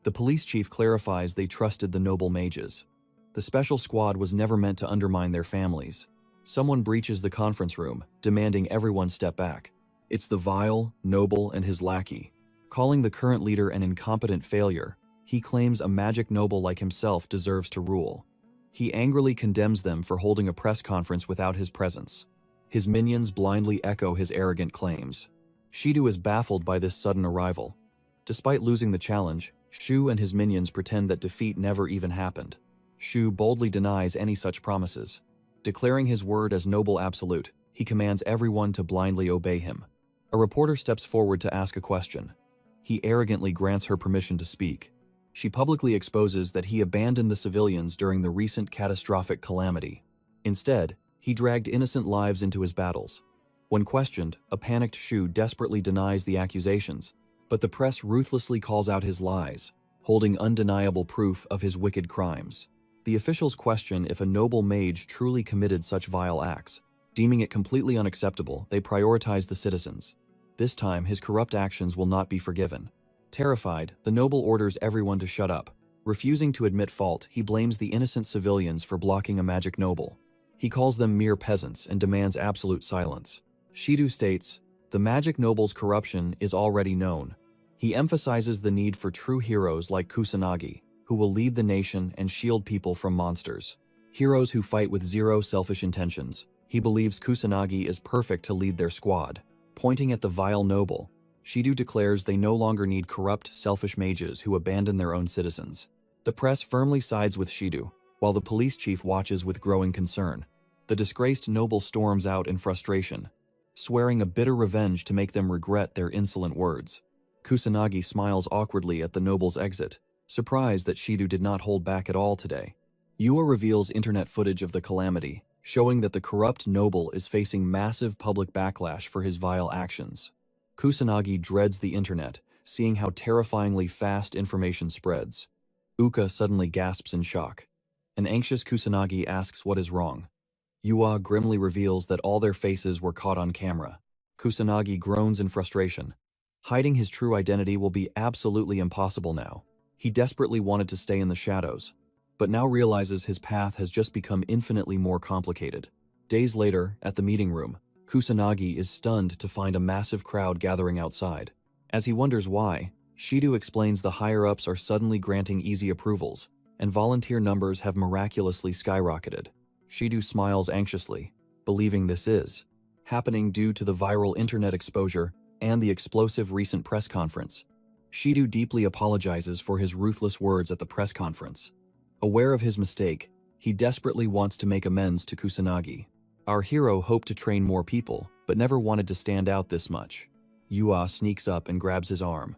The police chief clarifies they trusted the noble mages. The special squad was never meant to undermine their families. Someone breaches the conference room, demanding everyone step back. It's the vile, noble, and his lackey. Calling the current leader an incompetent failure, he claims a magic noble like himself deserves to rule. He angrily condemns them for holding a press conference without his presence. His minions blindly echo his arrogant claims. Shido is baffled by this sudden arrival. Despite losing the challenge, Shu and his minions pretend that defeat never even happened. Shu boldly denies any such promises. Declaring his word as noble absolute, he commands everyone to blindly obey him. A reporter steps forward to ask a question. He arrogantly grants her permission to speak. She publicly exposes that he abandoned the civilians during the recent catastrophic calamity. Instead, he dragged innocent lives into his battles. When questioned, a panicked Shu desperately denies the accusations, but the press ruthlessly calls out his lies, holding undeniable proof of his wicked crimes. The officials question if a noble mage truly committed such vile acts. Deeming it completely unacceptable, they prioritize the citizens. This time, his corrupt actions will not be forgiven. Terrified, the noble orders everyone to shut up. Refusing to admit fault, he blames the innocent civilians for blocking a magic noble. He calls them mere peasants and demands absolute silence. Shido states, "The magic noble's corruption is already known." He emphasizes the need for true heroes like Kusanagi, who will lead the nation and shield people from monsters. Heroes who fight with zero selfish intentions. He believes Kusanagi is perfect to lead their squad. Pointing at the vile noble, Shido declares they no longer need corrupt, selfish mages who abandon their own citizens. The press firmly sides with Shido, while the police chief watches with growing concern. The disgraced noble storms out in frustration, swearing a bitter revenge to make them regret their insolent words. Kusanagi smiles awkwardly at the noble's exit, surprised that Shido did not hold back at all today. Yua reveals internet footage of the calamity, showing that the corrupt noble is facing massive public backlash for his vile actions. Kusanagi dreads the internet, seeing how terrifyingly fast information spreads. Uka suddenly gasps in shock. An anxious Kusanagi asks what is wrong. Yua grimly reveals that all their faces were caught on camera. Kusanagi groans in frustration. Hiding his true identity will be absolutely impossible now. He desperately wanted to stay in the shadows, but now realizes his path has just become infinitely more complicated. Days later, at the meeting room, Kusanagi is stunned to find a massive crowd gathering outside. As he wonders why, Shido explains the higher-ups are suddenly granting easy approvals, and volunteer numbers have miraculously skyrocketed. Shido smiles anxiously, believing this is happening due to the viral internet exposure and the explosive recent press conference. Shido deeply apologizes for his ruthless words at the press conference. Aware of his mistake, he desperately wants to make amends to Kusanagi. Our hero hoped to train more people, but never wanted to stand out this much. Yua sneaks up and grabs his arm.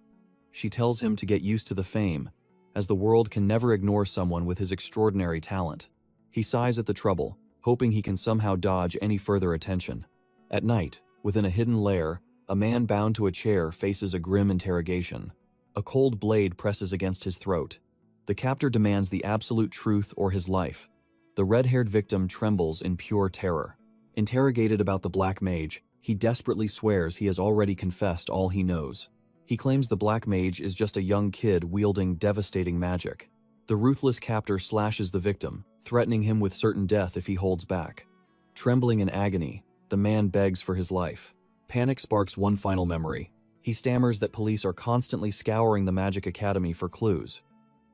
She tells him to get used to the fame, as the world can never ignore someone with his extraordinary talent. He sighs at the trouble, hoping he can somehow dodge any further attention. At night, within a hidden lair, a man bound to a chair faces a grim interrogation. A cold blade presses against his throat. The captor demands the absolute truth or his life. The red-haired victim trembles in pure terror. Interrogated about the Black Mage, he desperately swears he has already confessed all he knows. He claims the Black Mage is just a young kid wielding devastating magic. The ruthless captor slashes the victim, threatening him with certain death if he holds back. Trembling in agony, the man begs for his life. Panic sparks one final memory. He stammers that police are constantly scouring the Magic Academy for clues.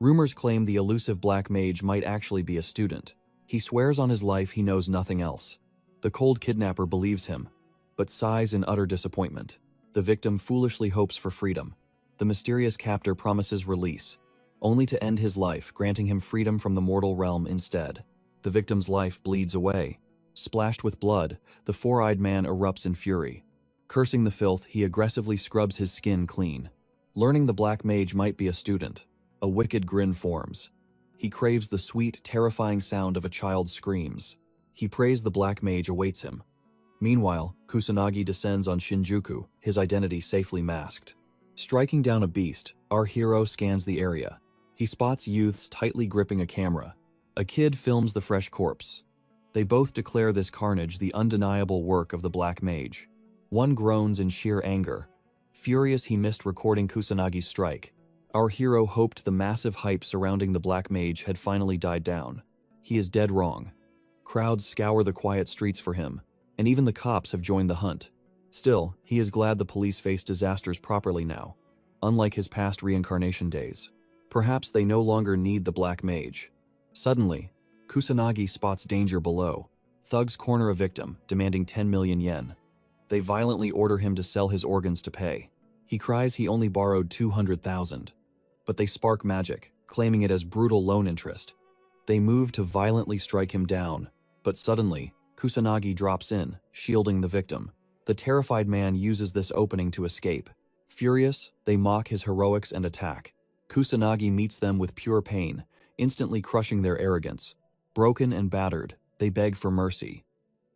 Rumors claim the elusive Black Mage might actually be a student. He swears on his life he knows nothing else. The cold kidnapper believes him, but sighs in utter disappointment. The victim foolishly hopes for freedom. The mysterious captor promises release, only to end his life, granting him freedom from the mortal realm instead. The victim's life bleeds away. Splashed with blood, the four-eyed man erupts in fury. Cursing the filth, he aggressively scrubs his skin clean. Learning the Black Mage might be a student, a wicked grin forms. He craves the sweet, terrifying sound of a child's screams. He prays the Black Mage awaits him. Meanwhile, Kusanagi descends on Shinjuku, his identity safely masked. Striking down a beast, our hero scans the area. He spots youths tightly gripping a camera. A kid films the fresh corpse. They both declare this carnage the undeniable work of the Black Mage. One groans in sheer anger. Furious he missed recording Kusanagi's strike. Our hero hoped the massive hype surrounding the Black Mage had finally died down. He is dead wrong. Crowds scour the quiet streets for him, and even the cops have joined the hunt. Still, he is glad the police face disasters properly now, unlike his past reincarnation days. Perhaps they no longer need the Black Mage. Suddenly, Kusanagi spots danger below. Thugs corner a victim, demanding 10 million yen. They violently order him to sell his organs to pay. He cries he only borrowed 200,000. But they spark magic, claiming it as brutal loan interest. They move to violently strike him down, but suddenly, Kusanagi drops in, shielding the victim. The terrified man uses this opening to escape. Furious, they mock his heroics and attack. Kusanagi meets them with pure pain, instantly crushing their arrogance. Broken and battered, they beg for mercy.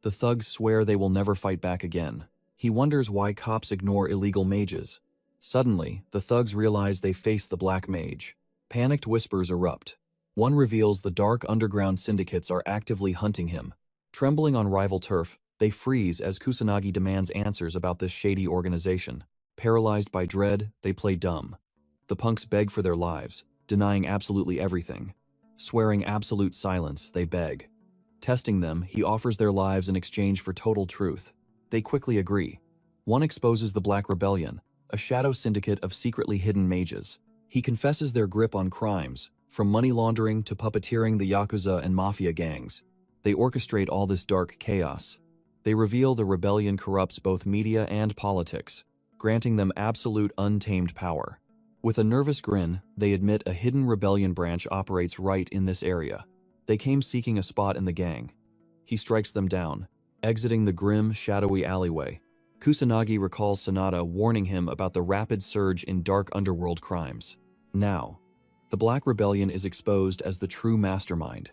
The thugs swear they will never fight back again. He wonders why cops ignore illegal mages. Suddenly, the thugs realize they face the Black Mage. Panicked whispers erupt. One reveals the dark underground syndicates are actively hunting him. Trembling on rival turf, they freeze as Kusanagi demands answers about this shady organization. Paralyzed by dread, they play dumb. The punks beg for their lives, denying absolutely everything. Swearing absolute silence, they beg. Testing them, he offers their lives in exchange for total truth. They quickly agree. One exposes the Black Rebellion, a shadow syndicate of secretly hidden mages. He confesses their grip on crimes, from money laundering to puppeteering the Yakuza and Mafia gangs. They orchestrate all this dark chaos. They reveal the rebellion corrupts both media and politics, granting them absolute untamed power. With a nervous grin, they admit a hidden rebellion branch operates right in this area. They came seeking a spot in the gang. He strikes them down, exiting the grim, shadowy alleyway. Kusanagi recalls Sonata warning him about the rapid surge in dark underworld crimes. Now, the Black Rebellion is exposed as the true mastermind.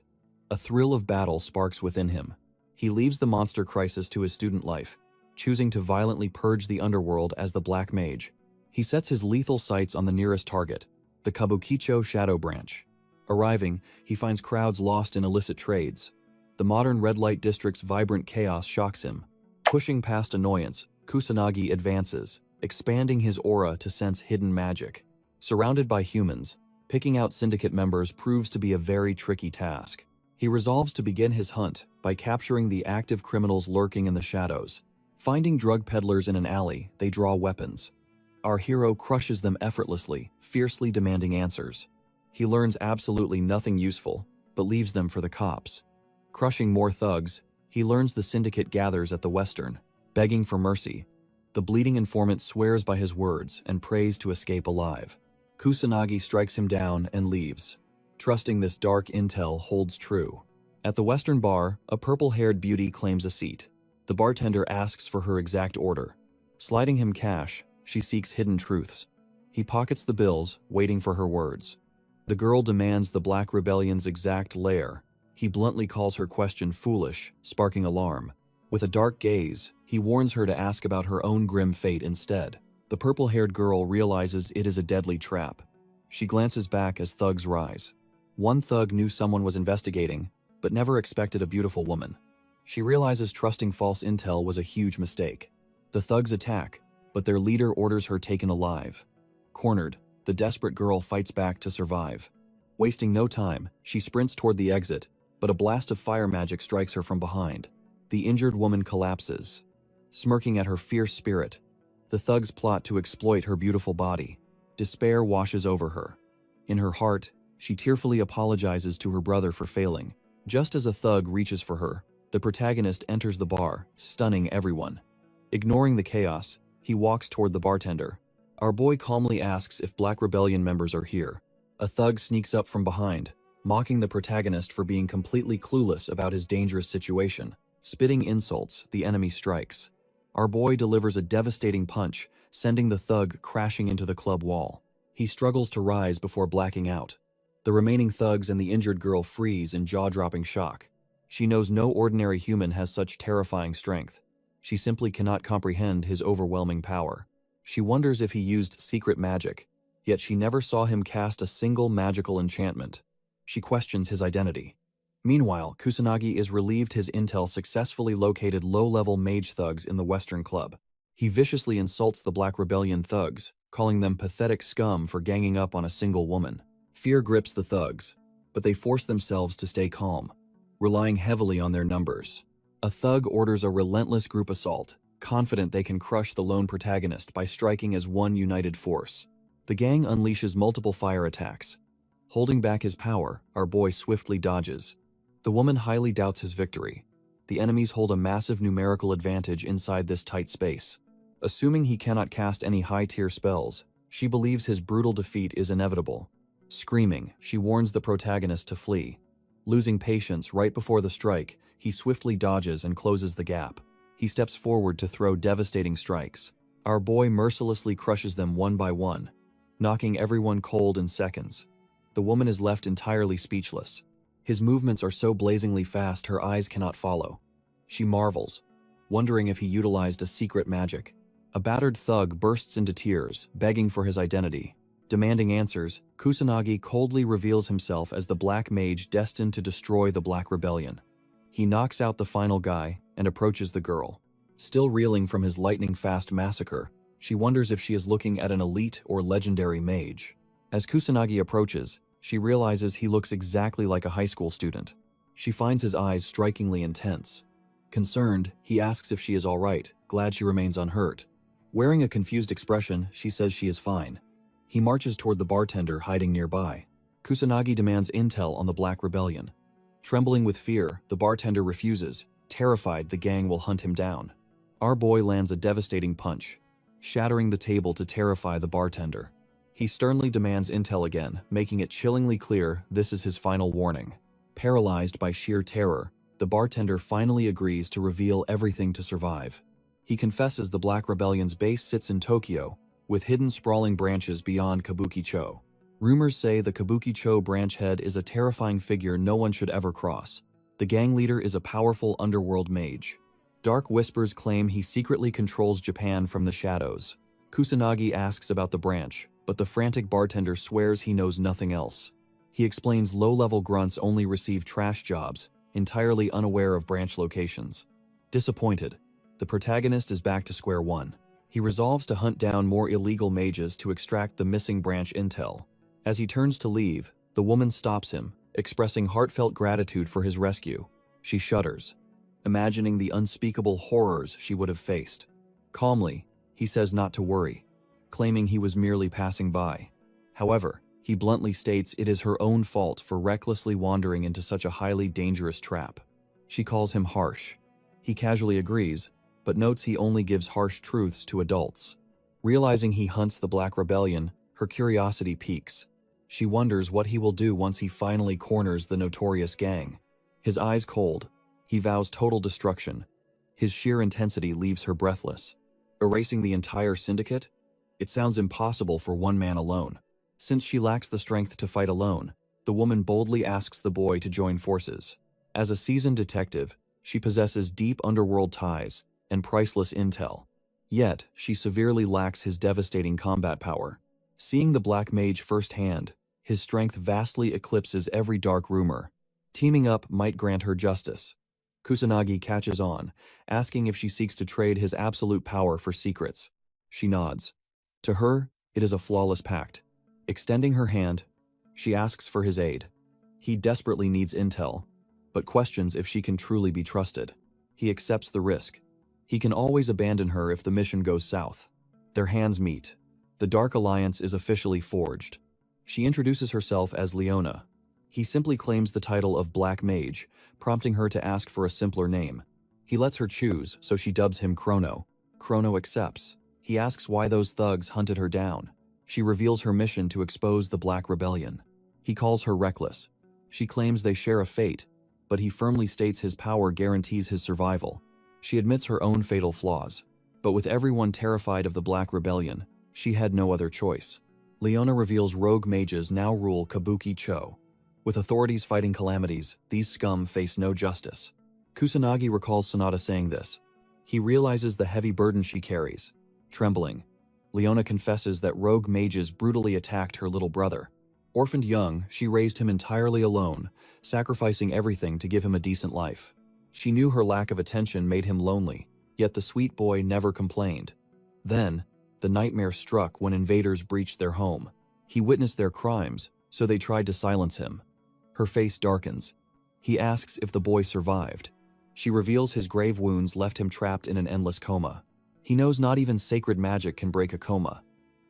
A thrill of battle sparks within him. He leaves the monster crisis to his student life, choosing to violently purge the underworld as the Black Mage. He sets his lethal sights on the nearest target, the Kabukicho Shadow Branch. Arriving, he finds crowds lost in illicit trades. The modern red light district's vibrant chaos shocks him. Pushing past annoyance, Kusanagi advances, expanding his aura to sense hidden magic. Surrounded by humans, picking out syndicate members proves to be a very tricky task. He resolves to begin his hunt by capturing the active criminals lurking in the shadows. Finding drug peddlers in an alley, they draw weapons. Our hero crushes them effortlessly, fiercely demanding answers. He learns absolutely nothing useful, but leaves them for the cops. Crushing more thugs, he learns the syndicate gathers at the Western, begging for mercy. The bleeding informant swears by his words and prays to escape alive. Kusanagi strikes him down and leaves, trusting this dark intel holds true. At the Western bar, a purple-haired beauty claims a seat. The bartender asks for her exact order. Sliding him cash, she seeks hidden truths. He pockets the bills, waiting for her words. The girl demands the Black Rebellion's exact lair. He bluntly calls her question foolish, sparking alarm. With a dark gaze, he warns her to ask about her own grim fate instead. The purple-haired girl realizes it is a deadly trap. She glances back as thugs rise. One thug knew someone was investigating, but never expected a beautiful woman. She realizes trusting false intel was a huge mistake. The thugs attack, but their leader orders her taken alive. Cornered, the desperate girl fights back to survive. Wasting no time, she sprints toward the exit, but a blast of fire magic strikes her from behind. The injured woman collapses. Smirking at her fierce spirit, the thugs plot to exploit her beautiful body. Despair washes over her. In her heart, she tearfully apologizes to her brother for failing. Just as a thug reaches for her, the protagonist enters the bar, stunning everyone. Ignoring the chaos, he walks toward the bartender. Our boy calmly asks if Black Rebellion members are here. A thug sneaks up from behind, mocking the protagonist for being completely clueless about his dangerous situation. Spitting insults, the enemy strikes. Our boy delivers a devastating punch, sending the thug crashing into the club wall. He struggles to rise before blacking out. The remaining thugs and the injured girl freeze in jaw-dropping shock. She knows no ordinary human has such terrifying strength. She simply cannot comprehend his overwhelming power. She wonders if he used secret magic, yet she never saw him cast a single magical enchantment. She questions his identity. Meanwhile, Kusanagi is relieved his intel successfully located low-level mage thugs in the Western Club. He viciously insults the Black Rebellion thugs, calling them pathetic scum for ganging up on a single woman. Fear grips the thugs, but they force themselves to stay calm, relying heavily on their numbers. A thug orders a relentless group assault, confident they can crush the lone protagonist by striking as one united force. The gang unleashes multiple fire attacks. Holding back his power, our boy swiftly dodges. The woman highly doubts his victory. The enemies hold a massive numerical advantage inside this tight space. Assuming he cannot cast any high-tier spells, she believes his brutal defeat is inevitable. Screaming, she warns the protagonist to flee. Losing patience right before the strike, he swiftly dodges and closes the gap. He steps forward to throw devastating strikes. Our boy mercilessly crushes them one by one, knocking everyone cold in seconds. The woman is left entirely speechless. His movements are so blazingly fast her eyes cannot follow. She marvels, wondering if he utilized a secret magic. A battered thug bursts into tears, begging for his identity. Demanding answers, Kusanagi coldly reveals himself as the Black Mage destined to destroy the Black Rebellion. He knocks out the final guy and approaches the girl. Still reeling from his lightning-fast massacre, she wonders if she is looking at an elite or legendary mage. As Kusanagi approaches, she realizes he looks exactly like a high school student. She finds his eyes strikingly intense. Concerned, he asks if she is all right, glad she remains unhurt. Wearing a confused expression, she says she is fine. He marches toward the bartender hiding nearby. Kusanagi demands intel on the Black Rebellion. Trembling with fear, the bartender refuses, terrified the gang will hunt him down. Our boy lands a devastating punch, shattering the table to terrify the bartender. He sternly demands intel again, making it chillingly clear this is his final warning. Paralyzed by sheer terror, the bartender finally agrees to reveal everything to survive. He confesses the Black Rebellion's base sits in Tokyo, with hidden sprawling branches beyond Kabuki-cho. Rumors say the Kabuki-cho branch head is a terrifying figure no one should ever cross. The gang leader is a powerful underworld mage. Dark whispers claim he secretly controls Japan from the shadows. Kusanagi asks about the branch, but the frantic bartender swears he knows nothing else. He explains low-level grunts only receive trash jobs, entirely unaware of branch locations. Disappointed, the protagonist is back to square one. He resolves to hunt down more illegal mages to extract the missing branch intel. As he turns to leave, the woman stops him, expressing heartfelt gratitude for his rescue. She shudders, imagining the unspeakable horrors she would have faced. Calmly, he says not to worry, claiming he was merely passing by. However, he bluntly states it is her own fault for recklessly wandering into such a highly dangerous trap. She calls him harsh. He casually agrees, but notes he only gives harsh truths to adults. Realizing he hunts the Black Rebellion, her curiosity piques. She wonders what he will do once he finally corners the notorious gang. His eyes cold, he vows total destruction. His sheer intensity leaves her breathless. Erasing the entire syndicate? It sounds impossible for one man alone. Since she lacks the strength to fight alone, the woman boldly asks the boy to join forces. As a seasoned detective, she possesses deep underworld ties and priceless intel. Yet, she severely lacks his devastating combat power. Seeing the Black Mage firsthand, his strength vastly eclipses every dark rumor. Teaming up might grant her justice. Kusanagi catches on, asking if she seeks to trade his absolute power for secrets. She nods. To her, it is a flawless pact. Extending her hand, she asks for his aid. He desperately needs intel, but questions if she can truly be trusted. He accepts the risk. He can always abandon her if the mission goes south. Their hands meet. The Dark Alliance is officially forged. She introduces herself as Leona. He simply claims the title of Black Mage, prompting her to ask for a simpler name. He lets her choose, so she dubs him Chrono. Chrono accepts. He asks why those thugs hunted her down. She reveals her mission to expose the Black Rebellion. He calls her reckless. She claims they share a fate, but he firmly states his power guarantees his survival. She admits her own fatal flaws. But with everyone terrified of the Black Rebellion, she had no other choice. Leona reveals rogue mages now rule Kabuki-cho. With authorities fighting calamities, these scum face no justice. Kusanagi recalls Sonata saying this. He realizes the heavy burden she carries. Trembling, Leona confesses that rogue mages brutally attacked her little brother. Orphaned young, she raised him entirely alone, sacrificing everything to give him a decent life. She knew her lack of attention made him lonely, yet the sweet boy never complained. Then, the nightmare struck when invaders breached their home. He witnessed their crimes, so they tried to silence him. Her face darkens. He asks if the boy survived. She reveals his grave wounds left him trapped in an endless coma. He knows not even sacred magic can break a coma.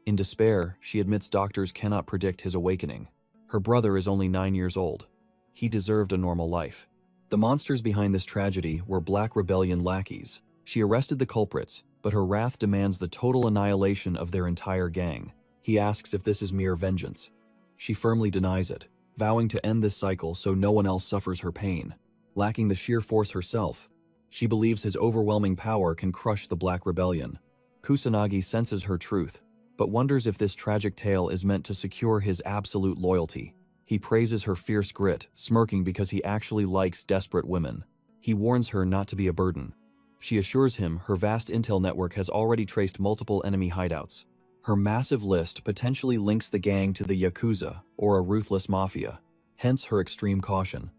In despair, she admits doctors cannot predict his awakening. Her brother is only 9 years old. He deserved a normal life. The monsters behind this tragedy were Black Rebellion lackeys. She arrested the culprits, but her wrath demands the total annihilation of their entire gang. He asks if this is mere vengeance. She firmly denies it, vowing to end this cycle so no one else suffers her pain. Lacking the sheer force herself, she believes his overwhelming power can crush the Black Rebellion. Kusanagi senses her truth, but wonders if this tragic tale is meant to secure his absolute loyalty. He praises her fierce grit, smirking because he actually likes desperate women. He warns her not to be a burden. She assures him her vast intel network has already traced multiple enemy hideouts. Her massive list potentially links the gang to the Yakuza or a ruthless mafia, hence her extreme caution.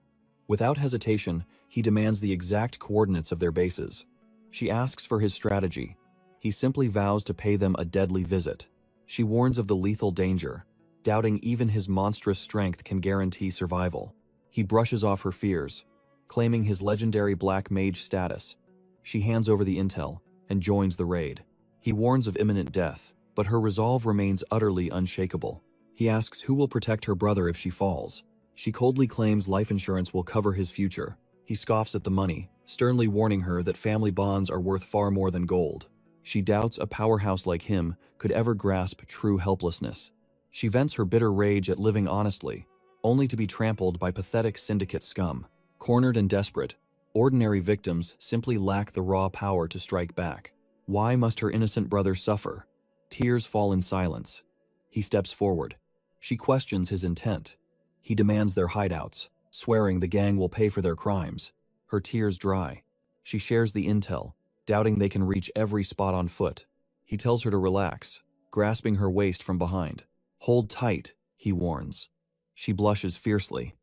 Without hesitation, he demands the exact coordinates of their bases. She asks for his strategy. He simply vows to pay them a deadly visit. She warns of the lethal danger, doubting even his monstrous strength can guarantee survival. He brushes off her fears, claiming his legendary Black Mage status. She hands over the intel and joins the raid. He warns of imminent death, but her resolve remains utterly unshakable. He asks who will protect her brother if she falls. She coldly claims life insurance will cover his future. He scoffs at the money, sternly warning her that family bonds are worth far more than gold. She doubts a powerhouse like him could ever grasp true helplessness. She vents her bitter rage at living honestly, only to be trampled by pathetic syndicate scum. Cornered and desperate, ordinary victims simply lack the raw power to strike back. Why must her innocent brother suffer? Tears fall in silence. He steps forward. She questions his intent. He demands their hideouts, swearing the gang will pay for their crimes. Her tears dry. She shares the intel, doubting they can reach every spot on foot. He tells her to relax, grasping her waist from behind. Hold tight, he warns. She blushes fiercely.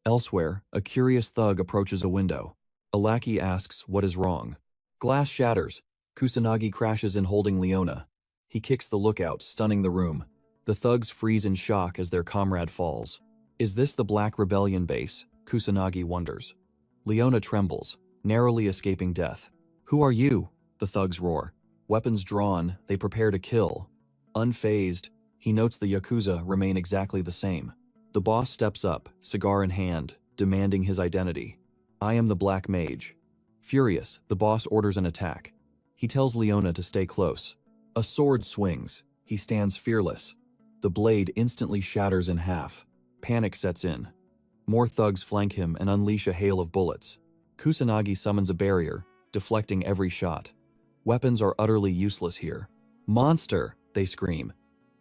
Elsewhere, a curious thug approaches a window. A lackey asks what is wrong. Glass shatters. Kusanagi crashes in holding Leona. He kicks the lookout, stunning the room. The thugs freeze in shock as their comrade falls. Is this the Black Rebellion base? Kusanagi wonders. Leona trembles, narrowly escaping death. Who are you? The thugs roar. Weapons drawn, they prepare to kill. Unfazed, he notes the Yakuza remain exactly the same. The boss steps up, cigar in hand, demanding his identity. I am the Black Mage. Furious, the boss orders an attack. He tells Leona to stay close. A sword swings. He stands fearless. The blade instantly shatters in half. Panic sets in. More thugs flank him and unleash a hail of bullets. Kusanagi summons a barrier, deflecting every shot. Weapons are utterly useless here. Monster! They scream.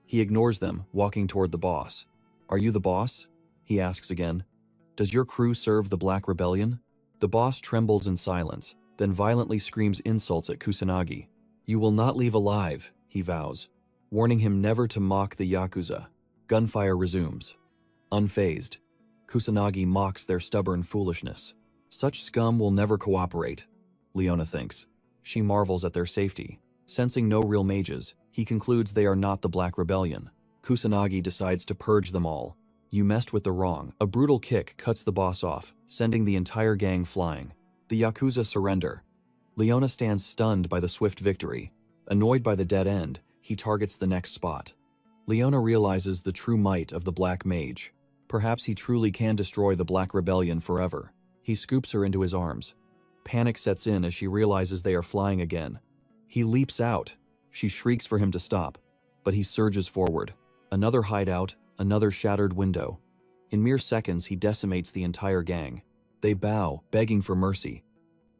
He ignores them, walking toward the boss. Are you the boss? He asks again. Does your crew serve the Black Rebellion? The boss trembles in silence, then violently screams insults at Kusanagi. You will not leave alive, he vows, warning him never to mock the Yakuza. Gunfire resumes. Unfazed, Kusanagi mocks their stubborn foolishness. Such scum will never cooperate, Leona thinks. She marvels at their safety. Sensing no real mages, he concludes they are not the Black Rebellion. Kusanagi decides to purge them all. You messed with the wrong. A brutal kick cuts the boss off, sending the entire gang flying. The Yakuza surrender. Leona stands stunned by the swift victory. Annoyed by the dead end, he targets the next spot. Leona realizes the true might of the Black Mage. Perhaps he truly can destroy the Black Rebellion forever. He scoops her into his arms. Panic sets in as she realizes they are flying again. He leaps out. She shrieks for him to stop, but he surges forward. Another hideout, another shattered window. In mere seconds, he decimates the entire gang. They bow, begging for mercy.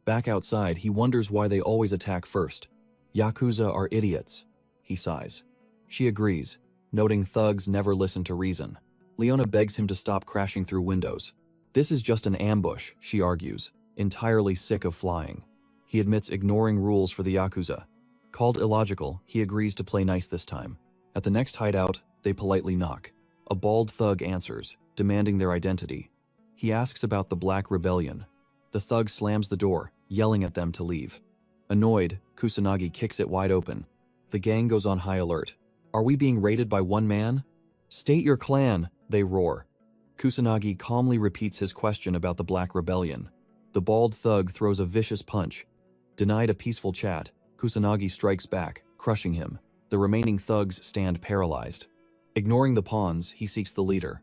Back outside, he wonders why they always attack first. Yakuza are idiots, he sighs. She agrees, noting thugs never listen to reason. Leona begs him to stop crashing through windows. This is just an ambush, she argues, entirely sick of flying. He admits ignoring rules for the Yakuza. Called illogical, he agrees to play nice this time. At the next hideout, they politely knock. A bald thug answers, demanding their identity. He asks about the Black Rebellion. The thug slams the door, yelling at them to leave. Annoyed, Kusanagi kicks it wide open. The gang goes on high alert. Are we being raided by one man? State your clan, they roar. Kusanagi calmly repeats his question about the Black Rebellion. The bald thug throws a vicious punch. Denied a peaceful chat, Kusanagi strikes back, crushing him. The remaining thugs stand paralyzed. Ignoring the pawns, he seeks the leader.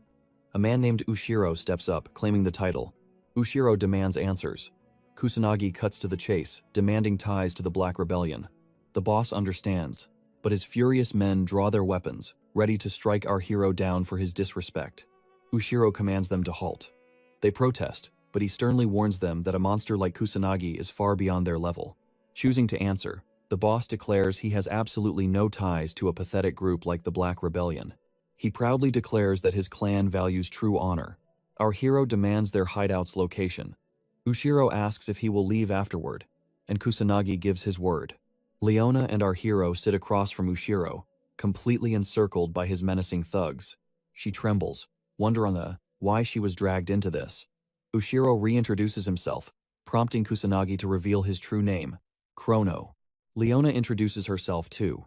A man named Ushiro steps up, claiming the title. Ushiro demands answers. Kusanagi cuts to the chase, demanding ties to the Black Rebellion. The boss understands, but his furious men draw their weapons, ready to strike our hero down for his disrespect. Ushiro commands them to halt. They protest, but he sternly warns them that a monster like Kusanagi is far beyond their level. Choosing to answer, the boss declares he has absolutely no ties to a pathetic group like the Black Rebellion. He proudly declares that his clan values true honor. Our hero demands their hideout's location. Ushiro asks if he will leave afterward, and Kusanagi gives his word. Leona and our hero sit across from Ushiro, completely encircled by his menacing thugs. She trembles, wondering why she was dragged into this. Ushiro reintroduces himself, prompting Kusanagi to reveal his true name, Chrono. Leona introduces herself too.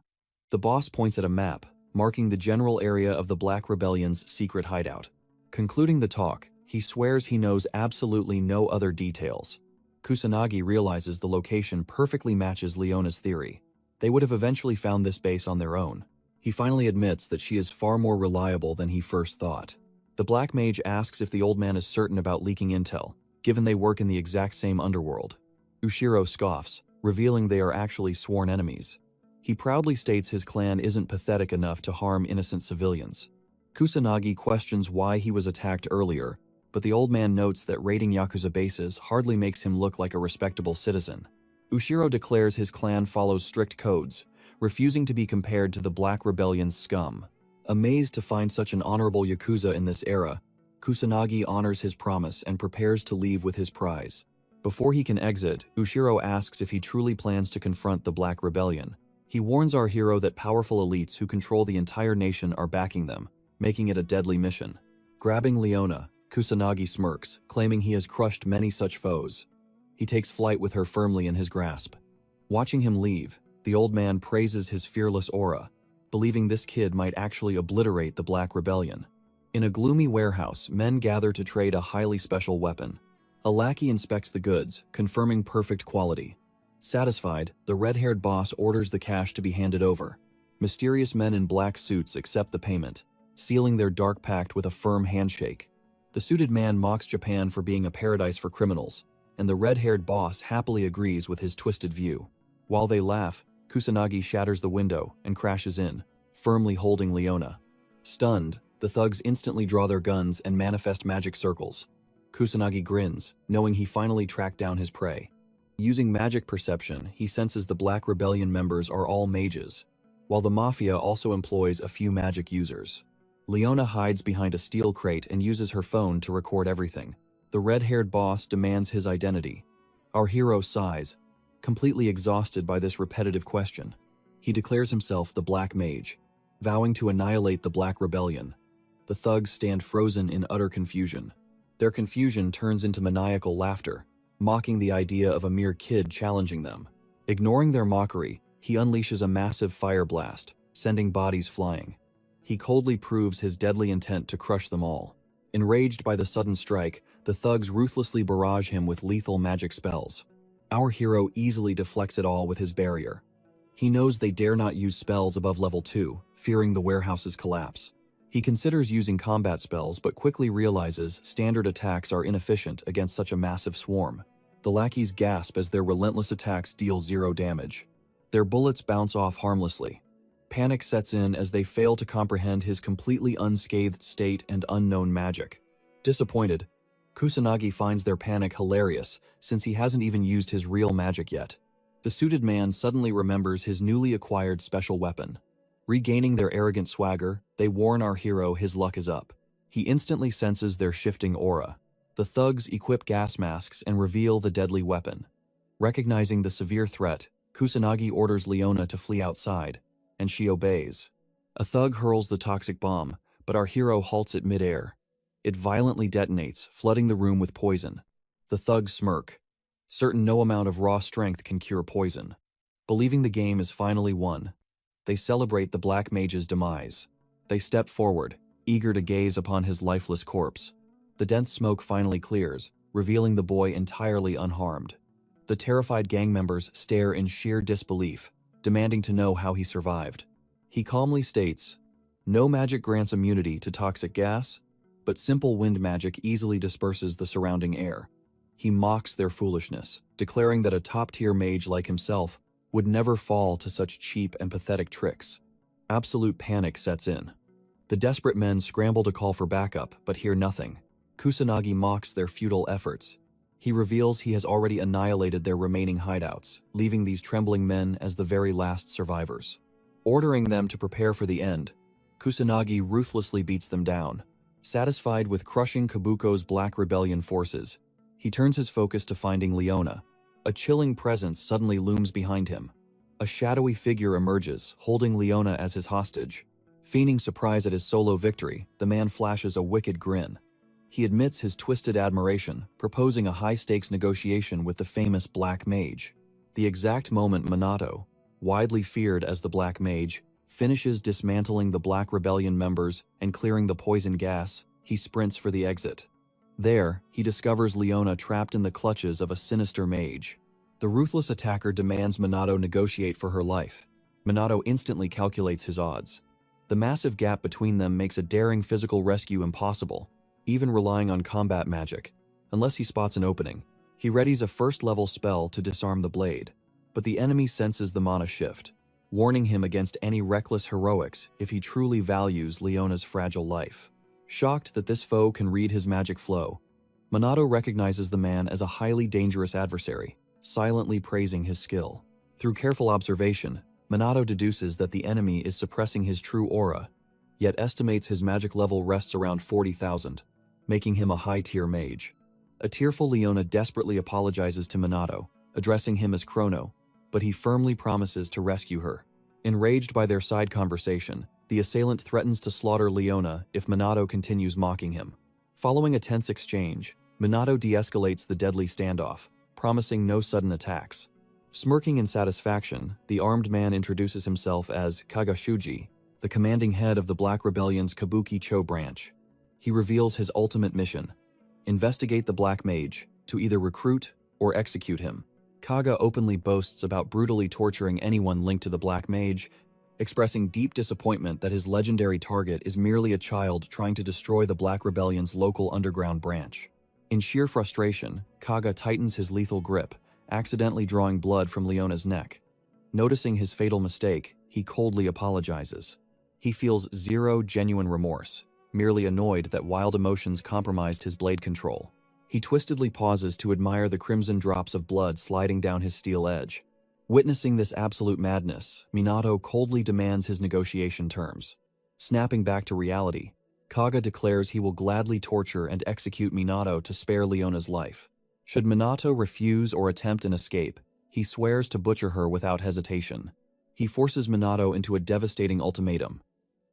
The boss points at a map, marking the general area of the Black Rebellion's secret hideout. Concluding the talk, he swears he knows absolutely no other details. Kusanagi realizes the location perfectly matches Leona's theory. They would have eventually found this base on their own. He finally admits that she is far more reliable than he first thought. The Black Mage asks if the old man is certain about leaking intel, given they work in the exact same underworld. Ushiro scoffs, revealing they are actually sworn enemies. He proudly states his clan isn't pathetic enough to harm innocent civilians. Kusanagi questions why he was attacked earlier, but the old man notes that raiding Yakuza bases hardly makes him look like a respectable citizen. Ushiro declares his clan follows strict codes, refusing to be compared to the Black Rebellion's scum. Amazed to find such an honorable Yakuza in this era, Kusanagi honors his promise and prepares to leave with his prize. Before he can exit, Ushiro asks if he truly plans to confront the Black Rebellion. He warns our hero that powerful elites who control the entire nation are backing them, making it a deadly mission. Grabbing Leona, Kusanagi smirks, claiming he has crushed many such foes. He takes flight with her firmly in his grasp. Watching him leave, the old man praises his fearless aura, believing this kid might actually obliterate the Black Rebellion. In a gloomy warehouse, men gather to trade a highly special weapon. A lackey inspects the goods, confirming perfect quality. Satisfied, the red-haired boss orders the cash to be handed over. Mysterious men in black suits accept the payment, sealing their dark pact with a firm handshake. The suited man mocks Japan for being a paradise for criminals, and the red-haired boss happily agrees with his twisted view. While they laugh, Kusanagi shatters the window and crashes in, firmly holding Leona. Stunned, the thugs instantly draw their guns and manifest magic circles. Kusanagi grins, knowing he finally tracked down his prey. Using magic perception, he senses the Black Rebellion members are all mages, while the Mafia also employs a few magic users. Leona hides behind a steel crate and uses her phone to record everything. The red-haired boss demands his identity. Our hero sighs, completely exhausted by this repetitive question. He declares himself the Black Mage, vowing to annihilate the Black Rebellion. The thugs stand frozen in utter confusion. Their confusion turns into maniacal laughter, mocking the idea of a mere kid challenging them. Ignoring their mockery, he unleashes a massive fire blast, sending bodies flying. He coldly proves his deadly intent to crush them all. Enraged by the sudden strike, the thugs ruthlessly barrage him with lethal magic spells. Our hero easily deflects it all with his barrier. He knows they dare not use spells above level 2, fearing the warehouse's collapse. He considers using combat spells but quickly realizes standard attacks are inefficient against such a massive swarm. The lackeys gasp as their relentless attacks deal 0 damage. Their bullets bounce off harmlessly. Panic sets in as they fail to comprehend his completely unscathed state and unknown magic. Disappointed, Kusanagi finds their panic hilarious since he hasn't even used his real magic yet. The suited man suddenly remembers his newly acquired special weapon. Regaining their arrogant swagger, they warn our hero his luck is up. He instantly senses their shifting aura. The thugs equip gas masks and reveal the deadly weapon. Recognizing the severe threat, Kusanagi orders Leona to flee outside, and she obeys. A thug hurls the toxic bomb, but our hero halts it mid-air. It violently detonates, flooding the room with poison. The thugs smirk, certain no amount of raw strength can cure poison. Believing the game is finally won, they celebrate the Black Mage's demise. They step forward, eager to gaze upon his lifeless corpse. The dense smoke finally clears, revealing the boy entirely unharmed. The terrified gang members stare in sheer disbelief, demanding to know how he survived. He calmly states, "No magic grants immunity to toxic gas, but simple wind magic easily disperses the surrounding air." He mocks their foolishness, declaring that a top-tier mage like himself would never fall to such cheap and pathetic tricks. Absolute panic sets in. The desperate men scramble to call for backup, but hear nothing. Kusanagi mocks their futile efforts. He reveals he has already annihilated their remaining hideouts, leaving these trembling men as the very last survivors. Ordering them to prepare for the end, Kusanagi ruthlessly beats them down. Satisfied with crushing Kabuko's Black Rebellion forces, he turns his focus to finding Leona. A chilling presence suddenly looms behind him. A shadowy figure emerges, holding Leona as his hostage. Feigning surprise at his solo victory, the man flashes a wicked grin. He admits his twisted admiration, proposing a high-stakes negotiation with the famous Black Mage. The exact moment Minato, widely feared as the Black Mage, finishes dismantling the Black Rebellion members and clearing the poison gas, he sprints for the exit. There, he discovers Leona trapped in the clutches of a sinister mage. The ruthless attacker demands Minato negotiate for her life. Minato instantly calculates his odds. The massive gap between them makes a daring physical rescue impossible, even relying on combat magic. Unless he spots an opening, he readies a first-level spell to disarm the blade. But the enemy senses the mana shift, warning him against any reckless heroics if he truly values Leona's fragile life. Shocked that this foe can read his magic flow, Minato recognizes the man as a highly dangerous adversary, silently praising his skill. Through careful observation, Minato deduces that the enemy is suppressing his true aura, yet estimates his magic level rests around 40,000, making him a high-tier mage. A tearful Leona desperately apologizes to Minato, addressing him as Chrono, but he firmly promises to rescue her. Enraged by their side conversation, the assailant threatens to slaughter Leona if Minato continues mocking him. Following a tense exchange, Minato de-escalates the deadly standoff, promising no sudden attacks. Smirking in satisfaction, the armed man introduces himself as Kagashuji, the commanding head of the Black Rebellion's Kabuki-cho branch. He reveals his ultimate mission: investigate the Black Mage, to either recruit or execute him. Kaga openly boasts about brutally torturing anyone linked to the Black Mage, expressing deep disappointment that his legendary target is merely a child trying to destroy the Black Rebellion's local underground branch. In sheer frustration, Kaga tightens his lethal grip, accidentally drawing blood from Leona's neck. Noticing his fatal mistake, he coldly apologizes. He feels zero genuine remorse, merely annoyed that wild emotions compromised his blade control. He twistedly pauses to admire the crimson drops of blood sliding down his steel edge. Witnessing this absolute madness, Minato coldly demands his negotiation terms. Snapping back to reality, Kaga declares he will gladly torture and execute Minato to spare Leona's life. Should Minato refuse or attempt an escape, he swears to butcher her without hesitation. He forces Minato into a devastating ultimatum.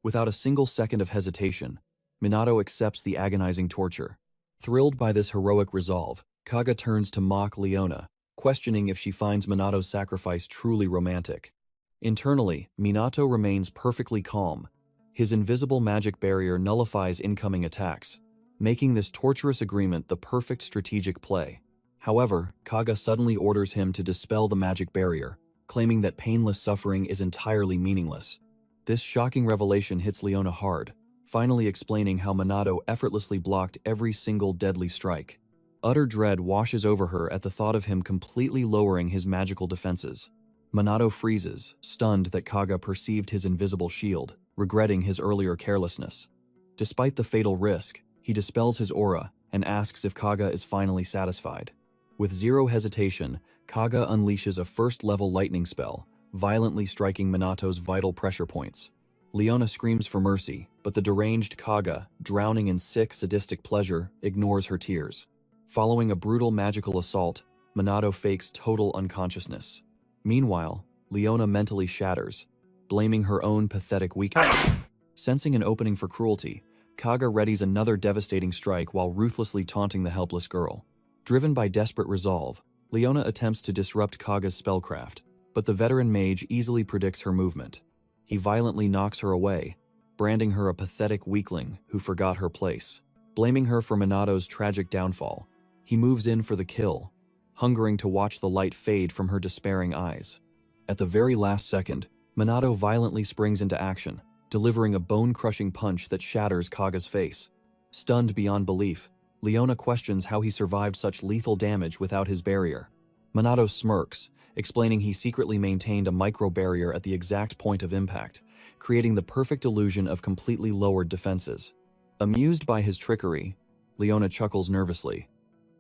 Without a single second of hesitation, Minato accepts the agonizing torture. Thrilled by this heroic resolve, Kaga turns to mock Leona, questioning if she finds Minato's sacrifice truly romantic. Internally, Minato remains perfectly calm. His invisible magic barrier nullifies incoming attacks, making this torturous agreement the perfect strategic play. However, Kaga suddenly orders him to dispel the magic barrier, claiming that painless suffering is entirely meaningless. This shocking revelation hits Leona hard, finally explaining how Minato effortlessly blocked every single deadly strike. Utter dread washes over her at the thought of him completely lowering his magical defenses. Minato freezes, stunned that Kaga perceived his invisible shield, regretting his earlier carelessness. Despite the fatal risk, he dispels his aura and asks if Kaga is finally satisfied. With zero hesitation, Kaga unleashes a first-level lightning spell, violently striking Minato's vital pressure points. Leona screams for mercy, but the deranged Kaga, drowning in sick, sadistic pleasure, ignores her tears. Following a brutal magical assault, Minato fakes total unconsciousness. Meanwhile, Leona mentally shatters, blaming her own pathetic weakness. Sensing an opening for cruelty, Kaga readies another devastating strike while ruthlessly taunting the helpless girl. Driven by desperate resolve, Leona attempts to disrupt Kaga's spellcraft, but the veteran mage easily predicts her movement. He violently knocks her away, branding her a pathetic weakling who forgot her place. Blaming her for Minato's tragic downfall, he moves in for the kill, hungering to watch the light fade from her despairing eyes. At the very last second, Minato violently springs into action, delivering a bone-crushing punch that shatters Kaga's face. Stunned beyond belief, Leona questions how he survived such lethal damage without his barrier. Minato smirks, explaining he secretly maintained a micro-barrier at the exact point of impact, creating the perfect illusion of completely lowered defenses. Amused by his trickery, Leona chuckles nervously.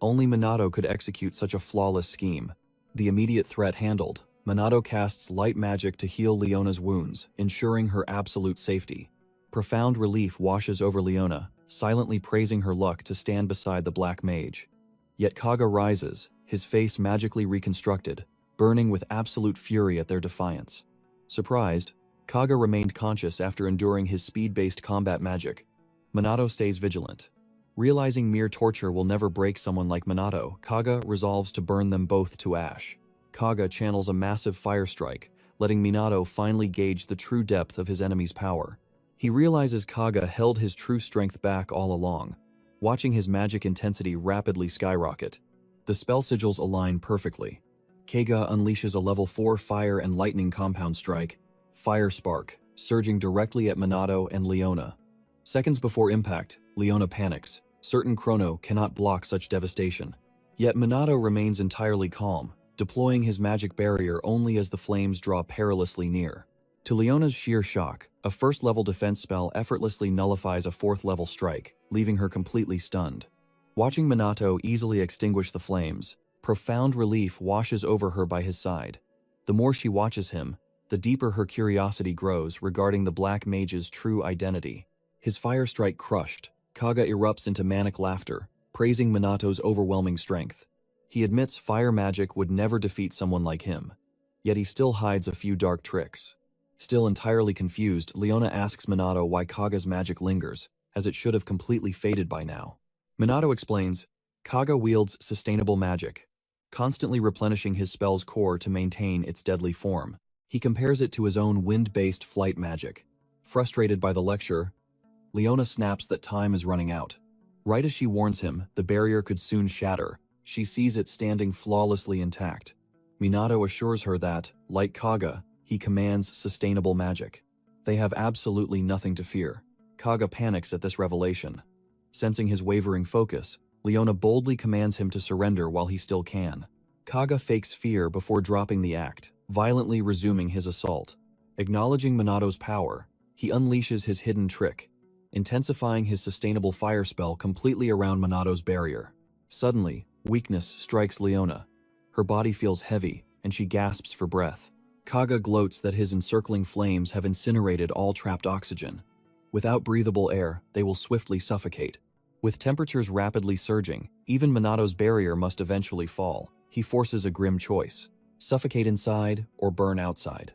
Only Minato could execute such a flawless scheme. The immediate threat handled, Minato casts light magic to heal Leona's wounds, ensuring her absolute safety. Profound relief washes over Leona, silently praising her luck to stand beside the black mage. Yet Kaga rises, his face magically reconstructed, burning with absolute fury at their defiance. Surprised, Kaga remained conscious after enduring his speed-based combat magic. Minato stays vigilant. Realizing mere torture will never break someone like Minato, Kaga resolves to burn them both to ash. Kaga channels a massive fire strike, letting Minato finally gauge the true depth of his enemy's power. He realizes Kaga held his true strength back all along, watching his magic intensity rapidly skyrocket. The spell sigils align perfectly. Kaga unleashes a level 4 fire and lightning compound strike, Fire Spark, surging directly at Minato and Leona. Seconds before impact, Leona panics, certain Chrono cannot block such devastation. Yet Minato remains entirely calm, deploying his magic barrier only as the flames draw perilously near. To Leona's sheer shock, a first-level defense spell effortlessly nullifies a fourth-level strike, leaving her completely stunned. Watching Minato easily extinguish the flames, profound relief washes over her by his side. The more she watches him, the deeper her curiosity grows regarding the Black Mage's true identity. His fire strike crushed, Kaga erupts into manic laughter, praising Minato's overwhelming strength. He admits fire magic would never defeat someone like him, yet he still hides a few dark tricks. Still entirely confused, Leona asks Minato why Kaga's magic lingers, as it should have completely faded by now. Minato explains, Kaga wields sustainable magic, constantly replenishing his spell's core to maintain its deadly form. He compares it to his own wind-based flight magic. Frustrated by the lecture, Leona snaps that time is running out. Right as she warns him the barrier could soon shatter, she sees it standing flawlessly intact. Minato assures her that, like Kaga, he commands sustainable magic. They have absolutely nothing to fear. Kaga panics at this revelation. Sensing his wavering focus, Leona boldly commands him to surrender while he still can. Kaga fakes fear before dropping the act, violently resuming his assault. Acknowledging Minato's power, he unleashes his hidden trick, intensifying his sustainable fire spell completely around Minato's barrier. Suddenly, weakness strikes Leona. Her body feels heavy, and she gasps for breath. Kaga gloats that his encircling flames have incinerated all trapped oxygen. Without breathable air, they will swiftly suffocate. With temperatures rapidly surging, even Minato's barrier must eventually fall. He forces a grim choice: suffocate inside or burn outside.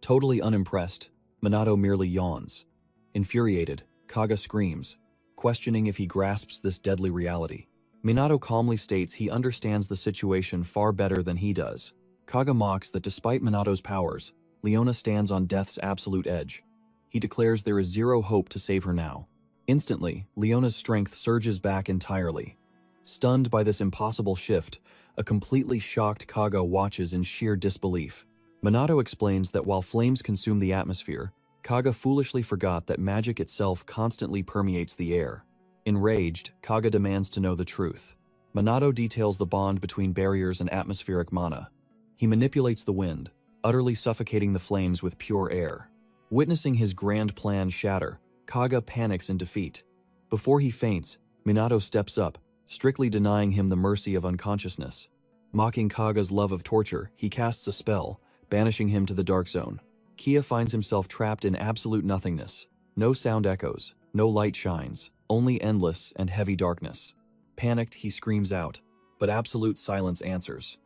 Totally unimpressed, Minato merely yawns. Infuriated, Kaga screams, questioning if he grasps this deadly reality. Minato calmly states he understands the situation far better than he does. Kaga mocks that despite Minato's powers, Leona stands on death's absolute edge. He declares there is zero hope to save her now. Instantly, Leona's strength surges back entirely. Stunned by this impossible shift, a completely shocked Kaga watches in sheer disbelief. Minato explains that while flames consume the atmosphere, Kaga foolishly forgot that magic itself constantly permeates the air. Enraged, Kaga demands to know the truth. Minato details the bond between barriers and atmospheric mana. He manipulates the wind, utterly suffocating the flames with pure air. Witnessing his grand plan shatter, Kaga panics in defeat. Before he faints, Minato steps up, strictly denying him the mercy of unconsciousness. Mocking Kaga's love of torture, he casts a spell, banishing him to the dark zone. Kia finds himself trapped in absolute nothingness. No sound echoes, no light shines, only endless and heavy darkness. Panicked, he screams out, but absolute silence answers.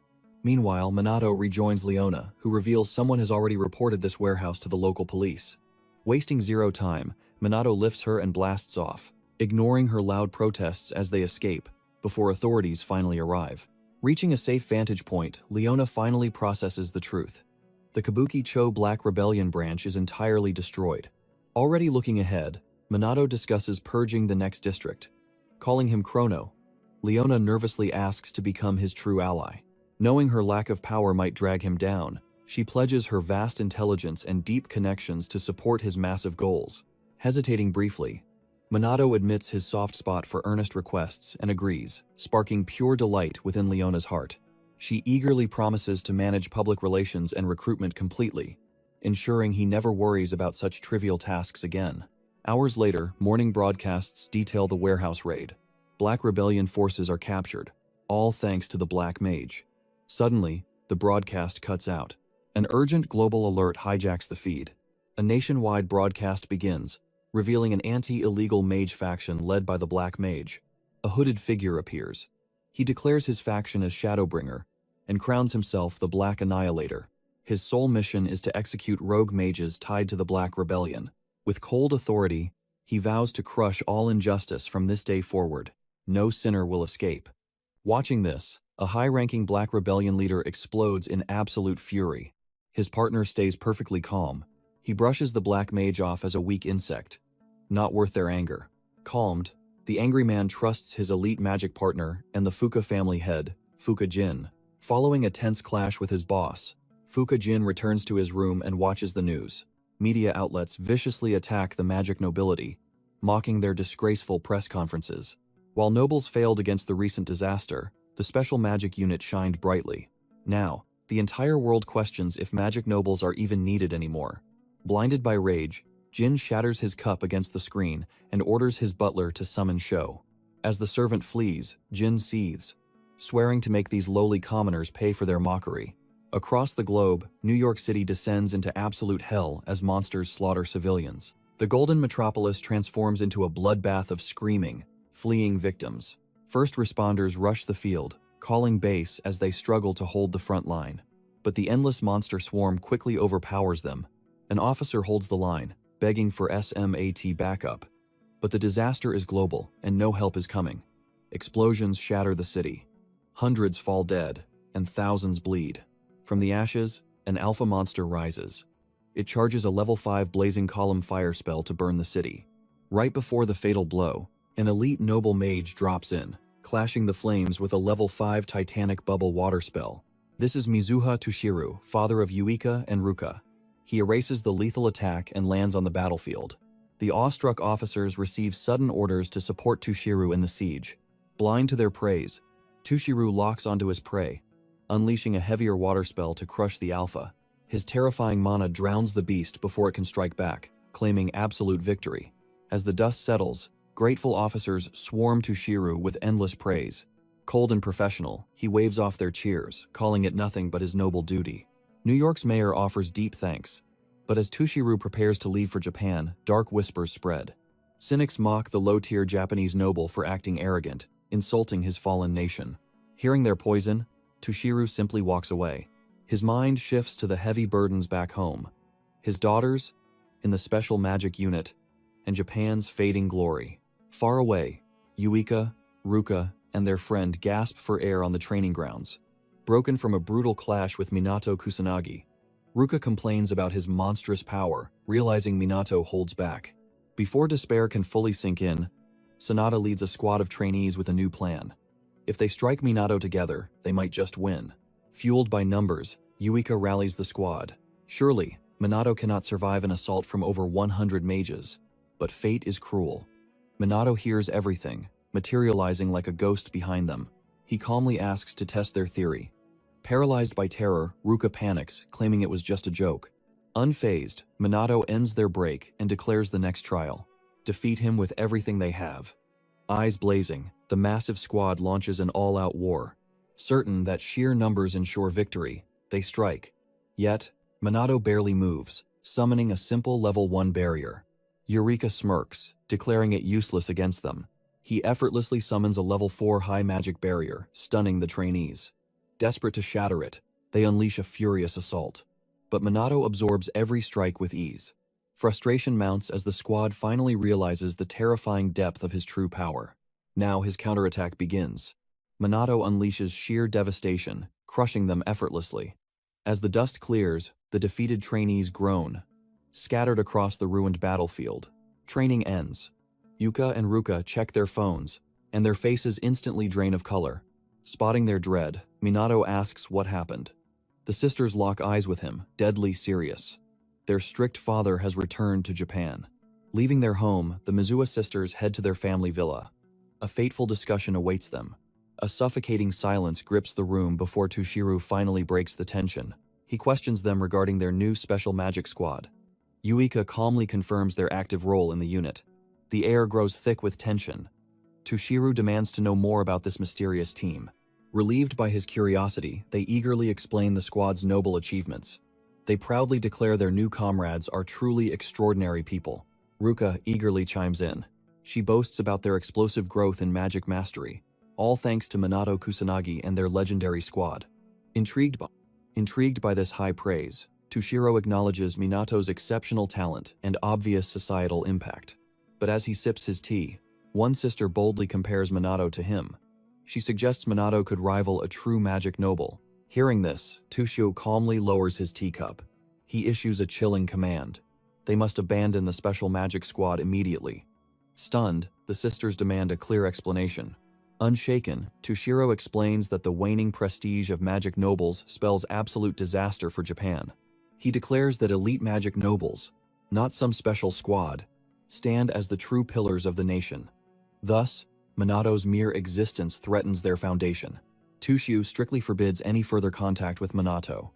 Meanwhile, Minato rejoins Leona, who reveals someone has already reported this warehouse to the local police. Wasting zero time, Minato lifts her and blasts off, ignoring her loud protests as they escape, before authorities finally arrive. Reaching a safe vantage point, Leona finally processes the truth. The Kabuki-cho Black Rebellion branch is entirely destroyed. Already looking ahead, Minato discusses purging the next district. Calling him Chrono, Leona nervously asks to become his true ally. Knowing her lack of power might drag him down, she pledges her vast intelligence and deep connections to support his massive goals. Hesitating briefly, Minato admits his soft spot for earnest requests and agrees, sparking pure delight within Leona's heart. She eagerly promises to manage public relations and recruitment completely, ensuring he never worries about such trivial tasks again. Hours later, morning broadcasts detail the warehouse raid. Black Rebellion forces are captured, all thanks to the Black Mage. Suddenly, the broadcast cuts out. An urgent global alert hijacks the feed. A nationwide broadcast begins, revealing an anti-illegal mage faction led by the Black Mage. A hooded figure appears. He declares his faction as Shadowbringer, and crowns himself the Black Annihilator. His sole mission is to execute rogue mages tied to the Black Rebellion. With cold authority, he vows to crush all injustice from this day forward. No sinner will escape. Watching this, a high-ranking Black Rebellion leader explodes in absolute fury. His partner stays perfectly calm. He brushes the Black Mage off as a weak insect. Not worth their anger. Calmed, the angry man trusts his elite magic partner and the Fuka family head, Fuka Jin. Following a tense clash with his boss, Fuka Jin returns to his room and watches the news. Media outlets viciously attack the magic nobility, mocking their disgraceful press conferences. While nobles failed against the recent disaster, the special magic unit shined brightly. Now, the entire world questions if magic nobles are even needed anymore. Blinded by rage, Jin shatters his cup against the screen and orders his butler to summon Sho. As the servant flees, Jin seethes, swearing to make these lowly commoners pay for their mockery. Across the globe, New York City descends into absolute hell as monsters slaughter civilians. The Golden Metropolis transforms into a bloodbath of screaming, fleeing victims. First responders rush the field, calling base as they struggle to hold the front line. But the endless monster swarm quickly overpowers them. An officer holds the line, begging for SMAT backup. But the disaster is global, and no help is coming. Explosions shatter the city. Hundreds fall dead, and thousands bleed. From the ashes, an alpha monster rises. It charges a level 5 blazing column fire spell to burn the city. Right before the fatal blow, an elite noble mage drops in, clashing the flames with a level 5 titanic bubble water spell. This is Mizuha Tushiru, father of Yuika and Ruka. He erases the lethal attack and lands on the battlefield. The awestruck officers receive sudden orders to support Tushiru in the siege. Blind to their praise, Tushiru locks onto his prey, unleashing a heavier water spell to crush the alpha. His terrifying mana drowns the beast before it can strike back, claiming absolute victory. As the dust settles, grateful officers swarm Tushiru with endless praise. Cold and professional, he waves off their cheers, calling it nothing but his noble duty. New York's mayor offers deep thanks. But as Tushiru prepares to leave for Japan, dark whispers spread. Cynics mock the low-tier Japanese noble for acting arrogant, insulting his fallen nation. Hearing their poison, Tushiru simply walks away. His mind shifts to the heavy burdens back home. His daughters, in the special magic unit, and Japan's fading glory. Far away, Yuika, Ruka, and their friend gasp for air on the training grounds. Broken from a brutal clash with Minato Kusanagi, Ruka complains about his monstrous power, realizing Minato holds back. Before despair can fully sink in, Sanada leads a squad of trainees with a new plan. If they strike Minato together, they might just win. Fueled by numbers, Yuika rallies the squad. Surely, Minato cannot survive an assault from over 100 mages. But fate is cruel. Minato hears everything, materializing like a ghost behind them. He calmly asks to test their theory. Paralyzed by terror, Ruka panics, claiming it was just a joke. Unfazed, Minato ends their break and declares the next trial. Defeat him with everything they have. Eyes blazing, the massive squad launches an all-out war. Certain that sheer numbers ensure victory, they strike. Yet, Minato barely moves, summoning a simple level 1 barrier. Eureka smirks, declaring it useless against them. He effortlessly summons a level 4 high magic barrier, stunning the trainees. Desperate to shatter it, they unleash a furious assault. But Minato absorbs every strike with ease. Frustration mounts as the squad finally realizes the terrifying depth of his true power. Now his counterattack begins. Minato unleashes sheer devastation, crushing them effortlessly. As the dust clears, the defeated trainees groan. Scattered across the ruined battlefield, training ends. Yuka and Ruka check their phones, and their faces instantly drain of color. Spotting their dread, Minato asks what happened. The sisters lock eyes with him, deadly serious. Their strict father has returned to Japan. Leaving their home, the Mizuha sisters head to their family villa. A fateful discussion awaits them. A suffocating silence grips the room before Tushiru finally breaks the tension. He questions them regarding their new special magic squad. Yuika calmly confirms their active role in the unit. The air grows thick with tension. Tushiru demands to know more about this mysterious team. Relieved by his curiosity, they eagerly explain the squad's noble achievements. They proudly declare their new comrades are truly extraordinary people. Ruka eagerly chimes in. She boasts about their explosive growth in magic mastery, all thanks to Minato Kusanagi and their legendary squad. Intrigued by this high praise, Tushiro acknowledges Minato's exceptional talent and obvious societal impact. But as he sips his tea, one sister boldly compares Minato to him. She suggests Minato could rival a true magic noble. Hearing this, Tushio calmly lowers his teacup. He issues a chilling command. They must abandon the special magic squad immediately. Stunned, the sisters demand a clear explanation. Unshaken, Tushiro explains that the waning prestige of magic nobles spells absolute disaster for Japan. He declares that elite magic nobles, not some special squad, stand as the true pillars of the nation. Thus, Minato's mere existence threatens their foundation. Tushio strictly forbids any further contact with Minato.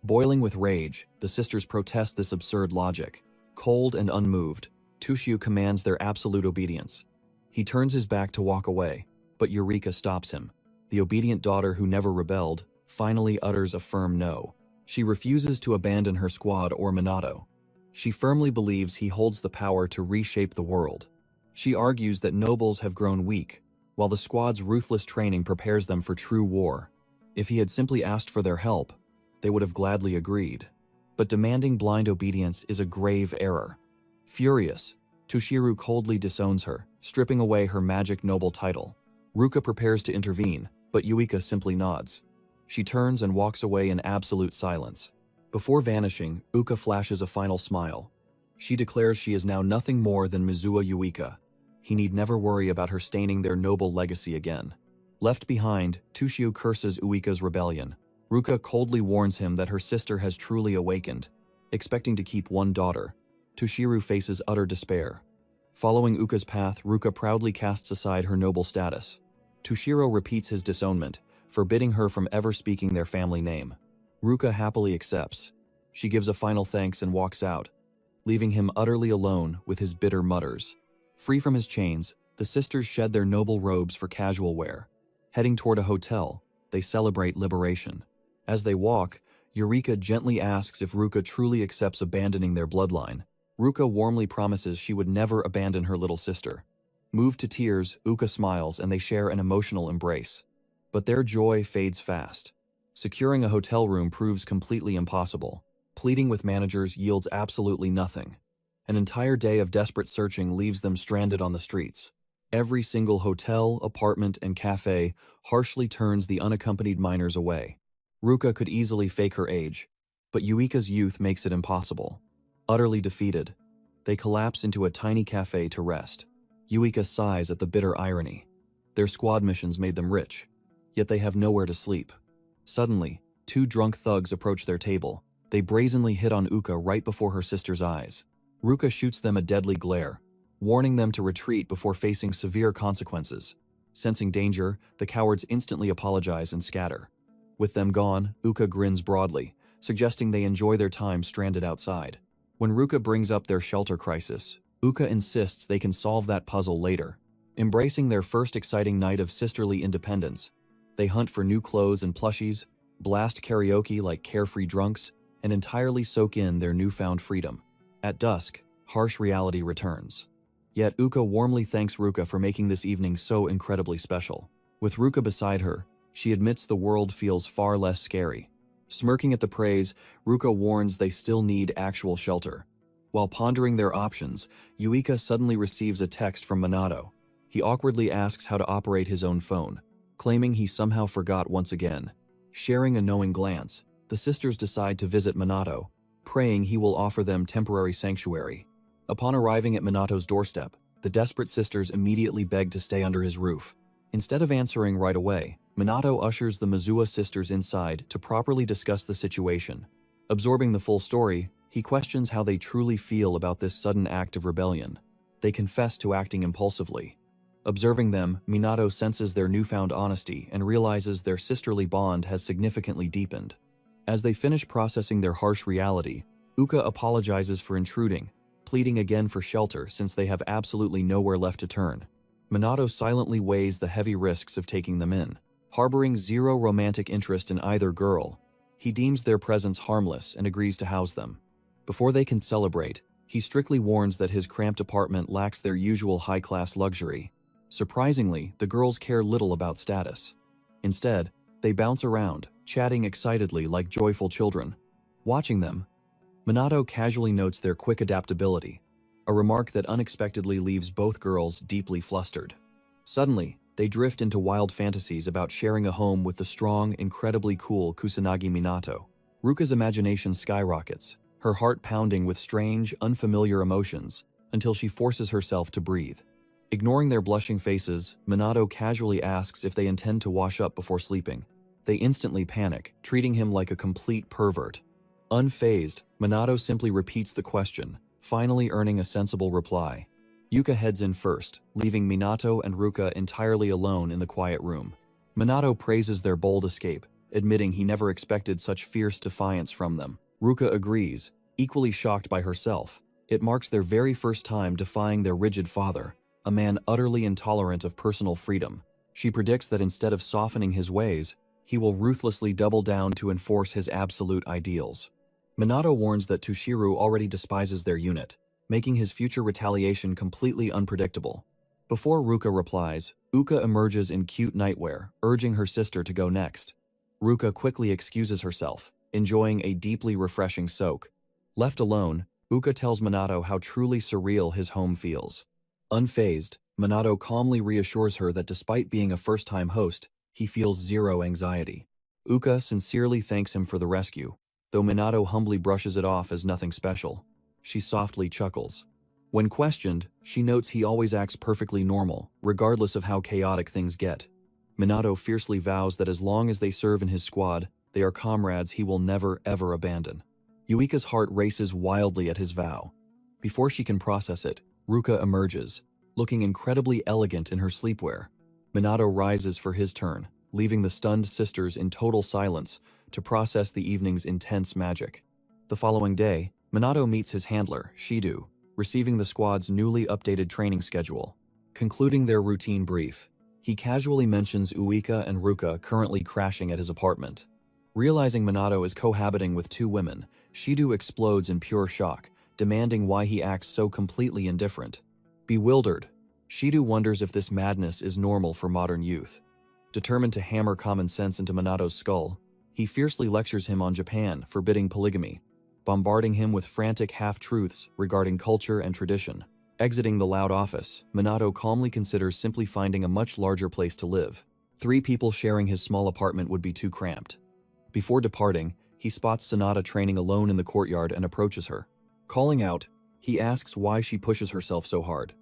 Boiling with rage, the sisters protest this absurd logic. Cold and unmoved, Tushio commands their absolute obedience. He turns his back to walk away, but Eureka stops him. The obedient daughter who never rebelled finally utters a firm no. She refuses to abandon her squad or Minato. She firmly believes he holds the power to reshape the world. She argues that nobles have grown weak, while the squad's ruthless training prepares them for true war. If he had simply asked for their help, they would have gladly agreed. But demanding blind obedience is a grave error. Furious, Tushiru coldly disowns her, stripping away her magic noble title. Ruka prepares to intervene, but Yuika simply nods. She turns and walks away in absolute silence. Before vanishing, Uka flashes a final smile. She declares she is now nothing more than Mizuha Yuika. He need never worry about her staining their noble legacy again. Left behind, Tushio curses Uika's rebellion. Ruka coldly warns him that her sister has truly awakened. Expecting to keep one daughter, Tushiru faces utter despair. Following Uka's path, Ruka proudly casts aside her noble status. Tushiro repeats his disownment, forbidding her from ever speaking their family name. Ruka happily accepts. She gives a final thanks and walks out, leaving him utterly alone with his bitter mutters. Free from his chains, the sisters shed their noble robes for casual wear. Heading toward a hotel, they celebrate liberation. As they walk, Eureka gently asks if Ruka truly accepts abandoning their bloodline. Ruka warmly promises she would never abandon her little sister. Moved to tears, Uka smiles and they share an emotional embrace. But their joy fades fast. Securing a hotel room proves completely impossible. Pleading with managers yields absolutely nothing. An entire day of desperate searching leaves them stranded on the streets. Every single hotel, apartment, and cafe harshly turns the unaccompanied minors away. Ruka could easily fake her age, but Yuika's youth makes it impossible. Utterly defeated, they collapse into a tiny cafe to rest. Yuika sighs at the bitter irony. Their squad missions made them rich, yet they have nowhere to sleep. Suddenly, two drunk thugs approach their table. They brazenly hit on Uka right before her sister's eyes. Ruka shoots them a deadly glare, warning them to retreat before facing severe consequences. Sensing danger, the cowards instantly apologize and scatter. With them gone, Uka grins broadly, suggesting they enjoy their time stranded outside. When Ruka brings up their shelter crisis, Uka insists they can solve that puzzle later. Embracing their first exciting night of sisterly independence, they hunt for new clothes and plushies, blast karaoke like carefree drunks, and entirely soak in their newfound freedom. At dusk, harsh reality returns. Yet Uka warmly thanks Ruka for making this evening so incredibly special. With Ruka beside her, she admits the world feels far less scary. Smirking at the praise, Ruka warns they still need actual shelter. While pondering their options, Yuika suddenly receives a text from Minato. He awkwardly asks how to operate his own phone, claiming he somehow forgot once again. Sharing a knowing glance, the sisters decide to visit Minato, praying he will offer them temporary sanctuary. Upon arriving at Minato's doorstep, the desperate sisters immediately beg to stay under his roof. Instead of answering right away, Minato ushers the Mizuha sisters inside to properly discuss the situation. Absorbing the full story, he questions how they truly feel about this sudden act of rebellion. They confess to acting impulsively. Observing them, Minato senses their newfound honesty and realizes their sisterly bond has significantly deepened. As they finish processing their harsh reality, Uka apologizes for intruding, pleading again for shelter since they have absolutely nowhere left to turn. Minato silently weighs the heavy risks of taking them in. Harboring zero romantic interest in either girl, he deems their presence harmless and agrees to house them. Before they can celebrate, he strictly warns that his cramped apartment lacks their usual high-class luxury. Surprisingly, the girls care little about status. Instead, they bounce around, chatting excitedly like joyful children. Watching them, Minato casually notes their quick adaptability, a remark that unexpectedly leaves both girls deeply flustered. Suddenly, they drift into wild fantasies about sharing a home with the strong, incredibly cool Kusanagi Minato. Ruka's imagination skyrockets, her heart pounding with strange, unfamiliar emotions, until she forces herself to breathe. Ignoring their blushing faces, Minato casually asks if they intend to wash up before sleeping. They instantly panic, treating him like a complete pervert. Unfazed, Minato simply repeats the question, finally earning a sensible reply. Yuka heads in first, leaving Minato and Ruka entirely alone in the quiet room. Minato praises their bold escape, admitting he never expected such fierce defiance from them. Ruka agrees, equally shocked by herself. It marks their very first time defying their rigid father, a man utterly intolerant of personal freedom. She predicts that instead of softening his ways, he will ruthlessly double down to enforce his absolute ideals. Minato warns that Tushiru already despises their unit, making his future retaliation completely unpredictable. Before Ruka replies, Uka emerges in cute nightwear, urging her sister to go next. Ruka quickly excuses herself, enjoying a deeply refreshing soak. Left alone, Uka tells Minato how truly surreal his home feels. Unfazed, Minato calmly reassures her that despite being a first-time host, he feels zero anxiety. Uka sincerely thanks him for the rescue, though Minato humbly brushes it off as nothing special. She softly chuckles. When questioned, she notes he always acts perfectly normal, regardless of how chaotic things get. Minato fiercely vows that as long as they serve in his squad, they are comrades he will never ever abandon. Yuika's heart races wildly at his vow. Before she can process it, Ruka emerges, looking incredibly elegant in her sleepwear. Minato rises for his turn, leaving the stunned sisters in total silence to process the evening's intense magic. The following day, Minato meets his handler, Shidu, receiving the squad's newly updated training schedule. Concluding their routine brief, he casually mentions Uika and Ruka currently crashing at his apartment. Realizing Minato is cohabiting with two women, Shidu explodes in pure shock, demanding why he acts so completely indifferent. Bewildered, Shidu wonders if this madness is normal for modern youth. Determined to hammer common sense into Minato's skull, he fiercely lectures him on Japan, forbidding polygamy, bombarding him with frantic half-truths regarding culture and tradition. Exiting the loud office, Minato calmly considers simply finding a much larger place to live. 3 people sharing his small apartment would be too cramped. Before departing, he spots Sonata training alone in the courtyard and approaches her. Calling out, he asks why she pushes herself so hard.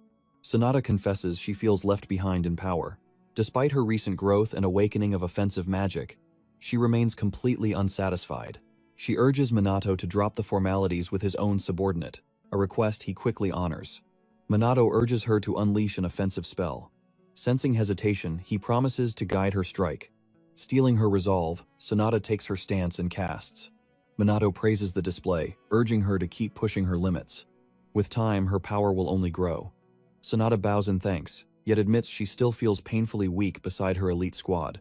Sonata confesses she feels left behind in power. Despite her recent growth and awakening of offensive magic, she remains completely unsatisfied. She urges Minato to drop the formalities with his own subordinate, a request he quickly honors. Minato urges her to unleash an offensive spell. Sensing hesitation, he promises to guide her strike. Stealing her resolve, Sonata takes her stance and casts. Minato praises the display, urging her to keep pushing her limits. With time, her power will only grow. Sonata bows in thanks, yet admits she still feels painfully weak beside her elite squad.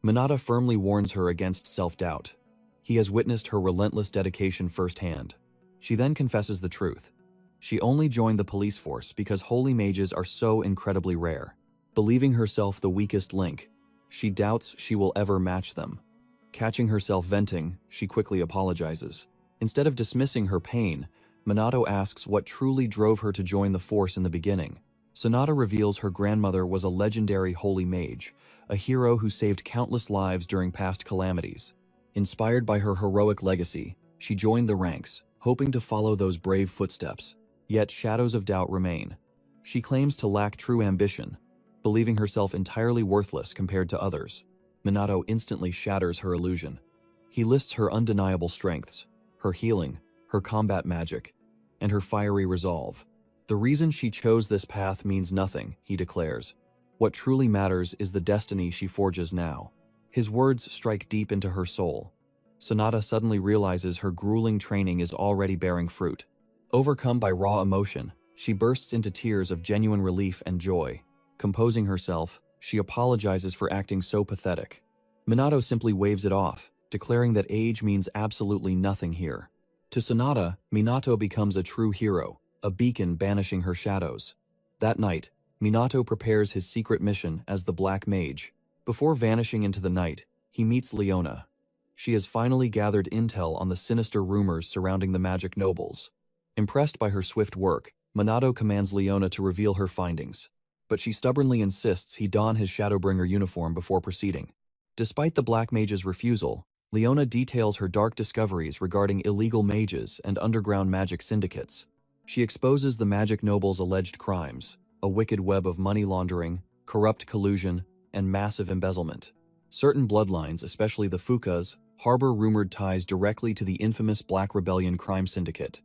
Minato firmly warns her against self-doubt. He has witnessed her relentless dedication firsthand. She then confesses the truth. She only joined the police force because holy mages are so incredibly rare. Believing herself the weakest link, she doubts she will ever match them. Catching herself venting, she quickly apologizes. Instead of dismissing her pain, Minato asks what truly drove her to join the force in the beginning. Sonata reveals her grandmother was a legendary holy mage, a hero who saved countless lives during past calamities. Inspired by her heroic legacy, she joined the ranks, hoping to follow those brave footsteps. Yet shadows of doubt remain. She claims to lack true ambition, believing herself entirely worthless compared to others. Minato instantly shatters her illusion. He lists her undeniable strengths, her healing, her combat magic, and her fiery resolve. The reason she chose this path means nothing, he declares. What truly matters is the destiny she forges now. His words strike deep into her soul. Sonata suddenly realizes her grueling training is already bearing fruit. Overcome by raw emotion, she bursts into tears of genuine relief and joy. Composing herself, she apologizes for acting so pathetic. Minato simply waves it off, declaring that age means absolutely nothing here. To Sonata, Minato becomes a true hero, a beacon banishing her shadows. That night, Minato prepares his secret mission as the Black Mage. Before vanishing into the night, he meets Leona. She has finally gathered intel on the sinister rumors surrounding the magic nobles. Impressed by her swift work, Minato commands Leona to reveal her findings. But she stubbornly insists he don his Shadowbringer uniform before proceeding. Despite the Black Mage's refusal, Leona details her dark discoveries regarding illegal mages and underground magic syndicates. She exposes the magic nobles' alleged crimes, a wicked web of money laundering, corrupt collusion, and massive embezzlement. Certain bloodlines, especially the Fukas, harbor rumored ties directly to the infamous Black Rebellion crime syndicate.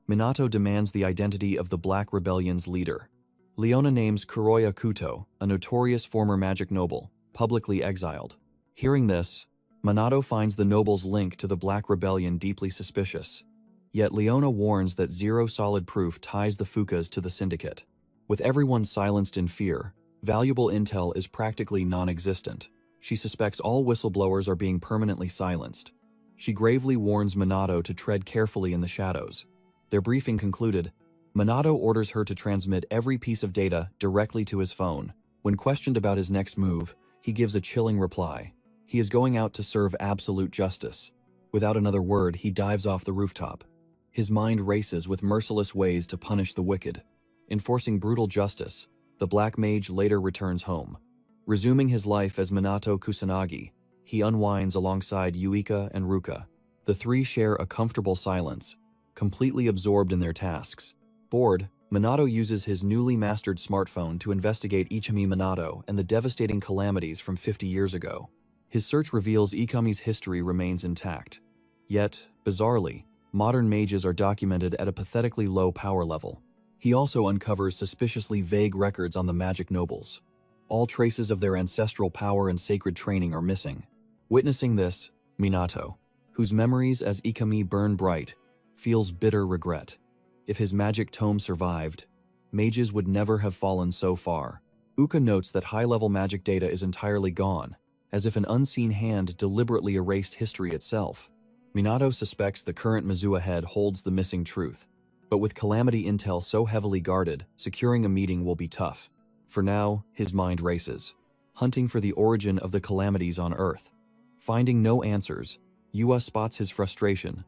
Minato demands the identity of the Black Rebellion's leader. Leona names Kuroya Kuto, a notorious former magic noble, publicly exiled. Hearing this, Minato finds the noble's link to the Black Rebellion deeply suspicious. Yet Leona warns that zero solid proof ties the Fukas to the syndicate. With everyone silenced in fear, valuable intel is practically non-existent. She suspects all whistleblowers are being permanently silenced. She gravely warns Minato to tread carefully in the shadows. Their briefing concluded, Minato orders her to transmit every piece of data directly to his phone. When questioned about his next move, he gives a chilling reply. He is going out to serve absolute justice. Without another word, he dives off the rooftop. His mind races with merciless ways to punish the wicked. Enforcing brutal justice, the Black Mage later returns home. Resuming his life as Minato Kusanagi, he unwinds alongside Yuika and Ruka. The three share a comfortable silence, completely absorbed in their tasks. Bored, Minato uses his newly mastered smartphone to investigate Ichimi Minato and the devastating calamities from 50 years ago. His search reveals Ikami's history remains intact. Yet, bizarrely, modern mages are documented at a pathetically low power level. He also uncovers suspiciously vague records on the magic nobles. All traces of their ancestral power and sacred training are missing. Witnessing this, Minato, whose memories as Ikami burn bright, feels bitter regret. If his magic tome survived, mages would never have fallen so far. Uka notes that high-level magic data is entirely gone, as if an unseen hand deliberately erased history itself. Minato suspects the current Mizua head holds the missing truth. But with Calamity intel so heavily guarded, securing a meeting will be tough. For now, his mind races, hunting for the origin of the calamities on Earth. Finding no answers, Yua spots his frustration,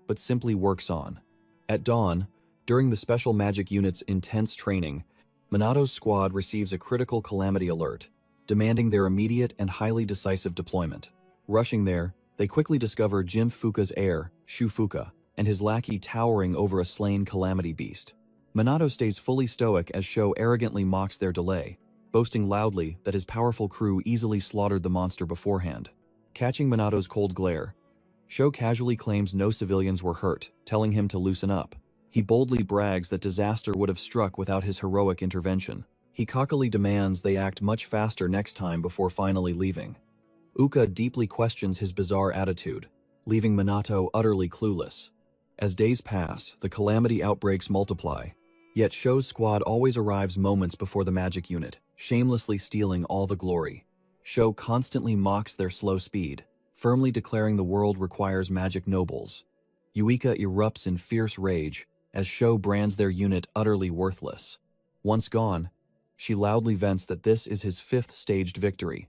but simply works on. At dawn, During the Special Magic Unit's intense training, Minato's squad receives a critical calamity alert, demanding their immediate and highly decisive deployment. Rushing there, they quickly discover Jin Fuka's heir, Shu Fuka, and his lackey towering over a slain calamity beast. Minato stays fully stoic as Sho arrogantly mocks their delay, boasting loudly that his powerful crew easily slaughtered the monster beforehand. Catching Minato's cold glare, Sho casually claims no civilians were hurt, telling him to loosen up. He boldly brags that disaster would have struck without his heroic intervention. He cockily demands they act much faster next time before finally leaving. Uka deeply questions his bizarre attitude, leaving Minato utterly clueless. As days pass, the calamity outbreaks multiply, yet Sho's squad always arrives moments before the magic unit, shamelessly stealing all the glory. Sho constantly mocks their slow speed, firmly declaring the world requires magic nobles. Yuika erupts in fierce rage as Sho brands their unit utterly worthless. Once gone, she loudly vents that this is his 5th staged victory,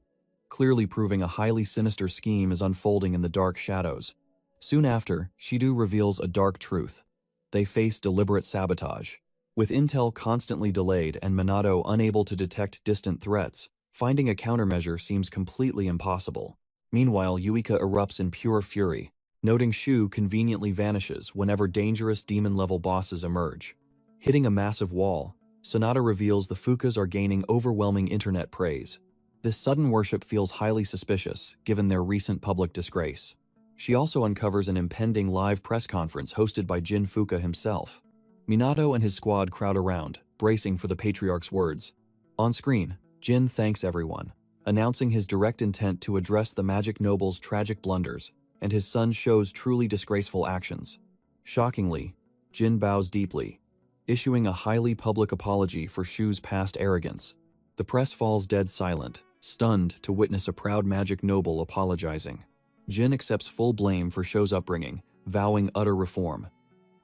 clearly proving a highly sinister scheme is unfolding in the dark shadows. Soon after, Shido reveals a dark truth. They face deliberate sabotage. With intel constantly delayed and Minato unable to detect distant threats, finding a countermeasure seems completely impossible. Meanwhile, Yuika erupts in pure fury, noting Shu conveniently vanishes whenever dangerous demon-level bosses emerge. Hitting a massive wall, Sonata reveals the Fukas are gaining overwhelming internet praise. This sudden worship feels highly suspicious, given their recent public disgrace. She also uncovers an impending live press conference hosted by Jin Fuka himself. Minato and his squad crowd around, bracing for the patriarch's words. On screen, Jin thanks everyone, announcing his direct intent to address the magic noble's tragic blunders and his son Sho's truly disgraceful actions. Shockingly, Jin bows deeply, issuing a highly public apology for Shu's past arrogance. The press falls dead silent, stunned to witness a proud magic noble apologizing. Jin accepts full blame for Sho's upbringing, vowing utter reform.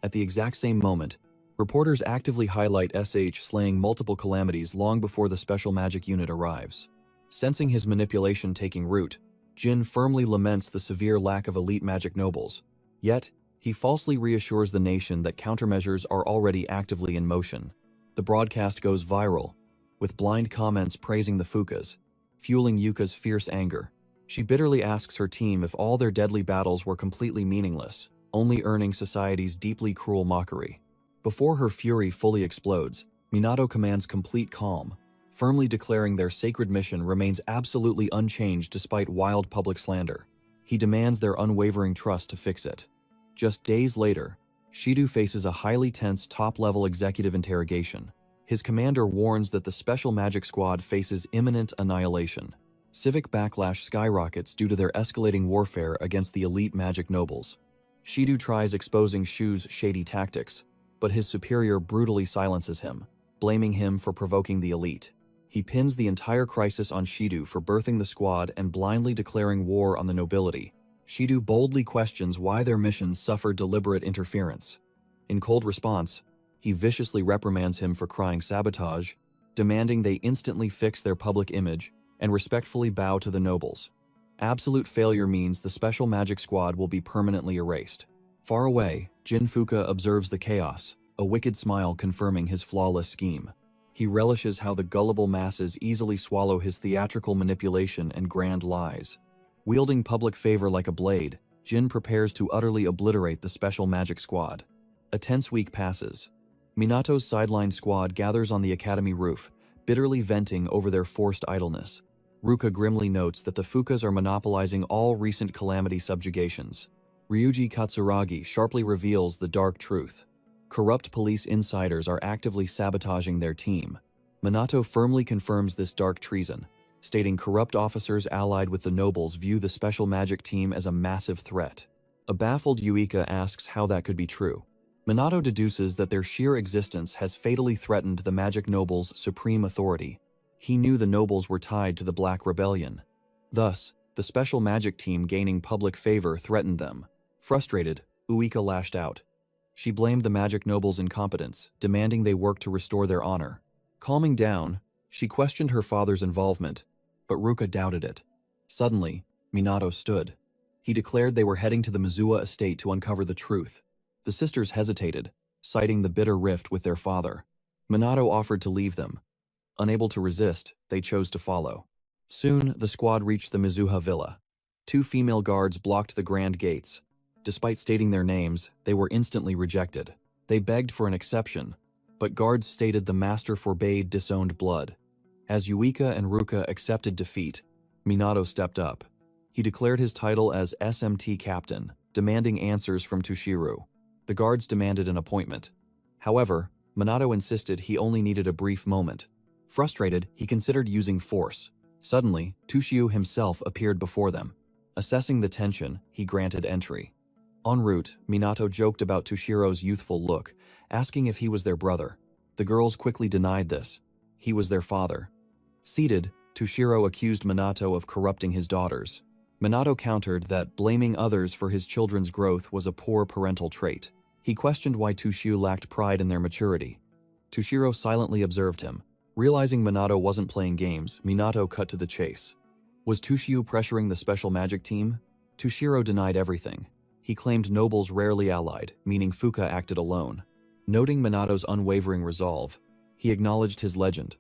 At the exact same moment, reporters actively highlight SH slaying multiple calamities long before the special magic unit arrives. Sensing his manipulation taking root, Jin firmly laments the severe lack of elite magic nobles. Yet, he falsely reassures the nation that countermeasures are already actively in motion. The broadcast goes viral, with blind comments praising the Fukas, fueling Yuka's fierce anger. She bitterly asks her team if all their deadly battles were completely meaningless, only earning society's deeply cruel mockery. Before her fury fully explodes, Minato commands complete calm, firmly declaring their sacred mission remains absolutely unchanged despite wild public slander. He demands their unwavering trust to fix it. Just days later, Shido faces a highly tense top-level executive interrogation. His commander warns that the Special Magic Squad faces imminent annihilation. Civic backlash skyrockets due to their escalating warfare against the elite magic nobles. Shido tries exposing Shu's shady tactics, but his superior brutally silences him, blaming him for provoking the elite. He pins the entire crisis on Shido for birthing the squad and blindly declaring war on the nobility. Shido boldly questions why their missions suffered deliberate interference. In cold response, he viciously reprimands him for crying sabotage, demanding they instantly fix their public image and respectfully bow to the nobles. Absolute failure means the Special Magic Squad will be permanently erased. Far away, Jin Fuka observes the chaos, a wicked smile confirming his flawless scheme. He relishes how the gullible masses easily swallow his theatrical manipulation and grand lies. Wielding public favor like a blade, Jin prepares to utterly obliterate the Special Magic Squad. A tense week passes. Minato's sideline squad gathers on the academy roof, bitterly venting over their forced idleness. Ruka grimly notes that the Fukas are monopolizing all recent calamity subjugations. Ryuji Katsuragi sharply reveals the dark truth. Corrupt police insiders are actively sabotaging their team. Minato firmly confirms this dark treason, stating corrupt officers allied with the nobles view the special magic team as a massive threat. A baffled Yuika asks how that could be true. Minato deduces that their sheer existence has fatally threatened the magic nobles' supreme authority. He knew the nobles were tied to the Black Rebellion. Thus, the special magic team gaining public favor threatened them. Frustrated, Uika lashed out. She blamed the magic nobles' incompetence, demanding they work to restore their honor. Calming down, she questioned her father's involvement, but Ruka doubted it. Suddenly, Minato stood. He declared they were heading to the Mizuwa estate to uncover the truth. The sisters hesitated, citing the bitter rift with their father. Minato offered to leave them. Unable to resist, they chose to follow. Soon, the squad reached the Mizuha villa. 2 female guards blocked the grand gates. Despite stating their names, they were instantly rejected. They begged for an exception, but guards stated the master forbade disowned blood. As Yuika and Ruka accepted defeat, Minato stepped up. He declared his title as SMT captain, demanding answers from Tushiru. The guards demanded an appointment. However, Minato insisted he only needed a brief moment. Frustrated, he considered using force. Suddenly, Tushiu himself appeared before them. Assessing the tension, he granted entry. En route, Minato joked about Tushiro's youthful look, asking if he was their brother. The girls quickly denied this. He was their father. Seated, Tushiro accused Minato of corrupting his daughters. Minato countered that blaming others for his children's growth was a poor parental trait. He questioned why Tushiu lacked pride in their maturity. Tushiro silently observed him. Realizing Minato wasn't playing games, Minato cut to the chase. Was Tushiu pressuring the special magic team? Tushiro denied everything. He claimed nobles rarely allied, meaning Fuka acted alone. Noting Minato's unwavering resolve, he acknowledged his legend.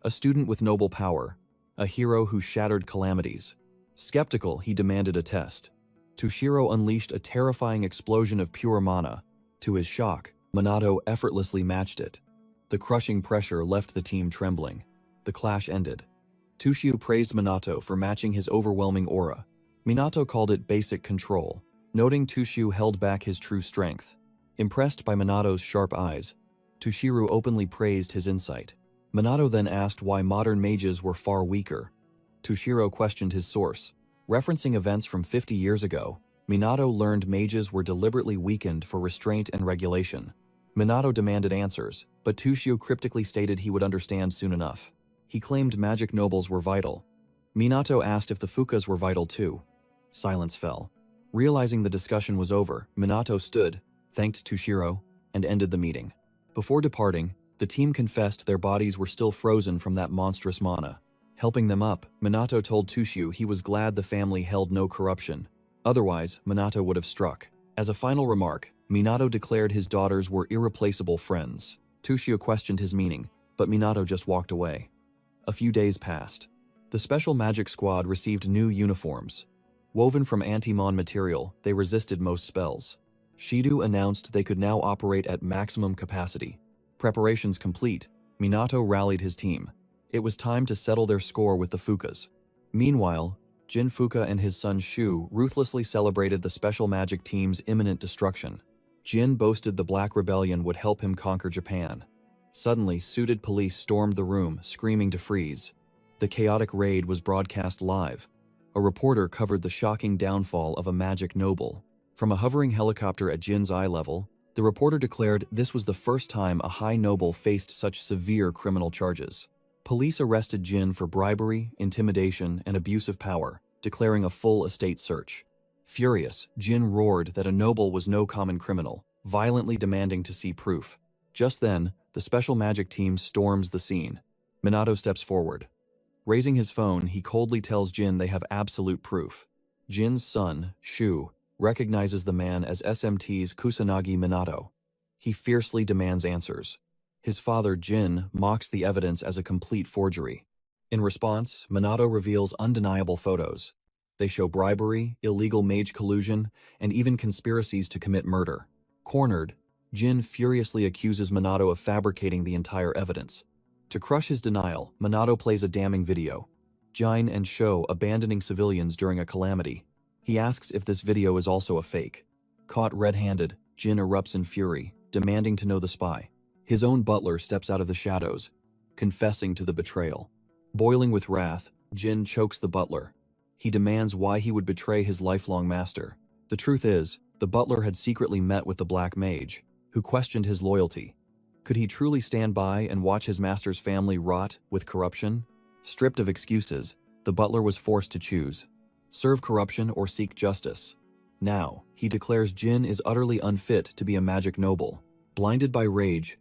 A student with noble power, a hero who shattered calamities. Skeptical, he demanded a test. Tushiro unleashed a terrifying explosion of pure mana. To his shock, Minato effortlessly matched it. The crushing pressure left the team trembling. The clash ended. Tushiu praised Minato for matching his overwhelming aura. Minato called it basic control, noting Tushiu held back his true strength. Impressed by Minato's sharp eyes, Tushiru openly praised his insight. Minato then asked why modern mages were far weaker. Tushiro questioned his source. Referencing events from 50 years ago, Minato learned mages were deliberately weakened for restraint and regulation. Minato demanded answers, but Tushiu cryptically stated he would understand soon enough. He claimed magic nobles were vital. Minato asked if the Fukas were vital too. Silence fell. Realizing the discussion was over, Minato stood, thanked Tushiro, and ended the meeting. Before departing, the team confessed their bodies were still frozen from that monstrous mana. Helping them up, Minato told Tushiu he was glad the family held no corruption. Otherwise, Minato would have struck. As a final remark, Minato declared his daughters were irreplaceable friends. Tushiu questioned his meaning, but Minato just walked away. A few days passed. The Special Magic Squad received new uniforms. Woven from anti-mon material, they resisted most spells. Shido announced they could now operate at maximum capacity. Preparations complete, Minato rallied his team. It was time to settle their score with the Fukas. Meanwhile, Jin Fuka and his son Shu ruthlessly celebrated the Special Magic Team's imminent destruction. Jin boasted the Black Rebellion would help him conquer Japan. Suddenly, suited police stormed the room, screaming to freeze. The chaotic raid was broadcast live. A reporter covered the shocking downfall of a magic noble. From a hovering helicopter at Jin's eye level, the reporter declared this was the first time a high noble faced such severe criminal charges. Police arrested Jin for bribery, intimidation, and abuse of power, declaring a full estate search. Furious, Jin roared that a noble was no common criminal, violently demanding to see proof. Just then, the Special Magic Team storms the scene. Minato steps forward. Raising his phone, he coldly tells Jin they have absolute proof. Jin's son, Shu, recognizes the man as SMT's Kusanagi Minato. He fiercely demands answers. His father, Jin, mocks the evidence as a complete forgery. In response, Minato reveals undeniable photos. They show bribery, illegal mage collusion, and even conspiracies to commit murder. Cornered, Jin furiously accuses Minato of fabricating the entire evidence. To crush his denial, Minato plays a damning video. Jin and Sho abandoning civilians during a calamity. He asks if this video is also a fake. Caught red-handed, Jin erupts in fury, demanding to know the spy. His own butler steps out of the shadows, confessing to the betrayal. Boiling with wrath, Jin chokes the butler. He demands why he would betray his lifelong master. The truth is, the butler had secretly met with the Black Mage, who questioned his loyalty. Could he truly stand by and watch his master's family rot with corruption? Stripped of excuses, the butler was forced to choose: serve corruption or seek justice. Now, he declares Jin is utterly unfit to be a magic noble. Blinded by rage,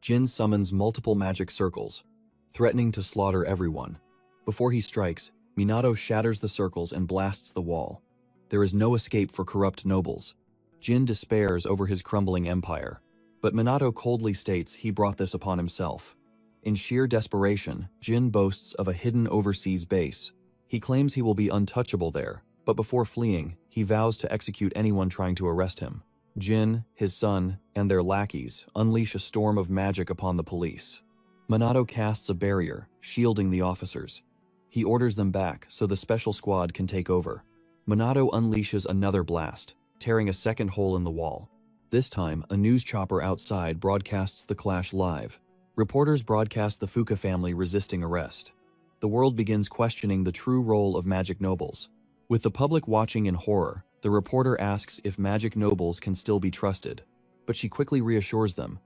Jin summons multiple magic circles, threatening to slaughter everyone. Before he strikes, Minato shatters the circles and blasts the wall. There is no escape for corrupt nobles. Jin despairs over his crumbling empire. But Minato coldly states he brought this upon himself. In sheer desperation, Jin boasts of a hidden overseas base. He claims he will be untouchable there, but before fleeing, he vows to execute anyone trying to arrest him. Jin, his son, and their lackeys unleash a storm of magic upon the police. Minato casts a barrier, shielding the officers. He orders them back so the special squad can take over. Minato unleashes another blast, tearing a second hole in the wall. This time, a news chopper outside broadcasts the clash live. Reporters broadcast the Fuka family resisting arrest. The world begins questioning the true role of magic nobles. With the public watching in horror, the reporter asks if magic nobles can still be trusted. But she quickly reassures them.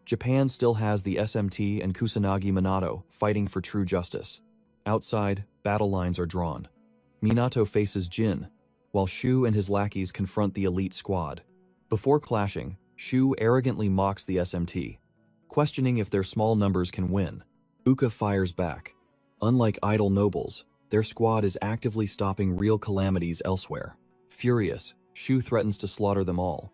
Japan still has the SMT and Kusanagi Minato fighting for true justice. Outside, battle lines are drawn. Minato faces Jin, while Shu and his lackeys confront the elite squad. Before clashing, Shu arrogantly mocks the SMT, questioning if their small numbers can win. Uka fires back. Unlike idle nobles, their squad is actively stopping real calamities elsewhere. Furious, Shu threatens to slaughter them all.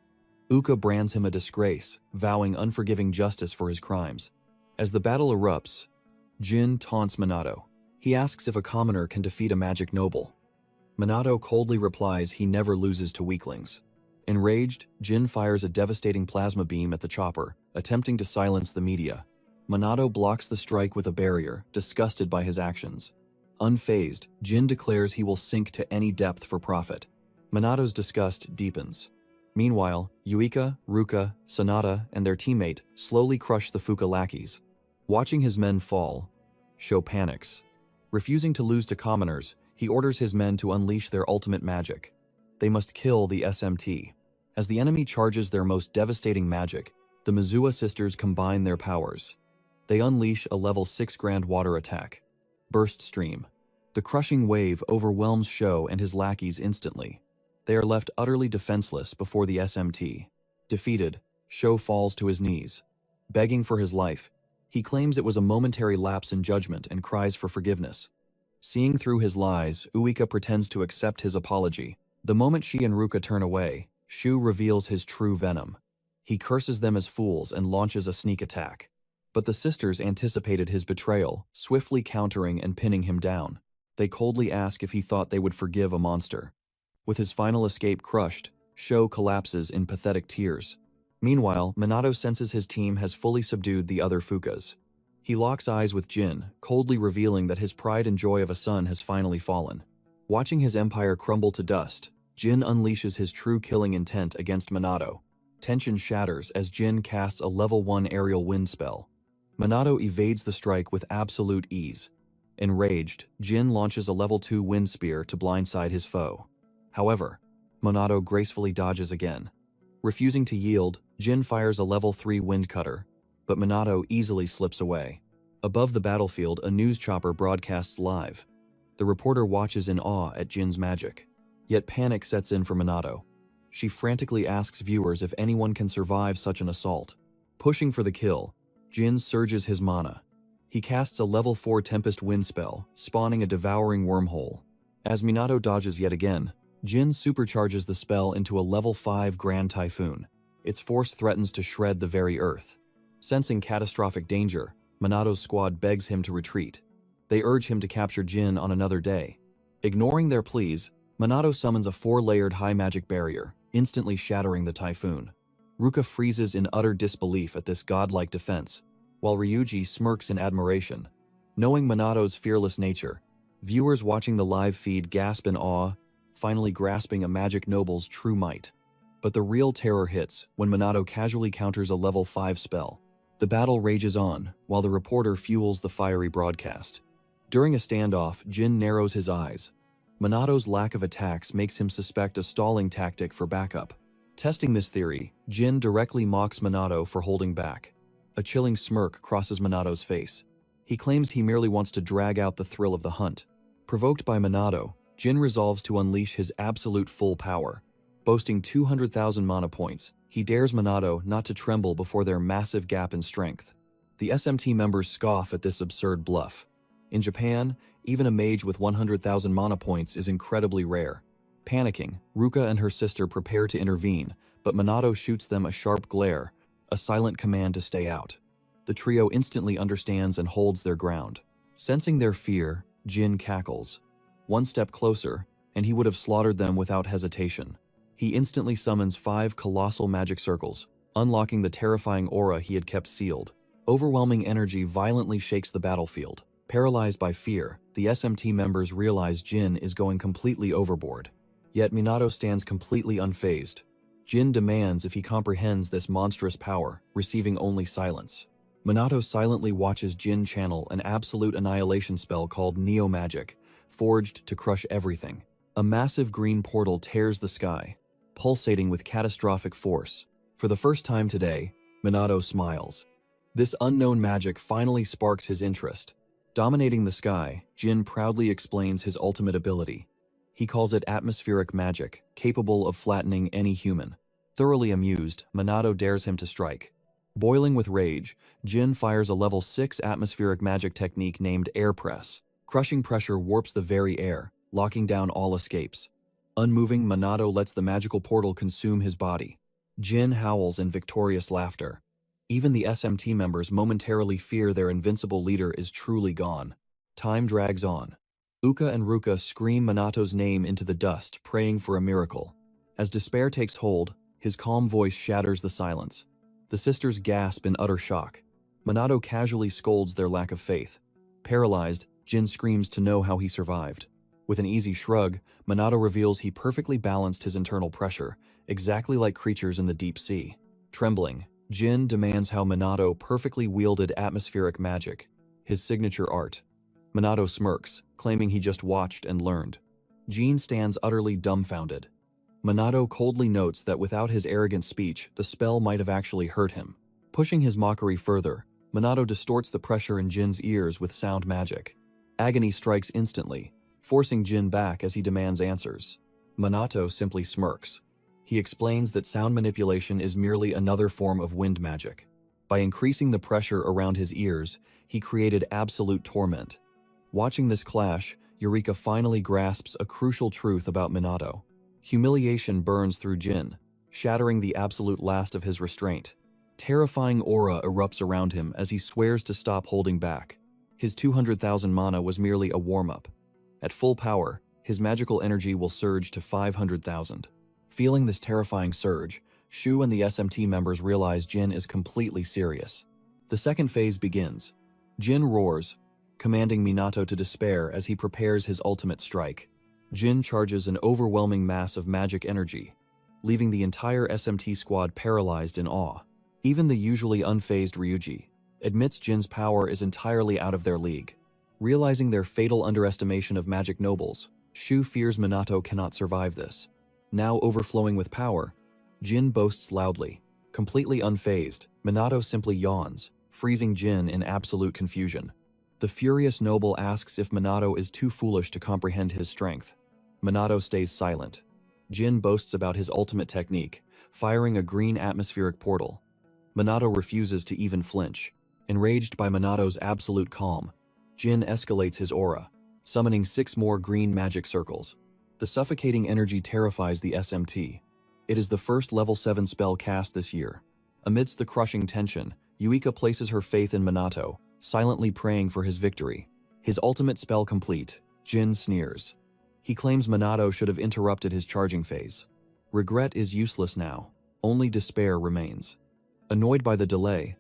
Uka brands him a disgrace, vowing unforgiving justice for his crimes. As the battle erupts, Jin taunts Minato. He asks if a commoner can defeat a magic noble. Minato coldly replies he never loses to weaklings. Enraged, Jin fires a devastating plasma beam at the chopper, attempting to silence the media. Minato blocks the strike with a barrier, disgusted by his actions. Unfazed, Jin declares he will sink to any depth for profit. Minato's disgust deepens. Meanwhile, Yuika, Ruka, Sanada, and their teammate slowly crush the Fuka lackeys. Watching his men fall, Sho panics. Refusing to lose to commoners, he orders his men to unleash their ultimate magic. They must kill the SMT. As the enemy charges their most devastating magic, the Mizua sisters combine their powers. They unleash a level 6 Grand Water attack. Burst Stream. The crushing wave overwhelms Sho and his lackeys instantly. They are left utterly defenseless before the SMT. Defeated, Sho falls to his knees. Begging for his life, he claims it was a momentary lapse in judgment and cries for forgiveness. Seeing through his lies, Uika pretends to accept his apology. The moment she and Ruka turn away, Shu reveals his true venom. He curses them as fools and launches a sneak attack. But the sisters anticipated his betrayal, swiftly countering and pinning him down. They coldly ask if he thought they would forgive a monster. With his final escape crushed, Sho collapses in pathetic tears. Meanwhile, Minato senses his team has fully subdued the other Fukas. He locks eyes with Jin, coldly revealing that his pride and joy of a son has finally fallen. Watching his empire crumble to dust, Jin unleashes his true killing intent against Minato. Tension shatters as Jin casts a level 1 aerial wind spell. Minato evades the strike with absolute ease. Enraged, Jin launches a level 2 wind spear to blindside his foe. However, Minato gracefully dodges again. Refusing to yield, Jin fires a level 3 wind cutter, but Minato easily slips away. Above the battlefield, a news chopper broadcasts live. The reporter watches in awe at Jin's magic. Yet panic sets in for Minato. She frantically asks viewers if anyone can survive such an assault. Pushing for the kill, Jin surges his mana. He casts a level 4 Tempest Wind spell, spawning a devouring wormhole. As Minato dodges yet again, Jin supercharges the spell into a level 5 Grand Typhoon. Its force threatens to shred the very earth. Sensing catastrophic danger, Minato's squad begs him to retreat. They urge him to capture Jin on another day. Ignoring their pleas, Minato summons a 4-layered high magic barrier, instantly shattering the typhoon. Ruka freezes in utter disbelief at this godlike defense, while Ryuji smirks in admiration. Knowing Minato's fearless nature, viewers watching the live feed gasp in awe, finally grasping a magic noble's true might. But the real terror hits when Minato casually counters a level 5 spell. The battle rages on, while the reporter fuels the fiery broadcast. During a standoff, Jin narrows his eyes. Minato's lack of attacks makes him suspect a stalling tactic for backup. Testing this theory, Jin directly mocks Minato for holding back. A chilling smirk crosses Minato's face. He claims he merely wants to drag out the thrill of the hunt. Provoked by Minato, Jin resolves to unleash his absolute full power. Boasting 200,000 mana points, he dares Minato not to tremble before their massive gap in strength. The SMT members scoff at this absurd bluff. In Japan, even a mage with 100,000 mana points is incredibly rare. Panicking, Ruka and her sister prepare to intervene, but Minato shoots them a sharp glare, a silent command to stay out. The trio instantly understands and holds their ground. Sensing their fear, Jin cackles. One step closer, and he would have slaughtered them without hesitation. He instantly summons 5 colossal magic circles, unlocking the terrifying aura he had kept sealed. Overwhelming energy violently shakes the battlefield. Paralyzed by fear, the SMT members realize Jin is going completely overboard. Yet Minato stands completely unfazed. Jin demands if he comprehends this monstrous power, receiving only silence. Minato silently watches Jin channel an absolute annihilation spell called Neo Magic, forged to crush everything. A massive green portal tears the sky, pulsating with catastrophic force. For the first time today, Minato smiles. This unknown magic finally sparks his interest. Dominating the sky, Jin proudly explains his ultimate ability. He calls it atmospheric magic, capable of flattening any human. Thoroughly amused, Minato dares him to strike. Boiling with rage, Jin fires a level 6 atmospheric magic technique named Air Press. Crushing pressure warps the very air, locking down all escapes. Unmoving, Minato lets the magical portal consume his body. Jin howls in victorious laughter. Even the SMT members momentarily fear their invincible leader is truly gone. Time drags on. Uka and Ruka scream Minato's name into the dust, praying for a miracle. As despair takes hold, his calm voice shatters the silence. The sisters gasp in utter shock. Minato casually scolds their lack of faith. Paralyzed, Jin screams to know how he survived. With an easy shrug, Minato reveals he perfectly balanced his internal pressure, exactly like creatures in the deep sea. Trembling, Jin demands how Minato perfectly wielded atmospheric magic, his signature art. Minato smirks, claiming he just watched and learned. Jin stands utterly dumbfounded. Minato coldly notes that without his arrogant speech, the spell might have actually hurt him. Pushing his mockery further, Minato distorts the pressure in Jin's ears with sound magic. Agony strikes instantly, forcing Jin back as he demands answers. Minato simply smirks. He explains that sound manipulation is merely another form of wind magic. By increasing the pressure around his ears, he created absolute torment. Watching this clash, Eureka finally grasps a crucial truth about Minato. Humiliation burns through Jin, shattering the absolute last of his restraint. Terrifying aura erupts around him as he swears to stop holding back. His 200,000 mana was merely a warm-up. At full power, his magical energy will surge to 500,000. Feeling this terrifying surge, Shu and the SMT members realize Jin is completely serious. The second phase begins. Jin roars, commanding Minato to despair as he prepares his ultimate strike. Jin charges an overwhelming mass of magic energy, leaving the entire SMT squad paralyzed in awe. Even the usually unfazed Ryuji admits Jin's power is entirely out of their league. Realizing their fatal underestimation of magic nobles, Shu fears Minato cannot survive this. Now overflowing with power, Jin boasts loudly. Completely unfazed, Minato simply yawns, freezing Jin in absolute confusion. The furious noble asks if Minato is too foolish to comprehend his strength. Minato stays silent. Jin boasts about his ultimate technique, firing a green atmospheric portal. Minato refuses to even flinch. Enraged by Minato's absolute calm, Jin escalates his aura, summoning 6 more green magic circles. The suffocating energy terrifies the SMT. It is the first level 7 spell cast this year. Amidst the crushing tension, Yuika places her faith in Minato, silently praying for his victory. His ultimate spell complete, Jin sneers. He claims Minato should have interrupted his charging phase. Regret is useless now. Only despair remains. Annoyed by the delay,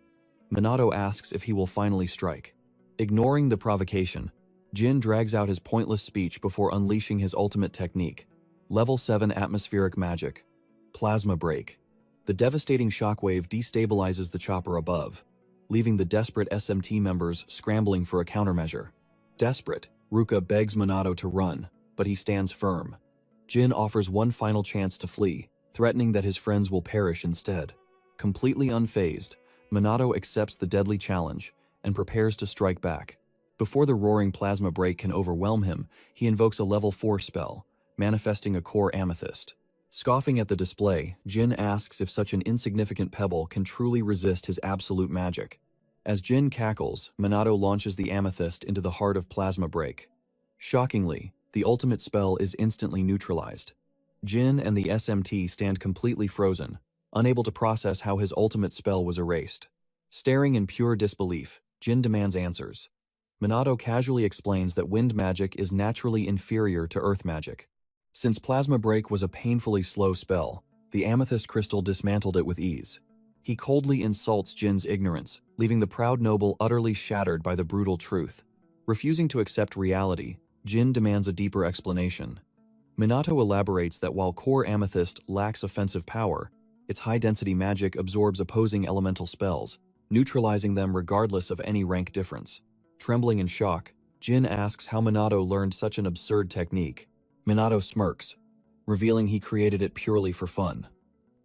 Minato asks if he will finally strike. Ignoring the provocation, Jin drags out his pointless speech before unleashing his ultimate technique. Level 7 atmospheric magic. Plasma break. The devastating shockwave destabilizes the chopper above, leaving the desperate SMT members scrambling for a countermeasure. Desperate, Ruka begs Minato to run, but he stands firm. Jin offers one final chance to flee, threatening that his friends will perish instead. Completely unfazed, Minato accepts the deadly challenge and prepares to strike back. Before the roaring plasma break can overwhelm him, he invokes a level 4 spell, manifesting a core amethyst. Scoffing at the display, Jin asks if such an insignificant pebble can truly resist his absolute magic. As Jin cackles, Minato launches the amethyst into the heart of plasma break. Shockingly, the ultimate spell is instantly neutralized. Jin and the SMT stand completely frozen, unable to process how his ultimate spell was erased. Staring in pure disbelief, Jin demands answers. Minato casually explains that wind magic is naturally inferior to earth magic. Since Plasma Break was a painfully slow spell, the amethyst crystal dismantled it with ease. He coldly insults Jin's ignorance, leaving the proud noble utterly shattered by the brutal truth. Refusing to accept reality, Jin demands a deeper explanation. Minato elaborates that while core amethyst lacks offensive power, its high-density magic absorbs opposing elemental spells, neutralizing them regardless of any rank difference. Trembling in shock, Jin asks how Minato learned such an absurd technique. Minato smirks, revealing he created it purely for fun.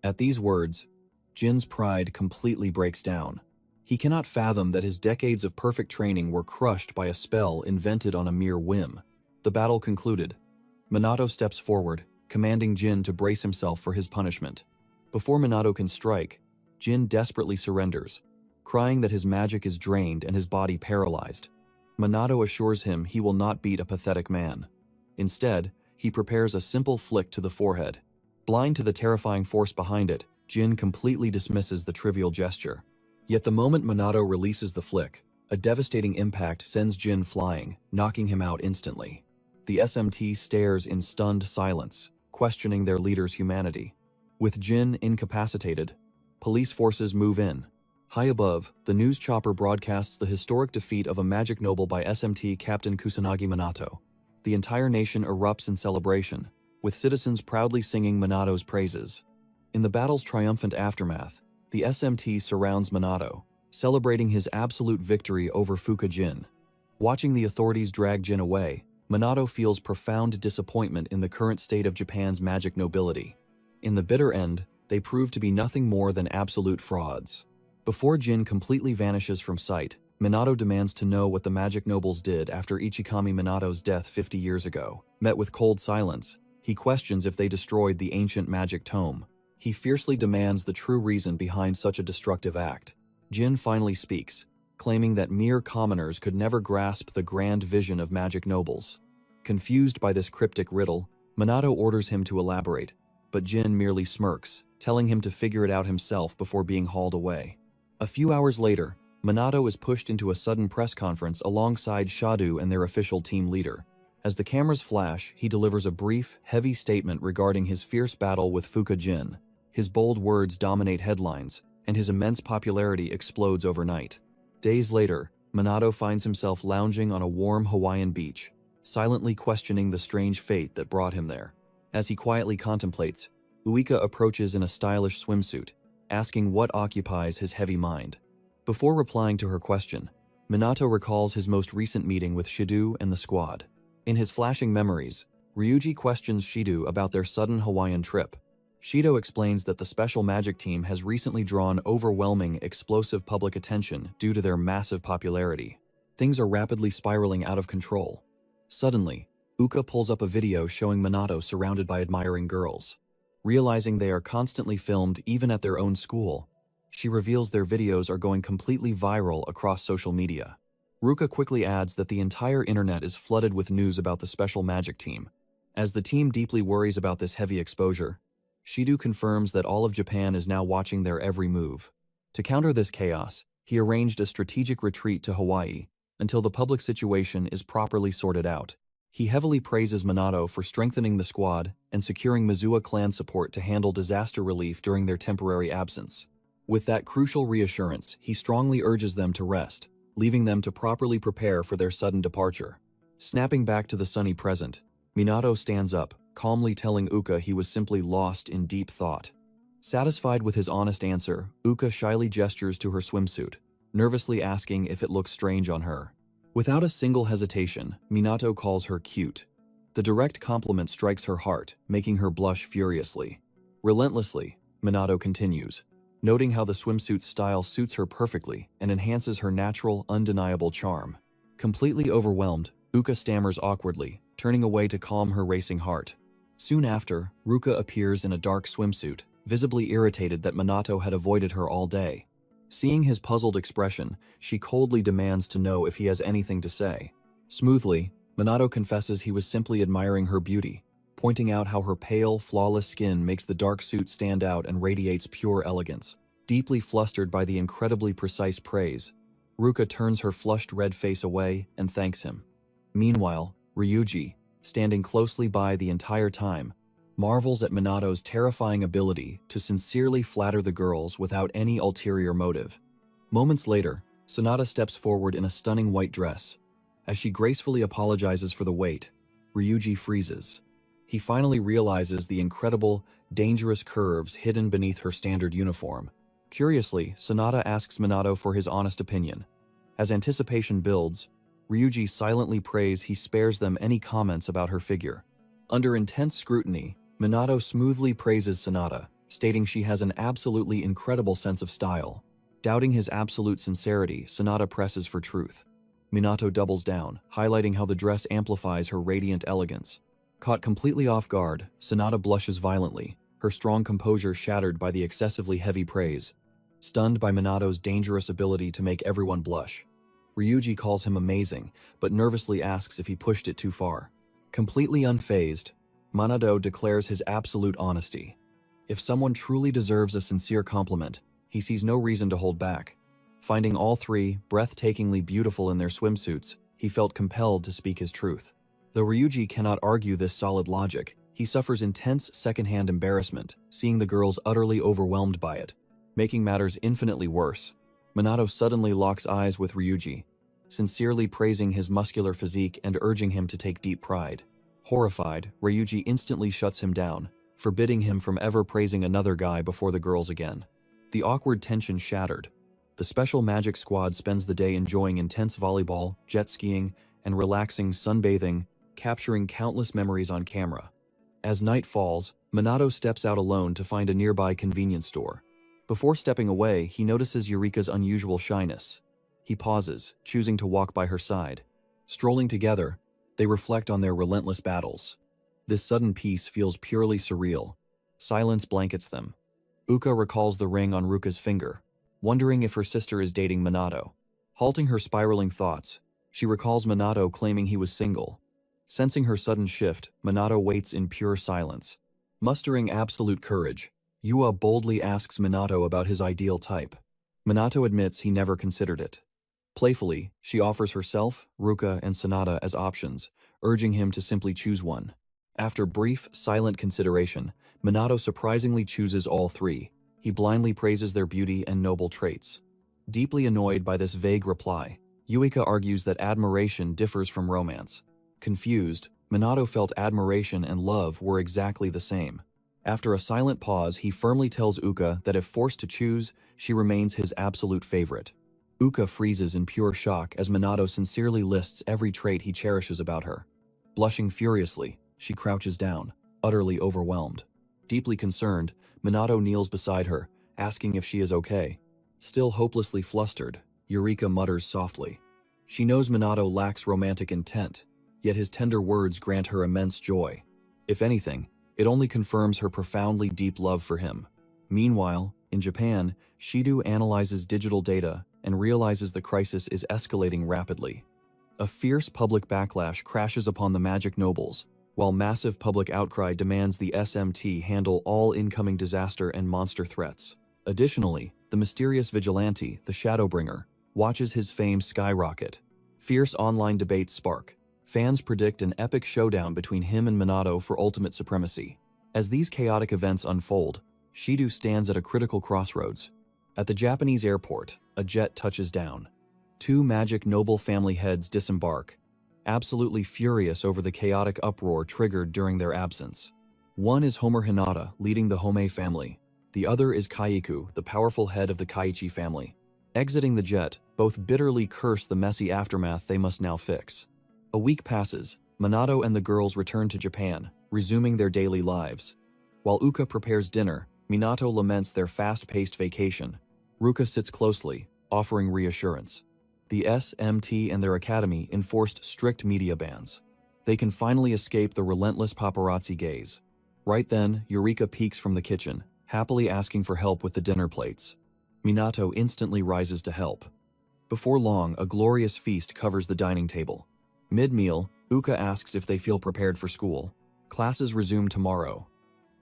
At these words, Jin's pride completely breaks down. He cannot fathom that his decades of perfect training were crushed by a spell invented on a mere whim. The battle concluded. Minato steps forward, commanding Jin to brace himself for his punishment. Before Minato can strike, Jin desperately surrenders, crying that his magic is drained and his body paralyzed. Minato assures him he will not beat a pathetic man. Instead, he prepares a simple flick to the forehead. Blind to the terrifying force behind it, Jin completely dismisses the trivial gesture. Yet the moment Minato releases the flick, a devastating impact sends Jin flying, knocking him out instantly. The SMT stares in stunned silence, questioning their leader's humanity. With Jin incapacitated, police forces move in. High above, the news chopper broadcasts the historic defeat of a magic noble by SMT Captain Kusanagi Minato. The entire nation erupts in celebration, with citizens proudly singing Minato's praises. In the battle's triumphant aftermath, the SMT surrounds Minato, celebrating his absolute victory over Fuka Jin. Watching the authorities drag Jin away, Minato feels profound disappointment in the current state of Japan's magic nobility. In the bitter end, they prove to be nothing more than absolute frauds. Before Jin completely vanishes from sight, Minato demands to know what the magic nobles did after Ichikami Minato's death 50 years ago. Met with cold silence, he questions if they destroyed the ancient magic tome. He fiercely demands the true reason behind such a destructive act. Jin finally speaks, claiming that mere commoners could never grasp the grand vision of magic nobles. Confused by this cryptic riddle, Minato orders him to elaborate, but Jin merely smirks, telling him to figure it out himself before being hauled away. A few hours later, Minato is pushed into a sudden press conference alongside Shadu and their official team leader. As the cameras flash, he delivers a brief, heavy statement regarding his fierce battle with Fuka Jin. His bold words dominate headlines, and his immense popularity explodes overnight. Days later, Minato finds himself lounging on a warm Hawaiian beach, silently questioning the strange fate that brought him there. As he quietly contemplates, Uika approaches in a stylish swimsuit, asking what occupies his heavy mind. Before replying to her question, Minato recalls his most recent meeting with Shido and the squad. In his flashing memories, Ryuji questions Shido about their sudden Hawaiian trip. Shido explains that the special magic team has recently drawn overwhelming, explosive public attention due to their massive popularity. Things are rapidly spiraling out of control. Suddenly, Uka pulls up a video showing Minato surrounded by admiring girls. Realizing they are constantly filmed even at their own school, she reveals their videos are going completely viral across social media. Ruka quickly adds that the entire internet is flooded with news about the special magic team. As the team deeply worries about this heavy exposure, Shido confirms that all of Japan is now watching their every move. To counter this chaos, he arranged a strategic retreat to Hawaii until the public situation is properly sorted out. He heavily praises Minato for strengthening the squad and securing Mizuha clan support to handle disaster relief during their temporary absence. With that crucial reassurance, he strongly urges them to rest, leaving them to properly prepare for their sudden departure. Snapping back to the sunny present, Minato stands up, calmly telling Uka he was simply lost in deep thought. Satisfied with his honest answer, Uka shyly gestures to her swimsuit, nervously asking if it looks strange on her. Without a single hesitation, Minato calls her cute. The direct compliment strikes her heart, making her blush furiously. Relentlessly, Minato continues, noting how the swimsuit style suits her perfectly and enhances her natural, undeniable charm. Completely overwhelmed, Uka stammers awkwardly, turning away to calm her racing heart. Soon after, Ruka appears in a dark swimsuit, visibly irritated that Minato had avoided her all day. Seeing his puzzled expression, she coldly demands to know if he has anything to say. Smoothly, Minato confesses he was simply admiring her beauty, pointing out how her pale, flawless skin makes the dark suit stand out and radiates pure elegance. Deeply flustered by the incredibly precise praise, Ruka turns her flushed red face away and thanks him. Meanwhile, Ryuji, standing closely by the entire time, marvels at Minato's terrifying ability to sincerely flatter the girls without any ulterior motive. Moments later, Sonata steps forward in a stunning white dress. As she gracefully apologizes for the wait, Ryuji freezes. He finally realizes the incredible, dangerous curves hidden beneath her standard uniform. Curiously, Sonata asks Minato for his honest opinion. As anticipation builds, Ryuji silently prays he spares them any comments about her figure. Under intense scrutiny, Minato smoothly praises Sonata, stating she has an absolutely incredible sense of style. Doubting his absolute sincerity, Sonata presses for truth. Minato doubles down, highlighting how the dress amplifies her radiant elegance. Caught completely off guard, Sonata blushes violently, her strong composure shattered by the excessively heavy praise. Stunned by Minato's dangerous ability to make everyone blush, Ryuji calls him amazing, but nervously asks if he pushed it too far. Completely unfazed, Minato declares his absolute honesty. If someone truly deserves a sincere compliment, he sees no reason to hold back. Finding all three breathtakingly beautiful in their swimsuits, he felt compelled to speak his truth. Though Ryuji cannot argue this solid logic, he suffers intense secondhand embarrassment, seeing the girls utterly overwhelmed by it. Making matters infinitely worse, Minato suddenly locks eyes with Ryuji, sincerely praising his muscular physique and urging him to take deep pride. Horrified, Ryuji instantly shuts him down, forbidding him from ever praising another guy before the girls again. The awkward tension shattered. The Special Magic Squad spends the day enjoying intense volleyball, jet skiing, and relaxing sunbathing, capturing countless memories on camera. As night falls, Minato steps out alone to find a nearby convenience store. Before stepping away, he notices Eureka's unusual shyness. He pauses, choosing to walk by her side. Strolling together, they reflect on their relentless battles. This sudden peace feels purely surreal. Silence blankets them. Uka recalls the ring on Ruka's finger, wondering if her sister is dating Minato. Halting her spiraling thoughts, she recalls Minato claiming he was single. Sensing her sudden shift, Minato waits in pure silence. Mustering absolute courage, Yua boldly asks Minato about his ideal type. Minato admits he never considered it. Playfully, she offers herself, Ruka, and Sonata as options, urging him to simply choose one. After brief, silent consideration, Minato surprisingly chooses all three. He blindly praises their beauty and noble traits. Deeply annoyed by this vague reply, Yuika argues that admiration differs from romance. Confused, Minato felt admiration and love were exactly the same. After a silent pause, he firmly tells Uka that if forced to choose, she remains his absolute favorite. Uka freezes in pure shock as Minato sincerely lists every trait he cherishes about her. Blushing furiously, she crouches down, utterly overwhelmed. Deeply concerned, Minato kneels beside her, asking if she is okay. Still hopelessly flustered, Eureka mutters softly. She knows Minato lacks romantic intent, yet his tender words grant her immense joy. If anything, it only confirms her profoundly deep love for him. Meanwhile, in Japan, Shido analyzes digital data and realizes the crisis is escalating rapidly. A fierce public backlash crashes upon the magic nobles, while massive public outcry demands the SMT handle all incoming disaster and monster threats. Additionally, the mysterious vigilante, the Shadowbringer, watches his fame skyrocket. Fierce online debates spark. Fans predict an epic showdown between him and Minato for ultimate supremacy. As these chaotic events unfold, Shido stands at a critical crossroads. At the Japanese airport, a jet touches down. Two magic noble family heads disembark, absolutely furious over the chaotic uproar triggered during their absence. One is Homer Hinata, leading the Homei family. The other is Kaiku, the powerful head of the Kaiichi family. Exiting the jet, both bitterly curse the messy aftermath they must now fix. A week passes. Minato and the girls return to Japan, resuming their daily lives. While Uka prepares dinner, Minato laments their fast-paced vacation. Ruka sits closely, offering reassurance. The SMT and their academy enforced strict media bans. They can finally escape the relentless paparazzi gaze. Right then, Eureka peeks from the kitchen, happily asking for help with the dinner plates. Minato instantly rises to help. Before long, a glorious feast covers the dining table. Mid-meal, Uka asks if they feel prepared for school. Classes resume tomorrow.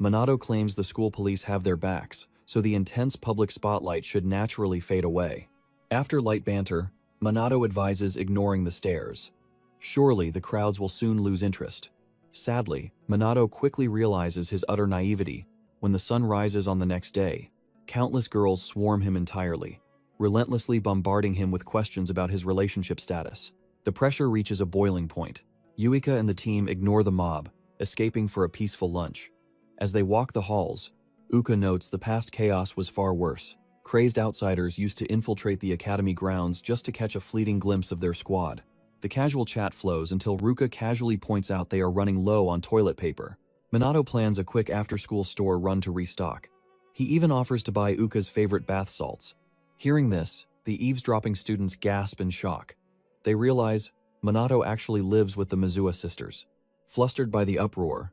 Minato claims the school police have their backs, so the intense public spotlight should naturally fade away. After light banter, Minato advises ignoring the stares. Surely the crowds will soon lose interest. Sadly, Minato quickly realizes his utter naivety. When the sun rises on the next day, countless girls swarm him entirely, relentlessly bombarding him with questions about his relationship status. The pressure reaches a boiling point. Yuika and the team ignore the mob, escaping for a peaceful lunch. As they walk the halls, Uka notes the past chaos was far worse. Crazed outsiders used to infiltrate the academy grounds just to catch a fleeting glimpse of their squad. The casual chat flows until Ruka casually points out they are running low on toilet paper. Minato plans a quick after-school store run to restock. He even offers to buy Uka's favorite bath salts. Hearing this, the eavesdropping students gasp in shock. They realize Minato actually lives with the Mizua sisters. Flustered by the uproar,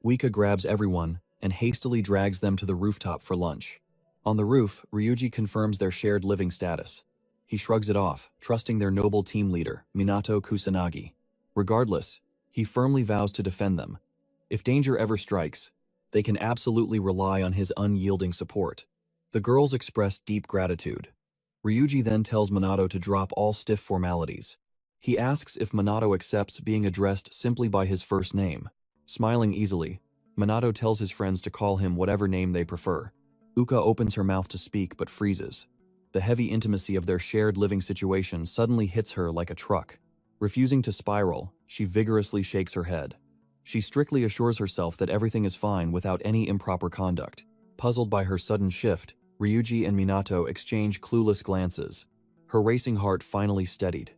Uka grabs everyone and hastily drags them to the rooftop for lunch. On the roof, Ryuji confirms their shared living status. He shrugs it off, trusting their noble team leader, Minato Kusanagi. Regardless, he firmly vows to defend them. If danger ever strikes, they can absolutely rely on his unyielding support. The girls express deep gratitude. Ryuji then tells Minato to drop all stiff formalities. He asks if Minato accepts being addressed simply by his first name. Smiling easily, Minato tells his friends to call him whatever name they prefer. Uka opens her mouth to speak but freezes. The heavy intimacy of their shared living situation suddenly hits her like a truck. Refusing to spiral, she vigorously shakes her head. She strictly assures herself that everything is fine without any improper conduct. Puzzled by her sudden shift, Ryuji and Minato exchange clueless glances. Her racing heart finally steadied.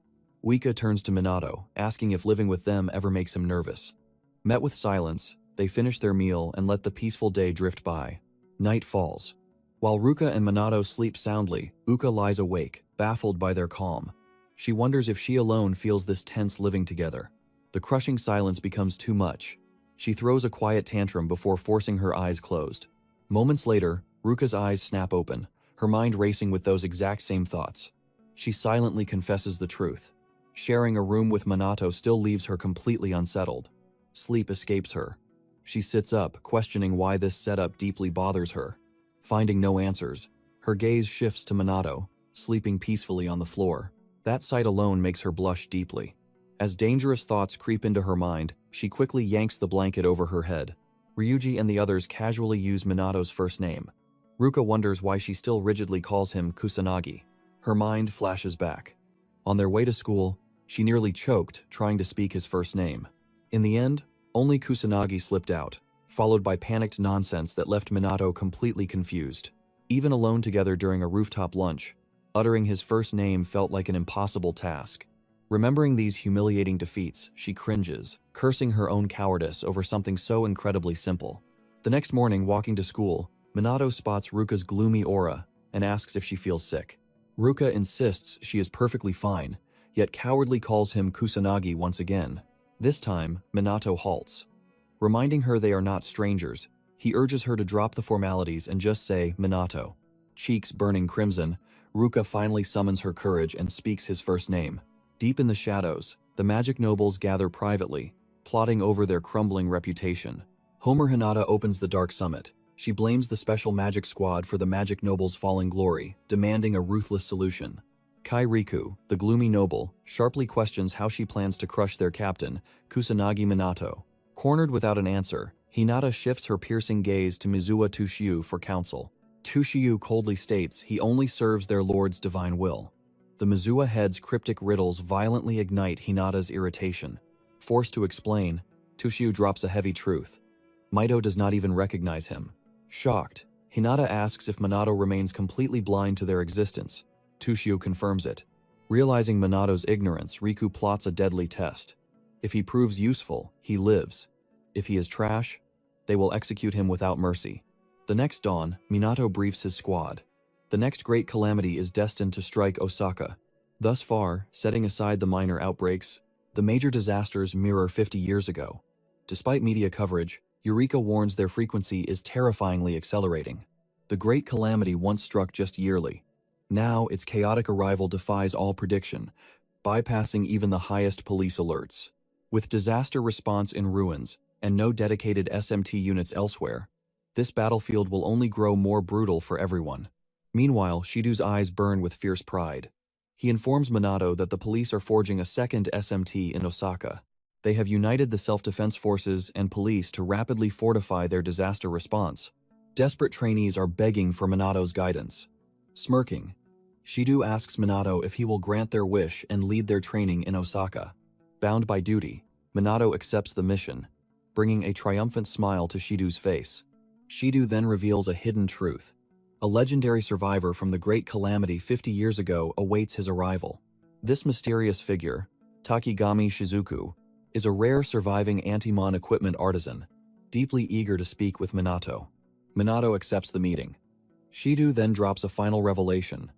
Uka turns to Minato, asking if living with them ever makes him nervous. Met with silence, they finish their meal and let the peaceful day drift by. Night falls. While Ruka and Minato sleep soundly, Uka lies awake, baffled by their calm. She wonders if she alone feels this tense living together. The crushing silence becomes too much. She throws a quiet tantrum before forcing her eyes closed. Moments later, Ruka's eyes snap open, her mind racing with those exact same thoughts. She silently confesses the truth. Sharing a room with Minato still leaves her completely unsettled. Sleep escapes her. She sits up, questioning why this setup deeply bothers her. Finding no answers, her gaze shifts to Minato, sleeping peacefully on the floor. That sight alone makes her blush deeply. As dangerous thoughts creep into her mind, she quickly yanks the blanket over her head. Ryuji and the others casually use Minato's first name. Ruka wonders why she still rigidly calls him Kusanagi. Her mind flashes back. On their way to school, she nearly choked trying to speak his first name. In the end, only Kusanagi slipped out, followed by panicked nonsense that left Minato completely confused. Even alone together during a rooftop lunch, uttering his first name felt like an impossible task. Remembering these humiliating defeats, she cringes, cursing her own cowardice over something so incredibly simple. The next morning, walking to school, Minato spots Ruka's gloomy aura and asks if she feels sick. Ruka insists she is perfectly fine, yet cowardly calls him Kusanagi once again. This time, Minato halts. Reminding her they are not strangers, he urges her to drop the formalities and just say Minato. Cheeks burning crimson, Ruka finally summons her courage and speaks his first name. Deep in the shadows, the magic nobles gather privately, plotting over their crumbling reputation. Homer Hinata opens the Dark Summit. She blames the special magic squad for the magic nobles' falling glory, demanding a ruthless solution. Kai Riku, the gloomy noble, sharply questions how she plans to crush their captain, Kusanagi Minato. Cornered without an answer, Hinata shifts her piercing gaze to Mizuwa Tushiu for counsel. Tushiu coldly states he only serves their lord's divine will. The Mizuwa head's cryptic riddles violently ignite Hinata's irritation. Forced to explain, Tushiu drops a heavy truth. Mito does not even recognize him. Shocked, Hinata asks if Minato remains completely blind to their existence. Tushiu confirms it. Realizing Minato's ignorance, Riku plots a deadly test. If he proves useful, he lives. If he is trash, they will execute him without mercy. The next dawn, Minato briefs his squad. The next great calamity is destined to strike Osaka. Thus far, setting aside the minor outbreaks, the major disasters mirror 50 years ago. Despite media coverage, Eureka warns their frequency is terrifyingly accelerating. The great calamity once struck just yearly. Now, its chaotic arrival defies all prediction, bypassing even the highest police alerts. With disaster response in ruins, and no dedicated SMT units elsewhere. This battlefield will only grow more brutal for everyone. Meanwhile, Shido's eyes burn with fierce pride. He informs Minato that the police are forging a second SMT in Osaka. They have united the self-defense forces and police to rapidly fortify their disaster response. Desperate trainees are begging for Minato's guidance. Smirking, Shido asks Minato if he will grant their wish and lead their training in Osaka. Bound by duty, Minato accepts the mission, bringing a triumphant smile to Shido's face. Shido then reveals a hidden truth. A legendary survivor from the Great Calamity 50 years ago awaits his arrival. This mysterious figure, Takigami Shizuku, is a rare surviving anti-mon equipment artisan, deeply eager to speak with Minato. Minato accepts the meeting. Shido then drops a final revelation.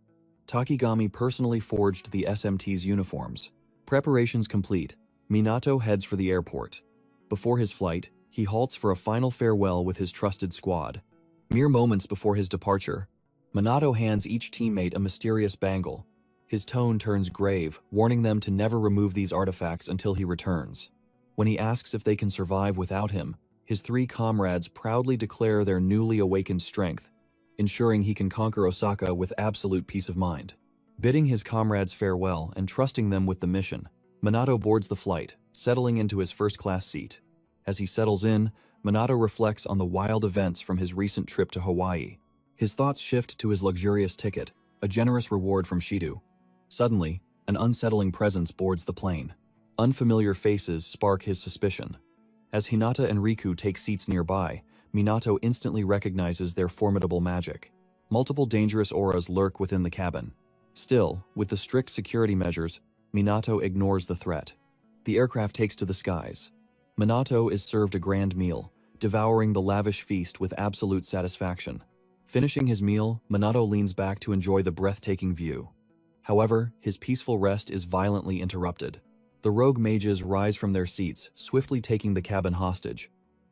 Takigami personally forged the SMT's uniforms. Preparations complete, Minato heads for the airport. Before his flight, he halts for a final farewell with his trusted squad. Mere moments before his departure, Minato hands each teammate a mysterious bangle. His tone turns grave, warning them to never remove these artifacts until he returns. When he asks if they can survive without him, his three comrades proudly declare their newly awakened strength, ensuring he can conquer Osaka with absolute peace of mind. Bidding his comrades farewell and trusting them with the mission, Minato boards the flight, settling into his first-class seat. As he settles in, Minato reflects on the wild events from his recent trip to Hawaii. His thoughts shift to his luxurious ticket, a generous reward from Shido. Suddenly, an unsettling presence boards the plane. Unfamiliar faces spark his suspicion. As Hinata and Riku take seats nearby, Minato instantly recognizes their formidable magic. Multiple dangerous auras lurk within the cabin. Still, with the strict security measures, Minato ignores the threat. The aircraft takes to the skies. Minato is served a grand meal, devouring the lavish feast with absolute satisfaction. Finishing his meal, Minato leans back to enjoy the breathtaking view. However, his peaceful rest is violently interrupted. The rogue mages rise from their seats, swiftly taking the cabin hostage.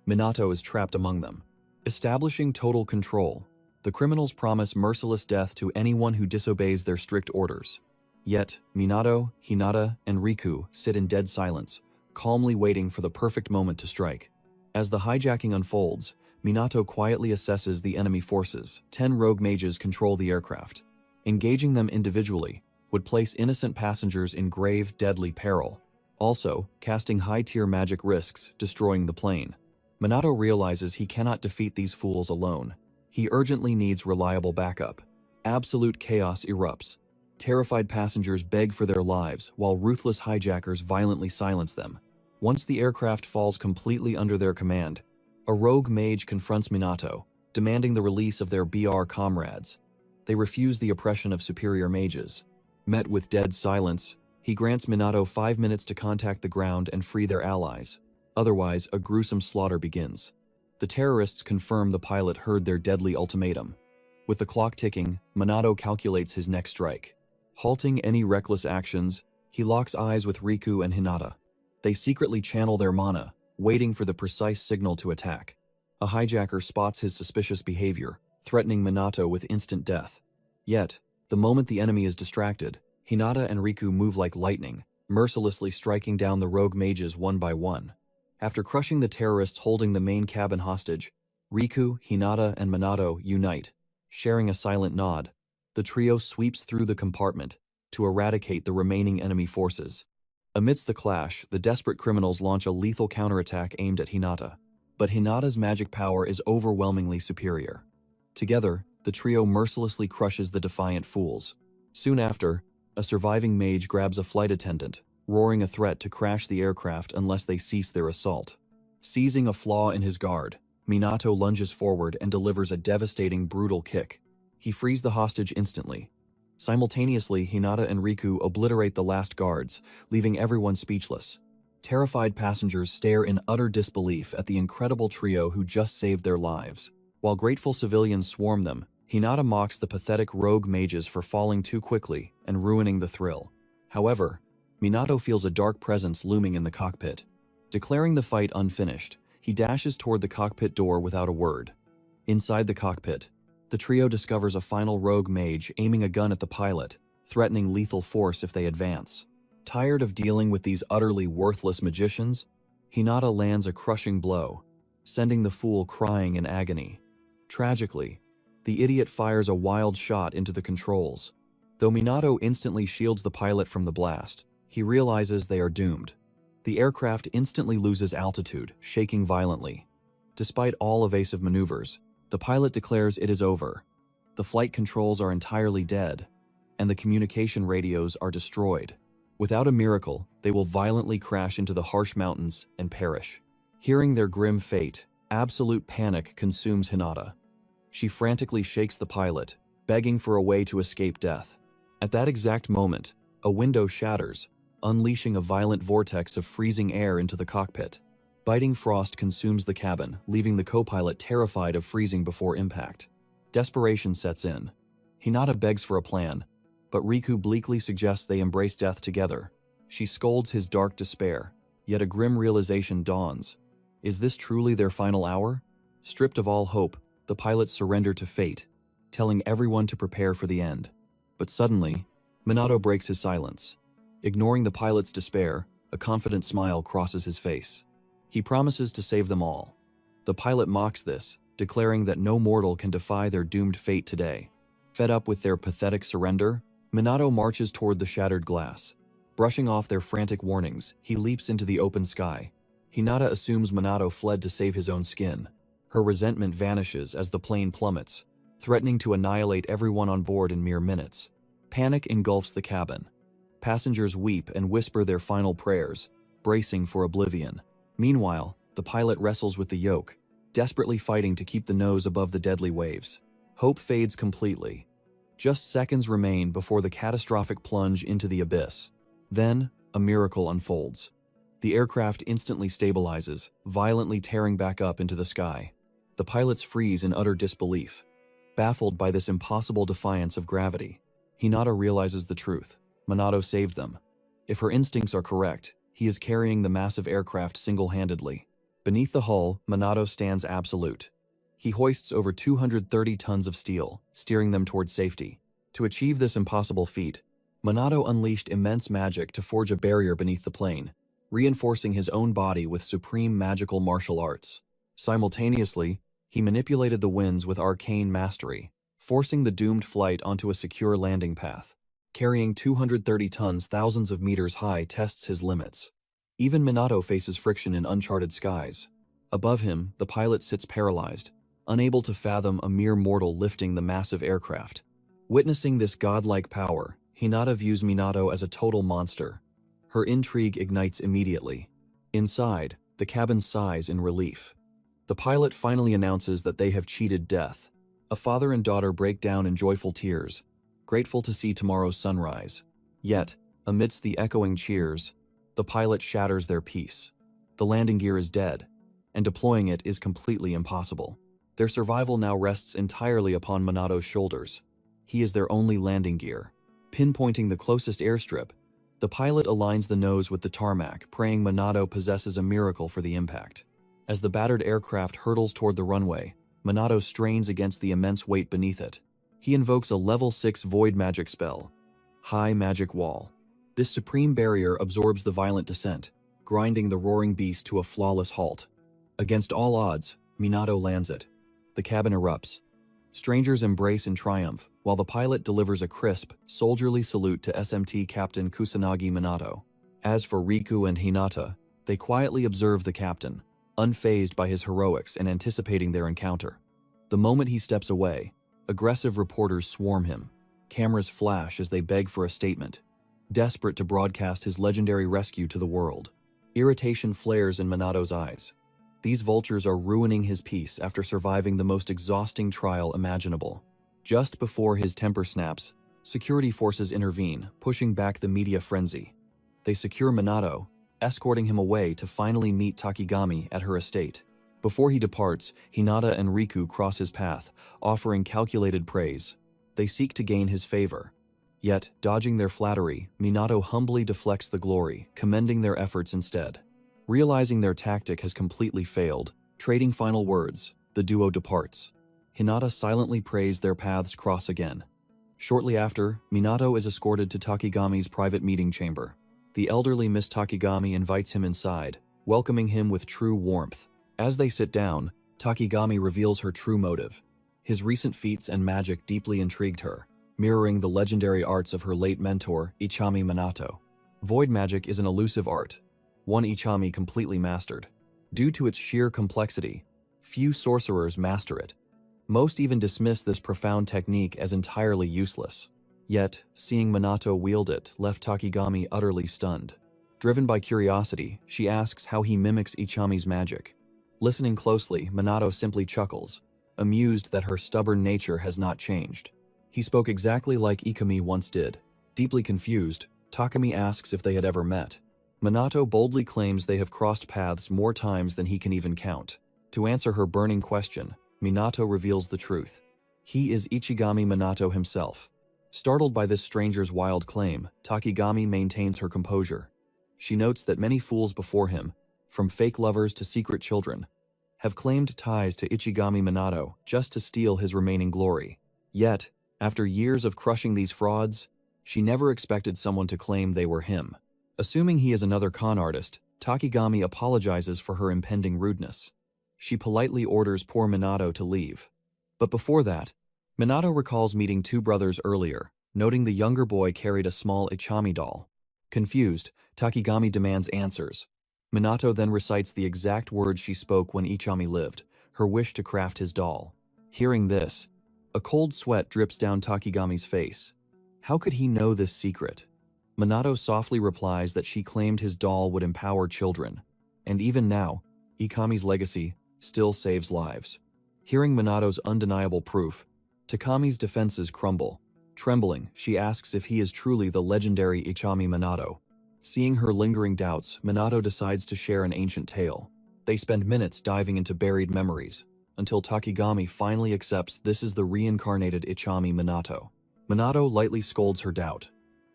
Minato is trapped among them. Establishing total control, the criminals promise merciless death to anyone who disobeys their strict orders. Yet, Minato, Hinata, and Riku sit in dead silence, calmly waiting for the perfect moment to strike. As the hijacking unfolds, Minato quietly assesses the enemy forces. 10 rogue mages control the aircraft. Engaging them individually would place innocent passengers in grave, deadly peril. Also, casting high-tier magic risks, destroying the plane. Minato realizes he cannot defeat these fools alone. He urgently needs reliable backup. Absolute chaos erupts. Terrified passengers beg for their lives, while ruthless hijackers violently silence them. Once the aircraft falls completely under their command, a rogue mage confronts Minato, demanding the release of their BR comrades. They refuse the oppression of superior mages. Met with dead silence, he grants Minato 5 minutes to contact the ground and free their allies. Otherwise, a gruesome slaughter begins. The terrorists confirm the pilot heard their deadly ultimatum. With the clock ticking, Minato calculates his next strike. Halting any reckless actions, he locks eyes with Riku and Hinata. They secretly channel their mana, waiting for the precise signal to attack. A hijacker spots his suspicious behavior, threatening Minato with instant death. Yet, the moment the enemy is distracted, Hinata and Riku move like lightning, mercilessly striking down the rogue mages one by one. After crushing the terrorists holding the main cabin hostage, Riku, Hinata, and Minato unite. Sharing a silent nod, the trio sweeps through the compartment to eradicate the remaining enemy forces. Amidst the clash, the desperate criminals launch a lethal counterattack aimed at Hinata. But Hinata's magic power is overwhelmingly superior. Together, the trio mercilessly crushes the defiant fools. Soon after, a surviving mage grabs a flight attendant, roaring a threat to crash the aircraft unless they cease their assault. Seizing a flaw in his guard, Minato lunges forward and delivers a devastating, brutal kick. He frees the hostage instantly. Simultaneously, Hinata and Riku obliterate the last guards, leaving everyone speechless. Terrified passengers stare in utter disbelief at the incredible trio who just saved their lives. While grateful civilians swarm them, Hinata mocks the pathetic rogue mages for falling too quickly and ruining the thrill. However, Minato feels a dark presence looming in the cockpit. Declaring the fight unfinished, he dashes toward the cockpit door without a word. Inside the cockpit, the trio discovers a final rogue mage aiming a gun at the pilot, threatening lethal force if they advance. Tired of dealing with these utterly worthless magicians, Hinata lands a crushing blow, sending the fool crying in agony. Tragically, the idiot fires a wild shot into the controls. Though Minato instantly shields the pilot from the blast, he realizes they are doomed. The aircraft instantly loses altitude, shaking violently. Despite all evasive maneuvers, the pilot declares it is over. The flight controls are entirely dead, and the communication radios are destroyed. Without a miracle, they will violently crash into the harsh mountains and perish. Hearing their grim fate, absolute panic consumes Hinata. She frantically shakes the pilot, begging for a way to escape death. At that exact moment, a window shatters, unleashing a violent vortex of freezing air into the cockpit. Biting frost consumes the cabin, leaving the co-pilot terrified of freezing before impact. Desperation sets in. Hinata begs for a plan, but Riku bleakly suggests they embrace death together. She scolds his dark despair, yet a grim realization dawns. Is this truly their final hour? Stripped of all hope, the pilots surrender to fate, telling everyone to prepare for the end. But suddenly, Minato breaks his silence. Ignoring the pilot's despair, a confident smile crosses his face. He promises to save them all. The pilot mocks this, declaring that no mortal can defy their doomed fate today. Fed up with their pathetic surrender, Minato marches toward the shattered glass. Brushing off their frantic warnings, he leaps into the open sky. Hinata assumes Minato fled to save his own skin. Her resentment vanishes as the plane plummets, threatening to annihilate everyone on board in mere minutes. Panic engulfs the cabin. Passengers weep and whisper their final prayers, bracing for oblivion. Meanwhile, the pilot wrestles with the yoke, desperately fighting to keep the nose above the deadly waves. Hope fades completely. Just seconds remain before the catastrophic plunge into the abyss. Then, a miracle unfolds. The aircraft instantly stabilizes, violently tearing back up into the sky. The pilots freeze in utter disbelief. Baffled by this impossible defiance of gravity, Hinata realizes the truth. Minato saved them. If her instincts are correct, he is carrying the massive aircraft single-handedly. Beneath the hull, Minato stands absolute. He hoists over 230 tons of steel, steering them towards safety. To achieve this impossible feat, Minato unleashed immense magic to forge a barrier beneath the plane, reinforcing his own body with supreme magical martial arts. Simultaneously, he manipulated the winds with arcane mastery, forcing the doomed flight onto a secure landing path. Carrying 230 tons thousands of meters high tests his limits. Even Minato faces friction in uncharted skies. Above him, the pilot sits paralyzed, unable to fathom a mere mortal lifting the massive aircraft. Witnessing this godlike power, Hinata views Minato as a total monster. Her intrigue ignites immediately. Inside, the cabin sighs in relief. The pilot finally announces that they have cheated death. A father and daughter break down in joyful tears, grateful to see tomorrow's sunrise. Yet, amidst the echoing cheers, the pilot shatters their peace. The landing gear is dead, and deploying it is completely impossible. Their survival now rests entirely upon Minato's shoulders. He is their only landing gear. Pinpointing the closest airstrip, the pilot aligns the nose with the tarmac, praying Minato possesses a miracle for the impact. As the battered aircraft hurtles toward the runway, Minato strains against the immense weight beneath it. He invokes a level 6 void magic spell, High Magic Wall. This supreme barrier absorbs the violent descent, grinding the roaring beast to a flawless halt. Against all odds, Minato lands it. The cabin erupts. Strangers embrace in triumph, while the pilot delivers a crisp, soldierly salute to SMT Captain Kusanagi Minato. As for Riku and Hinata, they quietly observe the captain, unfazed by his heroics and anticipating their encounter. The moment he steps away, aggressive reporters swarm him. Cameras flash as they beg for a statement, desperate to broadcast his legendary rescue to the world. Irritation flares in Minato's eyes. These vultures are ruining his peace after surviving the most exhausting trial imaginable. Just before his temper snaps, security forces intervene, pushing back the media frenzy. They secure Minato, escorting him away to finally meet Takigami at her estate. Before he departs, Hinata and Riku cross his path, offering calculated praise. They seek to gain his favor. Yet, dodging their flattery, Minato humbly deflects the glory, commending their efforts instead. Realizing their tactic has completely failed, trading final words, the duo departs. Hinata silently prays their paths cross again. Shortly after, Minato is escorted to Takigami's private meeting chamber. The elderly Miss Takigami invites him inside, welcoming him with true warmth. As they sit down, Takigami reveals her true motive. His recent feats and magic deeply intrigued her, mirroring the legendary arts of her late mentor, Ichami Minato. Void magic is an elusive art, one Ichami completely mastered. Due to its sheer complexity, few sorcerers master it. Most even dismiss this profound technique as entirely useless. Yet, seeing Minato wield it left Takigami utterly stunned. Driven by curiosity, she asks how he mimics Ichami's magic. Listening closely, Minato simply chuckles, amused that her stubborn nature has not changed. He spoke exactly like Ikami once did. Deeply confused, Takami asks if they had ever met. Minato boldly claims they have crossed paths more times than he can even count. To answer her burning question, Minato reveals the truth. He is Ichigami Minato himself. Startled by this stranger's wild claim, Takigami maintains her composure. She notes that many fools before him, from fake lovers to secret children, have claimed ties to Ichigami Minato just to steal his remaining glory. Yet, after years of crushing these frauds, she never expected someone to claim they were him. Assuming he is another con artist, Takigami apologizes for her impending rudeness. She politely orders poor Minato to leave. But before that, Minato recalls meeting two brothers earlier, noting the younger boy carried a small Ichami doll. Confused, Takigami demands answers. Minato then recites the exact words she spoke when Ichami lived, her wish to craft his doll. Hearing this, a cold sweat drips down Takigami's face. How could he know this secret? Minato softly replies that she claimed his doll would empower children, and even now, Ikami's legacy still saves lives. Hearing Minato's undeniable proof, Takami's defenses crumble. Trembling, she asks if he is truly the legendary Ichami Minato. Seeing her lingering doubts, Minato decides to share an ancient tale. They spend minutes diving into buried memories, until Takigami finally accepts this is the reincarnated Ichami Minato. Minato lightly scolds her doubt.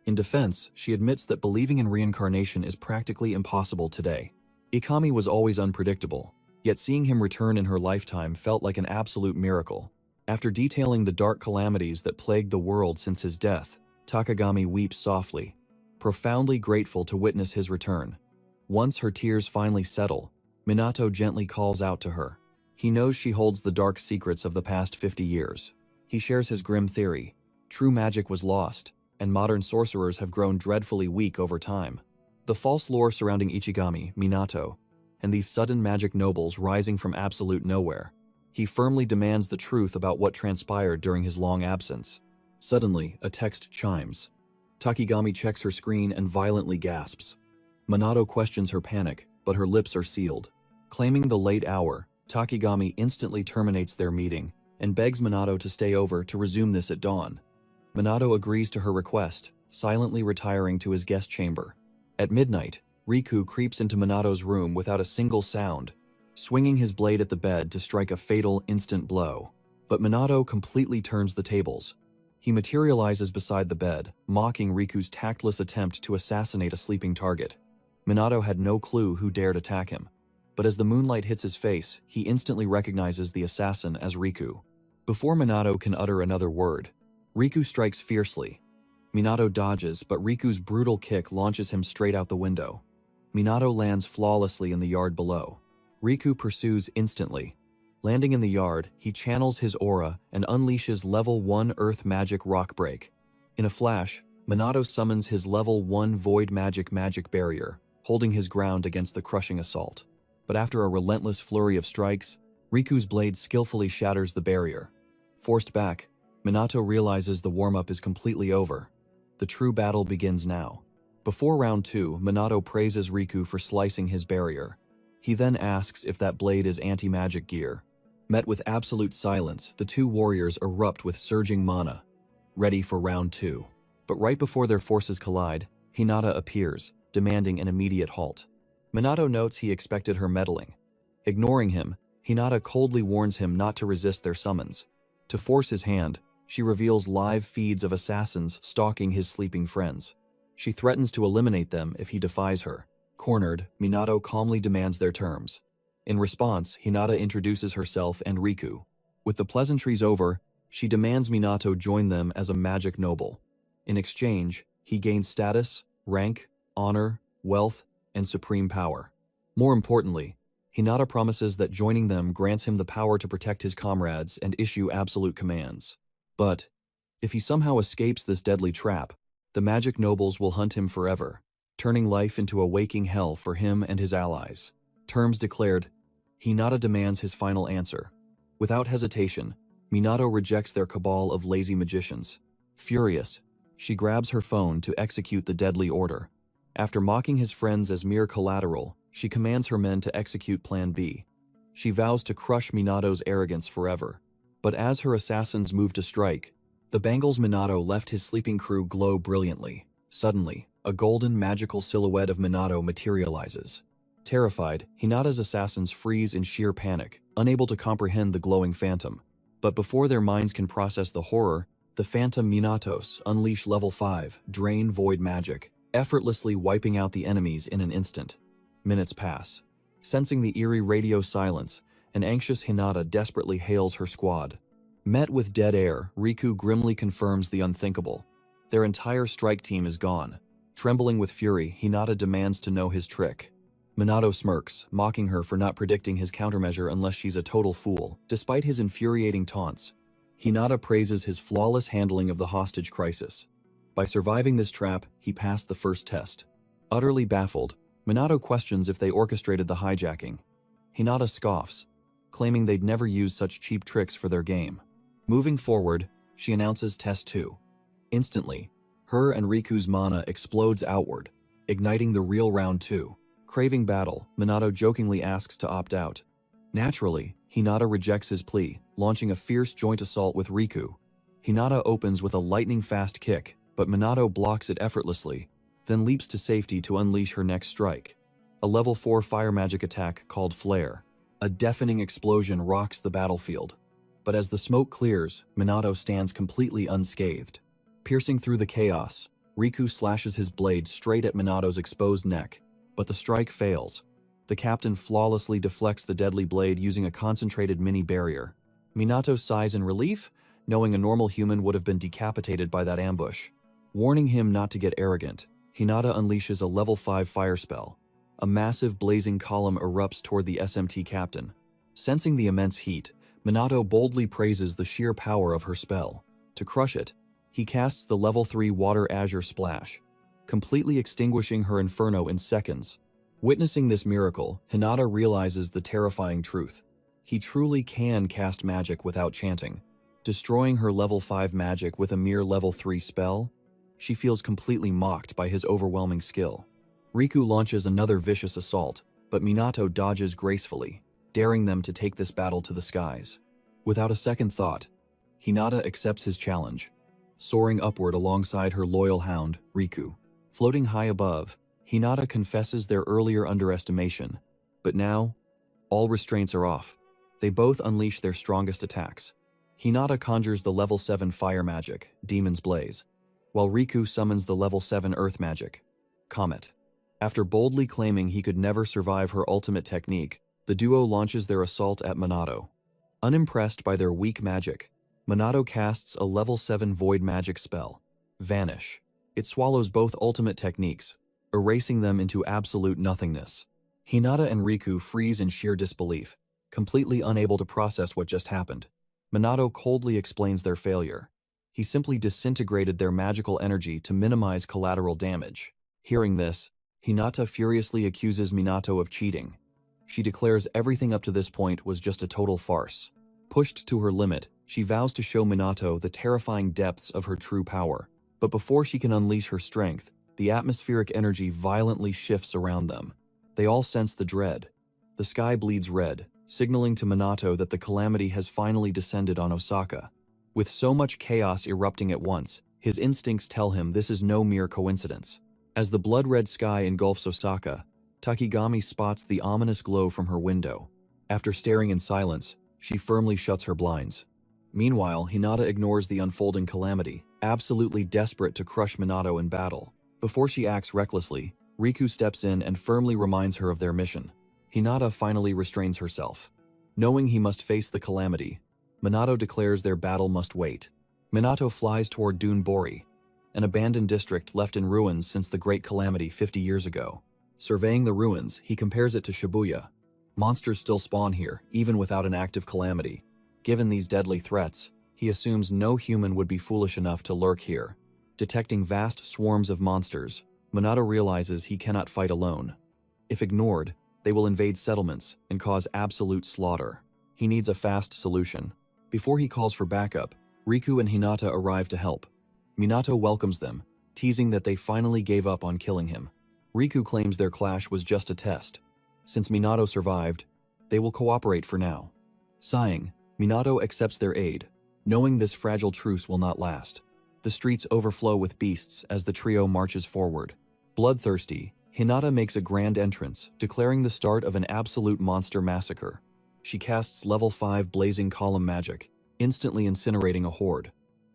In defense, she admits that believing in reincarnation is practically impossible today. Ikami was always unpredictable, yet seeing him return in her lifetime felt like an absolute miracle. After detailing the dark calamities that plagued the world since his death, Takigami weeps softly, profoundly grateful to witness his return. Once her tears finally settle, Minato gently calls out to her. He knows she holds the dark secrets of the past 50 years. He shares his grim theory. True magic was lost, and modern sorcerers have grown dreadfully weak over time. The false lore surrounding Ichigami, Minato, and these sudden magic nobles rising from absolute nowhere. He firmly demands the truth about what transpired during his long absence. Suddenly, a text chimes. Takigami checks her screen and violently gasps. Minato questions her panic, but her lips are sealed. Claiming the late hour, Takigami instantly terminates their meeting and begs Minato to stay over to resume this at dawn. Minato agrees to her request, silently retiring to his guest chamber. At midnight, Riku creeps into Minato's room without a single sound, swinging his blade at the bed to strike a fatal instant blow. But Minato completely turns the tables. He materializes beside the bed, mocking Riku's tactless attempt to assassinate a sleeping target. Minato had no clue who dared attack him, but as the moonlight hits his face, he instantly recognizes the assassin as Riku. Before Minato can utter another word, Riku strikes fiercely. Minato dodges, but Riku's brutal kick launches him straight out the window. Minato lands flawlessly in the yard below. Riku pursues instantly. Landing in the yard, he channels his aura and unleashes level 1 Earth Magic Rock Break. In a flash, Minato summons his level 1 Void Magic Barrier, holding his ground against the crushing assault. But after a relentless flurry of strikes, Riku's blade skillfully shatters the barrier. Forced back, Minato realizes the warm-up is completely over. The true battle begins now. Before round 2, Minato praises Riku for slicing his barrier. He then asks if that blade is anti-magic gear. Met with absolute silence, the two warriors erupt with surging mana, ready for round 2. But right before their forces collide, Hinata appears, demanding an immediate halt. Minato notes he expected her meddling. Ignoring him, Hinata coldly warns him not to resist their summons. To force his hand, she reveals live feeds of assassins stalking his sleeping friends. She threatens to eliminate them if he defies her. Cornered, Minato calmly demands their terms. In response, Hinata introduces herself and Riku. With the pleasantries over, she demands Minato join them as a magic noble. In exchange, he gains status, rank, honor, wealth, and supreme power. More importantly, Hinata promises that joining them grants him the power to protect his comrades and issue absolute commands. But, if he somehow escapes this deadly trap, the magic nobles will hunt him forever, turning life into a waking hell for him and his allies. Terms declared, Hinata demands his final answer. Without hesitation, Minato rejects their cabal of lazy magicians. Furious, she grabs her phone to execute the deadly order. After mocking his friends as mere collateral, she commands her men to execute Plan B. She vows to crush Minato's arrogance forever. But as her assassins move to strike, the bangles Minato left his sleeping crew glow brilliantly. Suddenly, a golden magical silhouette of Minato materializes. Terrified, Hinata's assassins freeze in sheer panic, unable to comprehend the glowing phantom. But before their minds can process the horror, the phantom Minatos unleash level 5, Drain Void Magic, effortlessly wiping out the enemies in an instant. Minutes pass. Sensing the eerie radio silence, an anxious Hinata desperately hails her squad. Met with dead air, Riku grimly confirms the unthinkable. Their entire strike team is gone. Trembling with fury, Hinata demands to know his trick. Minato smirks, mocking her for not predicting his countermeasure unless she's a total fool. Despite his infuriating taunts, Hinata praises his flawless handling of the hostage crisis. By surviving this trap, he passed the first test. Utterly baffled, Minato questions if they orchestrated the hijacking. Hinata scoffs, claiming they'd never use such cheap tricks for their game. Moving forward, she announces Test 2. Instantly, her and Riku's mana explodes outward, igniting the real round 2. Craving battle, Minato jokingly asks to opt out. Naturally, Hinata rejects his plea, launching a fierce joint assault with Riku. Hinata opens with a lightning-fast kick, but Minato blocks it effortlessly, then leaps to safety to unleash her next strike. A level 4 fire magic attack called Flare. A deafening explosion rocks the battlefield. But as the smoke clears, Minato stands completely unscathed. Piercing through the chaos, Riku slashes his blade straight at Minato's exposed neck, but the strike fails. The captain flawlessly deflects the deadly blade using a concentrated mini barrier. Minato sighs in relief, knowing a normal human would have been decapitated by that ambush. Warning him not to get arrogant, Hinata unleashes a level 5 fire spell. A massive blazing column erupts toward the SMT captain. Sensing the immense heat, Minato boldly praises the sheer power of her spell. To crush it, he casts the level 3 Water Azure Splash, completely extinguishing her inferno in seconds. Witnessing this miracle, Hinata realizes the terrifying truth. He truly can cast magic without chanting. Destroying her level 5 magic with a mere level 3 spell, she feels completely mocked by his overwhelming skill. Riku launches another vicious assault, but Minato dodges gracefully, daring them to take this battle to the skies. Without a second thought, Hinata accepts his challenge, soaring upward alongside her loyal hound, Riku. Floating high above, Hinata confesses their earlier underestimation, but now, all restraints are off. They both unleash their strongest attacks. Hinata conjures the level 7 fire magic, Demon's Blaze, while Riku summons the level 7 earth magic, Comet. After boldly claiming he could never survive her ultimate technique, the duo launches their assault at Minato. Unimpressed by their weak magic, Minato casts a level 7 void magic spell, Vanish. It swallows both ultimate techniques, erasing them into absolute nothingness. Hinata and Riku freeze in sheer disbelief, completely unable to process what just happened. Minato coldly explains their failure. He simply disintegrated their magical energy to minimize collateral damage. Hearing this, Hinata furiously accuses Minato of cheating. She declares everything up to this point was just a total farce. Pushed to her limit, she vows to show Minato the terrifying depths of her true power. But before she can unleash her strength, the atmospheric energy violently shifts around them. They all sense the dread. The sky bleeds red, signaling to Minato that the calamity has finally descended on Osaka. With so much chaos erupting at once, his instincts tell him this is no mere coincidence. As the blood-red sky engulfs Osaka, Takigami spots the ominous glow from her window. After staring in silence, she firmly shuts her blinds. Meanwhile, Hinata ignores the unfolding calamity, absolutely desperate to crush Minato in battle. Before she acts recklessly, Riku steps in and firmly reminds her of their mission. Hinata finally restrains herself. Knowing he must face the calamity, Minato declares their battle must wait. Minato flies toward Dune Bori, an abandoned district left in ruins since the Great Calamity 50 years ago. Surveying the ruins, he compares it to Shibuya. Monsters still spawn here, even without an active calamity. Given these deadly threats, he assumes no human would be foolish enough to lurk here. Detecting vast swarms of monsters, Minato realizes he cannot fight alone. If ignored, they will invade settlements and cause absolute slaughter. He needs a fast solution. Before he calls for backup, Riku and Hinata arrive to help. Minato welcomes them, teasing that they finally gave up on killing him. Riku claims their clash was just a test. Since Minato survived, they will cooperate for now. Sighing, Minato accepts their aid, knowing this fragile truce will not last. The streets overflow with beasts as the trio marches forward. Bloodthirsty, Hinata makes a grand entrance, declaring the start of an absolute monster massacre. She casts level 5 blazing column magic, instantly incinerating a horde.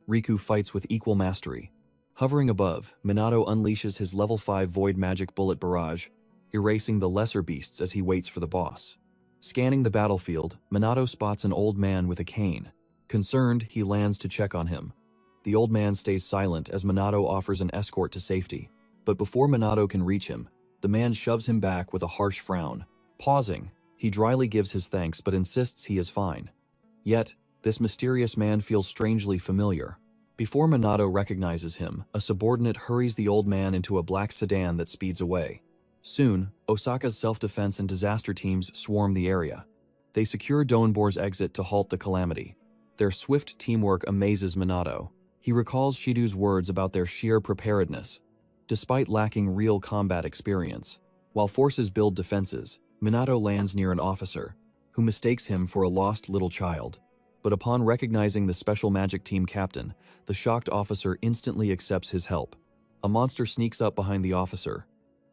Riku fights with equal mastery. Hovering above, Minato unleashes his level 5 void magic bullet barrage, erasing the lesser beasts as he waits for the boss. Scanning the battlefield, Minato spots an old man with a cane. Concerned, he lands to check on him. The old man stays silent as Minato offers an escort to safety. But before Minato can reach him, the man shoves him back with a harsh frown. Pausing, he dryly gives his thanks but insists he is fine. Yet, this mysterious man feels strangely familiar. Before Minato recognizes him, a subordinate hurries the old man into a black sedan that speeds away. Soon, Osaka's self-defense and disaster teams swarm the area. They secure Donbor's exit to halt the calamity. Their swift teamwork amazes Minato. He recalls Shido's words about their sheer preparedness. Despite lacking real combat experience, while forces build defenses, Minato lands near an officer, who mistakes him for a lost little child. But upon recognizing the special magic team captain, the shocked officer instantly accepts his help. A monster sneaks up behind the officer,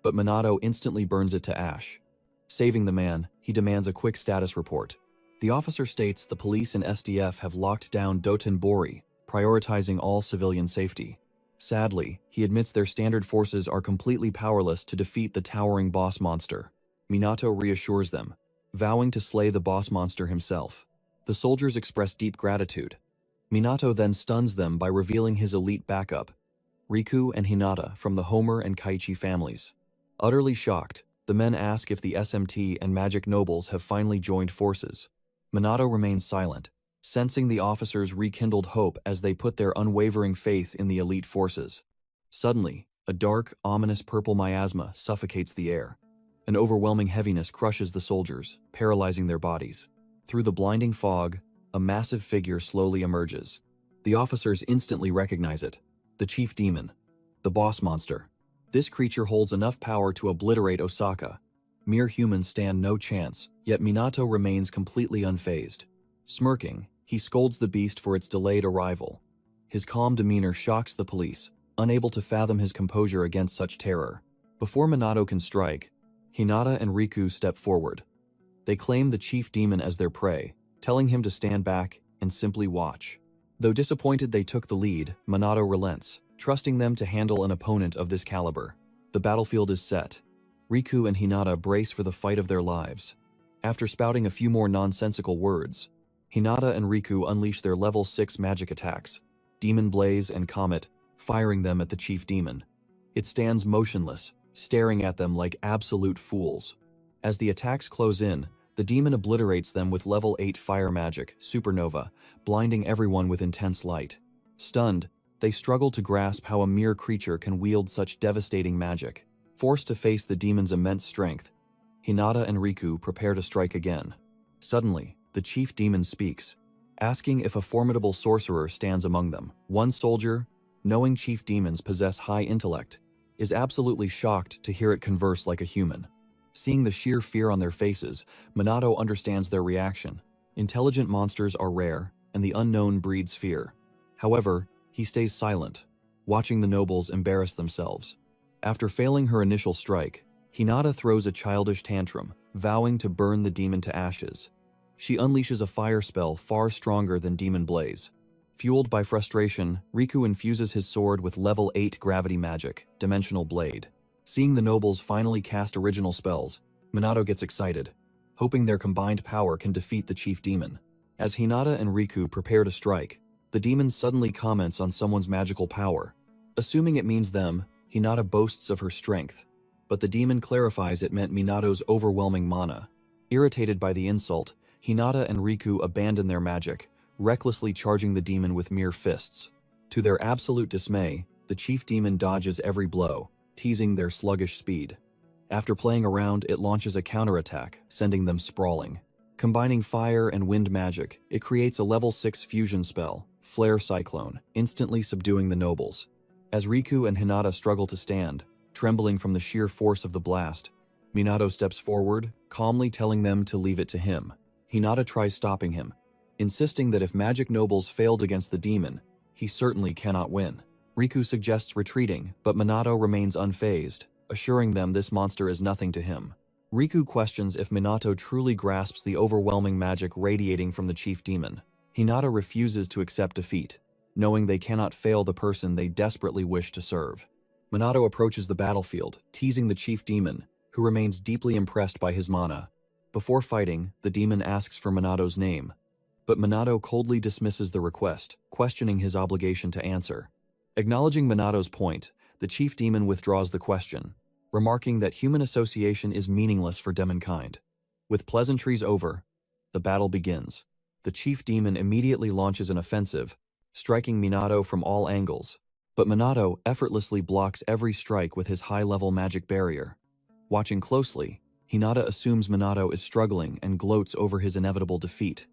but Minato instantly burns it to ash. Saving the man, he demands a quick status report. The officer states the police and SDF have locked down Dotonbori, prioritizing all civilian safety. Sadly, he admits their standard forces are completely powerless to defeat the towering boss monster. Minato reassures them, vowing to slay the boss monster himself. The soldiers express deep gratitude. Minato then stuns them by revealing his elite backup, Riku and Hinata from the Homer and Kaichi families. Utterly shocked, the men ask if the SMT and magic nobles have finally joined forces. Minato remains silent, sensing the officers' rekindled hope as they put their unwavering faith in the elite forces. Suddenly, a dark, ominous purple miasma suffocates the air. An overwhelming heaviness crushes the soldiers, paralyzing their bodies. Through the blinding fog, a massive figure slowly emerges. The officers instantly recognize it: the chief demon, the boss monster. This creature holds enough power to obliterate Osaka. Mere humans stand no chance, yet Minato remains completely unfazed. Smirking, he scolds the beast for its delayed arrival. His calm demeanor shocks the police, unable to fathom his composure against such terror. Before Minato can strike, Hinata and Riku step forward. They claim the chief demon as their prey, telling him to stand back and simply watch. Though disappointed they took the lead, Minato relents, trusting them to handle an opponent of this caliber. The battlefield is set. Riku and Hinata brace for the fight of their lives. After spouting a few more nonsensical words, Hinata and Riku unleash their level 6 magic attacks, Demon Blaze and Comet, firing them at the chief demon. It stands motionless, staring at them like absolute fools. As the attacks close in, the demon obliterates them with level 8 fire magic, Supernova, blinding everyone with intense light. Stunned, they struggle to grasp how a mere creature can wield such devastating magic. Forced to face the demon's immense strength, Hinata and Riku prepare to strike again. Suddenly, the chief demon speaks, asking if a formidable sorcerer stands among them. One soldier, knowing chief demons possess high intellect, is absolutely shocked to hear it converse like a human. Seeing the sheer fear on their faces, Minato understands their reaction. Intelligent monsters are rare, and the unknown breeds fear. However, he stays silent, watching the nobles embarrass themselves. After failing her initial strike, Hinata throws a childish tantrum, vowing to burn the demon to ashes. She unleashes a fire spell far stronger than Demon Blaze. Fueled by frustration, Riku infuses his sword with level 8 gravity magic, Dimensional Blade. Seeing the nobles finally cast original spells, Minato gets excited, hoping their combined power can defeat the chief demon. As Hinata and Riku prepare to strike, the demon suddenly comments on someone's magical power. Assuming it means them, Hinata boasts of her strength. but the demon clarifies it meant Minato's overwhelming mana. Irritated by the insult, Hinata and Riku abandon their magic, recklessly charging the demon with mere fists. To their absolute dismay, the chief demon dodges every blow, teasing their sluggish speed. After playing around, it launches a counterattack, sending them sprawling. Combining fire and wind magic, it creates a level 6 fusion spell, Flare Cyclone, instantly subduing the nobles. As Riku and Hinata struggle to stand, trembling from the sheer force of the blast, Minato steps forward, calmly telling them to leave it to him. Hinata tries stopping him, insisting that if magic nobles failed against the demon, he certainly cannot win. Riku suggests retreating, but Minato remains unfazed, assuring them this monster is nothing to him. Riku questions if Minato truly grasps the overwhelming magic radiating from the chief demon. Hinata refuses to accept defeat, knowing they cannot fail the person they desperately wish to serve. Minato approaches the battlefield, teasing the chief demon, who remains deeply impressed by his mana. Before fighting, the demon asks for Minato's name, but Minato coldly dismisses the request, questioning his obligation to answer. Acknowledging Minato's point, the chief demon withdraws the question, remarking that human association is meaningless for demonkind. With pleasantries over, the battle begins. The chief demon immediately launches an offensive, striking Minato from all angles, but Minato effortlessly blocks every strike with his high-level magic barrier. Watching closely, Hinata assumes Minato is struggling and gloats over his inevitable defeat.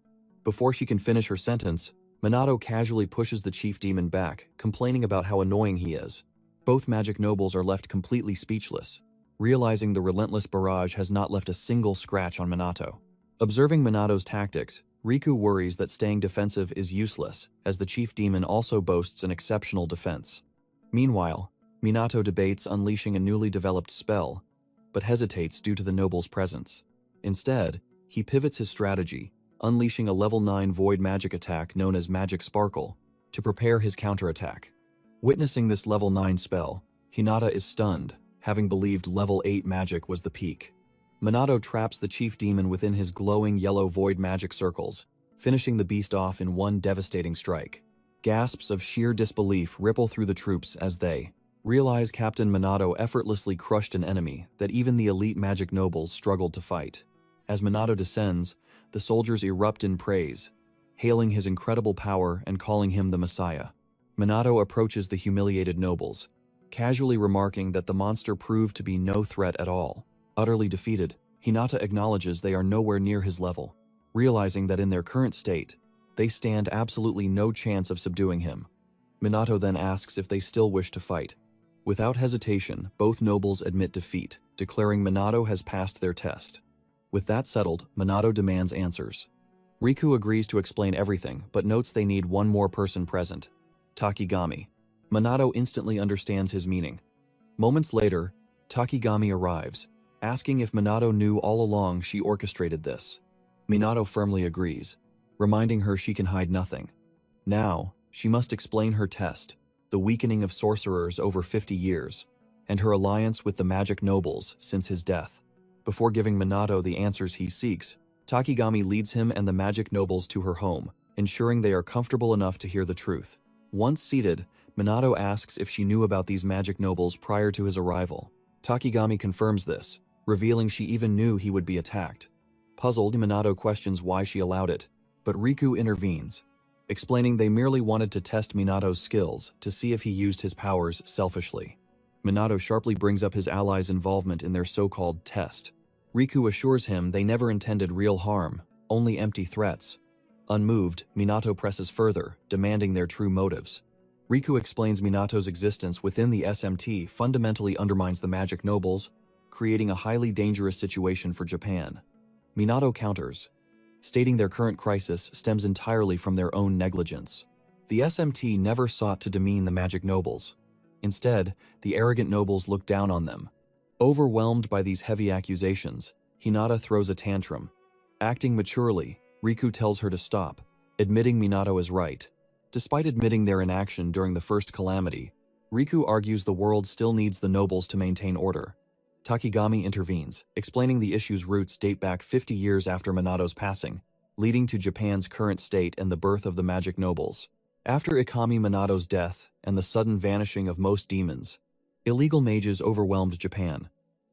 Before she can finish her sentence, Minato casually pushes the chief demon back, complaining about how annoying he is. Both magic nobles are left completely speechless, realizing the relentless barrage has not left a single scratch on Minato. Observing Minato's tactics, Riku worries that staying defensive is useless, as the chief demon also boasts an exceptional defense. Meanwhile, Minato debates unleashing a newly developed spell, but hesitates due to the noble's presence. Instead, he pivots his strategy, unleashing a level 9 void magic attack known as Magic Sparkle, to prepare his counterattack. Witnessing this level 9 spell, Hinata is stunned, having believed level 8 magic was the peak. Minato traps the chief demon within his glowing yellow void magic circles, finishing the beast off in one devastating strike. Gasps of sheer disbelief ripple through the troops as they realize Captain Minato effortlessly crushed an enemy that even the elite magic nobles struggled to fight. As Minato descends, the soldiers erupt in praise, hailing his incredible power and calling him the Messiah. Minato approaches the humiliated nobles, casually remarking that the monster proved to be no threat at all. Utterly defeated, Hinata acknowledges they are nowhere near his level, realizing that in their current state, they stand absolutely no chance of subduing him. Minato then asks if they still wish to fight. Without hesitation, both nobles admit defeat, declaring Minato has passed their test. With that settled, Minato demands answers. Riku agrees to explain everything, but notes they need one more person present: Takigami. Minato instantly understands his meaning. Moments later, Takigami arrives, asking if Minato knew all along she orchestrated this. Minato firmly agrees, reminding her she can hide nothing. Now, she must explain her test, the weakening of sorcerers over 50 years, and her alliance with the magic nobles since his death. Before giving Minato the answers he seeks, Takigami leads him and the magic nobles to her home, ensuring they are comfortable enough to hear the truth. Once seated, Minato asks if she knew about these magic nobles prior to his arrival. Takigami confirms this, revealing she even knew he would be attacked. Puzzled, Minato questions why she allowed it, but Riku intervenes, explaining they merely wanted to test Minato's skills to see if he used his powers selfishly. Minato sharply brings up his allies' involvement in their so-called test. Riku assures him they never intended real harm, only empty threats. Unmoved, Minato presses further, demanding their true motives. Riku explains Minato's existence within the SMT fundamentally undermines the magic nobles, creating a highly dangerous situation for Japan. Minato counters, stating their current crisis stems entirely from their own negligence. The SMT never sought to demean the magic nobles. Instead, the arrogant nobles looked down on them. Overwhelmed by these heavy accusations, Hinata throws a tantrum. Acting maturely, Riku tells her to stop, admitting Minato is right. Despite admitting their inaction during the first calamity, Riku argues the world still needs the nobles to maintain order. Takigami intervenes, explaining the issue's roots date back 50 years after Minato's passing, leading to Japan's current state and the birth of the magic nobles. After Ikami Minato's death and the sudden vanishing of most demons, illegal mages overwhelmed Japan.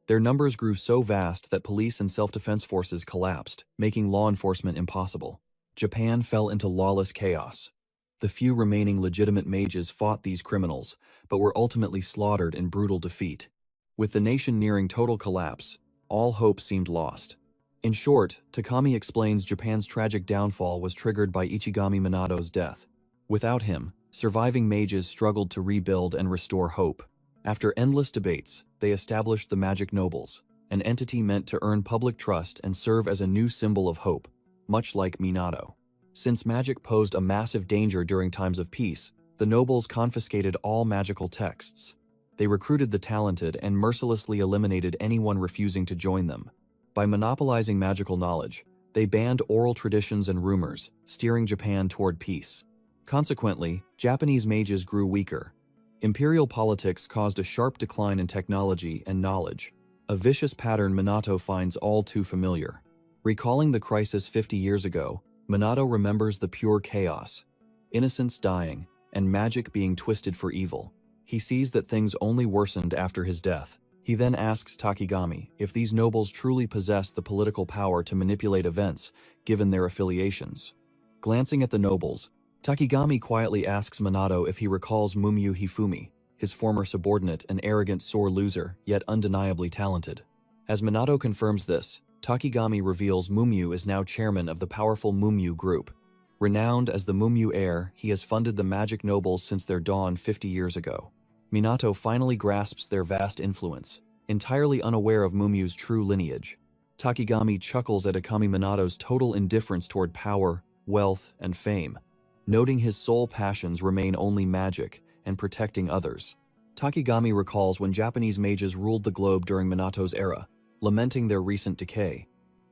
Their numbers grew so vast that police and self-defense forces collapsed, making law enforcement impossible. Japan fell into lawless chaos. The few remaining legitimate mages fought these criminals, but were ultimately slaughtered in brutal defeat. With the nation nearing total collapse, all hope seemed lost. In short, Takami explains Japan's tragic downfall was triggered by Ichigami Minato's death. Without him, surviving mages struggled to rebuild and restore hope. After endless debates, they established the Magic Nobles, an entity meant to earn public trust and serve as a new symbol of hope, much like Minato. Since magic posed a massive danger during times of peace, the nobles confiscated all magical texts. They recruited the talented and mercilessly eliminated anyone refusing to join them. By monopolizing magical knowledge, they banned oral traditions and rumors, steering Japan toward peace. Consequently, Japanese mages grew weaker. Imperial politics caused a sharp decline in technology and knowledge, a vicious pattern Minato finds all too familiar. Recalling the crisis 50 years ago, Minato remembers the pure chaos, innocents dying, and magic being twisted for evil. He sees that things only worsened after his death. He then asks Takigami if these nobles truly possess the political power to manipulate events, given their affiliations. Glancing at the nobles, Takigami quietly asks Minato if he recalls Mumyu Hifumi, his former subordinate and arrogant sore loser, yet undeniably talented. As Minato confirms this, Takigami reveals Mumyu is now chairman of the powerful Mumyu Group. Renowned as the Mumyu heir, he has funded the magic nobles since their dawn 50 years ago. Minato finally grasps their vast influence, entirely unaware of Mumyu's true lineage. Takigami chuckles at Akami Minato's total indifference toward power, wealth, and fame, noting his sole passions remain only magic and protecting others. Takigami recalls when Japanese mages ruled the globe during Minato's era, lamenting their recent decay.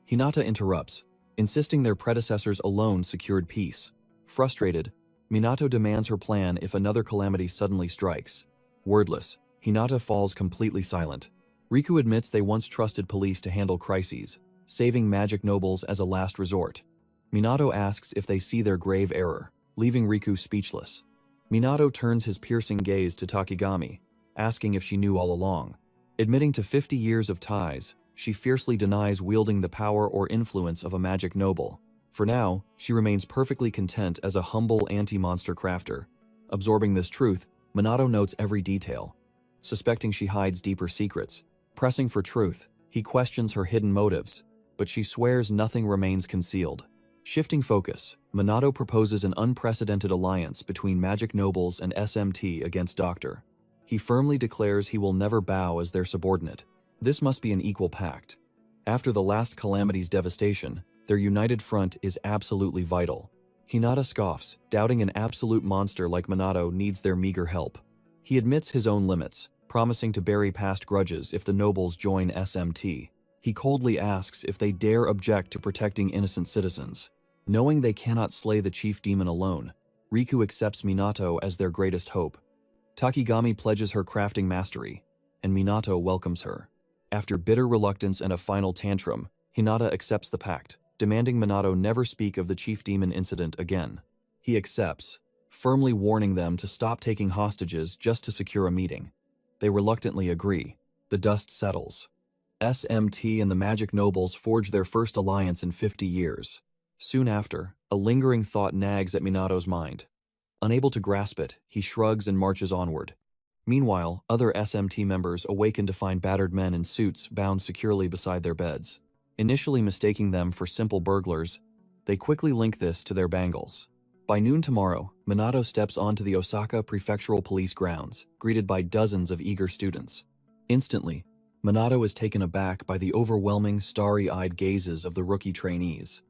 Hinata interrupts, insisting their predecessors alone secured peace. Frustrated, Minato demands her plan if another calamity suddenly strikes. Wordless, Hinata falls completely silent. Riku admits they once trusted police to handle crises, saving magic nobles as a last resort. Minato asks if they see their grave error, leaving Riku speechless. Minato turns his piercing gaze to Takigami, asking if she knew all along. Admitting to 50 years of ties, she fiercely denies wielding the power or influence of a magic noble. For now, she remains perfectly content as a humble anti-monster crafter. Absorbing this truth, Minato notes every detail. Suspecting she hides deeper secrets. Pressing for truth, he questions her hidden motives, but she swears nothing remains concealed. Shifting focus, Minato proposes an unprecedented alliance between magic nobles and SMT against Dr. He firmly declares he will never bow as their subordinate. This must be an equal pact. After the last calamity's devastation, their united front is absolutely vital. Hinata scoffs, doubting an absolute monster like Minato needs their meager help. He admits his own limits, promising to bury past grudges if the nobles join SMT. He coldly asks if they dare object to protecting innocent citizens. Knowing they cannot slay the chief demon alone, Riku accepts Minato as their greatest hope. Takigami pledges her crafting mastery, and Minato welcomes her. After bitter reluctance and a final tantrum, Hinata accepts the pact, demanding Minato never speak of the chief demon incident again. He accepts, firmly warning them to stop taking hostages just to secure a meeting. They reluctantly agree. The dust settles. SMT and the Magic Nobles forge their first alliance in 50 years. Soon after, a lingering thought nags at Minato's mind. Unable to grasp it, he shrugs and marches onward. Meanwhile, other SMT members awaken to find battered men in suits bound securely beside their beds. Initially mistaking them for simple burglars, they quickly link this to their bangles. By noon tomorrow, Minato steps onto the Osaka Prefectural Police grounds, greeted by dozens of eager students. Instantly, Minato is taken aback by the overwhelming, starry-eyed gazes of the rookie trainees.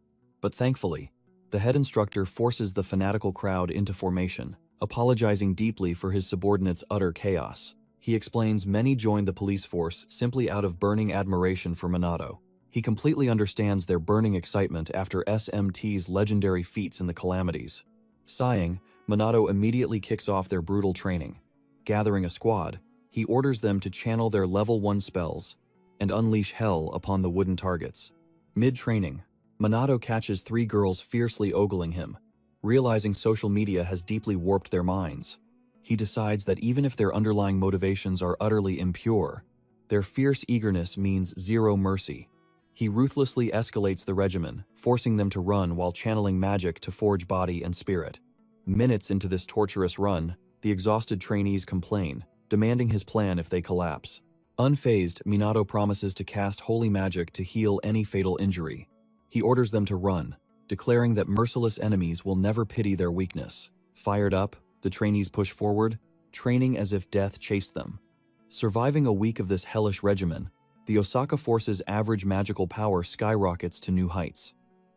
But thankfully, the head instructor forces the fanatical crowd into formation, apologizing deeply for his subordinates' utter chaos. He explains many joined the police force simply out of burning admiration for Minato. He completely understands their burning excitement after SMT's legendary feats in the calamities. Sighing, Minato immediately kicks off their brutal training. Gathering a squad, he orders them to channel their level 1 spells and unleash hell upon the wooden targets. Mid-training, Minato catches 3 girls fiercely ogling him. Realizing social media has deeply warped their minds, he decides that even if their underlying motivations are utterly impure, Their fierce eagerness means zero mercy. He ruthlessly escalates the regimen, forcing them to run while channeling magic to forge body and spirit. Minutes into this torturous run, the exhausted trainees complain, demanding his plan if they collapse. Unfazed, Minato promises to cast holy magic to heal any fatal injury. He orders them to run, declaring that merciless enemies will never pity their weakness. Fired up, the trainees push forward, training as if death chased them. Surviving a week of this hellish regimen, the Osaka force's average magical power skyrockets to new heights.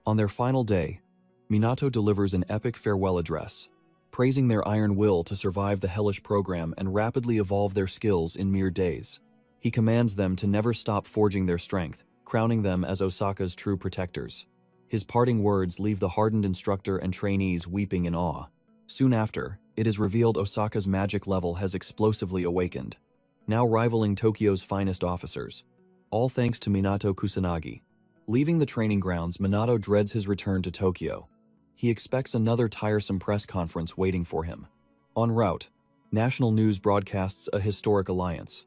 On their final day, Minato delivers an epic farewell address, praising their iron will to survive the hellish program and rapidly evolve their skills in mere days. He commands them to never stop forging their strength, crowning them as Osaka's true protectors. His parting words leave the hardened instructor and trainees weeping in awe. Soon after, it is revealed Osaka's magic level has explosively awakened, now rivaling Tokyo's finest officers, all thanks to Minato Kusanagi. Leaving the training grounds, Minato dreads his return to Tokyo. He expects another tiresome press conference waiting for him. En route, national news broadcasts a historic alliance.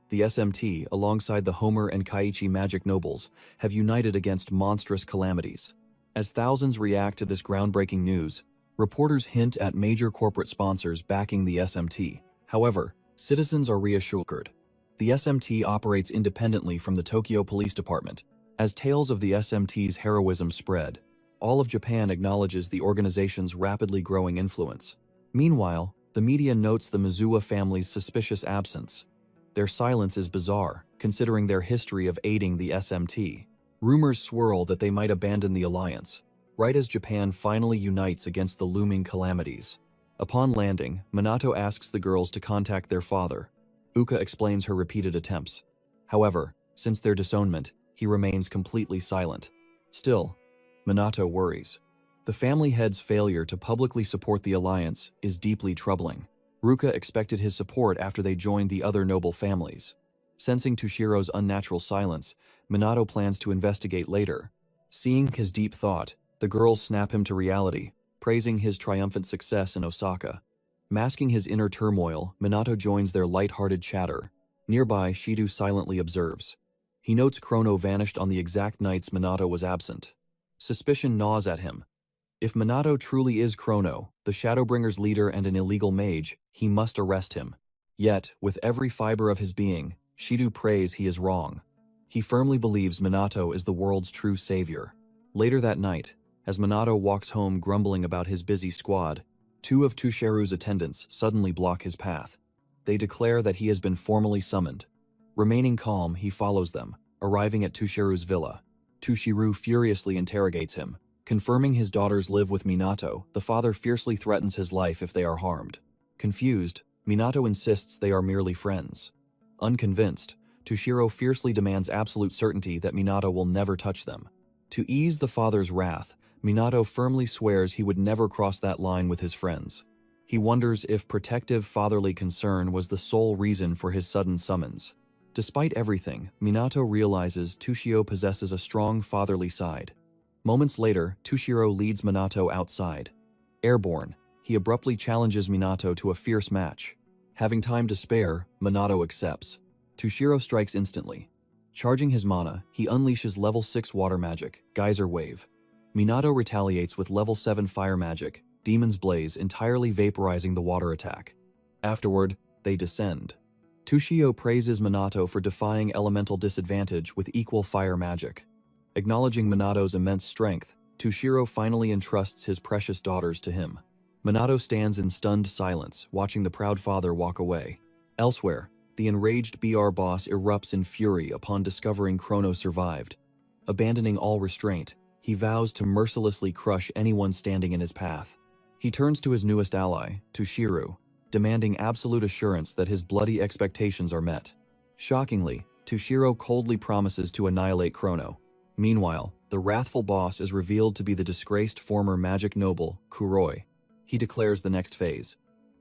The SMT, alongside the Homer and Kaiichi magic nobles, have united against monstrous calamities. As thousands react to this groundbreaking news, reporters hint at major corporate sponsors backing the SMT. However, citizens are reassured. The SMT operates independently from the Tokyo Police Department. As tales of the SMT's heroism spread, all of Japan acknowledges the organization's rapidly growing influence. Meanwhile, the media notes the Mizuwa family's suspicious absence. Their silence is bizarre, considering their history of aiding the SMT. Rumors swirl that they might abandon the alliance, right as Japan finally unites against the looming calamities. Upon landing, Minato asks the girls to contact their father. Uka explains her repeated attempts. However, since their disownment, he remains completely silent. Still, Minato worries. The family head's failure to publicly support the alliance is deeply troubling. Ruka expected his support after they joined the other noble families. Sensing Tushiro's unnatural silence, Minato plans to investigate later. Seeing his deep thought, the girls snap him to reality, praising his triumphant success in Osaka. Masking his inner turmoil, Minato joins their light-hearted chatter. Nearby, Shido silently observes. He notes Chrono vanished on the exact nights Minato was absent. Suspicion gnaws at him. If Minato truly is Chrono, the Shadowbringer's leader and an illegal mage, he must arrest him. Yet, with every fiber of his being, Shido prays he is wrong. He firmly believes Minato is the world's true savior. Later that night, as Minato walks home grumbling about his busy squad, two of Tushiro's attendants suddenly block his path. They declare that he has been formally summoned. Remaining calm, he follows them, arriving at Tushiro's villa. Tushiro furiously interrogates him. Confirming his daughters live with Minato, the father fiercely threatens his life if they are harmed. Confused, Minato insists they are merely friends. Unconvinced, Tushiro fiercely demands absolute certainty that Minato will never touch them. To ease the father's wrath, Minato firmly swears he would never cross that line with his friends. He wonders if protective fatherly concern was the sole reason for his sudden summons. Despite everything, Minato realizes Tushio possesses a strong fatherly side. Moments later, Tushiro leads Minato outside. Airborne, he abruptly challenges Minato to a fierce match. Having time to spare, Minato accepts. Tushiro strikes instantly. Charging his mana, he unleashes level 6 water magic, Geyser Wave. Minato retaliates with level 7 fire magic, Demon's Blaze, entirely vaporizing the water attack. Afterward, they descend. Tushio praises Minato for defying elemental disadvantage with equal fire magic. Acknowledging Minato's immense strength, Tushiro finally entrusts his precious daughters to him. Minato stands in stunned silence, watching the proud father walk away. Elsewhere, the enraged BR boss erupts in fury upon discovering Chrono survived. Abandoning all restraint, he vows to mercilessly crush anyone standing in his path. He turns to his newest ally, Tushiro, demanding absolute assurance that his bloody expectations are met. Shockingly, Tushiro coldly promises to annihilate Chrono. Meanwhile, the wrathful boss is revealed to be the disgraced former magic noble, Kuroi. He declares the next phase,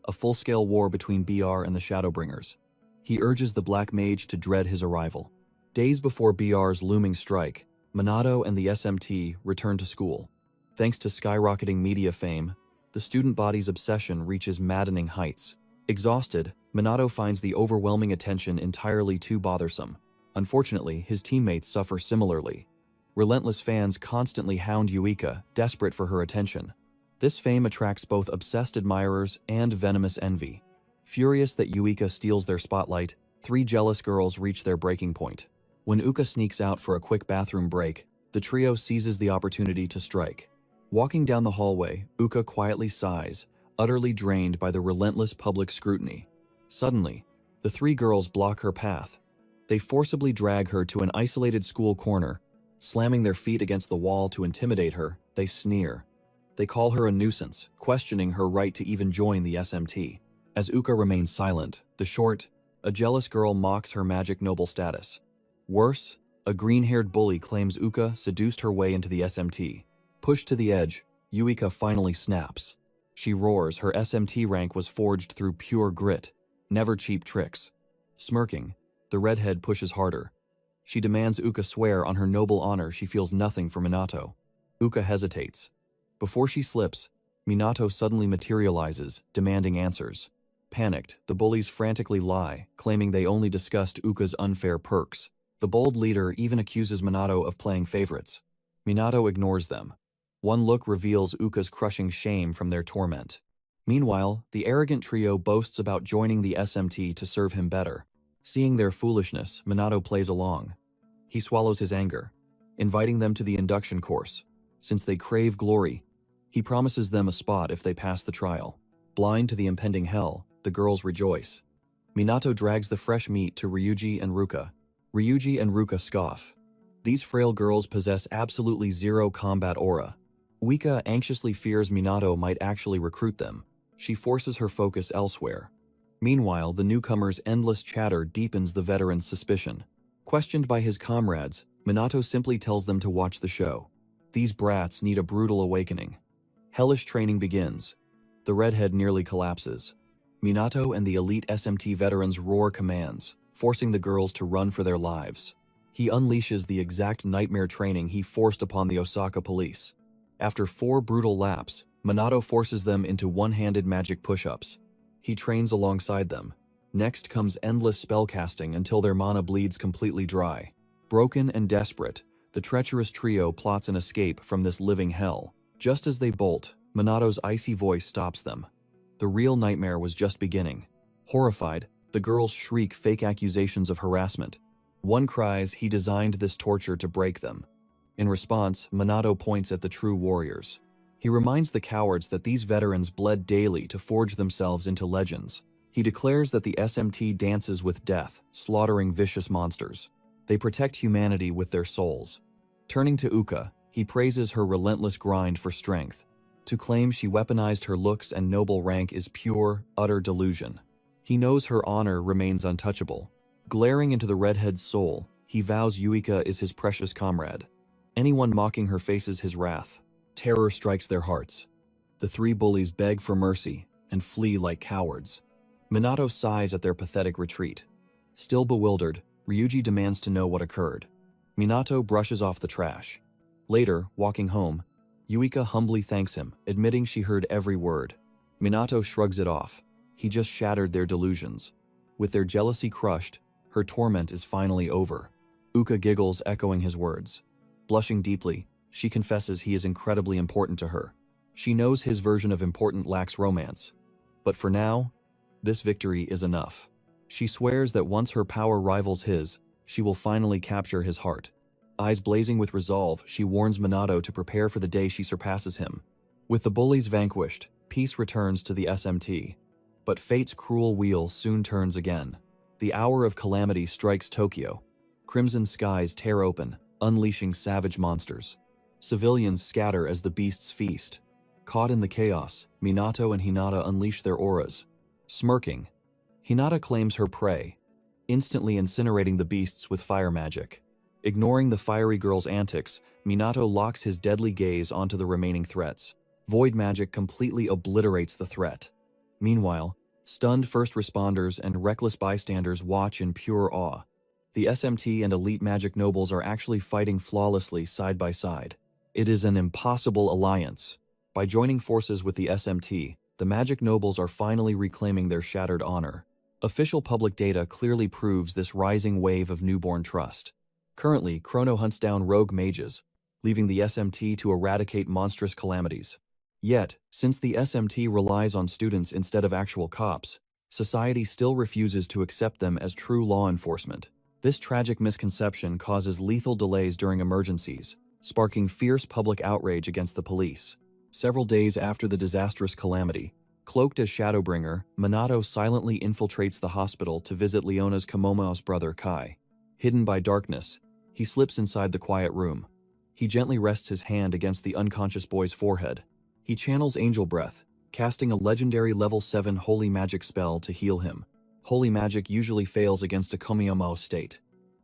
a full-scale war between BR and the Shadowbringers. He urges the Black Mage to dread his arrival. Days before BR's looming strike, Minato and the SMT return to school. Thanks to skyrocketing media fame, the student body's obsession reaches maddening heights. Exhausted, Minato finds the overwhelming attention entirely too bothersome. Unfortunately, his teammates suffer similarly. Relentless fans constantly hound Yuika, desperate for her attention. This fame attracts both obsessed admirers and venomous envy. Furious that Yuika steals their spotlight, 3 jealous girls reach their breaking point. When Uka sneaks out for a quick bathroom break, the trio seizes the opportunity to strike. Walking down the hallway, Uka quietly sighs, utterly drained by the relentless public scrutiny. Suddenly, the 3 girls block her path. They forcibly drag her to an isolated school corner. Slamming their feet against the wall to intimidate her, they sneer. They call her a nuisance, questioning her right to even join the SMT. As Uka remains silent, a jealous girl mocks her magic noble status. Worse, a green-haired bully claims Uka seduced her way into the SMT. Pushed to the edge, Yuika finally snaps. She roars her SMT rank was forged through pure grit, never cheap tricks. Smirking, the redhead pushes harder. She demands Uka swear on her noble honor she feels nothing for Minato. Uka hesitates. Before she slips, Minato suddenly materializes, demanding answers. Panicked, the bullies frantically lie, claiming they only discussed Uka's unfair perks. The bold leader even accuses Minato of playing favorites. Minato ignores them. One look reveals Uka's crushing shame from their torment. Meanwhile, the arrogant trio boasts about joining the SMT to serve him better. Seeing their foolishness, Minato plays along. He swallows his anger, inviting them to the induction course. Since they crave glory, he promises them a spot if they pass the trial. Blind to the impending hell, the girls rejoice. Minato drags the fresh meat to Ryuji and Ruka. Ryuji and Ruka scoff. These frail girls possess absolutely zero combat aura. Uika anxiously fears Minato might actually recruit them. She forces her focus elsewhere. Meanwhile, the newcomer's endless chatter deepens the veteran's suspicion. Questioned by his comrades, Minato simply tells them to watch the show. These brats need a brutal awakening. Hellish training begins. The redhead nearly collapses. Minato and the elite SMT veterans roar commands, forcing the girls to run for their lives. He unleashes the exact nightmare training he forced upon the Osaka police. After 4 brutal laps, Minato forces them into one-handed magic push-ups. He trains alongside them. Next comes endless spellcasting until their mana bleeds completely dry. Broken and desperate, the treacherous trio plots an escape from this living hell. Just as they bolt, Minato's icy voice stops them. The real nightmare was just beginning. Horrified, the girls shriek fake accusations of harassment. One cries he designed this torture to break them. In response, Minato points at the true warriors. He reminds the cowards that these veterans bled daily to forge themselves into legends. He declares that the SMT dances with death, slaughtering vicious monsters. They protect humanity with their souls. Turning to Uka, he praises her relentless grind for strength. To claim she weaponized her looks and noble rank is pure, utter delusion. He knows her honor remains untouchable. Glaring into the redhead's soul, he vows Yuika is his precious comrade. Anyone mocking her faces his wrath. Terror strikes their hearts. The 3 bullies beg for mercy and flee like cowards. Minato sighs at their pathetic retreat. Still bewildered, Ryuji demands to know what occurred. Minato brushes off the trash. Later, walking home, Yuika humbly thanks him, admitting she heard every word. Minato shrugs it off. He just shattered their delusions. With their jealousy crushed, her torment is finally over. Uka giggles, echoing his words. Blushing deeply, she confesses he is incredibly important to her. She knows his version of important lacks romance. But for now, this victory is enough. She swears that once her power rivals his, she will finally capture his heart. Eyes blazing with resolve, she warns Minato to prepare for the day she surpasses him. With the bullies vanquished, peace returns to the SMT. But fate's cruel wheel soon turns again. The hour of calamity strikes Tokyo. Crimson skies tear open, unleashing savage monsters. Civilians scatter as the beasts feast. Caught in the chaos, Minato and Hinata unleash their auras. Smirking, Hinata claims her prey, instantly incinerating the beasts with fire magic. Ignoring the fiery girl's antics, Minato locks his deadly gaze onto the remaining threats. Void magic completely obliterates the threat. Meanwhile, stunned first responders and reckless bystanders watch in pure awe. The SMT and elite magic nobles are actually fighting flawlessly side by side. It is an impossible alliance. By joining forces with the SMT, The magic nobles are finally reclaiming their shattered honor. Official public data clearly proves this rising wave of newborn trust. Currently, Chrono hunts down rogue mages, leaving the SMT to eradicate monstrous calamities. Yet, since the SMT relies on students instead of actual cops, society still refuses to accept them as true law enforcement. This tragic misconception causes lethal delays during emergencies, sparking fierce public outrage against the police. Several days after the disastrous calamity, cloaked as Shadowbringer, Minato silently infiltrates the hospital to visit Leona's Komomo's brother Kai. Hidden by darkness, he slips inside the quiet room. He gently rests his hand against the unconscious boy's forehead. He channels Angel Breath, casting a legendary level 7 holy magic spell to heal him. Holy magic usually fails against a Komomo state,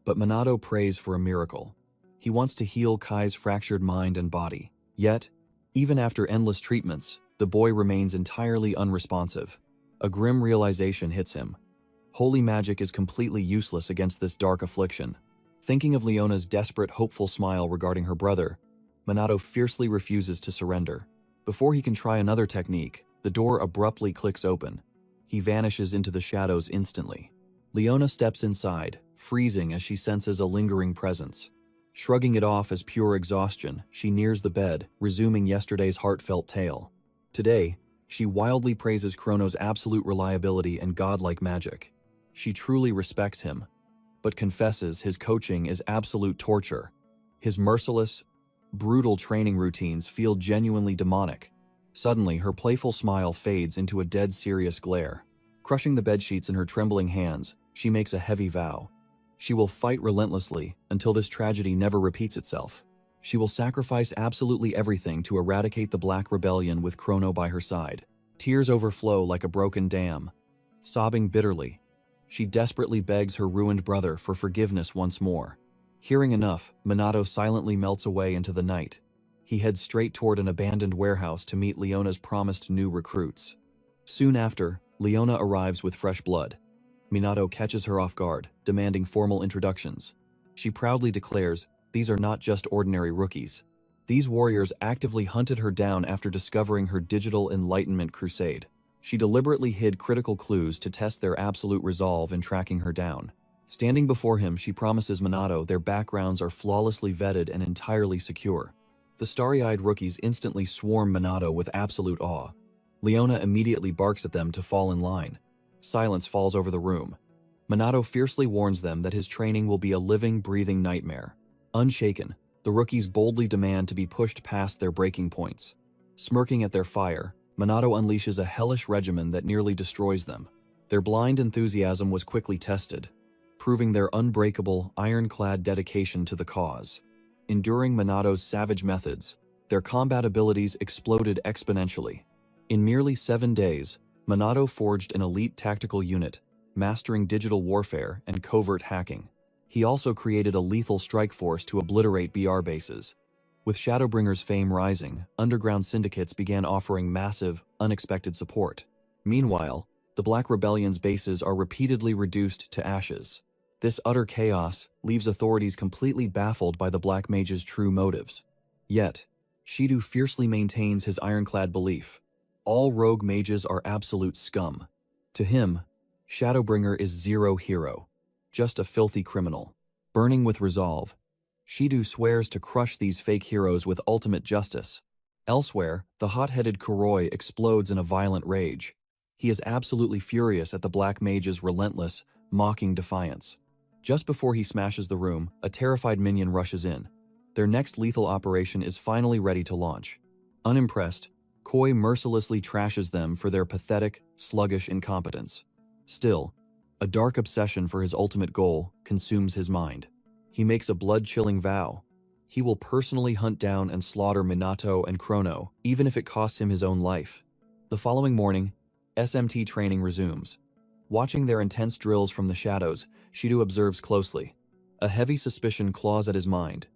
but Minato prays for a miracle. He wants to heal Kai's fractured mind and body. Yet, even after endless treatments, the boy remains entirely unresponsive. A grim realization hits him. Holy magic is completely useless against this dark affliction. Thinking of Leona's desperate, hopeful smile regarding her brother, Minato fiercely refuses to surrender. Before he can try another technique, the door abruptly clicks open. He vanishes into the shadows instantly. Leona steps inside, freezing as she senses a lingering presence. Shrugging it off as pure exhaustion, she nears the bed, resuming yesterday's heartfelt tale. Today, she wildly praises Chrono's absolute reliability and godlike magic. She truly respects him, but confesses his coaching is absolute torture. His merciless, brutal training routines feel genuinely demonic. Suddenly, her playful smile fades into a dead serious glare. Crushing the bedsheets in her trembling hands, she makes a heavy vow. She will fight relentlessly until this tragedy never repeats itself. She will sacrifice absolutely everything to eradicate the Black Rebellion with Chrono by her side. Tears overflow like a broken dam. Sobbing bitterly, she desperately begs her ruined brother for forgiveness once more. Hearing enough, Minato silently melts away into the night. He heads straight toward an abandoned warehouse to meet Leona's promised new recruits. Soon after, Leona arrives with fresh blood. Minato catches her off guard, demanding formal introductions. She proudly declares, these are not just ordinary rookies. These warriors actively hunted her down after discovering her digital enlightenment crusade. She deliberately hid critical clues to test their absolute resolve in tracking her down. Standing before him, she promises Minato their backgrounds are flawlessly vetted and entirely secure. The starry-eyed rookies instantly swarm Minato with absolute awe. Leona immediately barks at them to fall in line. Silence falls over the room. Minato fiercely warns them that his training will be a living, breathing nightmare. Unshaken, the rookies boldly demand to be pushed past their breaking points. Smirking at their fire, Minato unleashes a hellish regimen that nearly destroys them. Their blind enthusiasm was quickly tested, proving their unbreakable, ironclad dedication to the cause. Enduring Minato's savage methods, their combat abilities exploded exponentially. In merely 7 days, Minato forged an elite tactical unit, mastering digital warfare and covert hacking. He also created a lethal strike force to obliterate BR bases. With Shadowbringer's fame rising, underground syndicates began offering massive, unexpected support. Meanwhile, the Black Rebellion's bases are repeatedly reduced to ashes. This utter chaos leaves authorities completely baffled by the Black Mage's true motives. Yet, Shido fiercely maintains his ironclad belief. All rogue mages are absolute scum. To him, Shadowbringer is zero hero, just a filthy criminal. Burning with resolve, Shido swears to crush these fake heroes with ultimate justice. Elsewhere, the hot-headed Kuroi explodes in a violent rage. He is absolutely furious at the Black Mage's relentless, mocking defiance. Just before he smashes the room, a terrified minion rushes in. Their next lethal operation is finally ready to launch. Unimpressed, Koi mercilessly trashes them for their pathetic, sluggish incompetence. Still, a dark obsession for his ultimate goal consumes his mind. He makes a blood-chilling vow. He will personally hunt down and slaughter Minato and Chrono, even if it costs him his own life. The following morning, SMT training resumes. Watching their intense drills from the shadows, Shido observes closely. A heavy suspicion claws at his mind.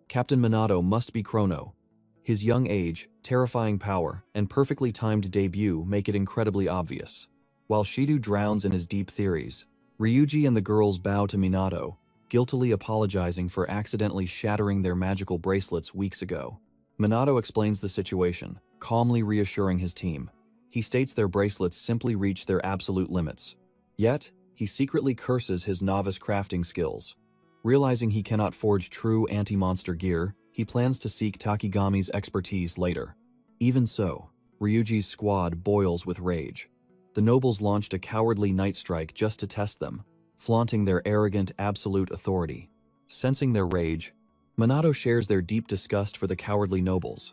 Captain Minato must be Chrono. His young age, terrifying power, and perfectly timed debut make it incredibly obvious. While Shido drowns in his deep theories, Ryuji and the girls bow to Minato, guiltily apologizing for accidentally shattering their magical bracelets weeks ago. Minato explains the situation, calmly reassuring his team. He states their bracelets simply reach their absolute limits. Yet, he secretly curses his novice crafting skills. Realizing he cannot forge true anti-monster gear, he plans to seek Takigami's expertise later. Even so, Ryuji's squad boils with rage. The nobles launched a cowardly night strike just to test them, flaunting their arrogant absolute authority. Sensing their rage, Minato shares their deep disgust for the cowardly nobles.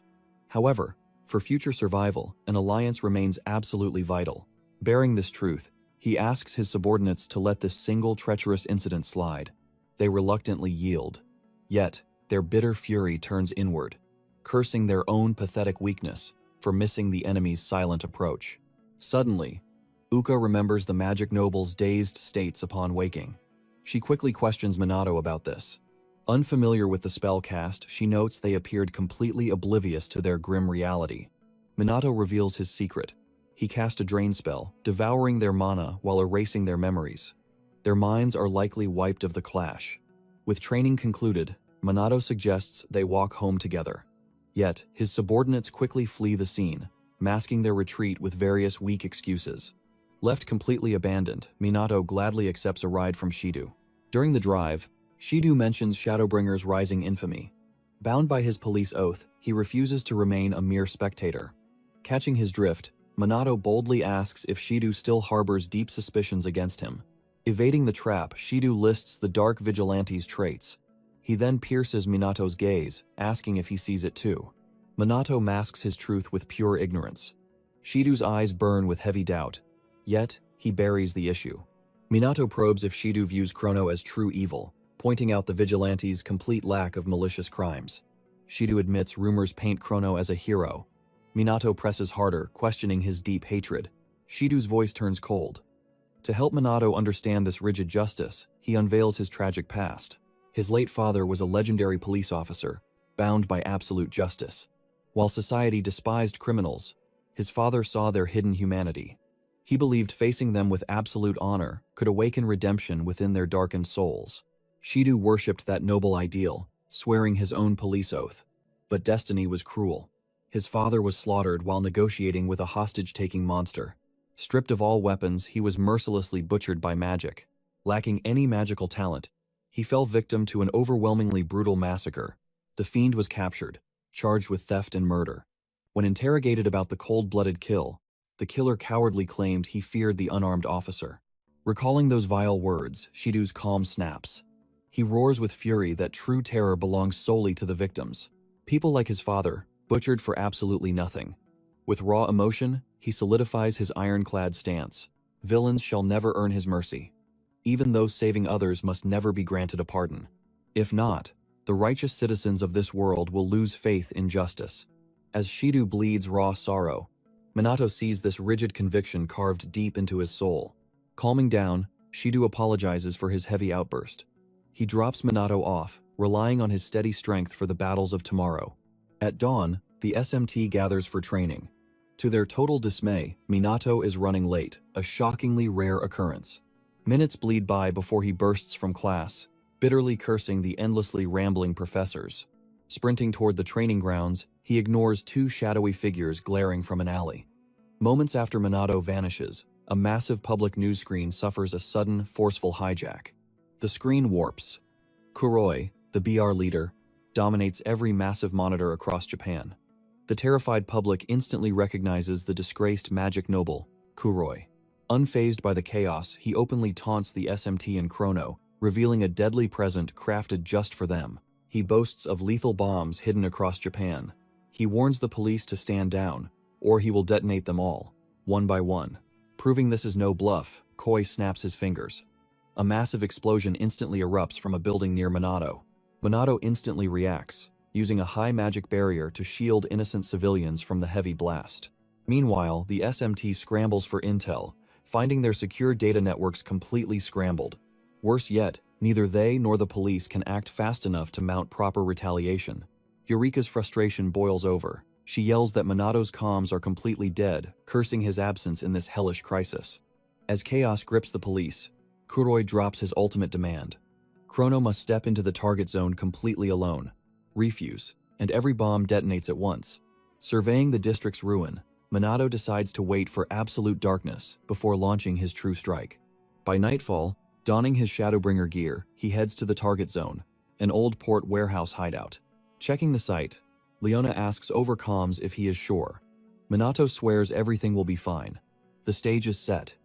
However, for future survival, an alliance remains absolutely vital. Bearing this truth, he asks his subordinates to let this single treacherous incident slide. They reluctantly yield. Yet, their bitter fury turns inward, cursing their own pathetic weakness for missing the enemy's silent approach. Suddenly, Uka remembers the magic noble's dazed states upon waking. She quickly questions Minato about this. Unfamiliar with the spell cast, she notes they appeared completely oblivious to their grim reality. Minato reveals his secret. He cast a drain spell, devouring their mana while erasing their memories. Their minds are likely wiped of the clash. With training concluded, Minato suggests they walk home together. Yet, his subordinates quickly flee the scene, masking their retreat with various weak excuses. Left completely abandoned, Minato gladly accepts a ride from Shido. During the drive, Shido mentions Shadowbringer's rising infamy. Bound by his police oath, he refuses to remain a mere spectator. Catching his drift, Minato boldly asks if Shido still harbors deep suspicions against him. Evading the trap, Shido lists the dark vigilante's traits. He then pierces Minato's gaze, asking if he sees it too. Minato masks his truth with pure ignorance. Shido's eyes burn with heavy doubt. Yet, he buries the issue. Minato probes if Shido views Chrono as true evil, pointing out the vigilante's complete lack of malicious crimes. Shido admits rumors paint Chrono as a hero. Minato presses harder, questioning his deep hatred. Shido's voice turns cold. To help Minato understand this rigid justice, he unveils his tragic past. His late father was a legendary police officer, bound by absolute justice. While society despised criminals, his father saw their hidden humanity. He believed facing them with absolute honor could awaken redemption within their darkened souls. Shido worshipped that noble ideal, swearing his own police oath. But destiny was cruel. His father was slaughtered while negotiating with a hostage-taking monster. Stripped of all weapons, he was mercilessly butchered by magic. Lacking any magical talent, he fell victim to an overwhelmingly brutal massacre. The fiend was captured, charged with theft and murder. When interrogated about the cold-blooded kill, the killer cowardly claimed he feared the unarmed officer. Recalling those vile words, Shido's calm snaps. He roars with fury that true terror belongs solely to the victims. People like his father, butchered for absolutely nothing. With raw emotion, he solidifies his ironclad stance. Villains shall never earn his mercy. Even those saving others must never be granted a pardon. If not, the righteous citizens of this world will lose faith in justice. As Shido bleeds raw sorrow, Minato sees this rigid conviction carved deep into his soul. Calming down, Shido apologizes for his heavy outburst. He drops Minato off, relying on his steady strength for the battles of tomorrow. At dawn, the SMT gathers for training. To their total dismay, Minato is running late, a shockingly rare occurrence. Minutes bleed by before he bursts from class, bitterly cursing the endlessly rambling professors. Sprinting toward the training grounds, he ignores two shadowy figures glaring from an alley. Moments after Minato vanishes, a massive public news screen suffers a sudden, forceful hijack. The screen warps. Kuroi, the BR leader, dominates every massive monitor across Japan. The terrified public instantly recognizes the disgraced magic noble, Kuroi. Unfazed by the chaos, he openly taunts the SMT and Chrono, revealing a deadly present crafted just for them. He boasts of lethal bombs hidden across Japan. He warns the police to stand down, or he will detonate them all, one by one. Proving this is no bluff, Koi snaps his fingers. A massive explosion instantly erupts from a building near Minato. Minato instantly reacts, using a high magic barrier to shield innocent civilians from the heavy blast. Meanwhile, the SMT scrambles for intel, finding their secure data networks completely scrambled. Worse yet, neither they nor the police can act fast enough to mount proper retaliation. Eureka's frustration boils over. She yells that Minato's comms are completely dead, cursing his absence in this hellish crisis. As chaos grips the police, Kuroi drops his ultimate demand. Chrono must step into the target zone completely alone. Refuse, and every bomb detonates at once. Surveying the district's ruin, Minato decides to wait for absolute darkness before launching his true strike. By nightfall, donning his Shadowbringer gear, he heads to the target zone, an old port warehouse hideout. Checking the site, Leona asks over comms if he is sure. Minato swears everything will be fine. The stage is set.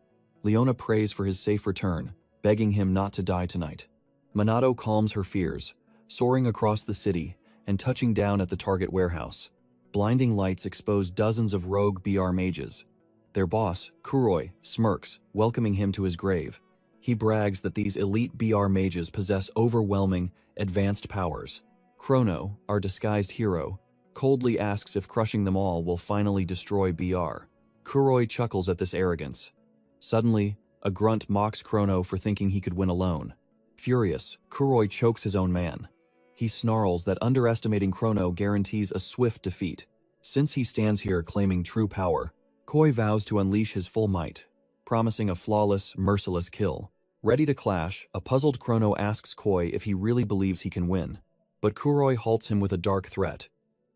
Leona prays for his safe return, begging him not to die tonight. Minato calms her fears, soaring across the city and touching down at the target warehouse. Blinding lights expose dozens of rogue BR mages. Their boss, Kuroi, smirks, welcoming him to his grave. He brags that these elite BR mages possess overwhelming, advanced powers. Chrono, our disguised hero, coldly asks if crushing them all will finally destroy BR. Kuroi chuckles at this arrogance. Suddenly, a grunt mocks Chrono for thinking he could win alone. Furious, Kuroi chokes his own man. He snarls that underestimating Chrono guarantees a swift defeat. Since he stands here claiming true power, Koi vows to unleash his full might, promising a flawless, merciless kill. Ready to clash, a puzzled Chrono asks Koi if he really believes he can win. But Kuroi halts him with a dark threat.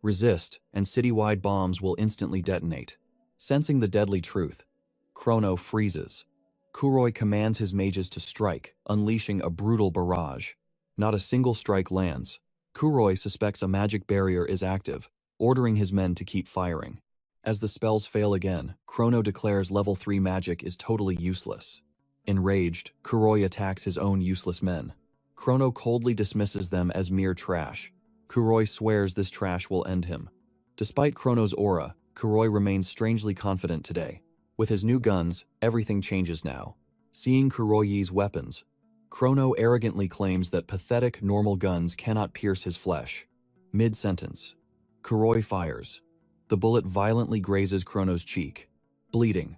Resist, and citywide bombs will instantly detonate. Sensing the deadly truth, Chrono freezes. Kuroi commands his mages to strike, unleashing a brutal barrage. Not a single strike lands. Kuroi suspects a magic barrier is active, ordering his men to keep firing. As the spells fail again, Chrono declares level 3 magic is totally useless. Enraged, Kuroi attacks his own useless men. Chrono coldly dismisses them as mere trash. Kuroi swears this trash will end him. Despite Chrono's aura, Kuroi remains strangely confident today. With his new guns, everything changes now. Seeing Kuroi's weapons, Chrono arrogantly claims that pathetic normal guns cannot pierce his flesh. Mid-sentence, Kuroi fires. The bullet violently grazes Chrono's cheek. Bleeding.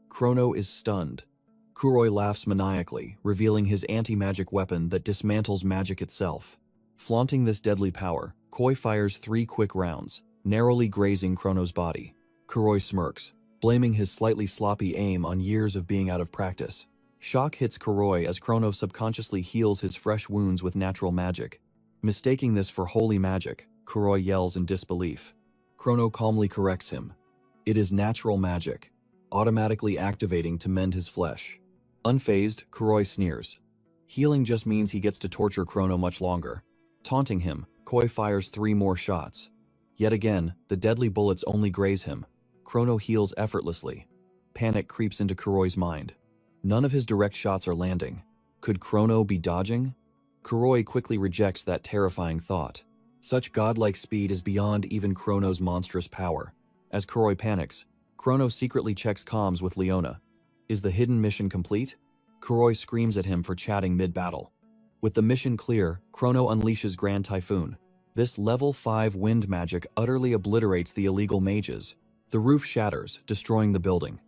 Chrono is stunned. Kuroi laughs maniacally, revealing his anti-magic weapon that dismantles magic itself. Flaunting this deadly power, Koi fires 3 quick rounds, narrowly grazing Chrono's body. Kuroi smirks, blaming his slightly sloppy aim on years of being out of practice. Shock hits Kuroi as Chrono subconsciously heals his fresh wounds with natural magic. Mistaking this for holy magic, Kuroi yells in disbelief. Chrono calmly corrects him. It is natural magic, automatically activating to mend his flesh. Unfazed, Kuroi sneers. Healing just means he gets to torture Chrono much longer. Taunting him, Koi fires 3 more shots. Yet again, the deadly bullets only graze him. Chrono heals effortlessly. Panic creeps into Kuroi's mind. None of his direct shots are landing. Could Chrono be dodging? Kuroi quickly rejects that terrifying thought. Such godlike speed is beyond even Chrono's monstrous power. As Kuroi panics, Chrono secretly checks comms with Leona. Is the hidden mission complete? Kuroi screams at him for chatting mid-battle. With the mission clear, Chrono unleashes Grand Typhoon. This level 5 wind magic utterly obliterates the illegal mages. The roof shatters, destroying the building.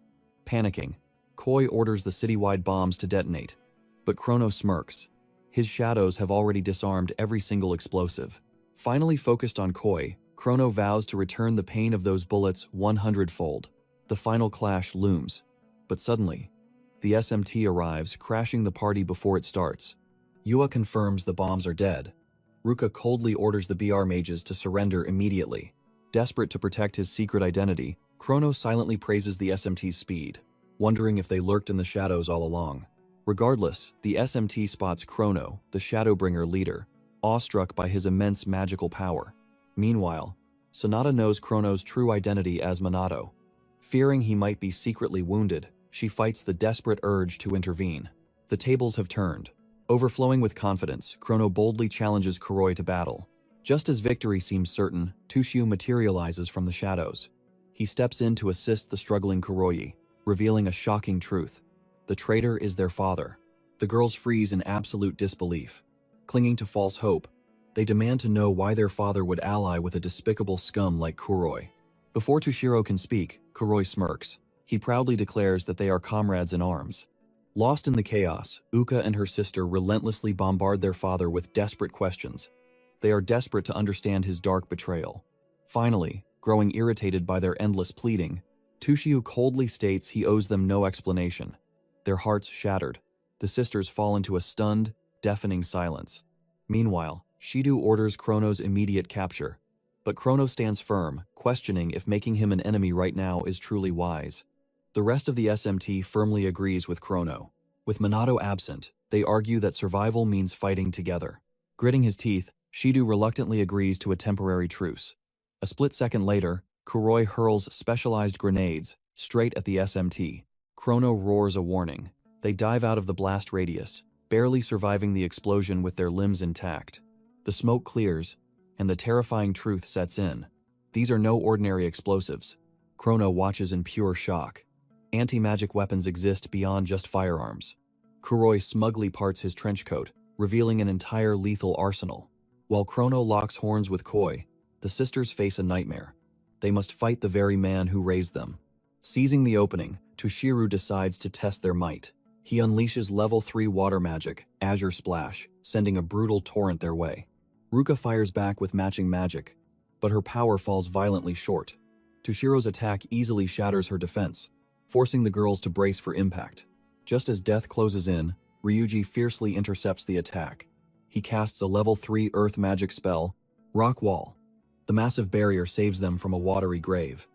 Panicking, Koi orders the citywide bombs to detonate. But Chrono smirks. His shadows have already disarmed every single explosive. Finally focused on Koi, Chrono vows to return the pain of those bullets 100-fold. The final clash looms. But suddenly, the SMT arrives, crashing the party before it starts. Yua confirms the bombs are dead. Ruka coldly orders the BR mages to surrender immediately. Desperate to protect his secret identity, Chrono silently praises the SMT's speed, wondering if they lurked in the shadows all along. Regardless, the SMT spots Chrono, the Shadowbringer leader, awestruck by his immense magical power. Meanwhile, Sonata knows Chrono's true identity as Minato. Fearing he might be secretly wounded, she fights the desperate urge to intervene. The tables have turned. Overflowing with confidence, Chrono boldly challenges Kuroi to battle. Just as victory seems certain, Tushiu materializes from the shadows. He steps in to assist the struggling Kuroi, revealing a shocking truth. The traitor is their father. The girls freeze in absolute disbelief. Clinging to false hope, they demand to know why their father would ally with a despicable scum like Kuroi. Before Tushiro can speak, Kuroi smirks. He proudly declares that they are comrades in arms. Lost in the chaos, Uka and her sister relentlessly bombard their father with desperate questions. They are desperate to understand his dark betrayal. Finally, growing irritated by their endless pleading, Tushiu coldly states he owes them no explanation. Their hearts shattered, the sisters fall into a stunned, deafening silence. Meanwhile, Shidu orders Chrono's immediate capture. But Chrono stands firm, questioning if making him an enemy right now is truly wise. The rest of the SMT firmly agrees with Chrono. With Minato absent, they argue that survival means fighting together. Gritting his teeth, Shido reluctantly agrees to a temporary truce. A split second later, Kuroi hurls specialized grenades straight at the SMT. Chrono roars a warning. They dive out of the blast radius, barely surviving the explosion with their limbs intact. The smoke clears, and the terrifying truth sets in. These are no ordinary explosives. Chrono watches in pure shock. Anti-magic weapons exist beyond just firearms. Kuroi smugly parts his trench coat, revealing an entire lethal arsenal. While Chrono locks horns with Koi, the sisters face a nightmare. They must fight the very man who raised them. Seizing the opening, Tushiru decides to test their might. He unleashes level 3 water magic, Azure Splash, sending a brutal torrent their way. Ruka fires back with matching magic, but her power falls violently short. Tushiro's attack easily shatters her defense, forcing the girls to brace for impact. Just as death closes in, Ryuji fiercely intercepts the attack. He casts a level 3 earth magic spell, Rock Wall. The massive barrier saves them from a watery grave.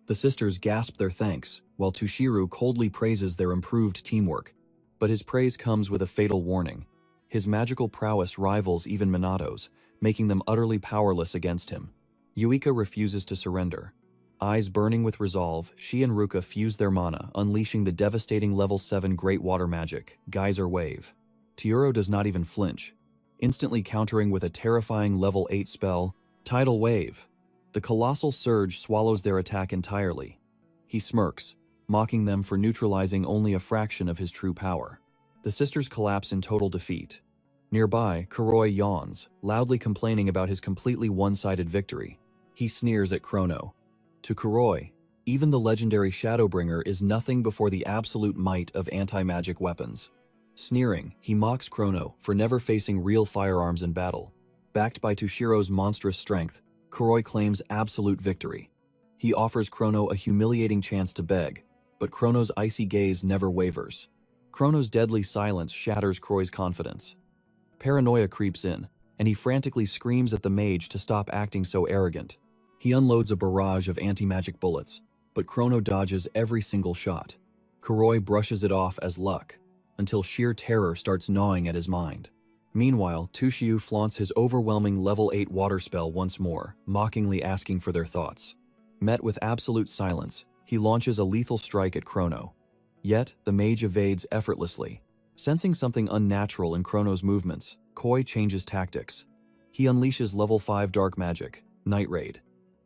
The sisters gasp their thanks, while Tushiru coldly praises their improved teamwork. But his praise comes with a fatal warning. His magical prowess rivals even Minato's, making them utterly powerless against him. Yuika refuses to surrender. Eyes burning with resolve, she and Ruka fuse their mana, unleashing the devastating level 7 Great Water Magic, Geyser Wave. Teuro does not even flinch, instantly countering with a terrifying level 8 spell, Tidal Wave. The colossal surge swallows their attack entirely. He smirks, mocking them for neutralizing only a fraction of his true power. The sisters collapse in total defeat. Nearby, Kuroi yawns, loudly complaining about his completely one-sided victory. He sneers at Chrono. To Kuroi, even the legendary Shadowbringer is nothing before the absolute might of anti-magic weapons. Sneering, he mocks Chrono for never facing real firearms in battle. Backed by Tushiro's monstrous strength, Kuroi claims absolute victory. He offers Chrono a humiliating chance to beg, but Chrono's icy gaze never wavers. Chrono's deadly silence shatters Kuroi's confidence. Paranoia creeps in, and he frantically screams at the mage to stop acting so arrogant. He unloads a barrage of anti-magic bullets, but Chrono dodges every single shot. Kuroi brushes it off as luck, until sheer terror starts gnawing at his mind. Meanwhile, Tushiu flaunts his overwhelming level 8 water spell once more, mockingly asking for their thoughts. Met with absolute silence, he launches a lethal strike at Chrono. Yet, the mage evades effortlessly. Sensing something unnatural in Chrono's movements, Koi changes tactics. He unleashes level 5 dark magic, Night Raid,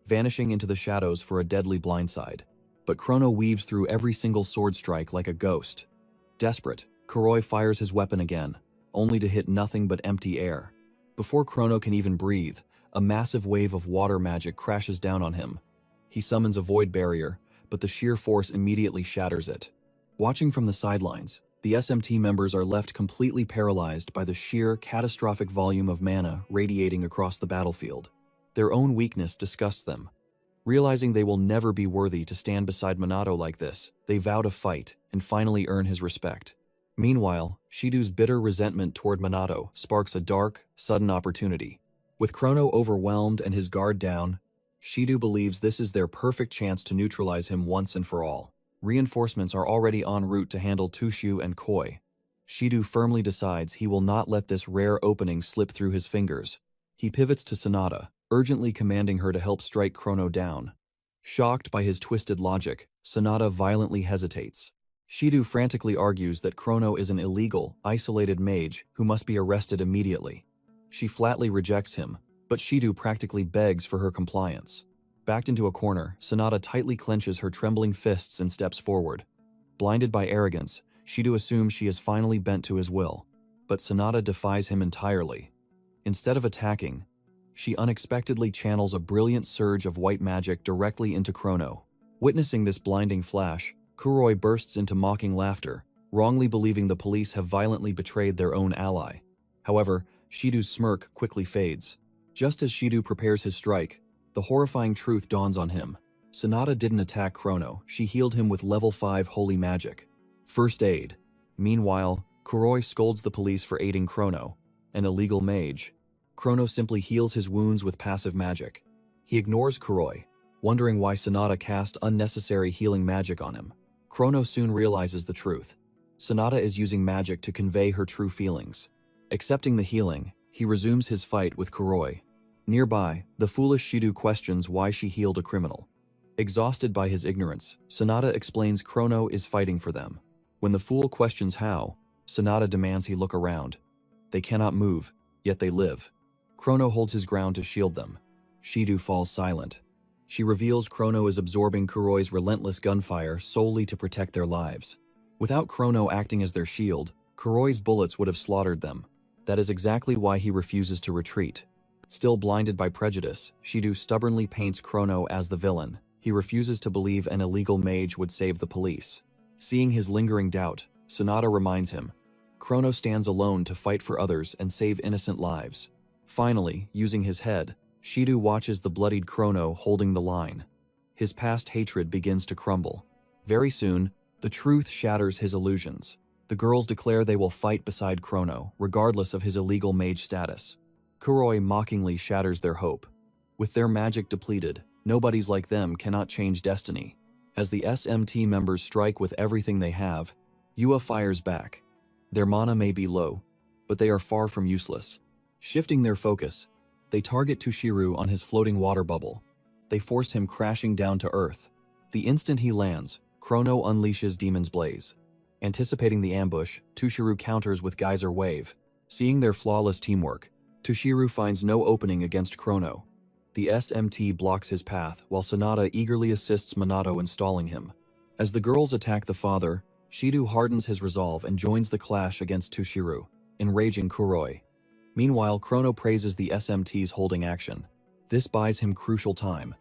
vanishing into the shadows for a deadly blindside. But Chrono weaves through every single sword strike like a ghost. Desperate, Kuroi fires his weapon again, only to hit nothing but empty air. Before Chrono can even breathe, a massive wave of water magic crashes down on him. He summons a void barrier, but the sheer force immediately shatters it. Watching from the sidelines, the SMT members are left completely paralyzed by the sheer, catastrophic volume of mana radiating across the battlefield. Their own weakness disgusts them. Realizing they will never be worthy to stand beside Minato like this, they vow to fight and finally earn his respect. Meanwhile, Shido's bitter resentment toward Minato sparks a dark, sudden opportunity. With Chrono overwhelmed and his guard down, Shido believes this is their perfect chance to neutralize him once and for all. Reinforcements are already en route to handle Tushiu and Koi. Shido firmly decides he will not let this rare opening slip through his fingers. He pivots to Sonata, urgently commanding her to help strike Chrono down. Shocked by his twisted logic, Sonata violently hesitates. Shido frantically argues that Chrono is an illegal, isolated mage who must be arrested immediately. She flatly rejects him, but Shido practically begs for her compliance. Backed into a corner, Sonata tightly clenches her trembling fists and steps forward. Blinded by arrogance, Shido assumes she is finally bent to his will, but Sonata defies him entirely. Instead of attacking, she unexpectedly channels a brilliant surge of white magic directly into Chrono. Witnessing this blinding flash, Kuroi bursts into mocking laughter, wrongly believing the police have violently betrayed their own ally. However, Shido's smirk quickly fades. Just as Shido prepares his strike, the horrifying truth dawns on him. Sonata didn't attack Chrono, she healed him with level 5 holy magic. First aid. Meanwhile, Kuroi scolds the police for aiding Chrono, an illegal mage. Chrono simply heals his wounds with passive magic. He ignores Kuroi, wondering why Sonata cast unnecessary healing magic on him. Chrono soon realizes the truth. Sonata is using magic to convey her true feelings. Accepting the healing, he resumes his fight with Kuroi. Nearby, the foolish Shido questions why she healed a criminal. Exhausted by his ignorance, Sonata explains Chrono is fighting for them. When the fool questions how, Sonata demands he look around. They cannot move, yet they live. Chrono holds his ground to shield them. Shido falls silent. She reveals Chrono is absorbing Kuroi's relentless gunfire solely to protect their lives. Without Chrono acting as their shield, Kuroi's bullets would have slaughtered them. That is exactly why he refuses to retreat. Still blinded by prejudice, Shido stubbornly paints Chrono as the villain. He refuses to believe an illegal mage would save the police. Seeing his lingering doubt, Sonata reminds him. Chrono stands alone to fight for others and save innocent lives. Finally, using his head, Shido watches the bloodied Chrono holding the line. His past hatred begins to crumble. Very soon, the truth shatters his illusions. The girls declare they will fight beside Chrono, regardless of his illegal mage status. Kuroi mockingly shatters their hope. With their magic depleted, nobodies like them cannot change destiny. As the SMT members strike with everything they have, Yua fires back. Their mana may be low, but they are far from useless. Shifting their focus, they target Tushiru on his floating water bubble. They force him crashing down to earth. The instant he lands, Chrono unleashes Demon's Blaze. Anticipating the ambush, Tushiru counters with Geyser Wave. Seeing their flawless teamwork, Tushiru finds no opening against Chrono. The SMT blocks his path while Sonata eagerly assists Minato in stalling him. As the girls attack the father, Shido hardens his resolve and joins the clash against Tushiru, enraging Kuroi. Meanwhile, Chrono praises the SMT's holding action. This buys him crucial time.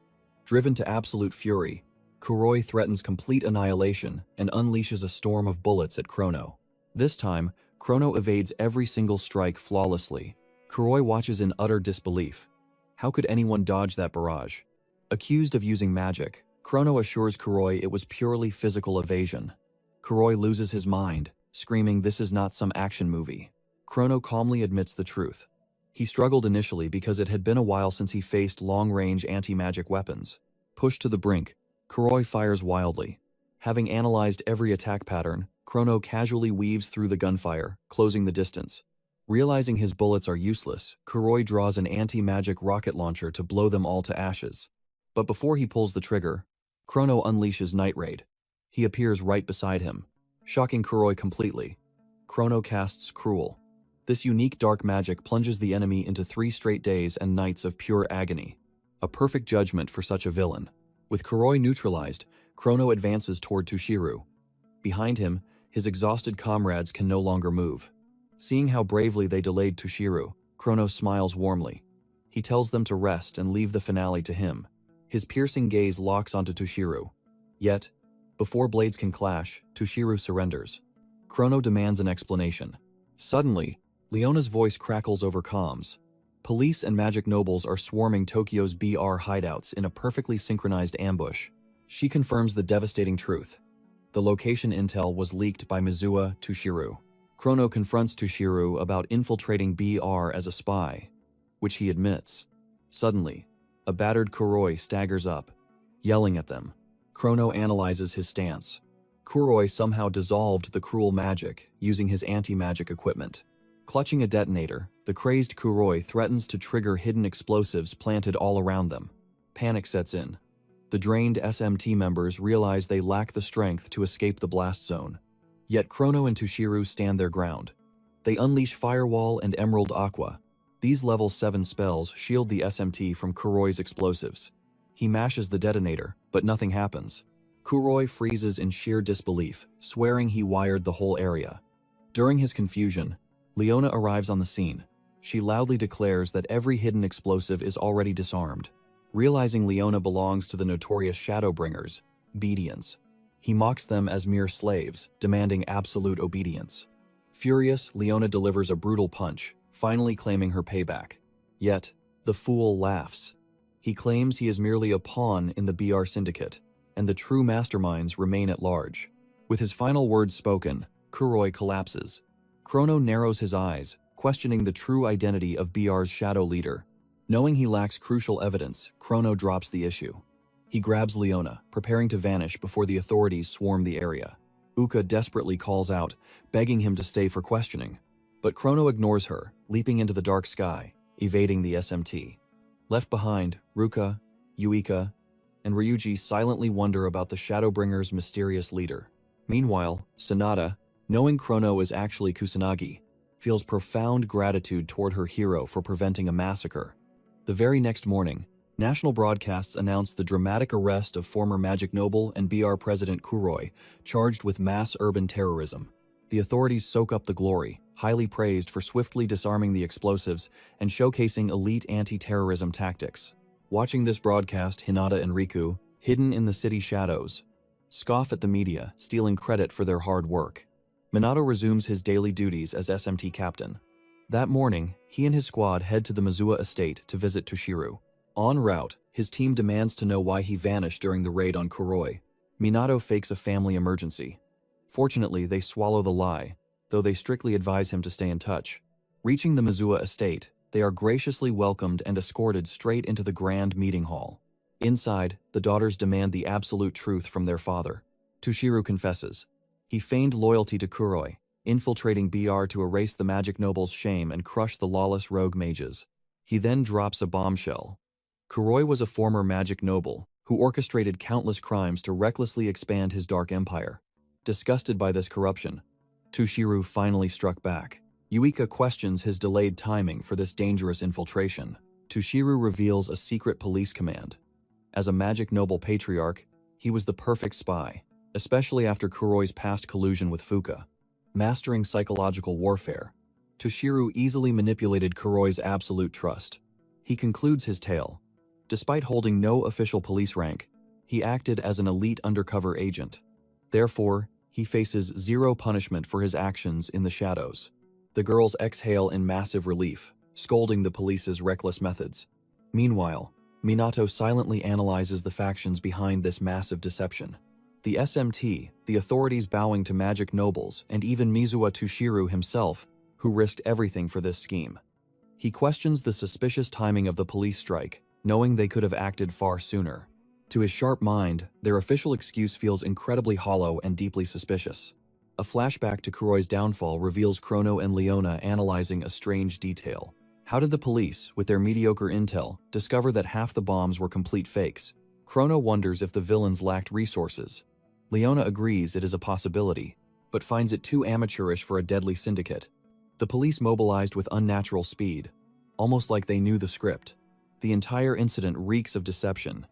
Driven to absolute fury, Kuroi threatens complete annihilation and unleashes a storm of bullets at Chrono. This time, Chrono evades every single strike flawlessly. Kuroi watches in utter disbelief. How could anyone dodge that barrage? Accused of using magic, Chrono assures Kuroi it was purely physical evasion. Kuroi loses his mind, screaming, "This is not some action movie." Chrono calmly admits the truth. He struggled initially because it had been a while since he faced long-range anti-magic weapons. Pushed to the brink, Kuroi fires wildly. Having analyzed every attack pattern, Chrono casually weaves through the gunfire, closing the distance. Realizing his bullets are useless, Kuroi draws an anti-magic rocket launcher to blow them all to ashes. But before he pulls the trigger, Chrono unleashes Night Raid. He appears right beside him, shocking Kuroi completely. Chrono casts Cruel. This unique dark magic plunges the enemy into 3 straight days and nights of pure agony. A perfect judgment for such a villain. With Kuroi neutralized, Chrono advances toward Tushiru. Behind him, his exhausted comrades can no longer move. Seeing how bravely they delayed Tushiru, Chrono smiles warmly. He tells them to rest and leave the finale to him. His piercing gaze locks onto Tushiru. Yet, before blades can clash, Tushiru surrenders. Chrono demands an explanation. Suddenly, Leona's voice crackles over comms. Police and magic nobles are swarming Tokyo's BR hideouts in a perfectly synchronized ambush. She confirms the devastating truth. The location intel was leaked by Mizuha Tushiru. Chrono confronts Tushiru about infiltrating BR as a spy, which he admits. Suddenly, a battered Kuroi staggers up, yelling at them. Chrono analyzes his stance. Kuroi somehow dissolved the cruel magic using his anti-magic equipment. Clutching a detonator, the crazed Kuroi threatens to trigger hidden explosives planted all around them. Panic sets in. The drained SMT members realize they lack the strength to escape the blast zone. Yet Chrono and Tushiru stand their ground. They unleash Firewall and Emerald Aqua. These level 7 spells shield the SMT from Kuroi's explosives. He mashes the detonator, but nothing happens. Kuroi freezes in sheer disbelief, swearing he wired the whole area. During his confusion, Leona arrives on the scene. She loudly declares that every hidden explosive is already disarmed. Realizing Leona belongs to the notorious Shadowbringers, Bedians. He mocks them as mere slaves, demanding absolute obedience. Furious, Leona delivers a brutal punch, finally claiming her payback. Yet, the fool laughs. He claims he is merely a pawn in the BR syndicate, and the true masterminds remain at large. With his final words spoken, Kuroi collapses. Chrono narrows his eyes, questioning the true identity of BR's shadow leader. Knowing he lacks crucial evidence, Chrono drops the issue. He grabs Leona, preparing to vanish before the authorities swarm the area. Uka desperately calls out, begging him to stay for questioning. But Chrono ignores her, leaping into the dark sky, evading the SMT. Left behind, Ruka, Yuika, and Ryuji silently wonder about the Shadowbringer's mysterious leader. Meanwhile, Sanada, knowing Chrono is actually Kusanagi, feels profound gratitude toward her hero for preventing a massacre. The very next morning, national broadcasts announced the dramatic arrest of former Magic Noble and BR President Kuroi, charged with mass urban terrorism. The authorities soak up the glory, highly praised for swiftly disarming the explosives and showcasing elite anti-terrorism tactics. Watching this broadcast, Hinata and Riku, hidden in the city shadows, scoff at the media, stealing credit for their hard work. Minato resumes his daily duties as SMT captain. That morning, he and his squad head to the Mizuwa estate to visit Toshiru. En route, his team demands to know why he vanished during the raid on Kuroi. Minato fakes a family emergency. Fortunately, they swallow the lie, though they strictly advise him to stay in touch. Reaching the Mizuwa estate, they are graciously welcomed and escorted straight into the grand meeting hall. Inside, the daughters demand the absolute truth from their father. Toshiru confesses. He feigned loyalty to Kuroi, infiltrating BR to erase the Magic Noble's shame and crush the lawless rogue mages. He then drops a bombshell. Kuroi was a former Magic Noble who orchestrated countless crimes to recklessly expand his dark empire. Disgusted by this corruption, Toshiru finally struck back. Yuika questions his delayed timing for this dangerous infiltration. Toshiru reveals a secret police command. As a Magic Noble patriarch, he was the perfect spy, especially after Kuroi's past collusion with Fuka. Mastering psychological warfare, Toshiru easily manipulated Kuroi's absolute trust. He concludes his tale. Despite holding no official police rank, he acted as an elite undercover agent. Therefore, he faces zero punishment for his actions in the shadows. The girls exhale in massive relief, scolding the police's reckless methods. Meanwhile, Minato silently analyzes the factions behind this massive deception. The SMT, the authorities bowing to Magic Nobles, and even Mizuwa Toshiru himself, who risked everything for this scheme. He questions the suspicious timing of the police strike, knowing they could have acted far sooner. To his sharp mind, their official excuse feels incredibly hollow and deeply suspicious. A flashback to Kuroi's downfall reveals Chrono and Leona analyzing a strange detail. How did the police, with their mediocre intel, discover that half the bombs were complete fakes? Chrono wonders if the villains lacked resources. Leona agrees it is a possibility, but finds it too amateurish for a deadly syndicate. The police mobilized with unnatural speed, almost like they knew the script. The entire incident reeks of deception.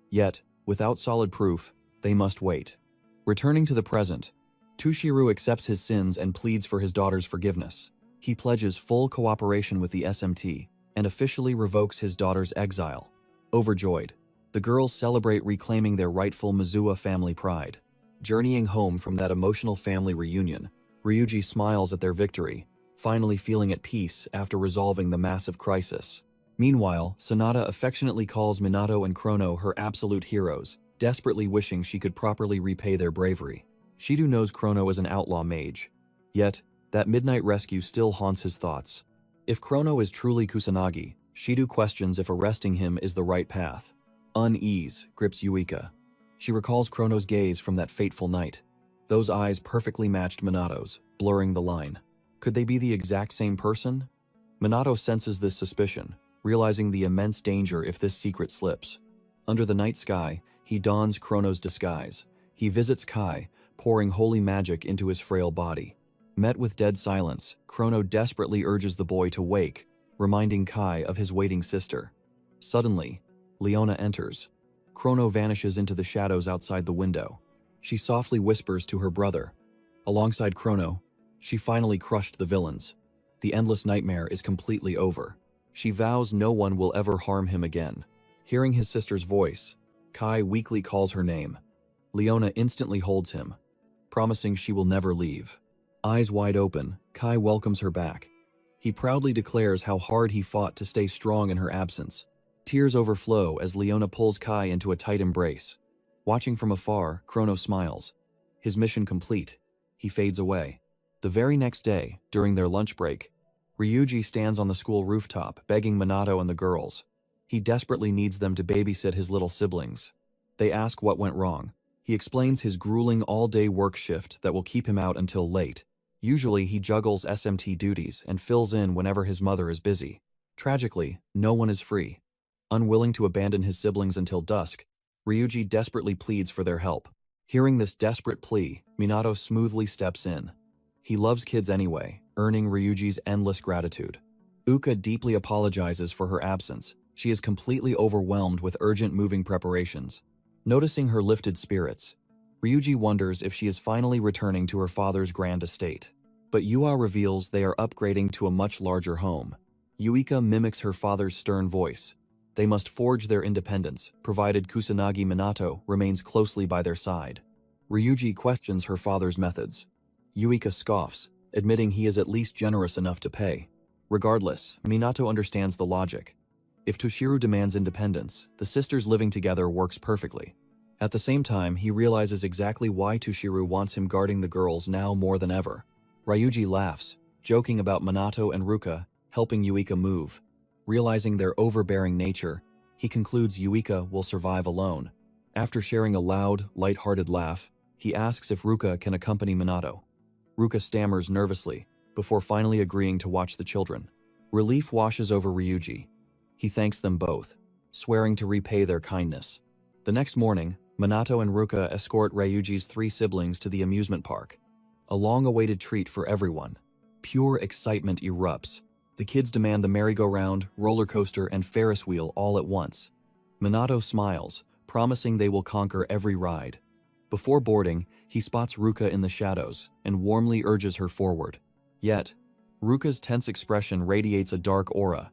Yet, without solid proof, they must wait. Returning to the present, Toshiru accepts his sins and pleads for his daughter's forgiveness. He pledges full cooperation with the SMT and officially revokes his daughter's exile. Overjoyed, the girls celebrate reclaiming their rightful Mizuwa family pride. Journeying home from that emotional family reunion, Ryuji smiles at their victory, finally feeling at peace after resolving the massive crisis. Meanwhile, Sanada affectionately calls Minato and Chrono her absolute heroes, desperately wishing she could properly repay their bravery. Shido knows Chrono is an outlaw mage. Yet, that midnight rescue still haunts his thoughts. If Chrono is truly Kusanagi, Shido questions if arresting him is the right path. Unease grips Yuika. She recalls Chrono's gaze from that fateful night. Those eyes perfectly matched Minato's, blurring the line. Could they be the exact same person? Minato senses this suspicion, realizing the immense danger if this secret slips. Under the night sky, he dons Chrono's disguise. He visits Kai, pouring holy magic into his frail body. Met with dead silence, Chrono desperately urges the boy to wake, reminding Kai of his waiting sister. Suddenly, Leona enters. Chrono vanishes into the shadows outside the window. She softly whispers to her brother. Alongside Chrono, she finally crushed the villains. The endless nightmare is completely over. She vows no one will ever harm him again. Hearing his sister's voice, Kai weakly calls her name. Leona instantly holds him, promising she will never leave. Eyes wide open, Kai welcomes her back. He proudly declares how hard he fought to stay strong in her absence. Tears overflow as Leona pulls Kai into a tight embrace. Watching from afar, Chrono smiles. His mission complete, he fades away. The very next day, during their lunch break, Ryuji stands on the school rooftop begging Minato and the girls, He desperately needs them to babysit his little siblings. They ask what went wrong. He explains his grueling all-day work shift that will keep him out until late. Usually he juggles SMT duties and fills in whenever his mother is busy. Tragically, no one is free. Unwilling to abandon his siblings until dusk, Ryuji desperately pleads for their help. Hearing this desperate plea, Minato smoothly steps in. He loves kids anyway, earning Ryuji's endless gratitude. Uka deeply apologizes for her absence. She is completely overwhelmed with urgent moving preparations. Noticing her lifted spirits, Ryuji wonders if she is finally returning to her father's grand estate. But Yua reveals they are upgrading to a much larger home. Yuika mimics her father's stern voice. They must forge their independence, provided Kusanagi Minato remains closely by their side. Ryuji questions her father's methods. Yuika scoffs, admitting he is at least generous enough to pay. Regardless, Minato understands the logic. If Toshiru demands independence, the sisters living together works perfectly. At the same time, he realizes exactly why Toshiru wants him guarding the girls now more than ever. Ryuji laughs, joking about Minato and Ruka helping Yuika move. Realizing their overbearing nature, he concludes Yuika will survive alone. After sharing a loud, light-hearted laugh, he asks if Ruka can accompany Minato. Ruka stammers nervously, before finally agreeing to watch the children. Relief washes over Ryuji. He thanks them both, swearing to repay their kindness. The next morning, Minato and Ruka escort Ryuji's 3 siblings to the amusement park. A long-awaited treat for everyone. Pure excitement erupts. The kids demand the merry-go-round, roller coaster, and Ferris wheel all at once. Minato smiles, promising they will conquer every ride. Before boarding, he spots Ruka in the shadows and warmly urges her forward. Yet, Ruka's tense expression radiates a dark aura,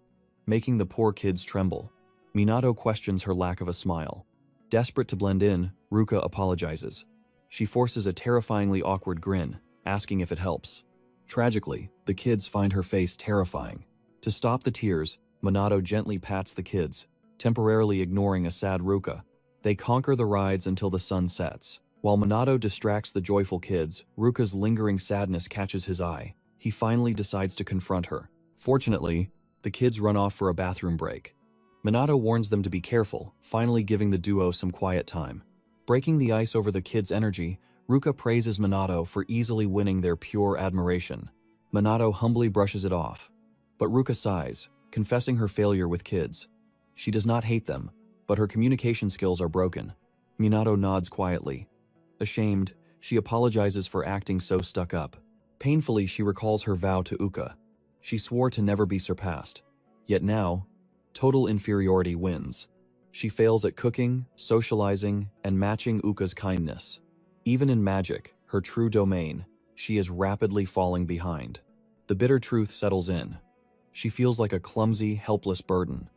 making the poor kids tremble. Minato questions her lack of a smile. Desperate to blend in, Ruka apologizes. She forces a terrifyingly awkward grin, asking if it helps. Tragically, the kids find her face terrifying. To stop the tears, Minato gently pats the kids, temporarily ignoring a sad Ruka. They conquer the rides until the sun sets. While Minato distracts the joyful kids, Ruka's lingering sadness catches his eye. He finally decides to confront her. Fortunately, the kids run off for a bathroom break. Minato warns them to be careful, finally giving the duo some quiet time. Breaking the ice over the kids' energy, Ruka praises Minato for easily winning their pure admiration. Minato humbly brushes it off. But Ruka sighs, confessing her failure with kids. She does not hate them, but her communication skills are broken. Minato nods quietly. Ashamed, she apologizes for acting so stuck up. Painfully, she recalls her vow to Uka. She swore to never be surpassed. Yet now, total inferiority wins. She fails at cooking, socializing, and matching Uka's kindness. Even in magic, her true domain, she is rapidly falling behind. The bitter truth settles in. She feels like a clumsy, helpless burden.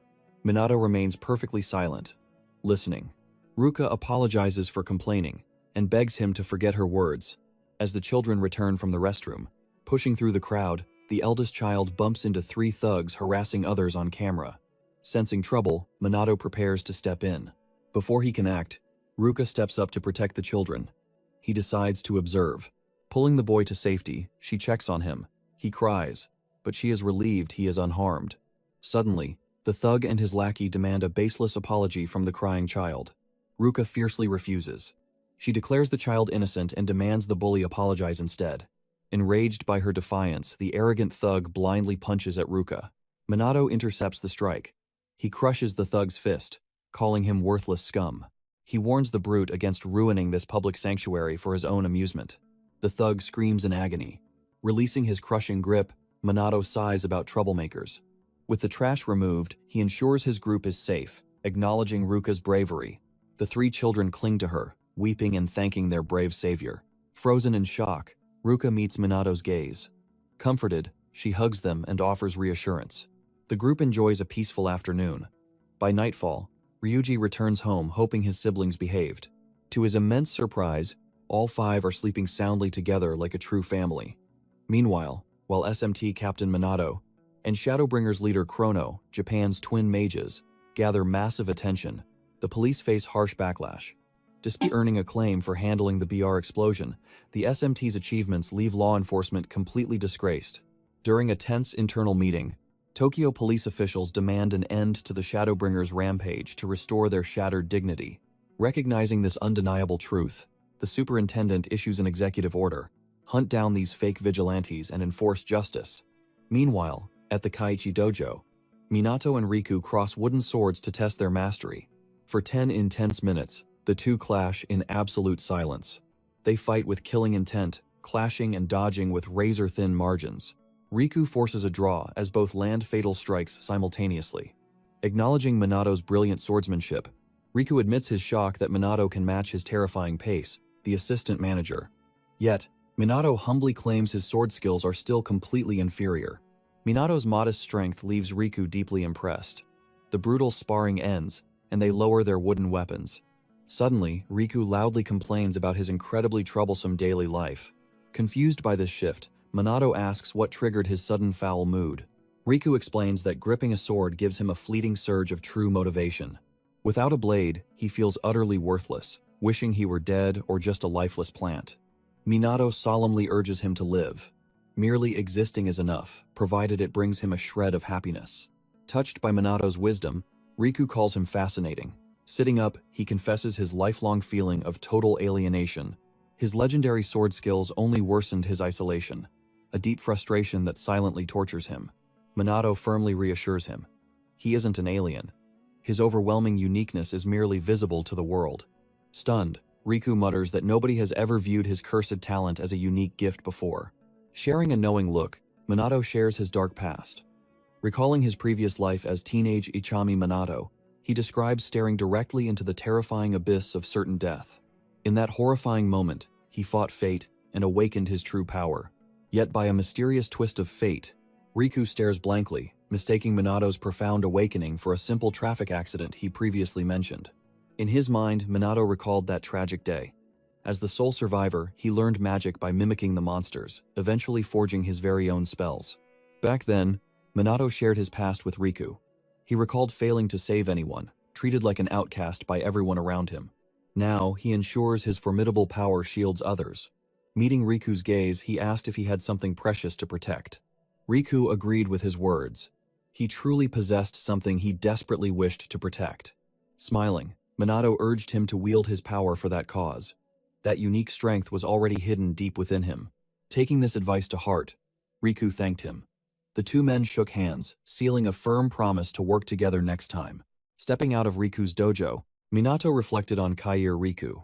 Minato remains perfectly silent, listening. Ruka apologizes for complaining and begs him to forget her words. As the children return from the restroom, pushing through the crowd, the eldest child bumps into 3 thugs harassing others on camera. Sensing trouble, Minato prepares to step in. Before he can act, Ruka steps up to protect the children. He decides to observe. Pulling the boy to safety, she checks on him. He cries, but she is relieved he is unharmed. Suddenly, the thug and his lackey demand a baseless apology from the crying child. Ruka fiercely refuses. She declares the child innocent and demands the bully apologize instead. Enraged by her defiance, the arrogant thug blindly punches at Ruka. Minato intercepts the strike. He crushes the thug's fist, calling him worthless scum. He warns the brute against ruining this public sanctuary for his own amusement. The thug screams in agony. Releasing his crushing grip, Minato sighs about troublemakers. With the trash removed, he ensures his group is safe, acknowledging Ruka's bravery. The 3 children cling to her, weeping and thanking their brave savior. Frozen in shock, Ruka meets Minato's gaze. Comforted, she hugs them and offers reassurance. The group enjoys a peaceful afternoon. By nightfall, Ryuji returns home hoping his siblings behaved. To his immense surprise, all 5 are sleeping soundly together like a true family. Meanwhile, while SMT Captain Minato and Shadowbringers leader Chrono, Japan's twin mages, gather massive attention, the police face harsh backlash. Despite earning acclaim for handling the BR explosion, the SMT's achievements leave law enforcement completely disgraced. During a tense internal meeting, Tokyo police officials demand an end to the Shadowbringers' rampage to restore their shattered dignity. Recognizing this undeniable truth, the superintendent issues an executive order: hunt down these fake vigilantes and enforce justice. Meanwhile, at the Kaiichi dojo, Minato and Riku cross wooden swords to test their mastery. For 10 intense minutes, the two clash in absolute silence. They fight with killing intent, clashing and dodging with razor-thin margins. Riku forces a draw as both land fatal strikes simultaneously. Acknowledging Minato's brilliant swordsmanship, Riku admits his shock that Minato can match his terrifying pace, the assistant manager. Yet, Minato humbly claims his sword skills are still completely inferior. Minato's modest strength leaves Riku deeply impressed. The brutal sparring ends, and they lower their wooden weapons. Suddenly, Riku loudly complains about his incredibly troublesome daily life. Confused by this shift, Minato asks what triggered his sudden foul mood. Riku explains that gripping a sword gives him a fleeting surge of true motivation. Without a blade, he feels utterly worthless, wishing he were dead or just a lifeless plant. Minato solemnly urges him to live. Merely existing is enough, provided it brings him a shred of happiness. Touched by Minato's wisdom, Riku calls him fascinating. Sitting up, he confesses his lifelong feeling of total alienation. His legendary sword skills only worsened his isolation, a deep frustration that silently tortures him. Minato firmly reassures him. He isn't an alien. His overwhelming uniqueness is merely visible to the world. Stunned, Riku mutters that nobody has ever viewed his cursed talent as a unique gift before. Sharing a knowing look, Minato shares his dark past. Recalling his previous life as teenage Ichami Minato, he describes staring directly into the terrifying abyss of certain death. In that horrifying moment, he fought fate and awakened his true power. Yet by a mysterious twist of fate, Riku stares blankly, mistaking Minato's profound awakening for a simple traffic accident he previously mentioned. In his mind, Minato recalled that tragic day. As the sole survivor, he learned magic by mimicking the monsters, eventually forging his very own spells. Back then, Minato shared his past with Riku. He recalled failing to save anyone, treated like an outcast by everyone around him. Now, he ensures his formidable power shields others. Meeting Riku's gaze, he asked if he had something precious to protect. Riku agreed with his words. He truly possessed something he desperately wished to protect. Smiling, Minato urged him to wield his power for that cause. That unique strength was already hidden deep within him. Taking this advice to heart, Riku thanked him. The two men shook hands, sealing a firm promise to work together next time. Stepping out of Riku's dojo, Minato reflected on Kair Riku.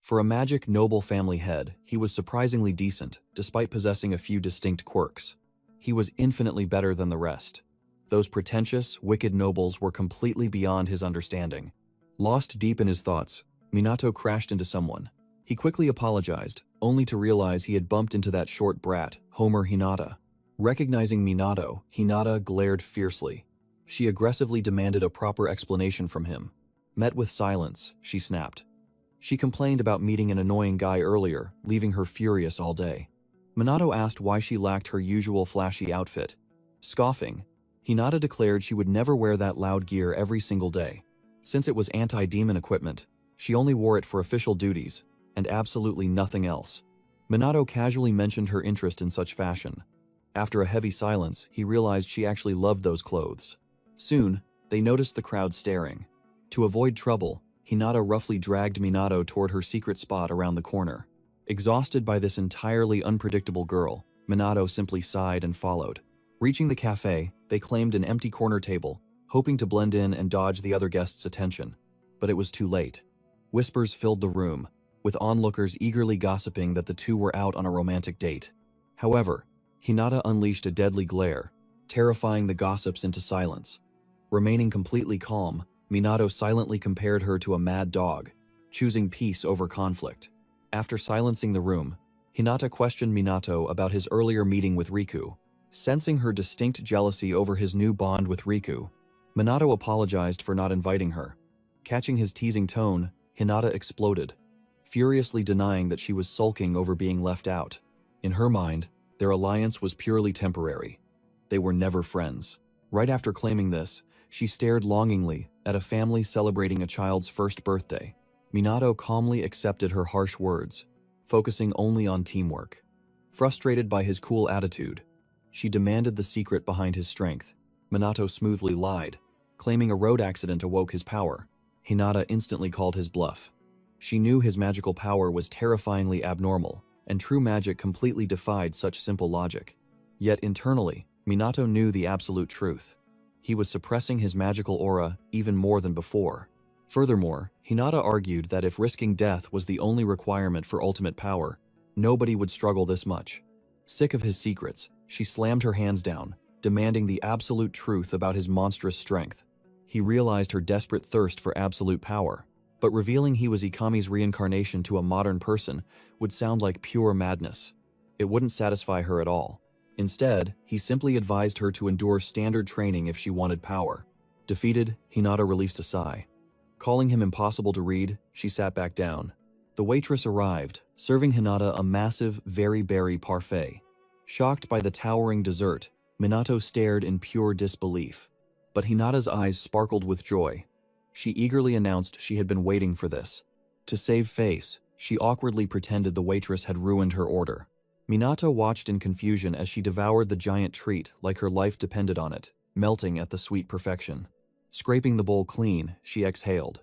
For a magic noble family head, he was surprisingly decent, despite possessing a few distinct quirks. He was infinitely better than the rest. Those pretentious, wicked nobles were completely beyond his understanding. Lost deep in his thoughts, Minato crashed into someone. He quickly apologized, only to realize he had bumped into that short brat, Homer Hinata. Recognizing Minato, Hinata glared fiercely. She aggressively demanded a proper explanation from him. Met with silence, she snapped. She complained about meeting an annoying guy earlier, leaving her furious all day. Minato asked why she lacked her usual flashy outfit. Scoffing, Hinata declared she would never wear that loud gear every single day. Since it was anti-demon equipment, she only wore it for official duties, and absolutely nothing else. Minato casually mentioned her interest in such fashion. After a heavy silence, he realized she actually loved those clothes. Soon, they noticed the crowd staring. To avoid trouble, Hinata roughly dragged Minato toward her secret spot around the corner. Exhausted by this entirely unpredictable girl, Minato simply sighed and followed. Reaching the cafe, they claimed an empty corner table, hoping to blend in and dodge the other guests' attention. But it was too late. Whispers filled the room, with onlookers eagerly gossiping that the two were out on a romantic date. However, Hinata unleashed a deadly glare, terrifying the gossips into silence. Remaining completely calm, Minato silently compared her to a mad dog, choosing peace over conflict. After silencing the room, Hinata questioned Minato about his earlier meeting with Riku. Sensing her distinct jealousy over his new bond with Riku, Minato apologized for not inviting her. Catching his teasing tone, Hinata exploded, furiously denying that she was sulking over being left out. In her mind, their alliance was purely temporary. They were never friends. Right after claiming this, she stared longingly at a family celebrating a child's first birthday. Minato calmly accepted her harsh words, focusing only on teamwork. Frustrated by his cool attitude, she demanded the secret behind his strength. Minato smoothly lied, claiming a road accident awoke his power. Hinata instantly called his bluff. She knew his magical power was terrifyingly abnormal, and true magic completely defied such simple logic. Yet internally, Minato knew the absolute truth. He was suppressing his magical aura even more than before. Furthermore, Hinata argued that if risking death was the only requirement for ultimate power, nobody would struggle this much. Sick of his secrets, she slammed her hands down, demanding the absolute truth about his monstrous strength. He realized her desperate thirst for absolute power, but revealing he was Ikami's reincarnation to a modern person would sound like pure madness. It wouldn't satisfy her at all. Instead, he simply advised her to endure standard training if she wanted power. Defeated, Hinata released a sigh. Calling him impossible to read, she sat back down. The waitress arrived, serving Hinata a massive, very berry parfait. Shocked by the towering dessert, Minato stared in pure disbelief. But Hinata's eyes sparkled with joy. She eagerly announced she had been waiting for this. To save face, she awkwardly pretended the waitress had ruined her order. Minato watched in confusion as she devoured the giant treat like her life depended on it, melting at the sweet perfection. Scraping the bowl clean, she exhaled.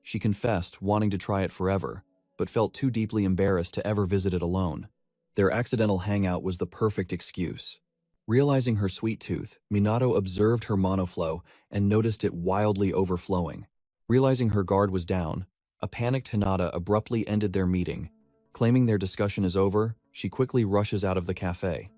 She confessed wanting to try it forever, but felt too deeply embarrassed to ever visit it alone. Their accidental hangout was the perfect excuse. Realizing her sweet tooth, Minato observed her monoflow and noticed it wildly overflowing. Realizing her guard was down, a panicked Hinata abruptly ended their meeting. Claiming their discussion is over, she quickly rushes out of the cafe.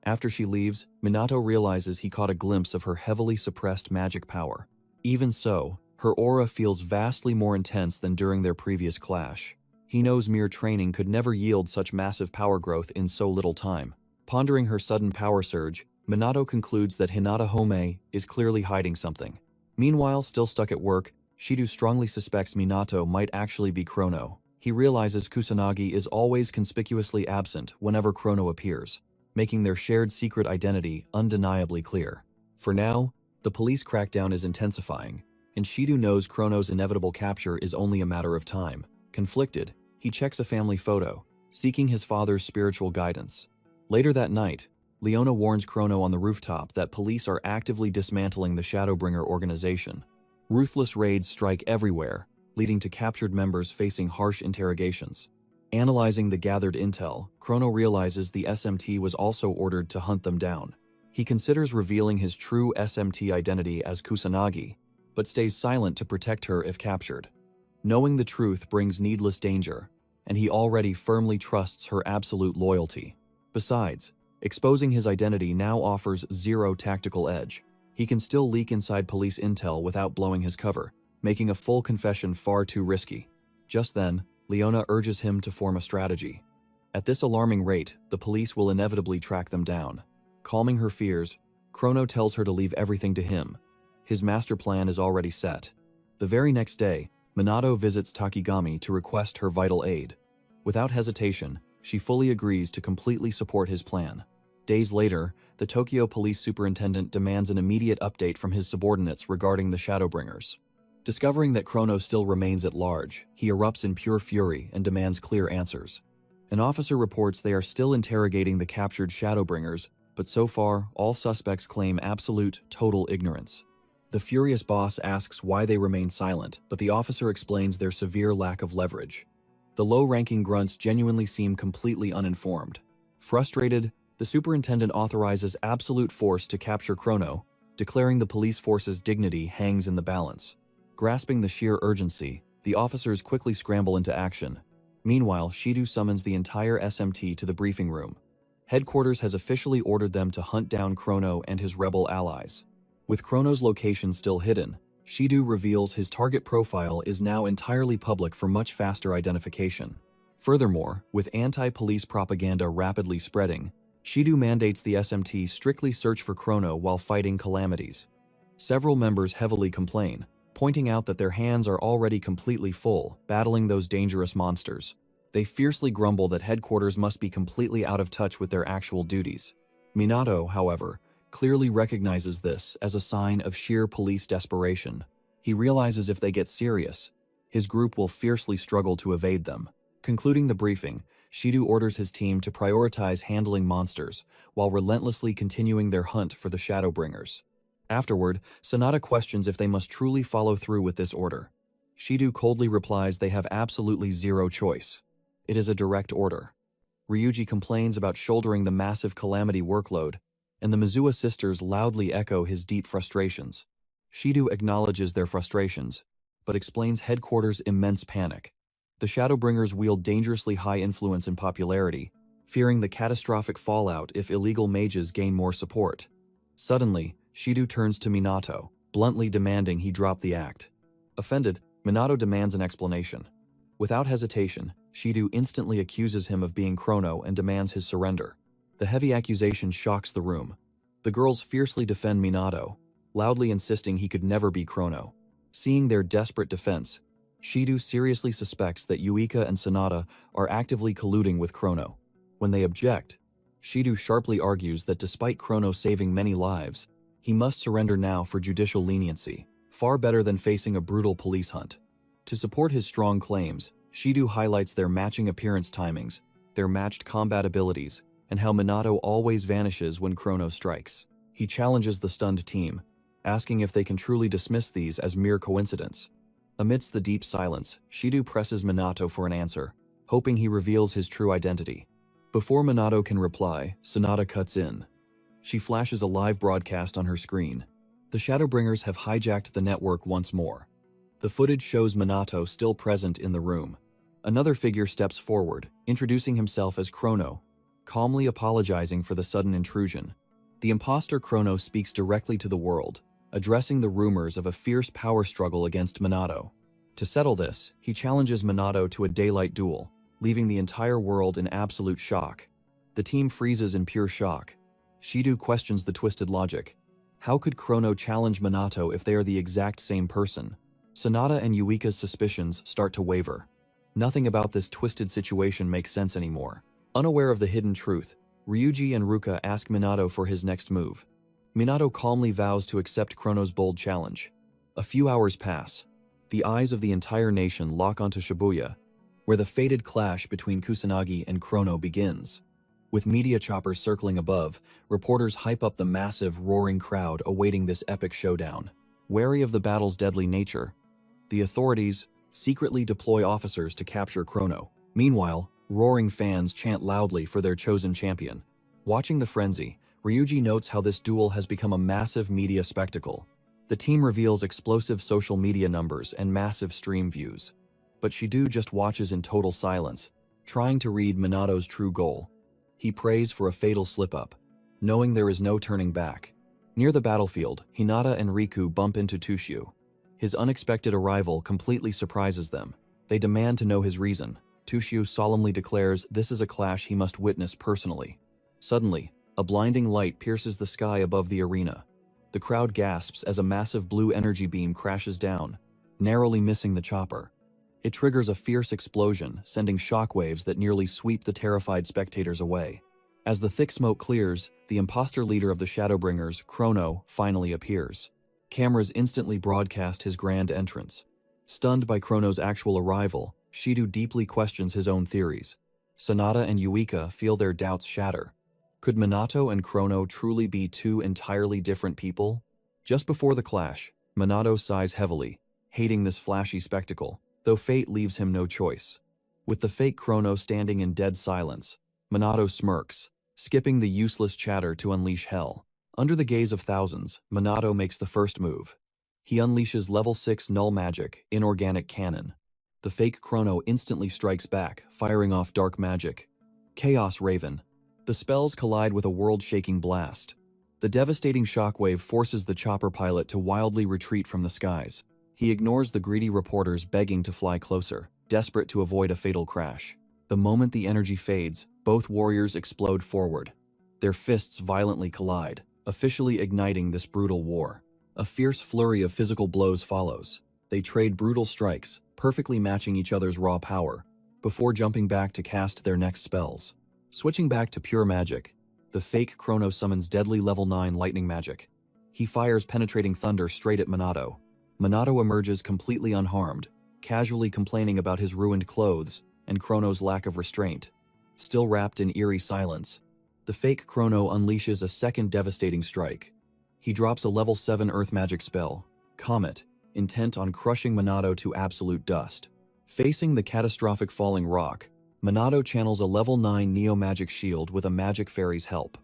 After she leaves, Minato realizes he caught a glimpse of her heavily suppressed magic power. Even so, her aura feels vastly more intense than during their previous clash. He knows mere training could never yield such massive power growth in so little time. Pondering her sudden power surge, Minato concludes that Hinata Home is clearly hiding something. Meanwhile, still stuck at work, Shido strongly suspects Minato might actually be Chrono. He realizes Kusanagi is always conspicuously absent whenever Chrono appears, making their shared secret identity undeniably clear. For now, the police crackdown is intensifying, and Shido knows Chrono's inevitable capture is only a matter of time. Conflicted, he checks a family photo, seeking his father's spiritual guidance. Later that night, Leona warns Chrono on the rooftop that police are actively dismantling the Shadowbringer organization. Ruthless raids strike everywhere, leading to captured members facing harsh interrogations. Analyzing the gathered intel, Chrono realizes the SMT was also ordered to hunt them down. He considers revealing his true SMT identity as Kusanagi, but stays silent to protect her if captured. Knowing the truth brings needless danger, and he already firmly trusts her absolute loyalty. Besides, exposing his identity now offers zero tactical edge. He can still leak inside police intel without blowing his cover, making a full confession far too risky. Just then, Leona urges him to form a strategy. At this alarming rate, the police will inevitably track them down. Calming her fears, Chrono tells her to leave everything to him. His master plan is already set. The very next day, Minato visits Takigami to request her vital aid. Without hesitation, she fully agrees to completely support his plan. Days later, the Tokyo police superintendent demands an immediate update from his subordinates regarding the Shadowbringers. Discovering that Chrono still remains at large, he erupts in pure fury and demands clear answers. An officer reports they are still interrogating the captured Shadowbringers, but so far, all suspects claim absolute, total ignorance. The furious boss asks why they remain silent, but the officer explains their severe lack of leverage. The low-ranking grunts genuinely seem completely uninformed. Frustrated, the superintendent authorizes absolute force to capture Chrono, declaring the police force's dignity hangs in the balance. Grasping the sheer urgency, the officers quickly scramble into action. Meanwhile, Shido summons the entire SMT to the briefing room. Headquarters has officially ordered them to hunt down Chrono and his rebel allies. With Chrono's location still hidden, Shido reveals his target profile is now entirely public for much faster identification. Furthermore, with anti-police propaganda rapidly spreading, Shido mandates the SMT strictly search for Chrono while fighting calamities. Several members heavily complain, pointing out that their hands are already completely full, battling those dangerous monsters. They fiercely grumble that headquarters must be completely out of touch with their actual duties. Minato, however, clearly recognizes this as a sign of sheer police desperation. He realizes if they get serious, his group will fiercely struggle to evade them. Concluding the briefing, Shido orders his team to prioritize handling monsters while relentlessly continuing their hunt for the Shadowbringers. Afterward, Sonata questions if they must truly follow through with this order. Shido coldly replies they have absolutely zero choice. It is a direct order. Ryuji complains about shouldering the massive calamity workload, and the Mizuha sisters loudly echo his deep frustrations. Shido acknowledges their frustrations, but explains headquarters' immense panic. The Shadowbringers wield dangerously high influence and popularity, fearing the catastrophic fallout if illegal mages gain more support. Suddenly, Shido turns to Minato, bluntly demanding he drop the act. Offended, Minato demands an explanation. Without hesitation, Shido instantly accuses him of being Chrono and demands his surrender. The heavy accusation shocks the room. The girls fiercely defend Minato, loudly insisting he could never be Chrono. Seeing their desperate defense, Shido seriously suspects that Yuika and Sonata are actively colluding with Chrono. When they object, Shido sharply argues that despite Chrono saving many lives, he must surrender now for judicial leniency, far better than facing a brutal police hunt. To support his strong claims, Shido highlights their matching appearance timings, their matched combat abilities, and how Minato always vanishes when Chrono strikes. He challenges the stunned team, asking if they can truly dismiss these as mere coincidence. Amidst the deep silence, Shido presses Minato for an answer, hoping he reveals his true identity. Before Minato can reply, Sonata cuts in. She flashes a live broadcast on her screen. The Shadowbringers have hijacked the network once more. The footage shows Minato still present in the room. Another figure steps forward, introducing himself as Chrono, calmly apologizing for the sudden intrusion. The imposter Chrono speaks directly to the world, addressing the rumors of a fierce power struggle against Minato. To settle this, he challenges Minato to a daylight duel, leaving the entire world in absolute shock. The team freezes in pure shock. Shido questions the twisted logic. How could Chrono challenge Minato if they are the exact same person? Sonata and Yuika's suspicions start to waver. Nothing about this twisted situation makes sense anymore. Unaware of the hidden truth, Ryuji and Ruka ask Minato for his next move. Minato calmly vows to accept Chrono's bold challenge. A few hours pass. The eyes of the entire nation lock onto Shibuya, where the fated clash between Kusanagi and Chrono begins. With media choppers circling above, reporters hype up the massive, roaring crowd awaiting this epic showdown. Wary of the battle's deadly nature, the authorities secretly deploy officers to capture Chrono. Meanwhile, roaring fans chant loudly for their chosen champion. Watching the frenzy, Ryuji notes how this duel has become a massive media spectacle. The team reveals explosive social media numbers and massive stream views. But Shido just watches in total silence, trying to read Minato's true goal. He prays for a fatal slip-up, knowing there is no turning back. Near the battlefield, Hinata and Riku bump into Tushio. His unexpected arrival completely surprises them. They demand to know his reason. Tushio solemnly declares this is a clash he must witness personally. Suddenly, a blinding light pierces the sky above the arena. The crowd gasps as a massive blue energy beam crashes down, narrowly missing the chopper. It triggers a fierce explosion, sending shockwaves that nearly sweep the terrified spectators away. As the thick smoke clears, the imposter leader of the Shadowbringers, Chrono, finally appears. Cameras instantly broadcast his grand entrance. Stunned by Chrono's actual arrival, Shido deeply questions his own theories. Sonata and Yuika feel their doubts shatter. Could Minato and Chrono truly be two entirely different people? Just before the clash, Minato sighs heavily, hating this flashy spectacle, though fate leaves him no choice. With the fake Chrono standing in dead silence, Minato smirks, skipping the useless chatter to unleash hell. Under the gaze of thousands, Minato makes the first move. He unleashes level 6 null magic, inorganic cannon. The fake Chrono instantly strikes back, firing off dark magic. Chaos Raven. The spells collide with a world-shaking blast. The devastating shockwave forces the chopper pilot to wildly retreat from the skies. He ignores the greedy reporters begging to fly closer, desperate to avoid a fatal crash. The moment the energy fades, both warriors explode forward. Their fists violently collide, officially igniting this brutal war. A fierce flurry of physical blows follows. They trade brutal strikes, perfectly matching each other's raw power, before jumping back to cast their next spells. Switching back to pure magic, the fake Chrono summons deadly level 9 lightning magic. He fires penetrating thunder straight at Minato. Minato emerges completely unharmed, casually complaining about his ruined clothes and Chrono's lack of restraint. Still wrapped in eerie silence, the fake Chrono unleashes a second devastating strike. He drops a level 7 earth magic spell, Comet, intent on crushing Minato to absolute dust. Facing the catastrophic falling rock, Minato channels a level 9 neo-magic shield with a magic fairy's help.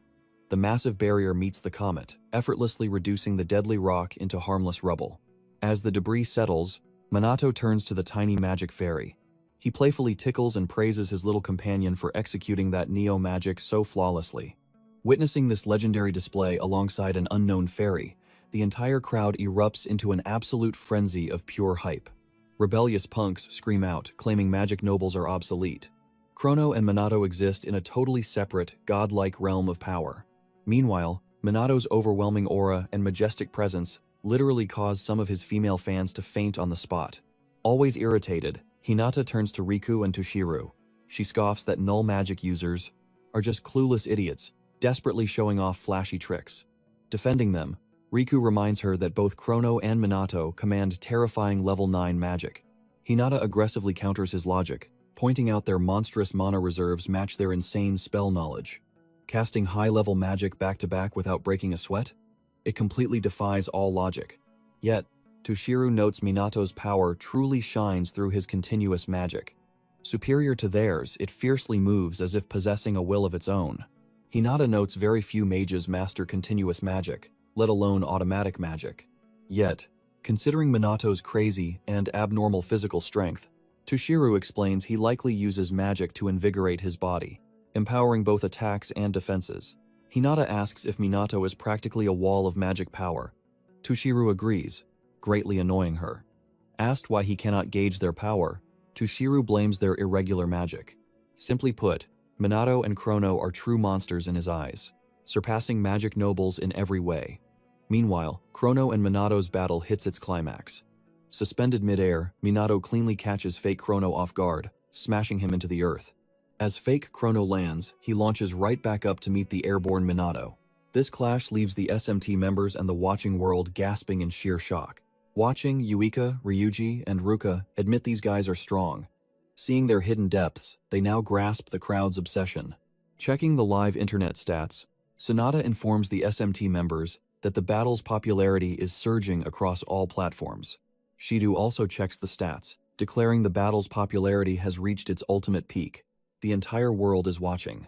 The massive barrier meets the comet, effortlessly reducing the deadly rock into harmless rubble. As the debris settles, Minato turns to the tiny magic fairy. He playfully tickles and praises his little companion for executing that neo-magic so flawlessly. Witnessing this legendary display alongside an unknown fairy, the entire crowd erupts into an absolute frenzy of pure hype. Rebellious punks scream out, claiming magic nobles are obsolete. Chrono and Minato exist in a totally separate, godlike realm of power. Meanwhile, Minato's overwhelming aura and majestic presence literally cause some of his female fans to faint on the spot. Always irritated, Hinata turns to Riku and Toshiru. She scoffs that null magic users are just clueless idiots, desperately showing off flashy tricks. Defending them, Riku reminds her that both Chrono and Minato command terrifying level 9 magic. Hinata aggressively counters his logic, pointing out their monstrous mana reserves match their insane spell knowledge. Casting high-level magic back-to-back without breaking a sweat? It completely defies all logic. Yet, Toshiru notes Minato's power truly shines through his continuous magic. Superior to theirs, it fiercely moves as if possessing a will of its own. Hinata notes very few mages master continuous magic, let alone automatic magic. Yet, considering Minato's crazy and abnormal physical strength, Toshiru explains he likely uses magic to invigorate his body, empowering both attacks and defenses. Hinata asks if Minato is practically a wall of magic power. Toshiru agrees, greatly annoying her. Asked why he cannot gauge their power, Toshiru blames their irregular magic. Simply put, Minato and Chrono are true monsters in his eyes, surpassing magic nobles in every way. Meanwhile, Chrono and Minato's battle hits its climax. Suspended midair, Minato cleanly catches fake Chrono off guard, smashing him into the earth. As fake Chrono lands, he launches right back up to meet the airborne Minato. This clash leaves the SMT members and the watching world gasping in sheer shock. Watching, Yuika, Ryuji, and Ruka admit these guys are strong. Seeing their hidden depths, they now grasp the crowd's obsession. Checking the live internet stats, Sonata informs the SMT members that the battle's popularity is surging across all platforms. Shido also checks the stats, declaring the battle's popularity has reached its ultimate peak. The entire world is watching.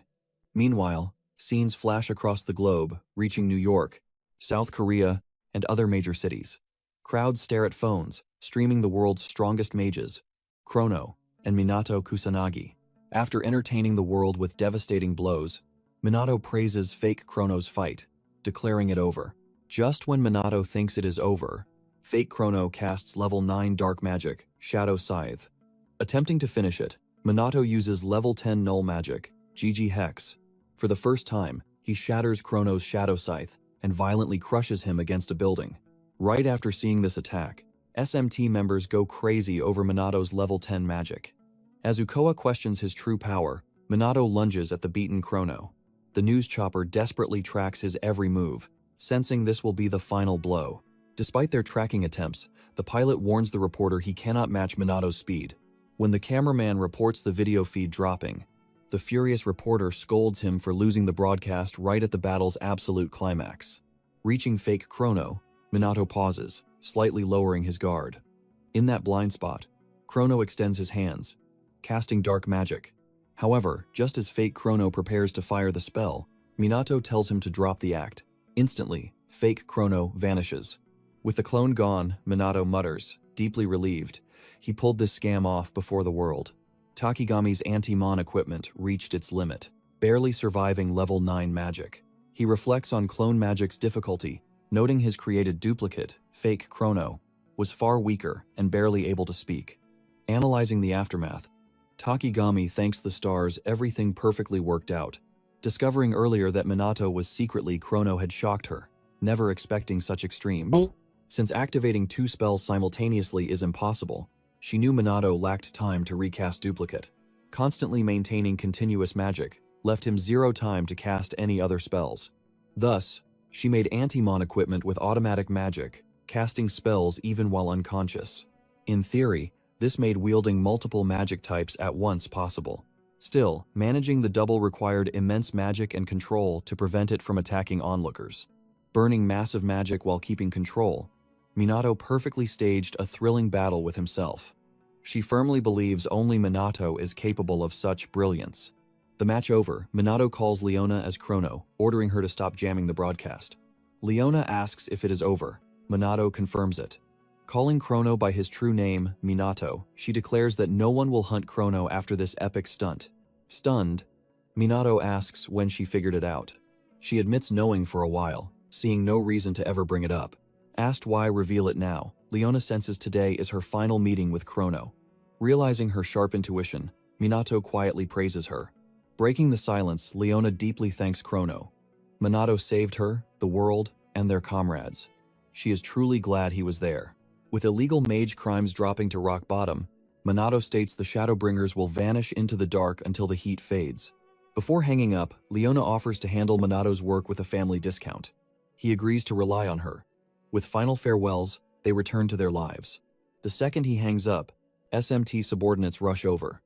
Meanwhile, scenes flash across the globe, reaching New York, South Korea, and other major cities. Crowds stare at phones, streaming the world's strongest mages, Chrono and Minato Kusanagi. After entertaining the world with devastating blows, Minato praises fake Chrono's fight, declaring it over. Just when Minato thinks it is over, fake Chrono casts level 9 dark magic, Shadow Scythe. Attempting to finish it, Minato uses level 10 null magic, GG Hex. For the first time, he shatters Chrono's Shadow Scythe and violently crushes him against a building. Right after seeing this attack, SMT members go crazy over Minato's level 10 magic. As Ukoa questions his true power, Minato lunges at the beaten Chrono. The news chopper desperately tracks his every move, sensing this will be the final blow. Despite their tracking attempts, the pilot warns the reporter he cannot match Minato's speed. When the cameraman reports the video feed dropping, the furious reporter scolds him for losing the broadcast right at the battle's absolute climax. Reaching fake Chrono, Minato pauses, slightly lowering his guard. In that blind spot, Chrono extends his hands, casting dark magic. However, just as fake Chrono prepares to fire the spell, Minato tells him to drop the act. Instantly, fake Chrono vanishes. With the clone gone, Minato mutters, deeply relieved. He pulled this scam off before the world. Takigami's anti-mon equipment reached its limit, barely surviving level 9 magic. He reflects on clone magic's difficulty, noting his created duplicate, fake Chrono, was far weaker and barely able to speak. Analyzing the aftermath, Takigami thanks the stars everything perfectly worked out, discovering earlier that Minato was secretly Chrono had shocked her, never expecting such extremes. Since activating 2 spells simultaneously is impossible, she knew Minato lacked time to recast duplicate. Constantly maintaining continuous magic left him 0 time to cast any other spells. Thus, she made anti-mon equipment with automatic magic, casting spells even while unconscious. In theory, this made wielding multiple magic types at once possible. Still, managing the double required immense magic and control to prevent it from attacking onlookers. Burning massive magic while keeping control, Minato perfectly staged a thrilling battle with himself. She firmly believes only Minato is capable of such brilliance. The match over, Minato calls Leona as Chrono, ordering her to stop jamming the broadcast. Leona asks if it is over. Minato confirms it. Calling Chrono by his true name, Minato, she declares that no one will hunt Chrono after this epic stunt. Stunned, Minato asks when she figured it out. She admits knowing for a while, seeing no reason to ever bring it up. Asked why reveal it now, Leona senses today is her final meeting with Chrono. Realizing her sharp intuition, Minato quietly praises her. Breaking the silence, Leona deeply thanks Chrono. Minato saved her, the world, and their comrades. She is truly glad he was there. With illegal mage crimes dropping to rock bottom, Minato states the Shadowbringers will vanish into the dark until the heat fades. Before hanging up, Leona offers to handle Minato's work with a family discount. He agrees to rely on her. With final farewells, they return to their lives. The second he hangs up, SMT subordinates rush over.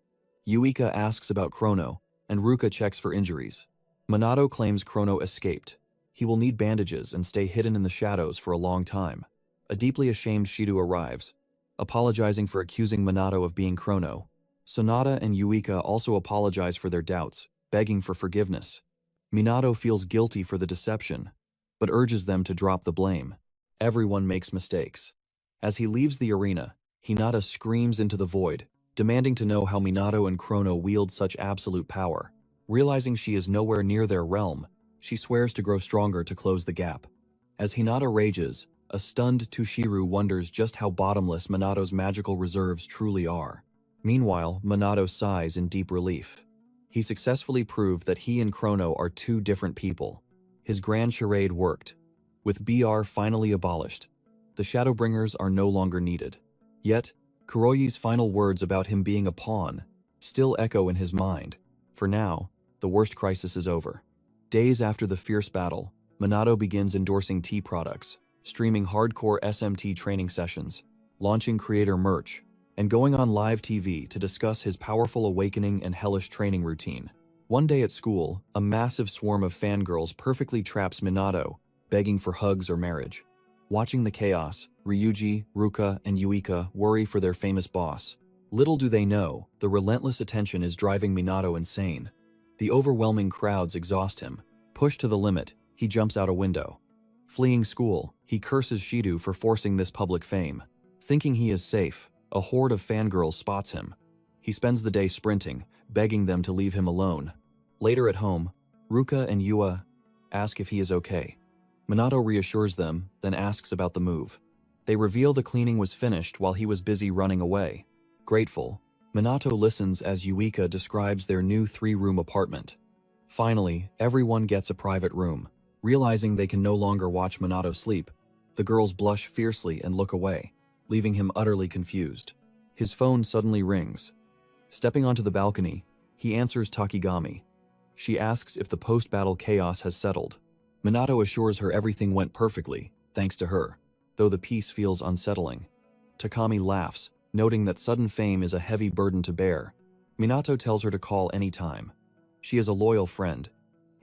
Yuika asks about Chrono, and Ruka checks for injuries. Minato claims Chrono escaped. He will need bandages and stay hidden in the shadows for a long time. A deeply ashamed Shido arrives, apologizing for accusing Minato of being Chrono. Sonata and Yuika also apologize for their doubts, begging for forgiveness. Minato feels guilty for the deception, but urges them to drop the blame. Everyone makes mistakes. As he leaves the arena, Hinata screams into the void, demanding to know how Minato and Chrono wield such absolute power. Realizing she is nowhere near their realm, she swears to grow stronger to close the gap. As Hinata rages, a stunned Tushiru wonders just how bottomless Minato's magical reserves truly are. Meanwhile, Minato sighs in deep relief. He successfully proved that he and Chrono are two different people. His grand charade worked. With BR finally abolished, the Shadowbringers are no longer needed. Yet, Kuroyi's final words about him being a pawn still echo in his mind. For now, the worst crisis is over. Days after the fierce battle, Minato begins endorsing tea products, streaming hardcore SMT training sessions, launching creator merch, and going on live TV to discuss his powerful awakening and hellish training routine. One day at school, a massive swarm of fangirls perfectly traps Minato, begging for hugs or marriage. Watching the chaos, Ryuji, Ruka, and Yuika worry for their famous boss. Little do they know, the relentless attention is driving Minato insane. The overwhelming crowds exhaust him. Pushed to the limit, he jumps out a window. Fleeing school, he curses Shido for forcing this public fame. Thinking he is safe, a horde of fangirls spots him. He spends the day sprinting, begging them to leave him alone. Later at home, Ruka and Yua ask if he is okay. Minato reassures them, then asks about the move. They reveal the cleaning was finished while he was busy running away. Grateful, Minato listens as Yuika describes their new 3-room apartment. Finally, everyone gets a private room. Realizing they can no longer watch Minato sleep, the girls blush fiercely and look away, leaving him utterly confused. His phone suddenly rings. Stepping onto the balcony, he answers Takigami. She asks if the post-battle chaos has settled. Minato assures her everything went perfectly, thanks to her, though the peace feels unsettling. Takami laughs, noting that sudden fame is a heavy burden to bear. Minato tells her to call any time. She is a loyal friend,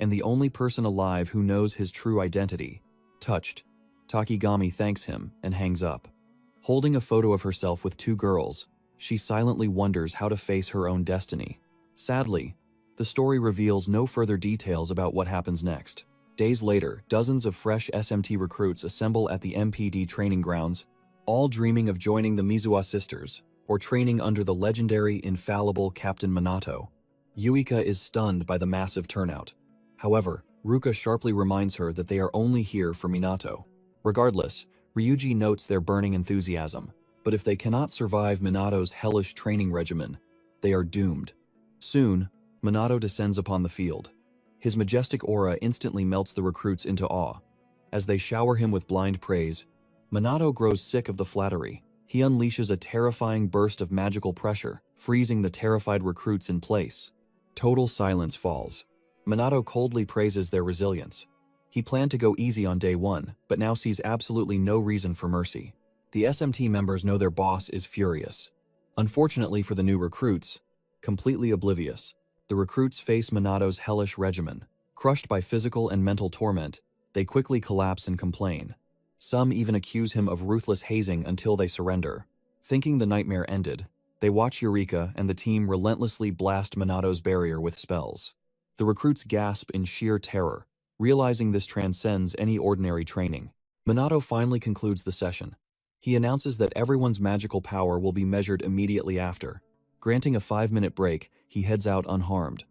and the only person alive who knows his true identity. Touched, Takigami thanks him and hangs up. Holding a photo of herself with 2 girls, she silently wonders how to face her own destiny. Sadly, the story reveals no further details about what happens next. Days later, dozens of fresh SMT recruits assemble at the MPD training grounds, all dreaming of joining the Mizuha sisters, or training under the legendary, infallible Captain Minato. Yuika is stunned by the massive turnout. However, Ruka sharply reminds her that they are only here for Minato. Regardless, Ryuji notes their burning enthusiasm, but if they cannot survive Minato's hellish training regimen, they are doomed. Soon, Minato descends upon the field. His majestic aura instantly melts the recruits into awe. As they shower him with blind praise, Minato grows sick of the flattery. He unleashes a terrifying burst of magical pressure, freezing the terrified recruits in place. Total silence falls. Minato coldly praises their resilience. He planned to go easy on day 1, but now sees absolutely no reason for mercy. The SMT members know their boss is furious. Unfortunately for the new recruits, completely oblivious, the recruits face Minato's hellish regimen. Crushed by physical and mental torment, They quickly collapse and complain. Some even accuse him of ruthless hazing until they surrender. Thinking the nightmare ended, they watch Eureka and the team relentlessly blast Minato's barrier with spells. The recruits gasp in sheer terror, realizing this transcends any ordinary training. Minato finally concludes the session. He announces that everyone's magical power will be measured immediately after. Granting a 5-minute break, he heads out unharmed.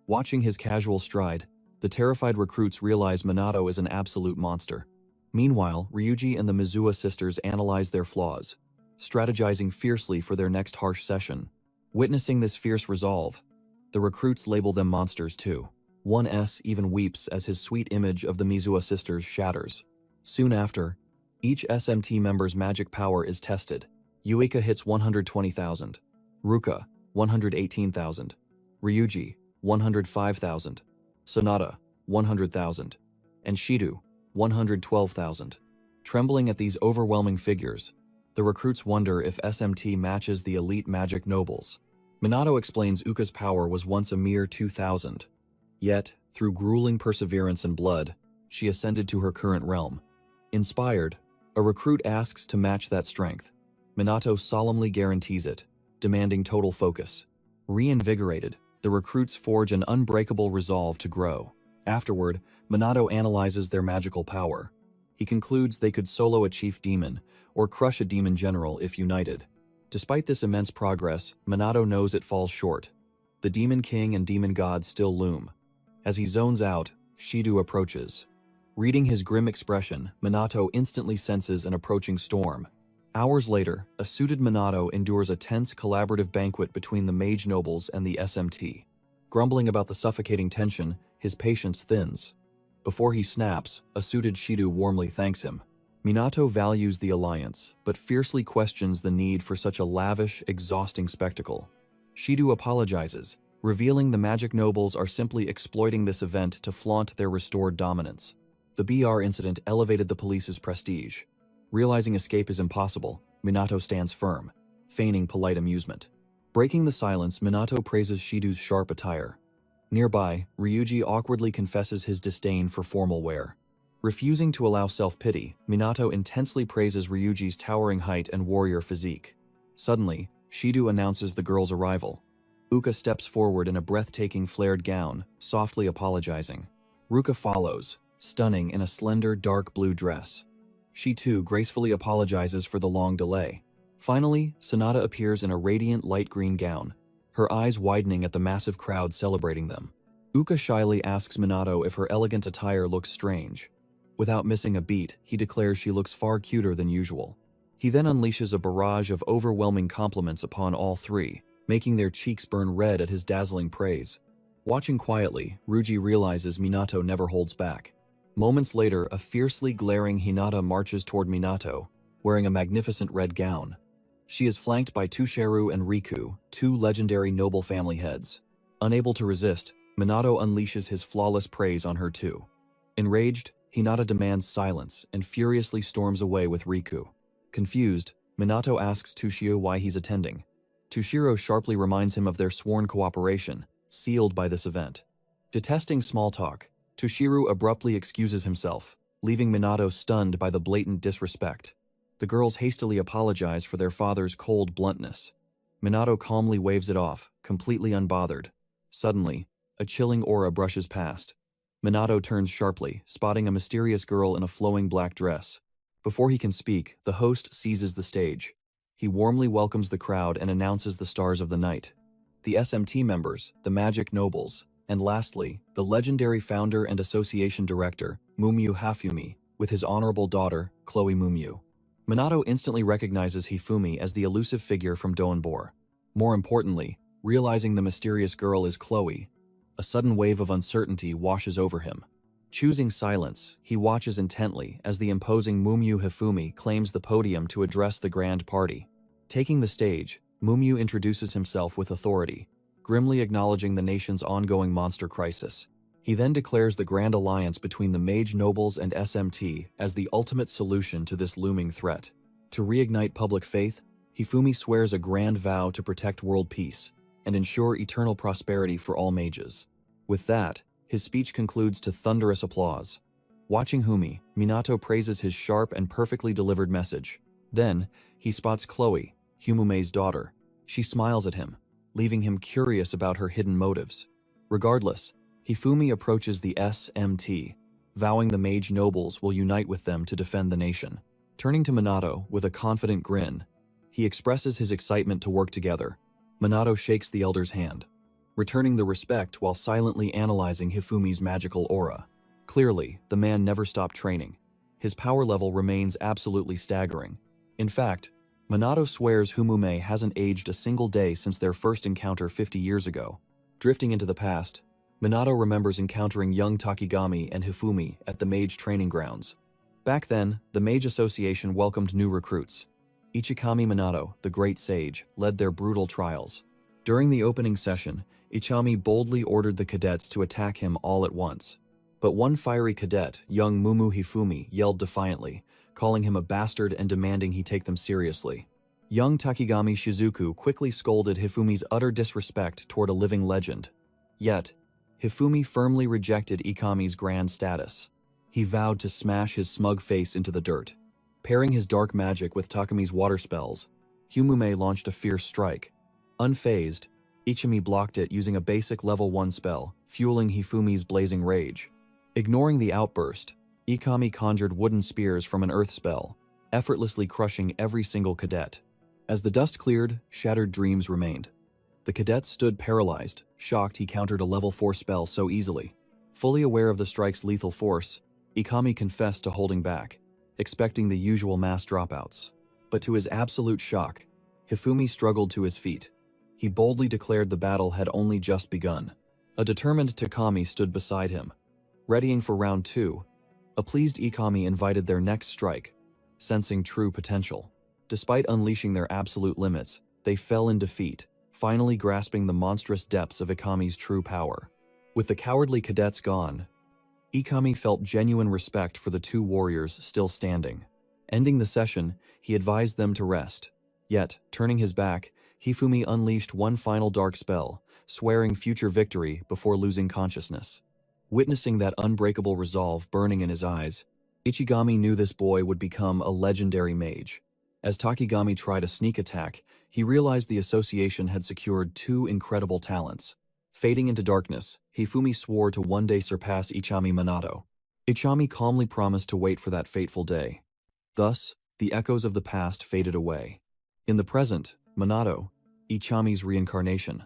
Watching his casual stride, the terrified recruits realize Minato is an absolute monster. Meanwhile, Ryuji and the Mizuha sisters analyze their flaws, strategizing fiercely for their next harsh session. Witnessing this fierce resolve, the recruits label them monsters too. One S even weeps as his sweet image of the Mizuha sisters shatters. Soon after, each SMT member's magic power is tested. Yuika hits 120,000, Ruka 118,000, Ryuji 105,000, Sonata 100,000, and Shido 112,000. Trembling at these overwhelming figures, the recruits wonder if SMT matches the elite magic nobles. Minato explains Uka's power was once a mere 2,000. Yet, through grueling perseverance and blood, she ascended to her current realm. Inspired, a recruit asks to match that strength. Minato solemnly guarantees it, demanding total focus. Reinvigorated, the recruits forge an unbreakable resolve to grow. Afterward, Minato analyzes their magical power. He concludes they could solo a chief demon, or crush a demon general if united. Despite this immense progress, Minato knows it falls short. The Demon King and Demon God still loom. As he zones out, Shido approaches. Reading his grim expression, Minato instantly senses an approaching storm. Hours later, a suited Minato endures a tense collaborative banquet between the mage nobles and the SMT. Grumbling about the suffocating tension, his patience thins. Before he snaps, a suited Shido warmly thanks him. Minato values the alliance, but fiercely questions the need for such a lavish, exhausting spectacle. Shido apologizes, revealing the magic nobles are simply exploiting this event to flaunt their restored dominance. The BR incident elevated the police's prestige. Realizing escape is impossible, Minato stands firm, feigning polite amusement. Breaking the silence, Minato praises Shido's sharp attire. Nearby, Ryuji awkwardly confesses his disdain for formal wear. Refusing to allow self-pity, Minato intensely praises Ryuji's towering height and warrior physique. Suddenly, Shido announces the girl's arrival. Uka steps forward in a breathtaking flared gown, softly apologizing. Ruka follows, stunning in a slender dark blue dress. She too gracefully apologizes for the long delay. Finally, Sonata appears in a radiant light green gown, her eyes widening at the massive crowd celebrating them. Uka shyly asks Minato if her elegant attire looks strange. Without missing a beat, he declares she looks far cuter than usual. He then unleashes a barrage of overwhelming compliments upon all three, making their cheeks burn red at his dazzling praise. Watching quietly, Ryuji realizes Minato never holds back. Moments later, a fiercely glaring Hinata marches toward Minato, wearing a magnificent red gown. She is flanked by Tushiru and Riku, two legendary noble family heads. Unable to resist, Minato unleashes his flawless praise on her too. Enraged, Hinata demands silence and furiously storms away with Riku. Confused, Minato asks Tushiru why he's attending. Tushiru sharply reminds him of their sworn cooperation, sealed by this event. Detesting small talk, Tushiru abruptly excuses himself, leaving Minato stunned by the blatant disrespect. The girls hastily apologize for their father's cold bluntness. Minato calmly waves it off, completely unbothered. Suddenly, a chilling aura brushes past. Minato turns sharply, spotting a mysterious girl in a flowing black dress. Before he can speak, the host seizes the stage. He warmly welcomes the crowd and announces the stars of the night. The SMT members, the magic nobles, and lastly, the legendary founder and association director, Mumyu Hafumi, with his honorable daughter, Chloe Mumyu. Minato instantly recognizes Hifumi as the elusive figure from Doenbor. More importantly, realizing the mysterious girl is Chloe, a sudden wave of uncertainty washes over him. Choosing silence, he watches intently as the imposing Mumyu Hifumi claims the podium to address the grand party. Taking the stage, Mumyu introduces himself with authority, grimly acknowledging the nation's ongoing monster crisis. He then declares the grand alliance between the mage nobles and SMT as the ultimate solution to this looming threat. To reignite public faith, Hifumi swears a grand vow to protect world peace and ensure eternal prosperity for all mages. With that, his speech concludes to thunderous applause. Watching Humi, Minato praises his sharp and perfectly delivered message. Then, he spots Chloe, Humume's daughter. She smiles at him, leaving him curious about her hidden motives. Regardless, Hifumi approaches the SMT, vowing the mage nobles will unite with them to defend the nation. Turning to Minato with a confident grin, he expresses his excitement to work together. Minato shakes the elder's hand, returning the respect while silently analyzing Hifumi's magical aura. Clearly, the man never stopped training. His power level remains absolutely staggering. In fact, Minato swears Humume hasn't aged a single day since their first encounter 50 years ago. Drifting into the past, Minato remembers encountering young Takigami and Hifumi at the mage training grounds. Back then, the Mage Association welcomed new recruits. Ichikami Minato, the great sage, led their brutal trials. During the opening session, Ichami boldly ordered the cadets to attack him all at once. But one fiery cadet, young Mumu Hifumi, yelled defiantly, calling him a bastard and demanding he take them seriously. Young Takigami Shizuku quickly scolded Hifumi's utter disrespect toward a living legend. Yet, Hifumi firmly rejected Ikami's grand status. He vowed to smash his smug face into the dirt. Pairing his dark magic with Takami's water spells, Humume launched a fierce strike. Unfazed, Ichimi blocked it using a basic level 1 spell, fueling Hifumi's blazing rage. Ignoring the outburst, Ikami conjured wooden spears from an earth spell, effortlessly crushing every single cadet. As the dust cleared, shattered dreams remained. The cadets stood paralyzed, shocked he countered a level 4 spell so easily. Fully aware of the strike's lethal force, Ikami confessed to holding back, expecting the usual mass dropouts. But to his absolute shock, Hifumi struggled to his feet. He boldly declared the battle had only just begun. A determined Takami stood beside him. Readying for round 2, a pleased Ikami invited their next strike, sensing true potential. Despite unleashing their absolute limits, they fell in defeat, finally grasping the monstrous depths of Ikami's true power. With the cowardly cadets gone, Ikami felt genuine respect for the two warriors still standing. Ending the session, he advised them to rest. Yet, turning his back, Hifumi unleashed one final dark spell, swearing future victory before losing consciousness. Witnessing that unbreakable resolve burning in his eyes, Ichigami knew this boy would become a legendary mage. As Takigami tried a sneak attack, he realized the association had secured two incredible talents. Fading into darkness, Hifumi swore to one day surpass Ichami Minato. Ichami calmly promised to wait for that fateful day. Thus, the echoes of the past faded away. In the present, Minato, Ichami's reincarnation,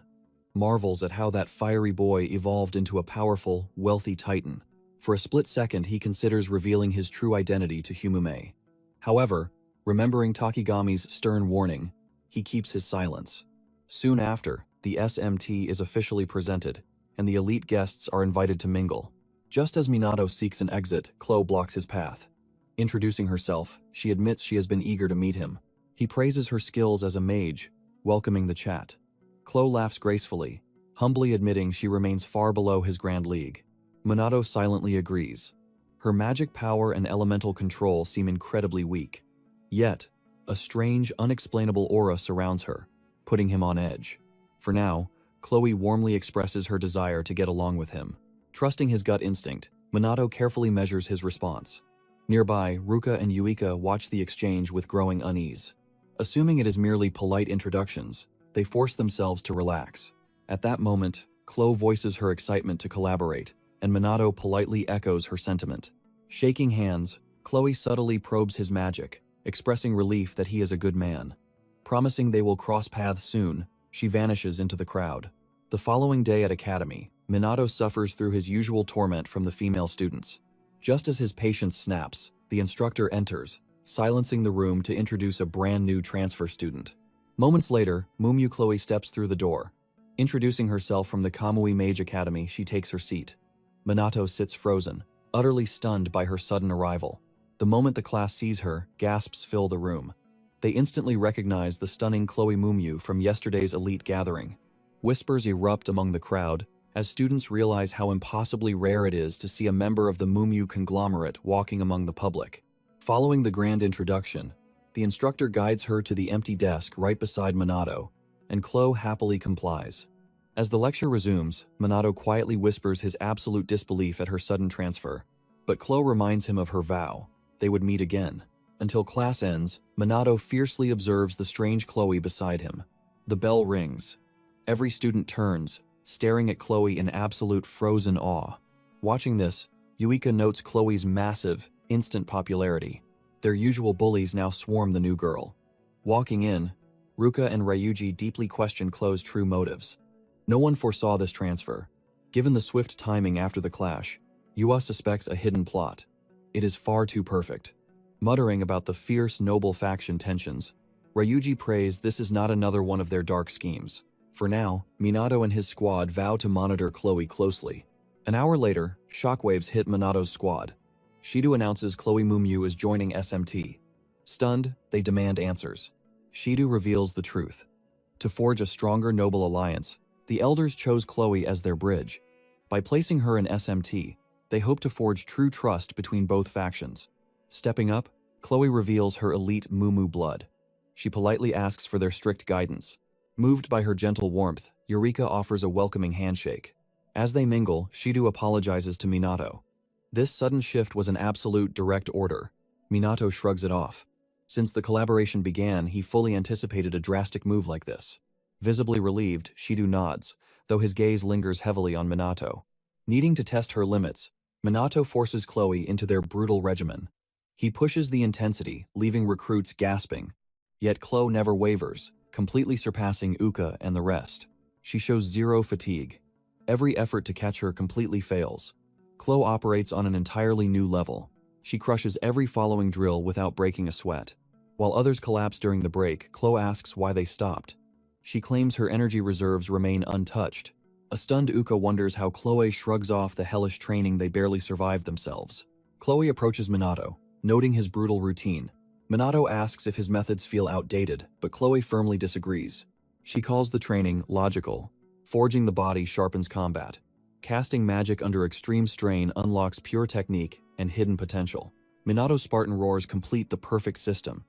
marvels at how that fiery boy evolved into a powerful, wealthy titan. For a split second, he considers revealing his true identity to Humume. However, remembering Takigami's stern warning, he keeps his silence. Soon after, the SMT is officially presented, and the elite guests are invited to mingle. Just as Minato seeks an exit, Chloe blocks his path. Introducing herself, she admits she has been eager to meet him. He praises her skills as a mage, welcoming the chat. Chloe laughs gracefully, humbly admitting she remains far below his grand league. Minato silently agrees. Her magic power and elemental control seem incredibly weak. Yet, a strange, unexplainable aura surrounds her, putting him on edge. For now, Chloe warmly expresses her desire to get along with him. Trusting his gut instinct, Minato carefully measures his response. Nearby, Ruka and Yuika watch the exchange with growing unease. Assuming it is merely polite introductions, they force themselves to relax. At that moment, Chloe voices her excitement to collaborate, and Minato politely echoes her sentiment. Shaking hands, Chloe subtly probes his magic, expressing relief that he is a good man. Promising they will cross paths soon, she vanishes into the crowd. The following day at Academy, Minato suffers through his usual torment from the female students. Just as his patience snaps, the instructor enters, silencing the room to introduce a brand new transfer student. Moments later, Mumu Chloe steps through the door. Introducing herself from the Kamui Mage Academy, she takes her seat. Minato sits frozen, utterly stunned by her sudden arrival. The moment the class sees her, gasps fill the room. They instantly recognize the stunning Chloe Mumu from yesterday's elite gathering. Whispers erupt among the crowd as students realize how impossibly rare it is to see a member of the Mumu conglomerate walking among the public. Following the grand introduction, the instructor guides her to the empty desk right beside Minato, and Chloe happily complies. As the lecture resumes, Minato quietly whispers his absolute disbelief at her sudden transfer. But Chloe reminds him of her vow. They would meet again. Until class ends, Minato fiercely observes the strange Chloe beside him. The bell rings. Every student turns, staring at Chloe in absolute frozen awe. Watching this, Yuika notes Chloe's massive, instant popularity. Their usual bullies now swarm the new girl. Walking in, Ruka and Ryuji deeply question Chloe's true motives. No one foresaw this transfer. Given the swift timing after the clash, Yua suspects a hidden plot. It is far too perfect. Muttering about the fierce, noble faction tensions, Ryuji prays this is not another one of their dark schemes. For now, Minato and his squad vow to monitor Chloe closely. An hour later, shockwaves hit Minato's squad. Shido announces Chloe Mumyu is joining SMT. Stunned, they demand answers. Shido reveals the truth. To forge a stronger noble alliance, the elders chose Chloe as their bridge. By placing her in SMT, they hope to forge true trust between both factions. Stepping up, Chloe reveals her elite Mumu blood. She politely asks for their strict guidance. Moved by her gentle warmth, Eureka offers a welcoming handshake. As they mingle, Shido apologizes to Minato. This sudden shift was an absolute direct order. Minato shrugs it off. Since the collaboration began, he fully anticipated a drastic move like this. Visibly relieved, Shido nods, though his gaze lingers heavily on Minato. Needing to test her limits, Minato forces Chloe into their brutal regimen. He pushes the intensity, leaving recruits gasping. Yet Chloe never wavers, completely surpassing Uka and the rest. She shows zero fatigue. Every effort to catch her completely fails. Chloe operates on an entirely new level. She crushes every following drill without breaking a sweat. While others collapse during the break, Chloe asks why they stopped. She claims her energy reserves remain untouched. A stunned Uka wonders how Chloe shrugs off the hellish training they barely survived themselves. Chloe approaches Minato, noting his brutal routine. Minato asks if his methods feel outdated, but Chloe firmly disagrees. She calls the training logical. Forging the body sharpens combat. Casting magic under extreme strain unlocks pure technique and hidden potential. Minato's Spartan roars complete the perfect system.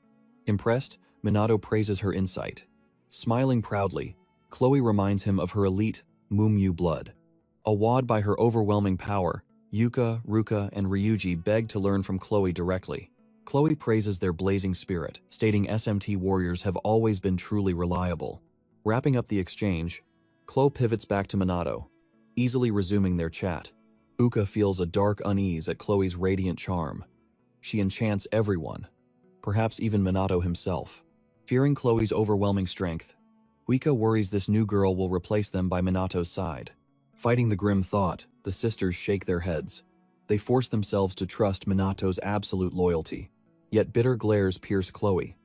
Impressed, Minato praises her insight. Smiling proudly, Chloe reminds him of her elite Mumyu blood. Awed by her overwhelming power, Yuka, Ruka, and Ryuji beg to learn from Chloe directly. Chloe praises their blazing spirit, stating SMT warriors have always been truly reliable. Wrapping up the exchange, Chloe pivots back to Minato, easily resuming their chat. Uka feels a dark unease at Chloe's radiant charm. She enchants everyone, perhaps even Minato himself. Fearing Chloe's overwhelming strength, Uka worries this new girl will replace them by Minato's side. Fighting the grim thought, the sisters shake their heads. They force themselves to trust Minato's absolute loyalty. Yet bitter glares pierce Chloe.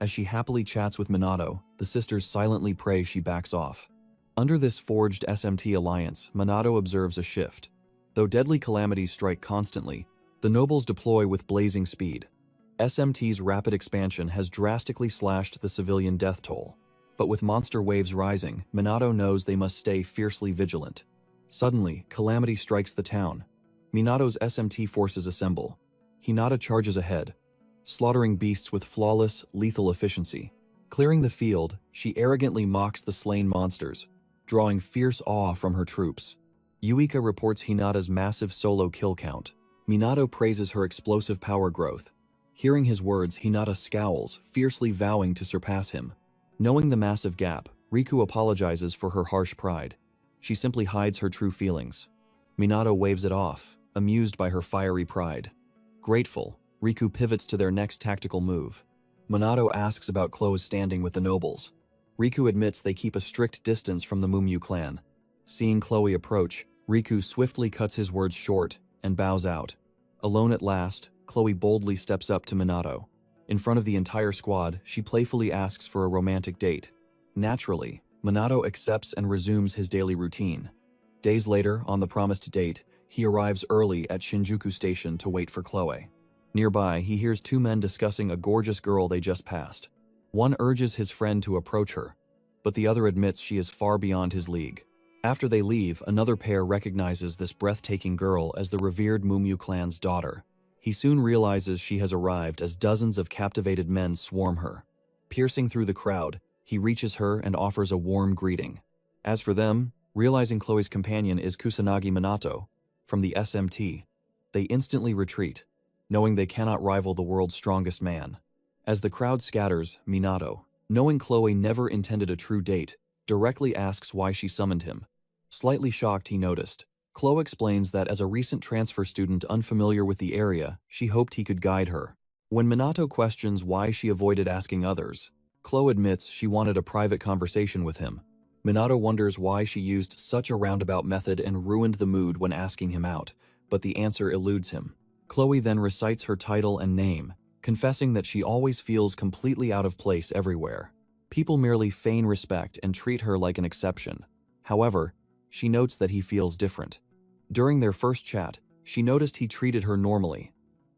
As she happily chats with Minato, the sisters silently pray she backs off. Under this forged SMT alliance, Minato observes a shift. Though deadly calamities strike constantly, the nobles deploy with blazing speed. SMT's rapid expansion has drastically slashed the civilian death toll. But with monster waves rising, Minato knows they must stay fiercely vigilant. Suddenly, calamity strikes the town. Minato's SMT forces assemble. Hinata charges ahead, slaughtering beasts with flawless, lethal efficiency. Clearing the field, she arrogantly mocks the slain monsters, drawing fierce awe from her troops. Yuika reports Hinata's massive solo kill count. Minato praises her explosive power growth. Hearing his words, Hinata scowls, fiercely vowing to surpass him. Knowing the massive gap, Riku apologizes for her harsh pride. She simply hides her true feelings. Minato waves it off, amused by her fiery pride. Grateful, Riku pivots to their next tactical move. Minato asks about Chloe's standing with the nobles. Riku admits they keep a strict distance from the Mumyu clan. Seeing Chloe approach, Riku swiftly cuts his words short and bows out. Alone at last, Chloe boldly steps up to Minato. In front of the entire squad, she playfully asks for a romantic date. Naturally, Minato accepts and resumes his daily routine. Days later, on the promised date, he arrives early at Shinjuku Station to wait for Chloe. Nearby, he hears two men discussing a gorgeous girl they just passed. One urges his friend to approach her, but the other admits she is far beyond his league. After they leave, another pair recognizes this breathtaking girl as the revered Mumyu clan's daughter. He soon realizes she has arrived as dozens of captivated men swarm her. Piercing through the crowd, he reaches her and offers a warm greeting. As for them, realizing Chloe's companion is Kusanagi Minato from the SMT, They instantly retreat, knowing they cannot rival the world's strongest man. As the crowd scatters, Minato, knowing Chloe never intended a true date, directly asks why she summoned him. Slightly shocked, he noticed. Chloe explains that as a recent transfer student unfamiliar with the area, she hoped he could guide her. When Minato questions why she avoided asking others, Chloe admits she wanted a private conversation with him. Minato wonders why she used such a roundabout method and ruined the mood when asking him out, but the answer eludes him. Chloe then recites her title and name, confessing that she always feels completely out of place everywhere. People merely feign respect and treat her like an exception. However, she notes that he feels different. During their first chat, she noticed he treated her normally.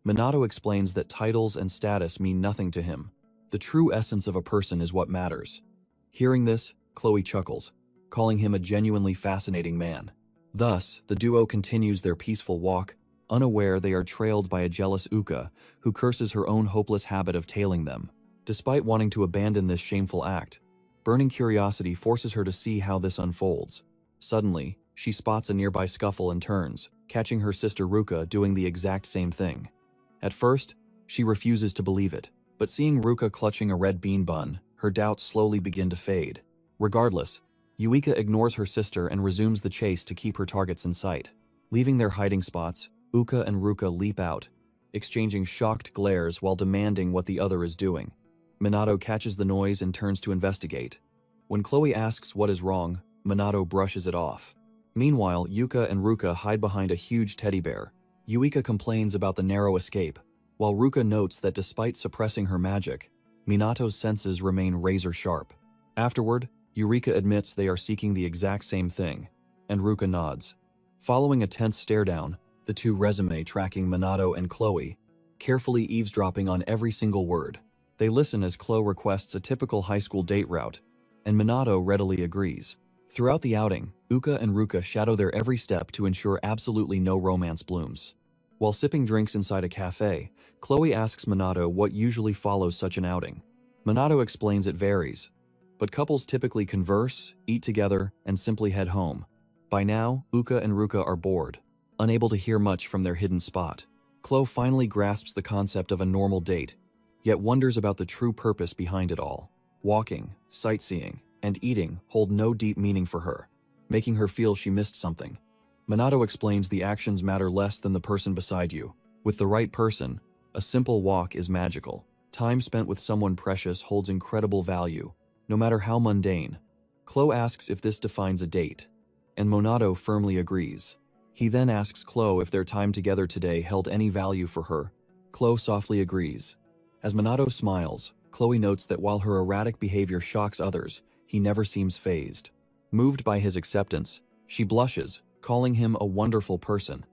Minato explains that titles and status mean nothing to him. The true essence of a person is what matters. Hearing this, Chloe chuckles, calling him a genuinely fascinating man. Thus, the duo continues their peaceful walk, unaware they are trailed by a jealous Uka, who curses her own hopeless habit of tailing them. Despite wanting to abandon this shameful act, burning curiosity forces her to see how this unfolds. Suddenly, she spots a nearby scuffle and turns, catching her sister Ruka doing the exact same thing. At first, she refuses to believe it, but seeing Ruka clutching a red bean bun, her doubts slowly begin to fade. Regardless, Yuika ignores her sister and resumes the chase to keep her targets in sight. Leaving their hiding spots, Uka and Ruka leap out, exchanging shocked glares while demanding what the other is doing. Minato catches the noise and turns to investigate. When Chloe asks what is wrong, Minato brushes it off. Meanwhile, Yuka and Ruka hide behind a huge teddy bear. Yuika complains about the narrow escape, while Ruka notes that despite suppressing her magic, Minato's senses remain razor-sharp. Afterward, Eureka admits they are seeking the exact same thing, and Ruka nods. Following a tense stare-down, the two resume tracking Minato and Chloe, carefully eavesdropping on every single word. They listen as Chloe requests a typical high school date route, and Minato readily agrees. Throughout the outing, Uka and Ruka shadow their every step to ensure absolutely no romance blooms. While sipping drinks inside a cafe, Chloe asks Minato what usually follows such an outing. Minato explains it varies, but couples typically converse, eat together, and simply head home. By now, Uka and Ruka are bored, unable to hear much from their hidden spot. Chloe finally grasps the concept of a normal date, yet wonders about the true purpose behind it all. Walking, sightseeing, and eating hold no deep meaning for her, making her feel she missed something. Minato explains the actions matter less than the person beside you. With the right person, a simple walk is magical. Time spent with someone precious holds incredible value, no matter how mundane. Chloe asks if this defines a date, and Minato firmly agrees. He then asks Chloe if their time together today held any value for her. Chloe softly agrees. As Minato smiles, Chloe notes that while her erratic behavior shocks others, he never seems fazed. Moved by his acceptance, she blushes, calling him a wonderful person.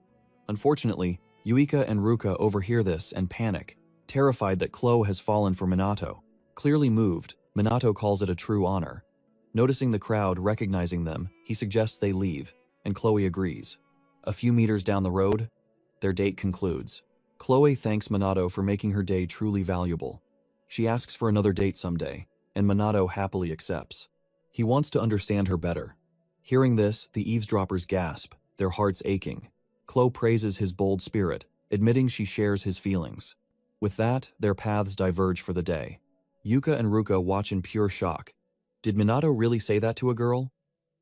Unfortunately, Yuika and Ruka overhear this and panic, terrified that Chloe has fallen for Minato. Clearly moved, Minato calls it a true honor. Noticing the crowd recognizing them, he suggests they leave, and Chloe agrees. A few meters down the road, their date concludes. Chloe thanks Minato for making her day truly valuable. She asks for another date someday, and Minato happily accepts. He wants to understand her better. Hearing this, the eavesdroppers gasp, their hearts aching. Chloe praises his bold spirit, admitting she shares his feelings. With that, their paths diverge for the day. Yuka and Ruka watch in pure shock. Did Minato really say that to a girl?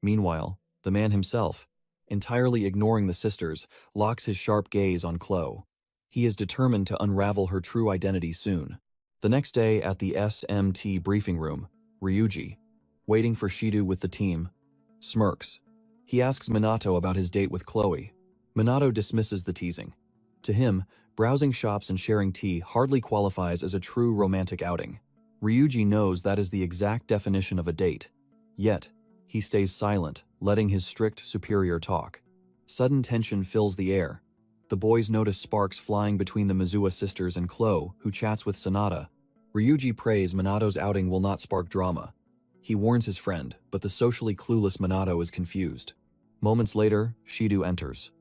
Meanwhile, the man himself, entirely ignoring the sisters, locks his sharp gaze on Chloe. He is determined to unravel her true identity soon. The next day at the SMT briefing room, Ryuji, waiting for Shido with the team, smirks. He asks Minato about his date with Chloe. Minato dismisses the teasing. To him, browsing shops and sharing tea hardly qualifies as a true romantic outing. Ryuji knows that is the exact definition of a date. Yet, he stays silent, letting his strict superior talk. Sudden tension fills the air. The boys notice sparks flying between the Mizuha sisters and Chloe, who chats with Sonata. Ryuji prays Minato's outing will not spark drama. He warns his friend, but the socially clueless Minato is confused. Moments later, Shido enters.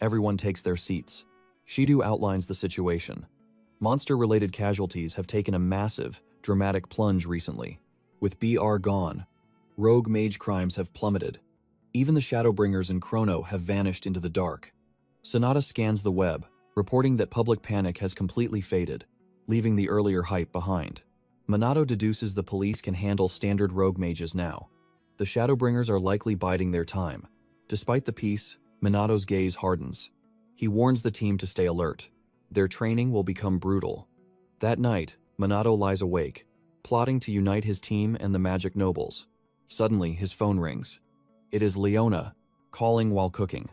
Everyone takes their seats. Shido outlines the situation. Monster-related casualties have taken a massive, dramatic plunge recently. With BR gone, rogue mage crimes have plummeted. Even the Shadowbringers and Chrono have vanished into the dark. Sonata scans the web, reporting that public panic has completely faded, leaving the earlier hype behind. Minato deduces the police can handle standard rogue mages now. The Shadowbringers are likely biding their time. Despite the peace, Minato's gaze hardens. He warns the team to stay alert. Their training will become brutal. That night, Minato lies awake, plotting to unite his team and the magic nobles. Suddenly, his phone rings. It is Leona, calling while cooking.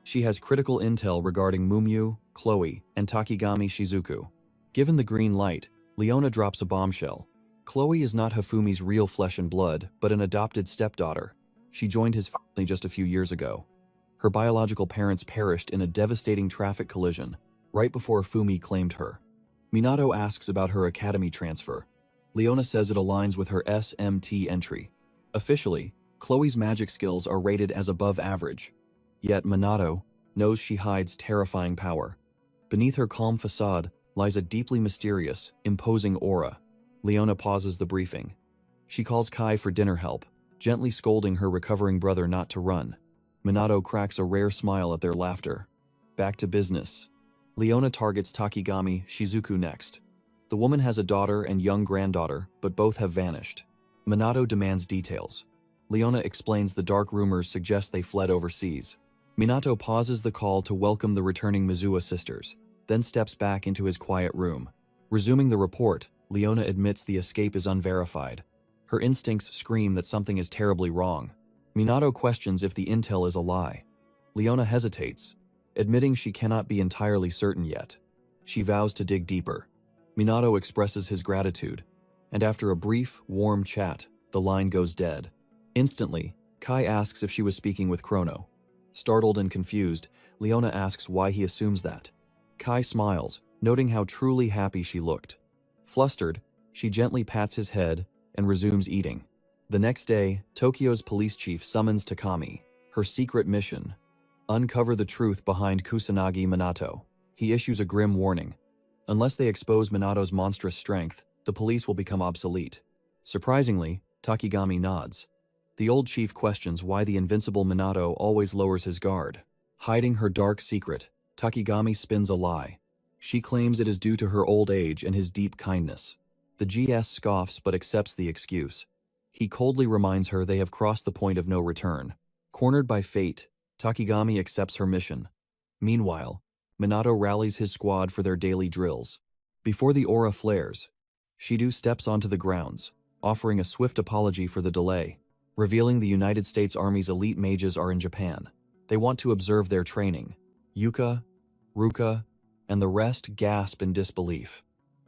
She has critical intel regarding Mumyu, Chloe, and Takigami Shizuku. Given the green light, Leona drops a bombshell. Chloe is not Hafumi's real flesh and blood, but an adopted stepdaughter. She joined his family just a few years ago. Her biological parents perished in a devastating traffic collision, right before Fumi claimed her. Minato asks about her academy transfer. Leona says it aligns with her SMT entry. Officially, Chloe's magic skills are rated as above average. Yet Minato knows she hides terrifying power. Beneath her calm facade lies a deeply mysterious, imposing aura. Leona pauses the briefing. She calls Kai for dinner help, gently scolding her recovering brother not to run. Minato cracks a rare smile at their laughter. Back to business. Leona targets Takigami Shizuku next. The woman has a daughter and young granddaughter, but both have vanished. Minato demands details. Leona explains the dark rumors suggest they fled overseas. Minato pauses the call to welcome the returning Mizuha sisters, then steps back into his quiet room. Resuming the report, Leona admits the escape is unverified. Her instincts scream that something is terribly wrong. Minato questions if the intel is a lie. Leona hesitates, admitting she cannot be entirely certain yet. She vows to dig deeper. Minato expresses his gratitude, and after a brief, warm chat, the line goes dead. Instantly, Kai asks if she was speaking with Chrono. Startled and confused, Leona asks why he assumes that. Kai smiles, noting how truly happy she looked. Flustered, she gently pats his head and resumes eating. The next day, Tokyo's police chief summons Takami. Her secret mission: uncover the truth behind Kusanagi Minato. He issues a grim warning. Unless they expose Minato's monstrous strength, the police will become obsolete. Surprisingly, Takigami nods. The old chief questions why the invincible Minato always lowers his guard. Hiding her dark secret, Takigami spins a lie. She claims it is due to her old age and his deep kindness. The GS scoffs but accepts the excuse. He coldly reminds her they have crossed the point of no return. Cornered by fate, Takigami accepts her mission. Meanwhile, Minato rallies his squad for their daily drills. Before the aura flares, Shido steps onto the grounds, offering a swift apology for the delay, revealing the United States Army's elite mages are in Japan. They want to observe their training. Yuka, Ruka, and the rest gasp in disbelief.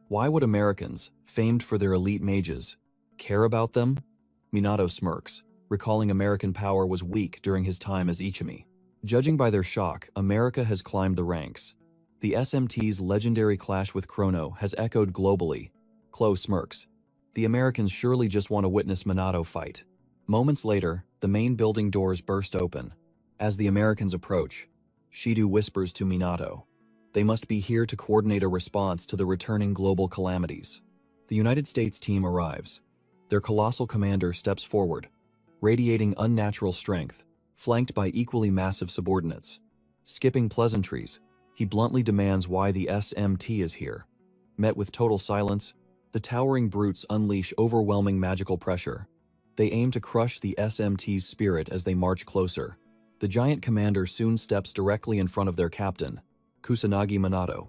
Why would Americans, famed for their elite mages, care about them? Minato smirks, recalling American power was weak during his time as Ichimi. Judging by their shock, America has climbed the ranks. The SMT's legendary clash with Chrono has echoed globally. Chloe smirks. The Americans surely just want to witness Minato fight. Moments later, the main building doors burst open. As the Americans approach, Shido whispers to Minato. They must be here to coordinate a response to the returning global calamities. The United States team arrives. Their colossal commander steps forward, radiating unnatural strength, flanked by equally massive subordinates. Skipping pleasantries, he bluntly demands why the SMT is here. Met with total silence, the towering brutes unleash overwhelming magical pressure. They aim to crush the SMT's spirit as they march closer. The giant commander soon steps directly in front of their captain, Kusanagi Minato.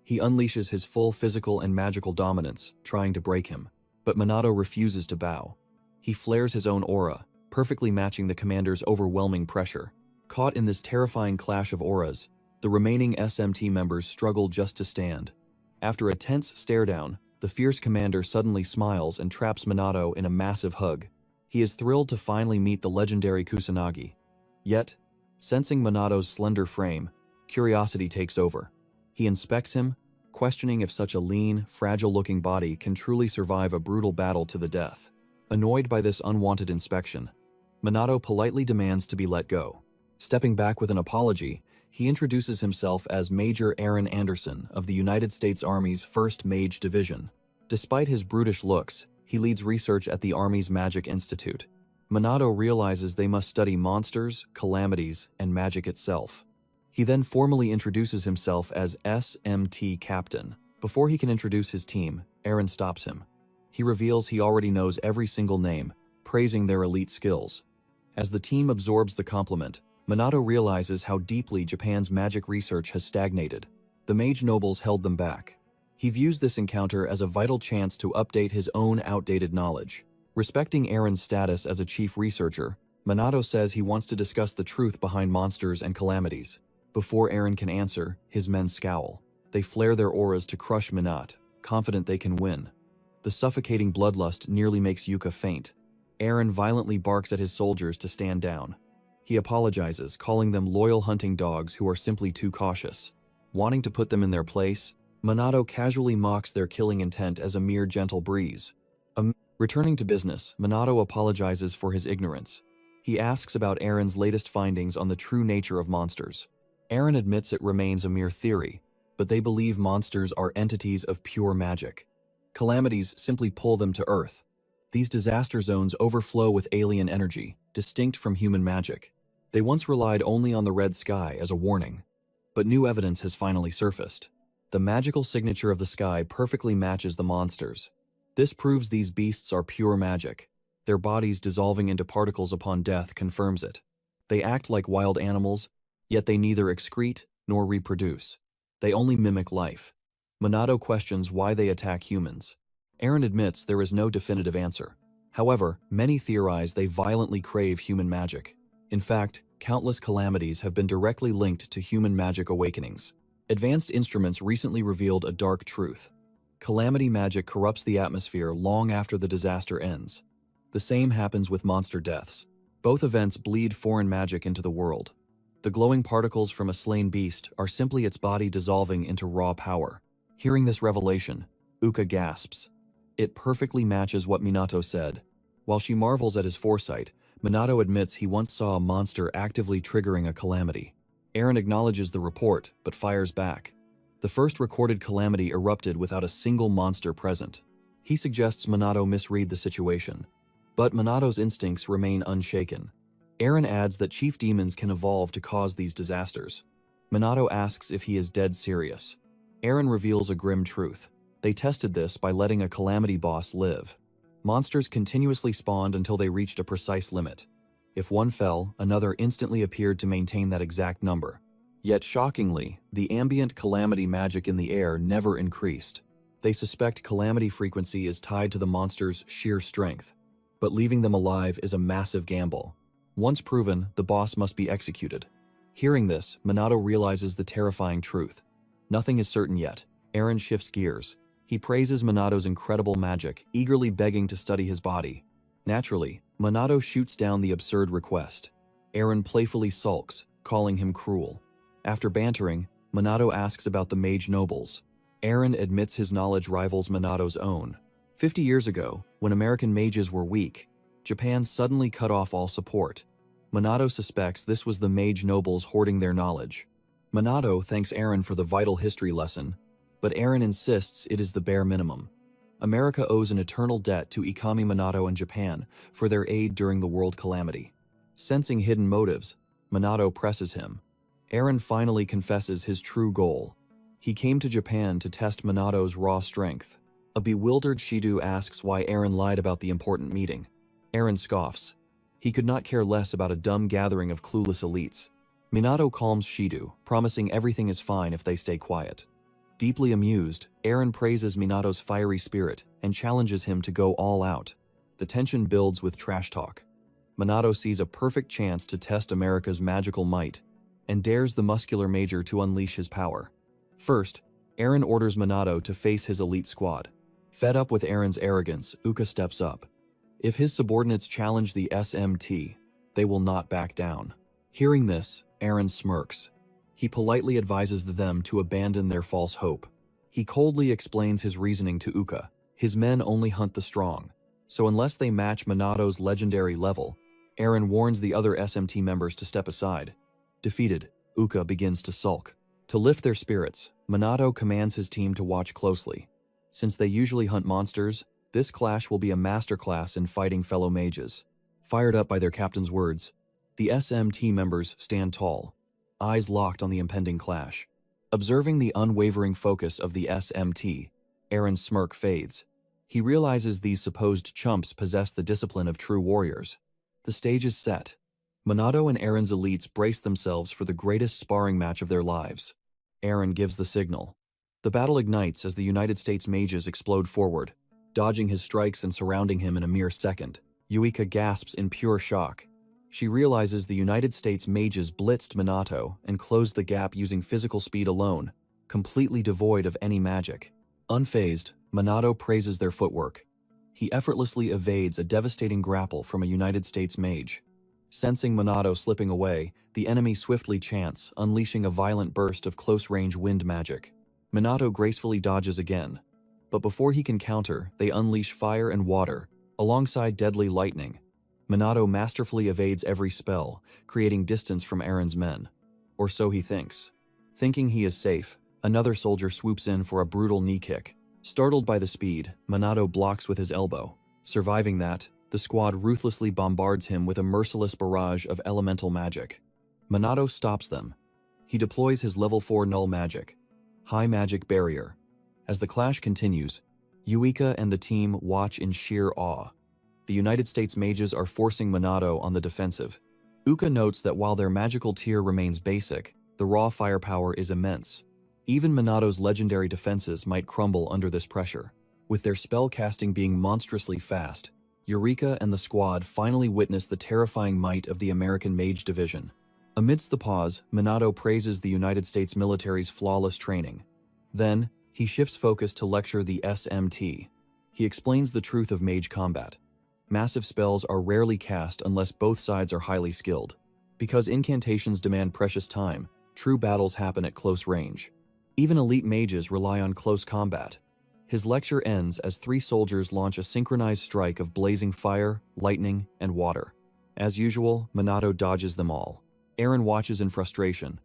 He unleashes his full physical and magical dominance, trying to break him. But Minato refuses to bow. He flares his own aura, perfectly matching the commander's overwhelming pressure. Caught in this terrifying clash of auras, the remaining SMT members struggle just to stand. After a tense stare-down, the fierce commander suddenly smiles and traps Minato in a massive hug. He is thrilled to finally meet the legendary Kusanagi. Yet, sensing Minato's slender frame, curiosity takes over. He inspects him, questioning if such a lean, fragile-looking body can truly survive a brutal battle to the death. Annoyed by this unwanted inspection, Minato politely demands to be let go. Stepping back with an apology, he introduces himself as Major Aaron Anderson of the United States Army's 1st Mage Division. Despite his brutish looks, he leads research at the Army's Magic Institute. Minato realizes they must study monsters, calamities, and magic itself. He then formally introduces himself as SMT Captain. Before he can introduce his team, Eren stops him. He reveals he already knows every single name, praising their elite skills. As the team absorbs the compliment, Minato realizes how deeply Japan's magic research has stagnated. The mage nobles held them back. He views this encounter as a vital chance to update his own outdated knowledge. Respecting Eren's status as a chief researcher, Minato says he wants to discuss the truth behind monsters and calamities. Before Eren can answer, his men scowl. They flare their auras to crush Minato, confident they can win. The suffocating bloodlust nearly makes Yuka faint. Eren violently barks at his soldiers to stand down. He apologizes, calling them loyal hunting dogs who are simply too cautious. Wanting to put them in their place, Minato casually mocks their killing intent as a mere gentle breeze. Returning to business, Minato apologizes for his ignorance. He asks about Eren's latest findings on the true nature of monsters. Eren admits it remains a mere theory, but they believe monsters are entities of pure magic. Calamities simply pull them to Earth. These disaster zones overflow with alien energy, distinct from human magic. They once relied only on the red sky as a warning, but new evidence has finally surfaced. The magical signature of the sky perfectly matches the monsters. This proves these beasts are pure magic. Their bodies dissolving into particles upon death confirms it. They act like wild animals, yet they neither excrete nor reproduce. They only mimic life. Minato questions why they attack humans. Eren admits there is no definitive answer. However, many theorize they violently crave human magic. In fact, countless calamities have been directly linked to human magic awakenings. Advanced instruments recently revealed a dark truth. Calamity magic corrupts the atmosphere long after the disaster ends. The same happens with monster deaths. Both events bleed foreign magic into the world. The glowing particles from a slain beast are simply its body dissolving into raw power. Hearing this revelation, Uka gasps. It perfectly matches what Minato said. While she marvels at his foresight, Minato admits he once saw a monster actively triggering a calamity. Eren acknowledges the report, but fires back. The first recorded calamity erupted without a single monster present. He suggests Minato misread the situation, but Minato's instincts remain unshaken. Eren adds that chief demons can evolve to cause these disasters. Minato asks if he is dead serious. Eren reveals a grim truth. They tested this by letting a calamity boss live. Monsters continuously spawned until they reached a precise limit. If one fell, another instantly appeared to maintain that exact number. Yet shockingly, the ambient calamity magic in the air never increased. They suspect calamity frequency is tied to the monster's sheer strength. But leaving them alive is a massive gamble. Once proven, the boss must be executed. Hearing this, Minato realizes the terrifying truth. Nothing is certain yet. Eren shifts gears. He praises Minato's incredible magic, eagerly begging to study his body. Naturally, Minato shoots down the absurd request. Eren playfully sulks, calling him cruel. After bantering, Minato asks about the mage nobles. Eren admits his knowledge rivals Minato's own. 50 years ago, when American mages were weak, Japan suddenly cut off all support. Minato suspects this was the mage nobles hoarding their knowledge. Minato thanks Eren for the vital history lesson, but Eren insists it is the bare minimum. America owes an eternal debt to Ikami Minato and Japan for their aid during the world calamity. Sensing hidden motives, Minato presses him. Eren finally confesses his true goal. He came to Japan to test Minato's raw strength. A bewildered Shido asks why Eren lied about the important meeting. Eren scoffs. He could not care less about a dumb gathering of clueless elites. Minato calms Shido, promising everything is fine if they stay quiet. Deeply amused, Eren praises Minato's fiery spirit and challenges him to go all out. The tension builds with trash talk. Minato sees a perfect chance to test America's magical might and dares the muscular major to unleash his power. First, Eren orders Minato to face his elite squad. Fed up with Eren's arrogance, Uka steps up. If his subordinates challenge the SMT, they will not back down. Hearing this, Eren smirks. He politely advises them to abandon their false hope. He coldly explains his reasoning to Uka. His men only hunt the strong, so unless they match Minato's legendary level, Eren warns the other SMT members to step aside. Defeated, Uka begins to sulk. To lift their spirits, Minato commands his team to watch closely. Since they usually hunt monsters, this clash will be a masterclass in fighting fellow mages. Fired up by their captain's words, the SMT members stand tall. eyes locked on the impending clash. Observing the unwavering focus of the SMT, Aaron's smirk fades. He realizes these supposed chumps possess the discipline of true warriors. The stage is set. Minato and Aaron's elites brace themselves for the greatest sparring match of their lives. Aaron gives the signal. The battle ignites as the United States mages explode forward, dodging his strikes and surrounding him in a mere second. Yuika gasps in pure shock. She realizes the United States mages blitzed Minato and closed the gap using physical speed alone, completely devoid of any magic. Unfazed, Minato praises their footwork. He effortlessly evades a devastating grapple from a United States mage. Sensing Minato slipping away, the enemy swiftly chants, unleashing a violent burst of close-range wind magic. Minato gracefully dodges again, but before he can counter, they unleash fire and water, alongside deadly lightning. Minato masterfully evades every spell, creating distance from Aaron's men. Or so he thinks. Thinking he is safe, another soldier swoops in for a brutal knee kick. Startled by the speed, Minato blocks with his elbow. Surviving that, the squad ruthlessly bombards him with a merciless barrage of elemental magic. Minato stops them. He deploys his level 4 null magic, High Magic Barrier. As the clash continues, Yuika and the team watch in sheer awe. The United States mages are forcing Minato on the defensive. Uka notes that while their magical tier remains basic, the raw firepower is immense. Even Minato's legendary defenses might crumble under this pressure. With their spell casting being monstrously fast, Eureka and the squad finally witness the terrifying might of the American Mage Division. Amidst the pause, Minato praises the United States military's flawless training. Then, he shifts focus to lecture the SMT. He explains the truth of mage combat. Massive spells are rarely cast unless both sides are highly skilled. Because incantations demand precious time, true battles happen at close range. Even elite mages rely on close combat. His lecture ends as 3 soldiers launch a synchronized strike of blazing fire, lightning, and water. As usual, Minato dodges them all. Aaron watches in frustration.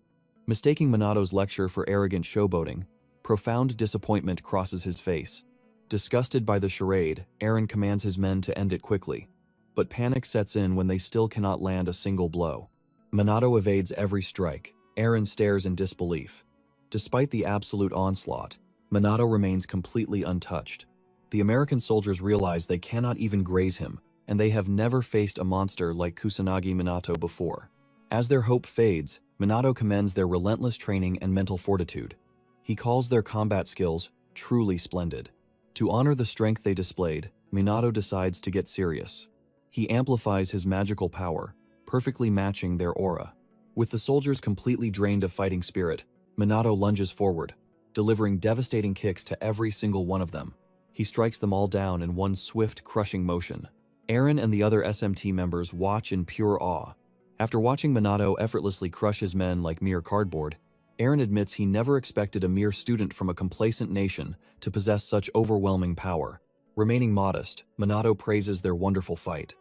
Mistaking Minato's lecture for arrogant showboating, profound disappointment crosses his face. Disgusted by the charade, Aaron commands his men to end it quickly. But panic sets in when they still cannot land a single blow. Minato evades every strike. Aaron stares in disbelief. Despite the absolute onslaught, Minato remains completely untouched. The American soldiers realize they cannot even graze him, and they have never faced a monster like Kusanagi Minato before. As their hope fades, Minato commends their relentless training and mental fortitude. He calls their combat skills truly splendid. To honor the strength they displayed, Minato decides to get serious. He amplifies his magical power, perfectly matching their aura. With the soldiers completely drained of fighting spirit, Minato lunges forward, delivering devastating kicks to every single one of them. He strikes them all down in one swift, crushing motion. Aaron and the other SMT members watch in pure awe. After watching Minato effortlessly crush his men like mere cardboard, Aaron admits he never expected a mere student from a complacent nation to possess such overwhelming power. Remaining modest, Minato praises their wonderful fight.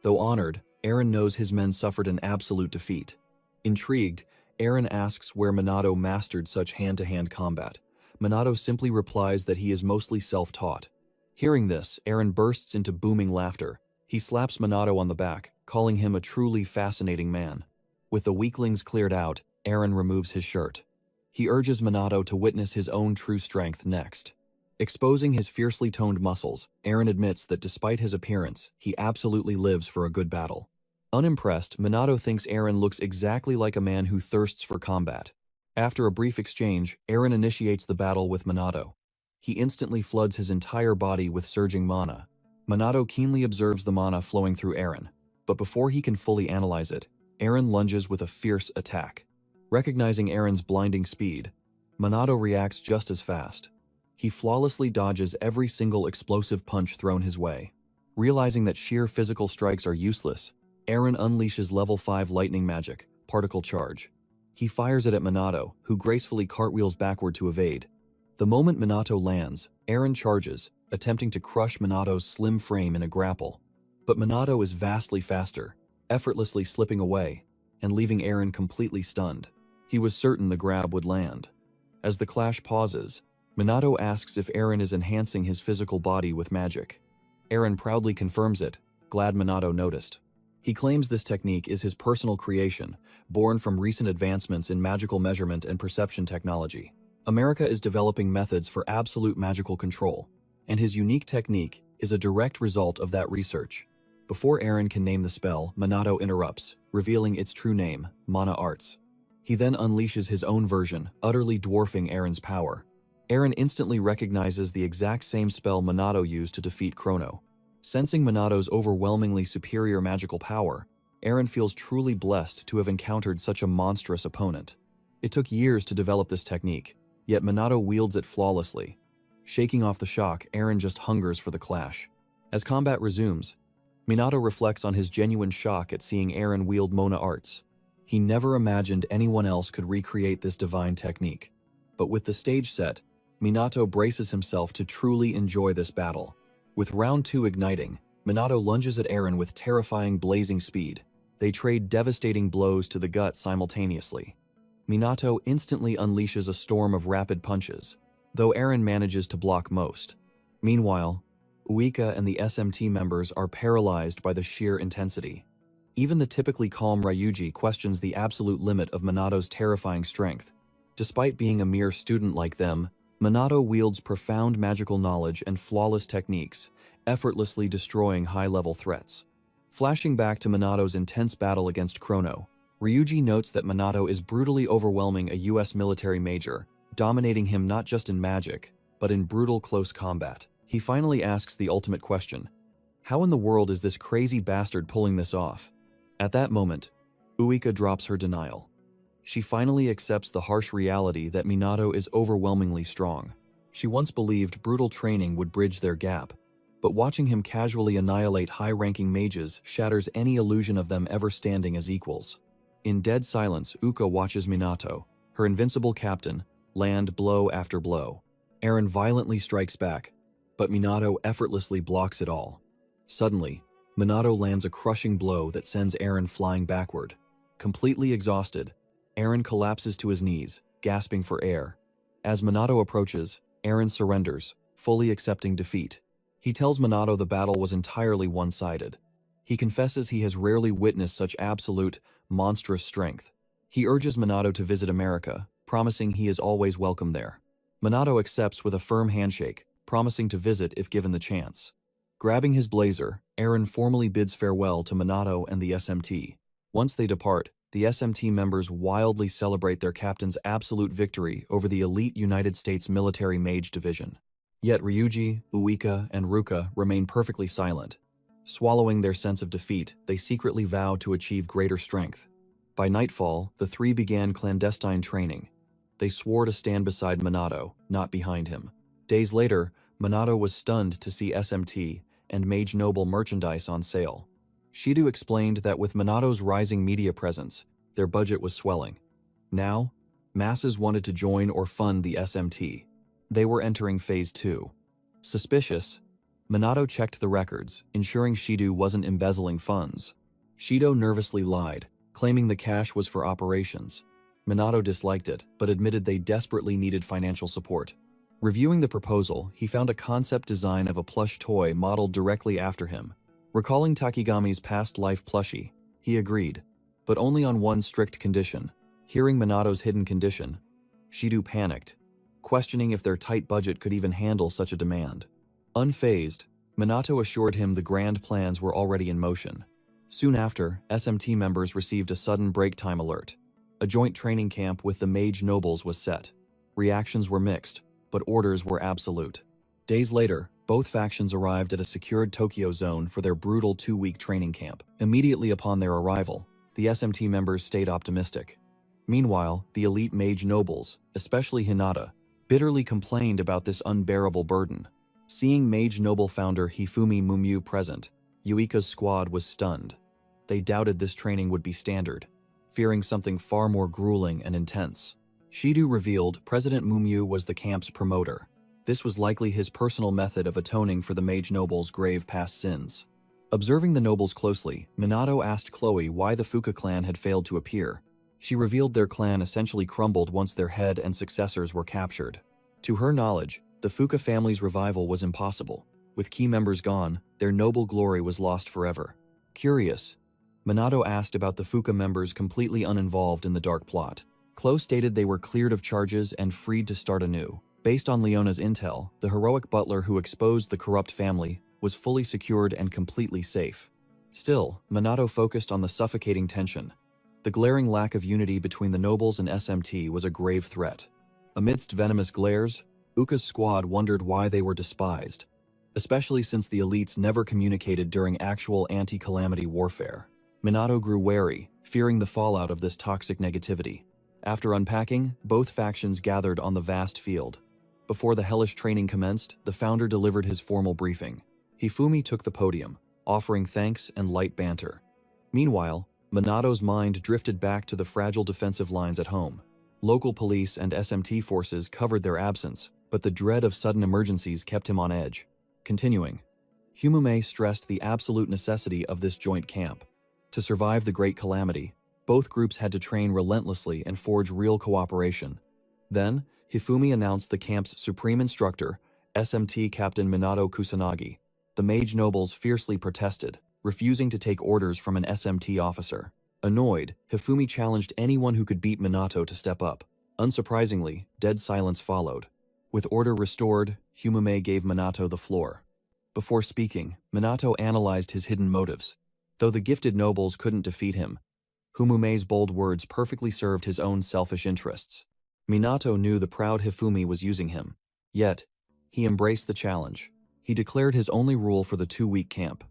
Though honored, Aaron knows his men suffered an absolute defeat. Intrigued, Aaron asks where Minato mastered such hand-to-hand combat. Minato simply replies that he is mostly self-taught. Hearing this, Aaron bursts into booming laughter. He slaps Minato on the back, calling him a truly fascinating man. With the weaklings cleared out, Aaron removes his shirt. He urges Minato to witness his own true strength next. Exposing his fiercely toned muscles, Aaron admits that despite his appearance, he absolutely lives for a good battle. Unimpressed, Minato thinks Aaron looks exactly like a man who thirsts for combat. After a brief exchange, Aaron initiates the battle with Minato. He instantly floods his entire body with surging mana. Minato keenly observes the mana flowing through Aaron, but before he can fully analyze it, Aaron lunges with a fierce attack. Recognizing Aaron's blinding speed, Minato reacts just as fast. He flawlessly dodges every single explosive punch thrown his way. Realizing that sheer physical strikes are useless, Aaron unleashes level 5 lightning magic, Particle Charge. He fires it at Minato, who gracefully cartwheels backward to evade. The moment Minato lands, Aaron charges, attempting to crush Minato's slim frame in a grapple. But Minato is vastly faster, effortlessly slipping away, and leaving Aaron completely stunned. He was certain the grab would land. As the clash pauses, Minato asks if Aaron is enhancing his physical body with magic. Aaron proudly confirms it, glad Minato noticed. He claims this technique is his personal creation, born from recent advancements in magical measurement and perception technology. America is developing methods for absolute magical control, and his unique technique is a direct result of that research. Before Eren can name the spell, Minato interrupts, revealing its true name, Mana Arts. He then unleashes his own version, utterly dwarfing Eren's power. Eren instantly recognizes the exact same spell Minato used to defeat Chrono. Sensing Minato's overwhelmingly superior magical power, Eren feels truly blessed to have encountered such a monstrous opponent. It took years to develop this technique, yet Minato wields it flawlessly. Shaking off the shock, Eren just hungers for the clash. As combat resumes, Minato reflects on his genuine shock at seeing Eren wield Mana Arts. He never imagined anyone else could recreate this divine technique. But with the stage set, Minato braces himself to truly enjoy this battle. With round 2 igniting, Minato lunges at Eren with terrifying blazing speed. They trade devastating blows to the gut simultaneously. Minato instantly unleashes a storm of rapid punches, though Eren manages to block most. Meanwhile, Uika and the SMT members are paralyzed by the sheer intensity. Even the typically calm Ryuji questions the absolute limit of Minato's terrifying strength. Despite being a mere student like them, Minato wields profound magical knowledge and flawless techniques, effortlessly destroying high-level threats. Flashing back to Minato's intense battle against Chrono, Ryuji notes that Minato is brutally overwhelming a US military major, dominating him not just in magic, but in brutal close combat. He finally asks the ultimate question: how in the world is this crazy bastard pulling this off? At that moment, Uika drops her denial. She finally accepts the harsh reality that Minato is overwhelmingly strong. She once believed brutal training would bridge their gap, but watching him casually annihilate high-ranking mages shatters any illusion of them ever standing as equals. In dead silence, Uka watches Minato, her invincible captain, land blow after blow. Eren violently strikes back, but Minato effortlessly blocks it all. Suddenly, Minato lands a crushing blow that sends Eren flying backward. Completely exhausted, Eren collapses to his knees, gasping for air. As Minato approaches, Eren surrenders, fully accepting defeat. He tells Minato the battle was entirely one-sided. He confesses he has rarely witnessed such absolute, monstrous strength. He urges Minato to visit America, promising he is always welcome there. Minato accepts with a firm handshake, promising to visit if given the chance. Grabbing his blazer, Eren formally bids farewell to Minato and the SMT. Once they depart, the SMT members wildly celebrate their captain's absolute victory over the elite United States military mage division. Yet Ryuji, Uika, and Ruka remain perfectly silent. Swallowing their sense of defeat, they secretly vow to achieve greater strength. By nightfall, the three began clandestine training. They swore to stand beside Minato, not behind him. Days later, Minato was stunned to see SMT and Mage Noble merchandise on sale. Shido explained that with Minato's rising media presence, their budget was swelling. Now, masses wanted to join or fund the SMT. They were entering Phase 2. Suspicious, Minato checked the records, ensuring Shido wasn't embezzling funds. Shido nervously lied, claiming the cash was for operations. Minato disliked it, but admitted they desperately needed financial support. Reviewing the proposal, he found a concept design of a plush toy modeled directly after him. Recalling Takigami's past life plushie, he agreed, but only on one strict condition. Hearing Minato's hidden condition, Shido panicked, questioning if their tight budget could even handle such a demand. Unfazed, Minato assured him the grand plans were already in motion. Soon after, SMT members received a sudden break time alert. A joint training camp with the Mage Nobles was set. Reactions were mixed, but orders were absolute. Days later, both factions arrived at a secured Tokyo zone for their brutal 2-week training camp. Immediately upon their arrival, the SMT members stayed optimistic. Meanwhile, the elite Mage Nobles, especially Hinata, bitterly complained about this unbearable burden. Seeing Mage Noble founder Hifumi Mumyu present, Yuika's squad was stunned. They doubted this training would be standard, fearing something far more grueling and intense. Shido revealed President Mumyu was the camp's promoter. This was likely his personal method of atoning for the Mage Noble's grave past sins. Observing the nobles closely, Minato asked Chloe why the Fuka clan had failed to appear. She revealed their clan essentially crumbled once their head and successors were captured. To her knowledge, the Fuka family's revival was impossible. With key members gone, their noble glory was lost forever. Curious, Minato asked about the Fuka members completely uninvolved in the dark plot. Clo stated they were cleared of charges and freed to start anew. Based on Leona's intel, the heroic butler who exposed the corrupt family was fully secured and completely safe. Still, Minato focused on the suffocating tension. The glaring lack of unity between the nobles and SMT was a grave threat. Amidst venomous glares, Uka's squad wondered why they were despised, especially since the elites never communicated during actual anti-calamity warfare. Minato grew wary, fearing the fallout of this toxic negativity. After unpacking, both factions gathered on the vast field. Before the hellish training commenced, the founder delivered his formal briefing. Hifumi took the podium, offering thanks and light banter. Meanwhile, Minato's mind drifted back to the fragile defensive lines at home. Local police and SMT forces covered their absence, but the dread of sudden emergencies kept him on edge. Continuing, Humume stressed the absolute necessity of this joint camp. To survive the Great Calamity, both groups had to train relentlessly and forge real cooperation. Then, Hifumi announced the camp's supreme instructor, SMT Captain Minato Kusanagi. The mage nobles fiercely protested, refusing to take orders from an SMT officer. Annoyed, Hifumi challenged anyone who could beat Minato to step up. Unsurprisingly, dead silence followed. With order restored, Humume gave Minato the floor. Before speaking, Minato analyzed his hidden motives. Though the gifted nobles couldn't defeat him, Humume's bold words perfectly served his own selfish interests. Minato knew the proud Hifumi was using him. Yet, he embraced the challenge. He declared his only rule for the 2-week camp.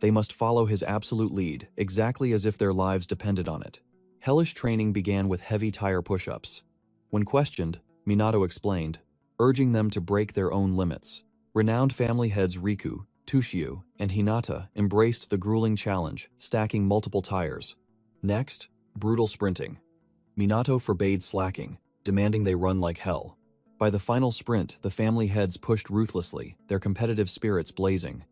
They must follow his absolute lead, exactly as if their lives depended on it. Hellish training began with heavy tire push-ups. When questioned, Minato explained, urging them to break their own limits. Renowned family heads Riku, Tushio, and Hinata embraced the grueling challenge, stacking multiple tires. Next, brutal sprinting. Minato forbade slacking, demanding they run like hell. By the final sprint, the family heads pushed ruthlessly, their competitive spirits blazing.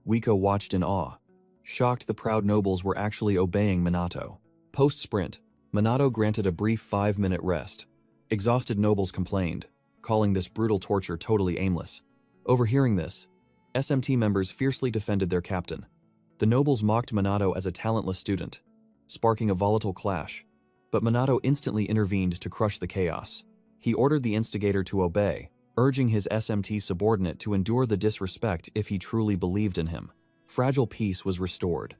Wiko watched in awe. Shocked the proud nobles were actually obeying Minato. Post-sprint, Minato granted a brief 5-minute rest. Exhausted nobles complained, calling this brutal torture totally aimless. Overhearing this, SMT members fiercely defended their captain. The nobles mocked Minato as a talentless student, sparking a volatile clash. But Minato instantly intervened to crush the chaos. He ordered the instigator to obey, urging his SMT subordinate to endure the disrespect if he truly believed in him. Fragile peace was restored.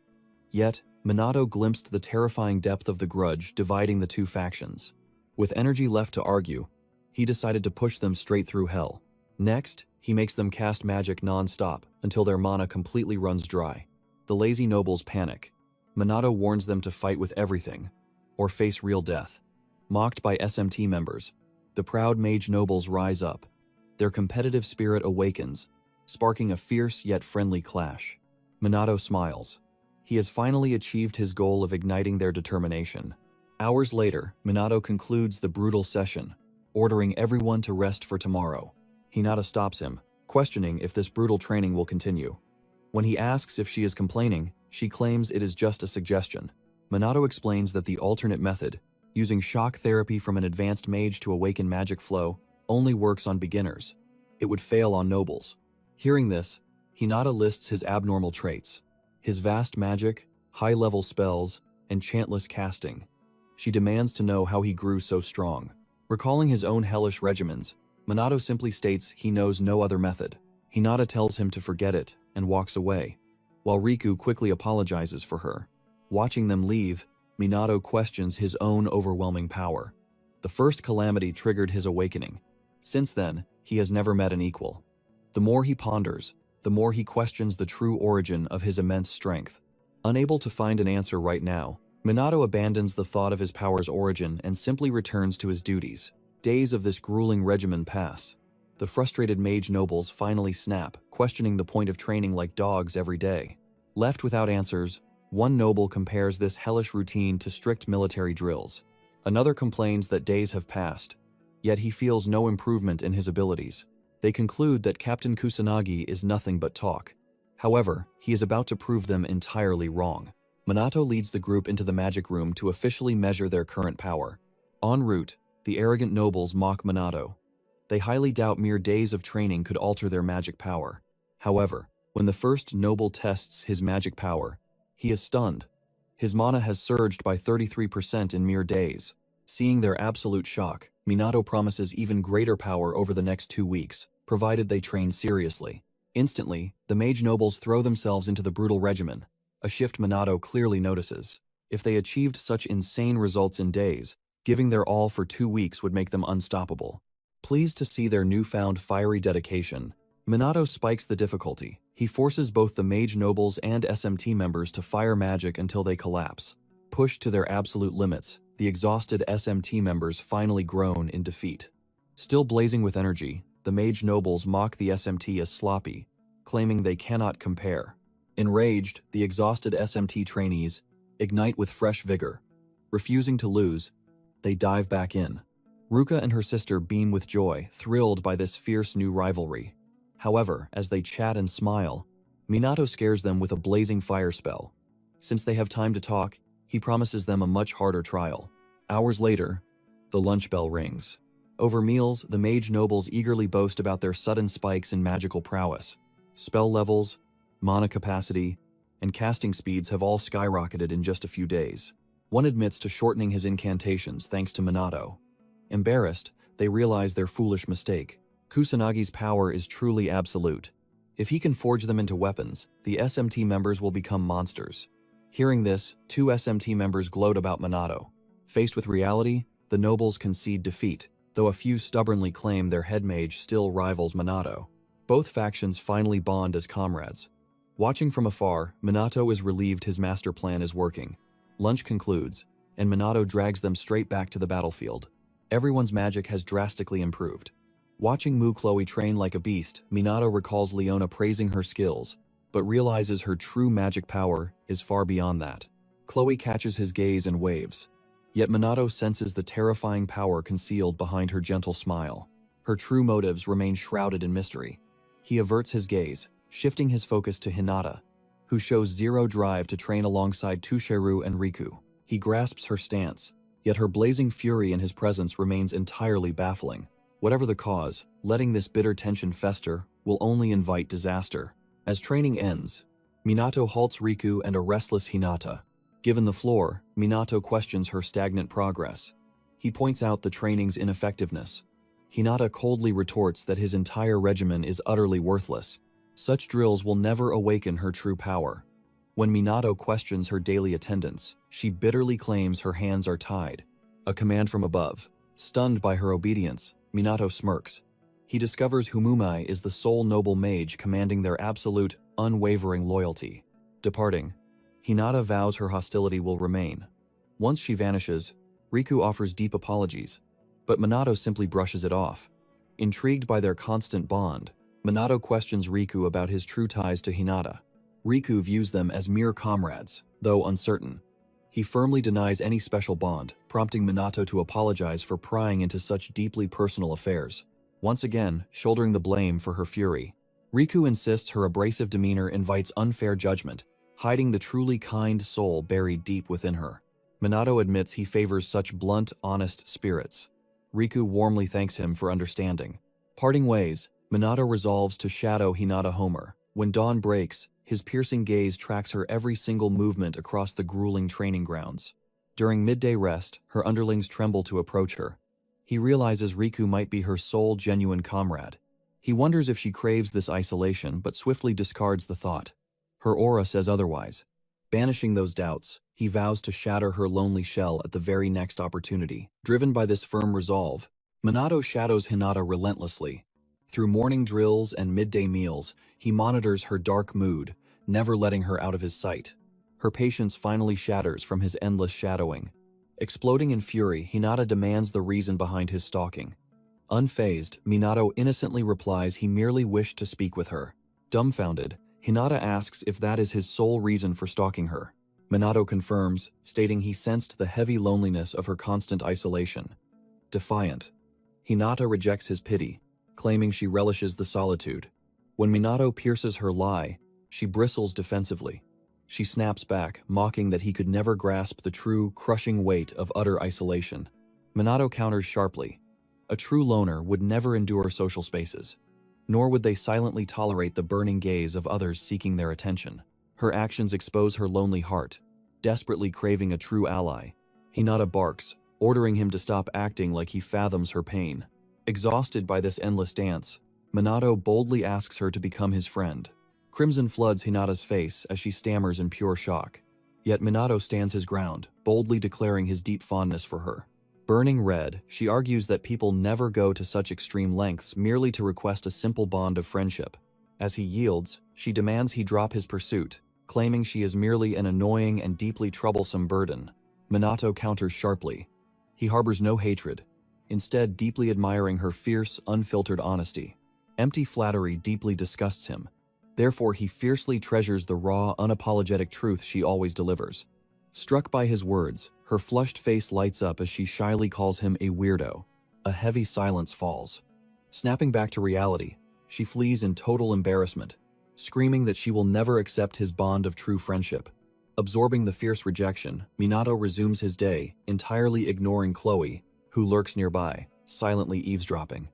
Yet, Minato glimpsed the terrifying depth of the grudge dividing the two factions. With energy left to argue, he decided to push them straight through hell. Next, he makes them cast magic non-stop until their mana completely runs dry. The lazy nobles panic. Minato warns them to fight with everything, or face real death. Mocked by SMT members, the proud mage nobles rise up. Their competitive spirit awakens, sparking a fierce yet friendly clash. Minato smiles. He has finally achieved his goal of igniting their determination. Hours later, Minato concludes the brutal session, ordering everyone to rest for tomorrow. Hinata stops him, questioning if this brutal training will continue. When he asks if she is complaining, she claims it is just a suggestion. Minato explains that the alternate method, using shock therapy from an advanced mage to awaken magic flow, only works on beginners. It would fail on nobles. Hearing this, Hinata lists his abnormal traits: his vast magic, high-level spells, and chantless casting. She demands to know how he grew so strong. Recalling his own hellish regimens, Minato simply states he knows no other method. Hinata tells him to forget it and walks away, while Riku quickly apologizes for her. Watching them leave, Minato questions his own overwhelming power. The first calamity triggered his awakening. Since then, he has never met an equal. The more he ponders, the more he questions the true origin of his immense strength. Unable to find an answer right now, Minato abandons the thought of his power's origin and simply returns to his duties. Days of this grueling regimen pass. The frustrated mage nobles finally snap, questioning the point of training like dogs every day. Left without answers, one noble compares this hellish routine to strict military drills. Another complains that days have passed, yet he feels no improvement in his abilities. They conclude that Captain Kusanagi is nothing but talk. However, he is about to prove them entirely wrong. Minato leads the group into the magic room to officially measure their current power. En route, the arrogant nobles mock Minato. They highly doubt mere days of training could alter their magic power. However, when the first noble tests his magic power, he is stunned. His mana has surged by 33% in mere days. Seeing their absolute shock, Minato promises even greater power over the next 2 weeks, provided they train seriously. Instantly, the mage nobles throw themselves into the brutal regimen, a shift Minato clearly notices. If they achieved such insane results in days, giving their all for 2 weeks would make them unstoppable. Pleased to see their newfound fiery dedication, Minato spikes the difficulty. He forces both the mage nobles and SMT members to fire magic until they collapse. Pushed to their absolute limits, the exhausted SMT members finally groan in defeat. Still blazing with energy, the mage nobles mock the SMT as sloppy, claiming they cannot compare. Enraged, the exhausted SMT trainees ignite with fresh vigor. Refusing to lose, they dive back in. Ruka and her sister beam with joy, thrilled by this fierce new rivalry. However, as they chat and smile, Minato scares them with a blazing fire spell. Since they have time to talk, he promises them a much harder trial. Hours later, the lunch bell rings. Over meals, the mage nobles eagerly boast about their sudden spikes in magical prowess. Spell levels, mana capacity, and casting speeds have all skyrocketed in just a few days. One admits to shortening his incantations thanks to Minato. Embarrassed, they realize their foolish mistake. Kusanagi's power is truly absolute. If he can forge them into weapons, the SMT members will become monsters. Hearing this, 2 SMT members gloat about Minato. Faced with reality, the nobles concede defeat, though a few stubbornly claim their head mage still rivals Minato. Both factions finally bond as comrades. Watching from afar, Minato is relieved his master plan is working. Lunch concludes, and Minato drags them straight back to the battlefield. Everyone's magic has drastically improved. Watching Mu Chloe train like a beast, Minato recalls Leona praising her skills, but realizes her true magic power is far beyond that. Chloe catches his gaze and waves. Yet Minato senses the terrifying power concealed behind her gentle smile. Her true motives remain shrouded in mystery. He averts his gaze, shifting his focus to Hinata, who shows zero drive to train alongside Tushiru and Riku. He grasps her stance, yet her blazing fury in his presence remains entirely baffling. Whatever the cause, letting this bitter tension fester will only invite disaster. As training ends, Minato halts Riku and a restless Hinata. Given the floor, Minato questions her stagnant progress. He points out the training's ineffectiveness. Hinata coldly retorts that his entire regimen is utterly worthless. Such drills will never awaken her true power. When Minato questions her daily attendance, she bitterly claims her hands are tied. A command from above. Stunned by her obedience, Minato smirks. He discovers Humumai is the sole noble mage commanding their absolute, unwavering loyalty. Departing, Hinata vows her hostility will remain. Once she vanishes, Riku offers deep apologies, but Minato simply brushes it off. Intrigued by their constant bond, Minato questions Riku about his true ties to Hinata. Riku views them as mere comrades, though uncertain. He firmly denies any special bond, prompting Minato to apologize for prying into such deeply personal affairs. Once again, shouldering the blame for her fury, Riku insists her abrasive demeanor invites unfair judgment, hiding the truly kind soul buried deep within her. Minato admits he favors such blunt, honest spirits. Riku warmly thanks him for understanding. Parting ways, Minato resolves to shadow Hinata Homer. When dawn breaks, his piercing gaze tracks her every single movement across the grueling training grounds. During midday rest, her underlings tremble to approach her. He realizes Riku might be her sole genuine comrade. He wonders if she craves this isolation, but swiftly discards the thought. Her aura says otherwise. Banishing those doubts, he vows to shatter her lonely shell at the very next opportunity. Driven by this firm resolve, Minato shadows Hinata relentlessly. Through morning drills and midday meals, he monitors her dark mood, never letting her out of his sight. Her patience finally shatters from his endless shadowing. Exploding in fury, Hinata demands the reason behind his stalking. Unfazed, Minato innocently replies he merely wished to speak with her. Dumbfounded, Hinata asks if that is his sole reason for stalking her. Minato confirms, stating he sensed the heavy loneliness of her constant isolation. Defiant, Hinata rejects his pity, claiming she relishes the solitude. When Minato pierces her lie, she bristles defensively. She snaps back, mocking that he could never grasp the true, crushing weight of utter isolation. Minato counters sharply. A true loner would never endure social spaces, nor would they silently tolerate the burning gaze of others seeking their attention. Her actions expose her lonely heart. desperately craving a true ally. Hinata barks, ordering him to stop acting like he fathoms her pain. Exhausted by this endless dance, Minato boldly asks her to become his friend. Crimson floods Hinata's face as she stammers in pure shock. Yet Minato stands his ground, boldly declaring his deep fondness for her. Burning red, she argues that people never go to such extreme lengths merely to request a simple bond of friendship. As he yields, she demands he drop his pursuit, claiming she is merely an annoying and deeply troublesome burden. Minato counters sharply. He harbors no hatred, instead deeply admiring her fierce, unfiltered honesty. Empty flattery deeply disgusts him. Therefore, he fiercely treasures the raw, unapologetic truth she always delivers. Struck by his words, her flushed face lights up as she shyly calls him a weirdo. A heavy silence falls. Snapping back to reality, she flees in total embarrassment, screaming that she will never accept his bond of true friendship. Absorbing the fierce rejection, Minato resumes his day, entirely ignoring Chloe, who lurks nearby, silently eavesdropping.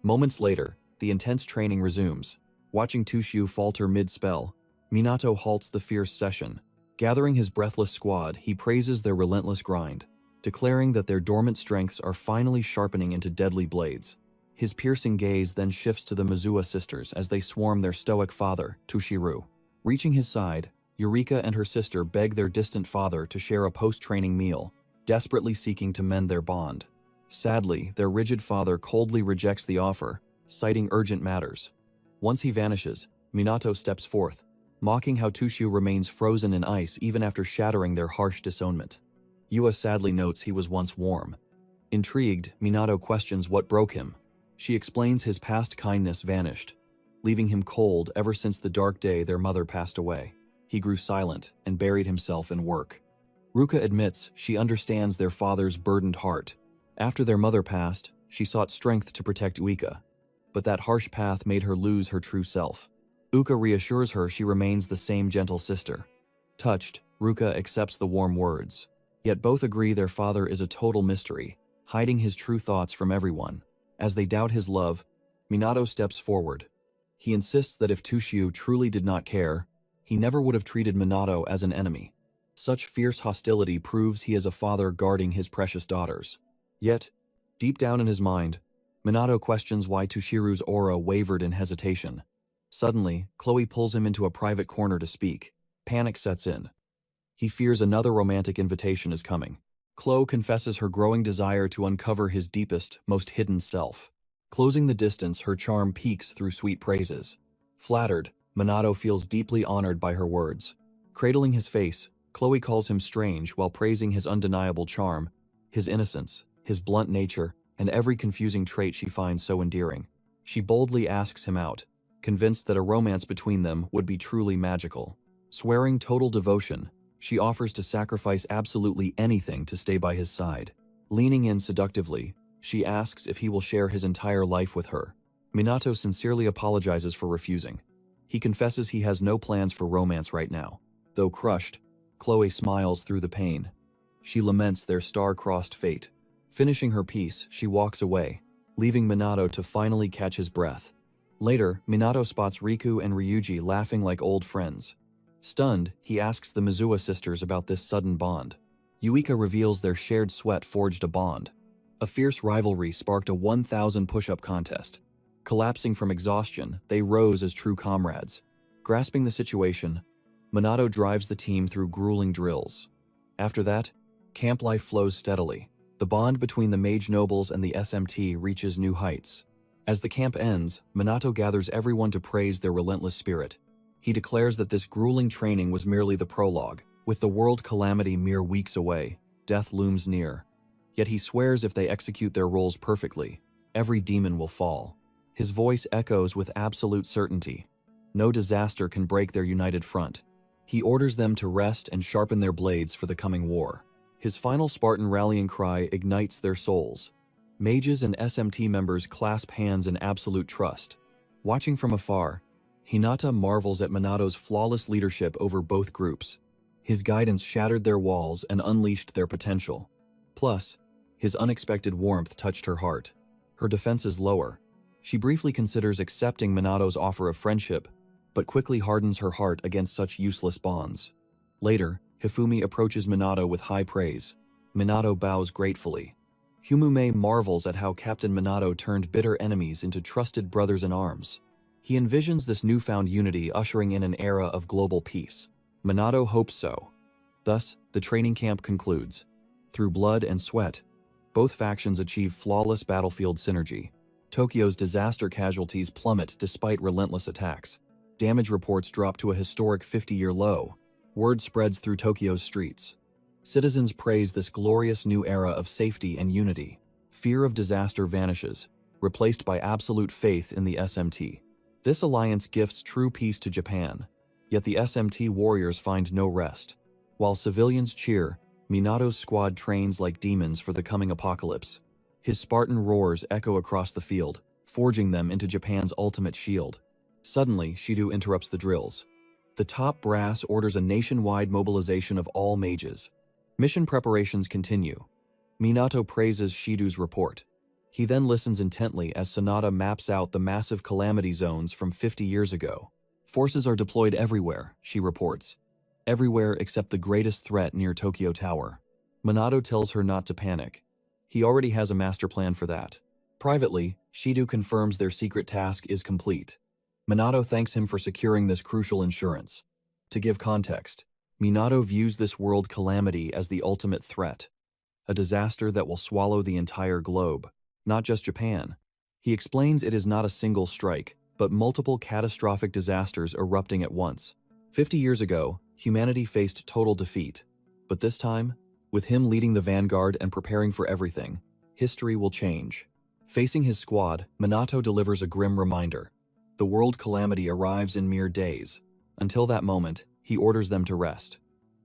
Moments later, the intense training resumes. Watching Tushu falter mid-spell, Minato halts the fierce session. Gathering his breathless squad, he praises their relentless grind, declaring that their dormant strengths are finally sharpening into deadly blades. His piercing gaze then shifts to the Mizua sisters as they swarm their stoic father, Tushiru. Reaching his side, Eureka and her sister beg their distant father to share a post-training meal, desperately seeking to mend their bond. Sadly, their rigid father coldly rejects the offer, citing urgent matters. Once he vanishes, Minato steps forth, mocking how Tushu remains frozen in ice even after shattering their harsh disownment. Yua sadly notes he was once warm. Intrigued, Minato questions what broke him. She explains his past kindness vanished, leaving him cold ever since the dark day their mother passed away. He grew silent and buried himself in work. Ruka admits she understands their father's burdened heart. After their mother passed, she sought strength to protect Uika, but that harsh path made her lose her true self. Uka reassures her she remains the same gentle sister. Touched, Ruka accepts the warm words. Yet both agree their father is a total mystery, hiding his true thoughts from everyone. As they doubt his love, Minato steps forward. He insists that if Tushu truly did not care, he never would have treated Minato as an enemy. Such fierce hostility proves he is a father guarding his precious daughters. Yet, deep down in his mind, Minato questions why Tushiru's aura wavered in hesitation. Suddenly, Chloe pulls him into a private corner to speak. Panic sets in. He fears another romantic invitation is coming. Chloe confesses her growing desire to uncover his deepest, most hidden self. Closing the distance, her charm peeks through sweet praises. Flattered, Minato feels deeply honored by her words. Cradling his face, Chloe calls him strange while praising his undeniable charm, his innocence, his blunt nature, and every confusing trait she finds so endearing. She boldly asks him out, convinced that a romance between them would be truly magical. Swearing total devotion, she offers to sacrifice absolutely anything to stay by his side. Leaning in seductively, she asks if he will share his entire life with her. Minato sincerely apologizes for refusing. He confesses he has no plans for romance right now. Though crushed, Chloe smiles through the pain. She laments their star-crossed fate. Finishing her piece, she walks away, leaving Minato to finally catch his breath. Later, Minato spots Riku and Ryuji laughing like old friends. Stunned, he asks the Mizua sisters about this sudden bond. Yuika reveals their shared sweat forged a bond. A fierce rivalry sparked a 1,000 push-up contest. Collapsing from exhaustion, they rose as true comrades. Grasping the situation, Minato drives the team through grueling drills. After that, camp life flows steadily. The bond between the mage nobles and the SMT reaches new heights. As the camp ends, Minato gathers everyone to praise their relentless spirit. He declares that this grueling training was merely the prologue. With the world calamity mere weeks away, death looms near. Yet he swears if they execute their roles perfectly, every demon will fall. His voice echoes with absolute certainty. No disaster can break their united front. He orders them to rest and sharpen their blades for the coming war. His final Spartan rallying cry ignites their souls. Mages and SMT members clasp hands in absolute trust. Watching from afar, Hinata marvels at Minato's flawless leadership over both groups. His guidance shattered their walls and unleashed their potential. Plus, his unexpected warmth touched her heart. Her defenses lower. She briefly considers accepting Minato's offer of friendship, but quickly hardens her heart against such useless bonds. Later, Hifumi approaches Minato with high praise. Minato bows gratefully. Humume marvels at how Captain Minato turned bitter enemies into trusted brothers in arms. He envisions this newfound unity ushering in an era of global peace. Minato hopes so. Thus, the training camp concludes. Through blood and sweat, both factions achieve flawless battlefield synergy. Tokyo's disaster casualties plummet despite relentless attacks. Damage reports drop to a historic 50-year low. Word spreads through Tokyo's streets. Citizens praise this glorious new era of safety and unity. Fear of disaster vanishes, replaced by absolute faith in the SMT. This alliance gifts true peace to Japan, yet the SMT warriors find no rest. While civilians cheer, Minato's squad trains like demons for the coming apocalypse. His Spartan roars echo across the field, forging them into Japan's ultimate shield. Suddenly, Shido interrupts the drills. The top brass orders a nationwide mobilization of all mages. Mission preparations continue. Minato praises Shido's report. He then listens intently as Sonata maps out the massive calamity zones from 50 years ago. Forces are deployed everywhere, she reports. Everywhere except the greatest threat near Tokyo Tower. Minato tells her not to panic. He already has a master plan for that. Privately, Shido confirms their secret task is complete. Minato thanks him for securing this crucial insurance. To give context, Minato views this world calamity as the ultimate threat. A disaster that will swallow the entire globe, not just Japan. He explains it is not a single strike, but multiple catastrophic disasters erupting at once. 50 years ago, humanity faced total defeat. But this time, with him leading the vanguard and preparing for everything, history will change. Facing his squad, Minato delivers a grim reminder. The world calamity arrives in mere days. Until that moment, he orders them to rest,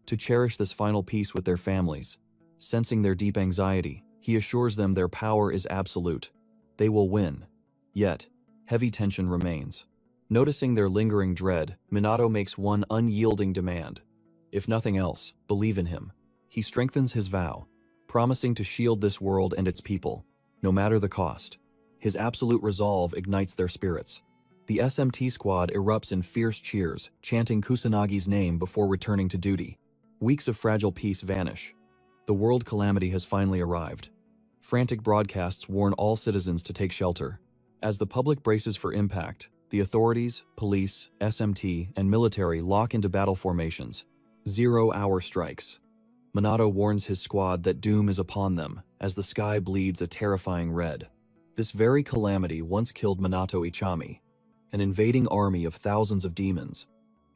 to cherish this final peace with their families. Sensing their deep anxiety, he assures them their power is absolute. They will win. Yet, heavy tension remains. Noticing their lingering dread, Minato makes one unyielding demand. If nothing else, believe in him. He strengthens his vow, promising to shield this world and its people, no matter the cost. His absolute resolve ignites their spirits. The SMT squad erupts in fierce cheers, chanting Kusanagi's name before returning to duty. Weeks of fragile peace vanish. The world calamity has finally arrived. Frantic broadcasts warn all citizens to take shelter. As the public braces for impact, the authorities, police, SMT, and military lock into battle formations. 0-hour strikes. Minato warns his squad that doom is upon them as the sky bleeds a terrifying red. This very calamity once killed Minato Ichami, an invading army of thousands of demons.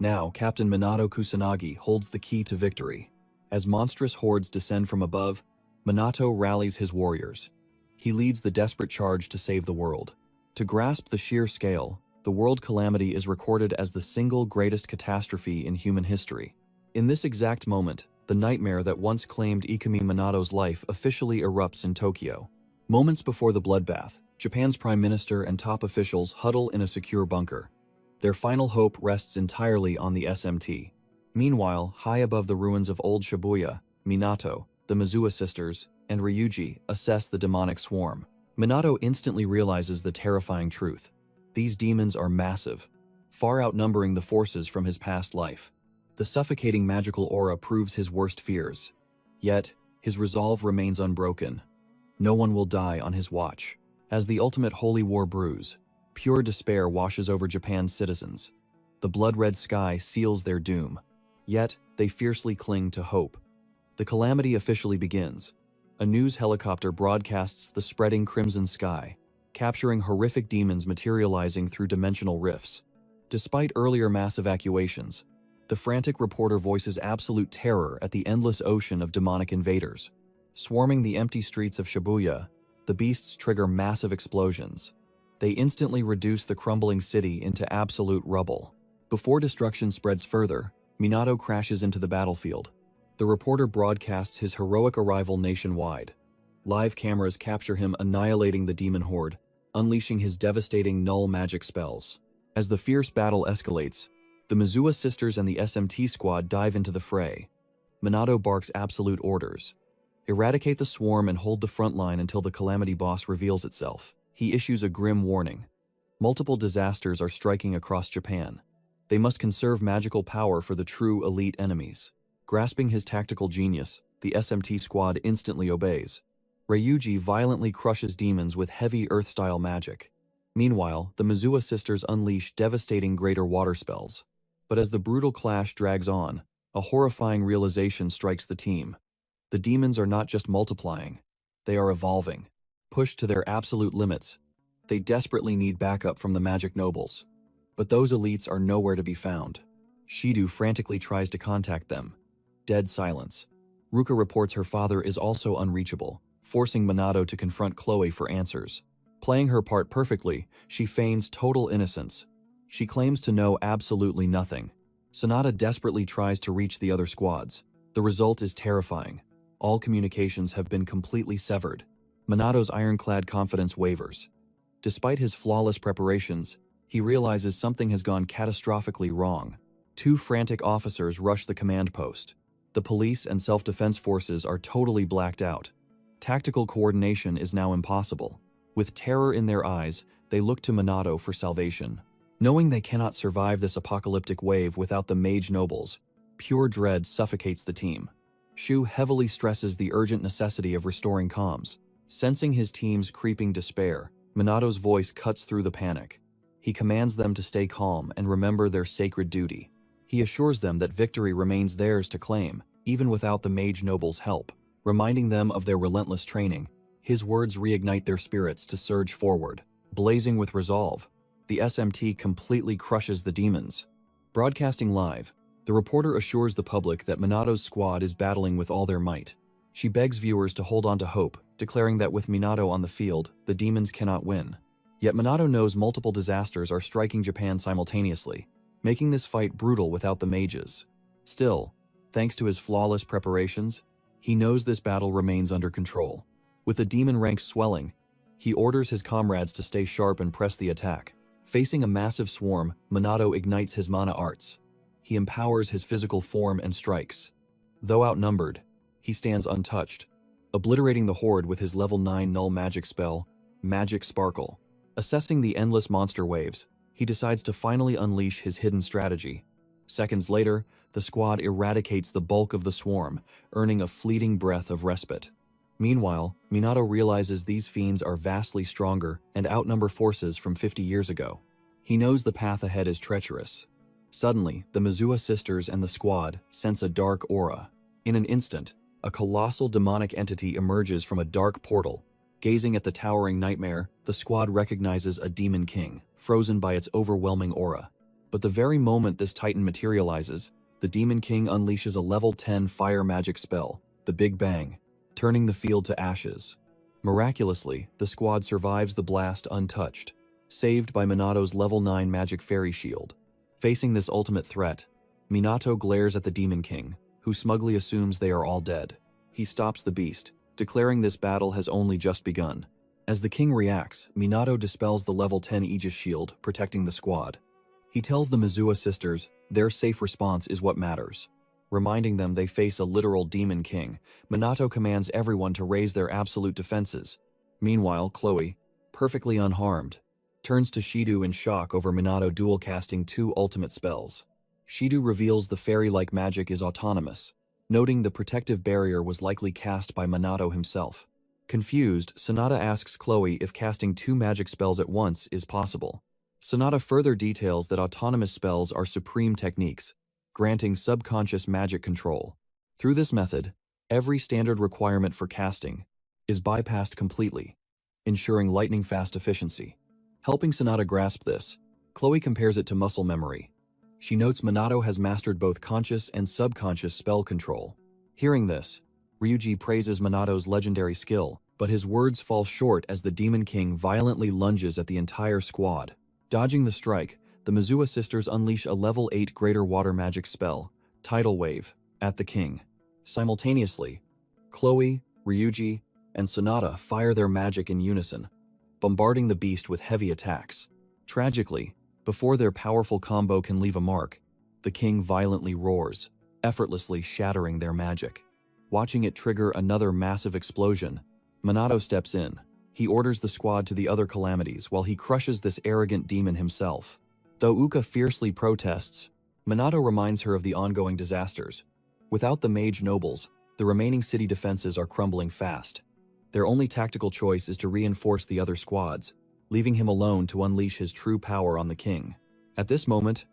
Now, Captain Minato Kusanagi holds the key to victory. As monstrous hordes descend from above, Minato rallies his warriors. He leads the desperate charge to save the world. To grasp the sheer scale, the world calamity is recorded as the single greatest catastrophe in human history. In this exact moment, the nightmare that once claimed Ikumi Minato's life officially erupts in Tokyo. Moments before the bloodbath, Japan's prime minister and top officials huddle in a secure bunker. Their final hope rests entirely on the SMT. Meanwhile, high above the ruins of old Shibuya, Minato, the Mizuha sisters, and Ryuji assess the demonic swarm. Minato instantly realizes the terrifying truth. These demons are massive, far outnumbering the forces from his past life. The suffocating magical aura proves his worst fears. Yet, his resolve remains unbroken. No one will die on his watch. As the ultimate holy war brews, pure despair washes over Japan's citizens. The blood-red sky seals their doom. Yet, they fiercely cling to hope. The calamity officially begins. A news helicopter broadcasts the spreading crimson sky, capturing horrific demons materializing through dimensional rifts. Despite earlier mass evacuations, the frantic reporter voices absolute terror at the endless ocean of demonic invaders. Swarming the empty streets of Shibuya, the beasts trigger massive explosions. They instantly reduce the crumbling city into absolute rubble. Before destruction spreads further, Minato crashes into the battlefield. The reporter broadcasts his heroic arrival nationwide. Live cameras capture him annihilating the demon horde, unleashing his devastating null magic spells. As the fierce battle escalates, the Mizuha sisters and the SMT squad dive into the fray. Minato barks absolute orders. Eradicate the swarm and hold the front line until the Calamity Boss reveals itself. He issues a grim warning. Multiple disasters are striking across Japan. They must conserve magical power for the true elite enemies. Grasping his tactical genius, the SMT squad instantly obeys. Ryuji violently crushes demons with heavy earth-style magic. Meanwhile, the Mizuha sisters unleash devastating greater water spells. But as the brutal clash drags on, a horrifying realization strikes the team. The demons are not just multiplying, they are evolving. Pushed to their absolute limits, they desperately need backup from the magic nobles. But those elites are nowhere to be found. Shido frantically tries to contact them. Dead silence. Ruka reports her father is also unreachable, forcing Minato to confront Chloe for answers. Playing her part perfectly, she feigns total innocence. She claims to know absolutely nothing. Sonata desperately tries to reach the other squads. The result is terrifying. All communications have been completely severed. Minato's ironclad confidence wavers. Despite his flawless preparations, he realizes something has gone catastrophically wrong. Two frantic officers rush the command post. The police and self-defense forces are totally blacked out. Tactical coordination is now impossible. With terror in their eyes, they look to Minato for salvation. Knowing they cannot survive this apocalyptic wave without the mage nobles, pure dread suffocates the team. Shu heavily stresses the urgent necessity of restoring comms. Sensing his team's creeping despair, Minato's voice cuts through the panic. He commands them to stay calm and remember their sacred duty. He assures them that victory remains theirs to claim, even without the mage nobles' help. Reminding them of their relentless training, his words reignite their spirits to surge forward. Blazing with resolve, the SMT completely crushes the demons. Broadcasting live, the reporter assures the public that Minato's squad is battling with all their might. She begs viewers to hold on to hope, declaring that with Minato on the field, the demons cannot win. Yet Minato knows multiple disasters are striking Japan simultaneously, making this fight brutal without the mages. Still, thanks to his flawless preparations, he knows this battle remains under control. With the demon ranks swelling, he orders his comrades to stay sharp and press the attack. Facing a massive swarm, Minato ignites his mana arts. He empowers his physical form and strikes. Though outnumbered, he stands untouched, obliterating the horde with his level 9 null magic spell, Magic Sparkle. Assessing the endless monster waves, he decides to finally unleash his hidden strategy. Seconds later, the squad eradicates the bulk of the swarm, earning a fleeting breath of respite. Meanwhile, Minato realizes these fiends are vastly stronger and outnumber forces from 50 years ago. He knows the path ahead is treacherous. Suddenly, the Mizuha sisters and the squad sense a dark aura. In an instant, a colossal demonic entity emerges from a dark portal. Gazing at the towering nightmare, the squad recognizes a demon king, frozen by its overwhelming aura. But the very moment this titan materializes, the demon king unleashes a level 10 fire magic spell, the Big Bang, turning the field to ashes. Miraculously, the squad survives the blast untouched, saved by Minato's level 9 magic fairy shield. Facing this ultimate threat, Minato glares at the demon king, who smugly assumes they are all dead. He stops the beast, declaring this battle has only just begun. As the king reacts, Minato dispels the level 10 Aegis shield, protecting the squad. He tells the Mizuha sisters their safe response is what matters. Reminding them they face a literal demon king, Minato commands everyone to raise their absolute defenses. Meanwhile, Chloe, perfectly unharmed, turns to Shido in shock over Minato dual-casting 2 ultimate spells. Shido reveals the fairy-like magic is autonomous, noting the protective barrier was likely cast by Minato himself. Confused, Sonata asks Chloe if casting 2 magic spells at once is possible. Sonata further details that autonomous spells are supreme techniques, granting subconscious magic control. Through this method, every standard requirement for casting is bypassed completely, ensuring lightning-fast efficiency. Helping Sonata grasp this, Chloe compares it to muscle memory. She notes Minato has mastered both conscious and subconscious spell control. Hearing this, Ryuji praises Minato's legendary skill, but his words fall short as the Demon King violently lunges at the entire squad. Dodging the strike, the Mizuha sisters unleash a level 8 greater water magic spell, Tidal Wave, at the king. Simultaneously, Chloe, Ryuji, and Sonata fire their magic in unison, bombarding the beast with heavy attacks. Tragically, before their powerful combo can leave a mark, the king violently roars, effortlessly shattering their magic. Watching it trigger another massive explosion, Minato steps in. He orders the squad to the other calamities while he crushes this arrogant demon himself. Though Uka fiercely protests, Minato reminds her of the ongoing disasters. Without the mage nobles, the remaining city defenses are crumbling fast. Their only tactical choice is to reinforce the other squads, leaving him alone to unleash his true power on the king. At this moment,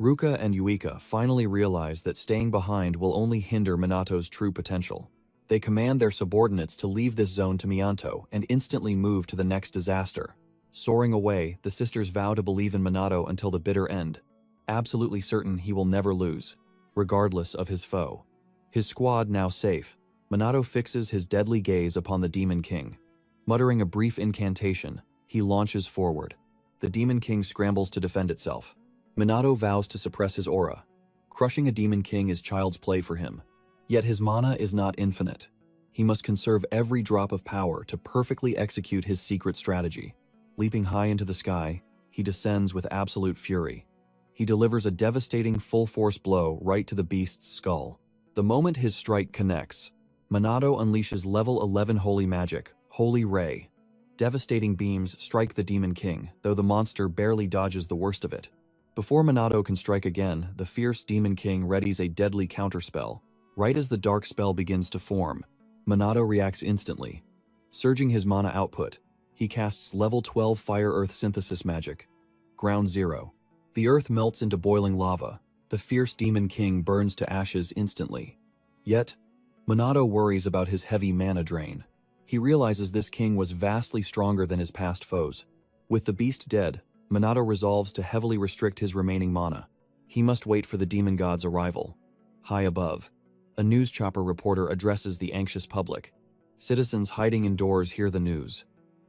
Ruka and Yuika finally realize that staying behind will only hinder Minato's true potential. They command their subordinates to leave this zone to Mianto and instantly move to the next disaster. Soaring away, the sisters vow to believe in Minato until the bitter end, absolutely certain he will never lose, regardless of his foe. His squad now safe, Minato fixes his deadly gaze upon the Demon King. Muttering a brief incantation, he launches forward. The Demon King scrambles to defend itself. Minato vows to suppress his aura. Crushing a Demon King is child's play for him. Yet his mana is not infinite. He must conserve every drop of power to perfectly execute his secret strategy. Leaping high into the sky, he descends with absolute fury. He delivers a devastating full-force blow right to the beast's skull. The moment his strike connects, Minato unleashes level 11 holy magic, Holy Ray. Devastating beams strike the Demon King, though the monster barely dodges the worst of it. Before Minato can strike again, the fierce Demon King readies a deadly counterspell. Right as the dark spell begins to form, Minato reacts instantly. Surging his mana output, he casts level 12 Fire-Earth Synthesis magic, Ground Zero. The earth melts into boiling lava. The fierce Demon King burns to ashes instantly. Yet, Minato worries about his heavy mana drain. He realizes this king was vastly stronger than his past foes. With the beast dead, Minato resolves to heavily restrict his remaining mana. He must wait for the demon god's arrival. High above, a news chopper reporter addresses the anxious public. Citizens hiding indoors hear the news.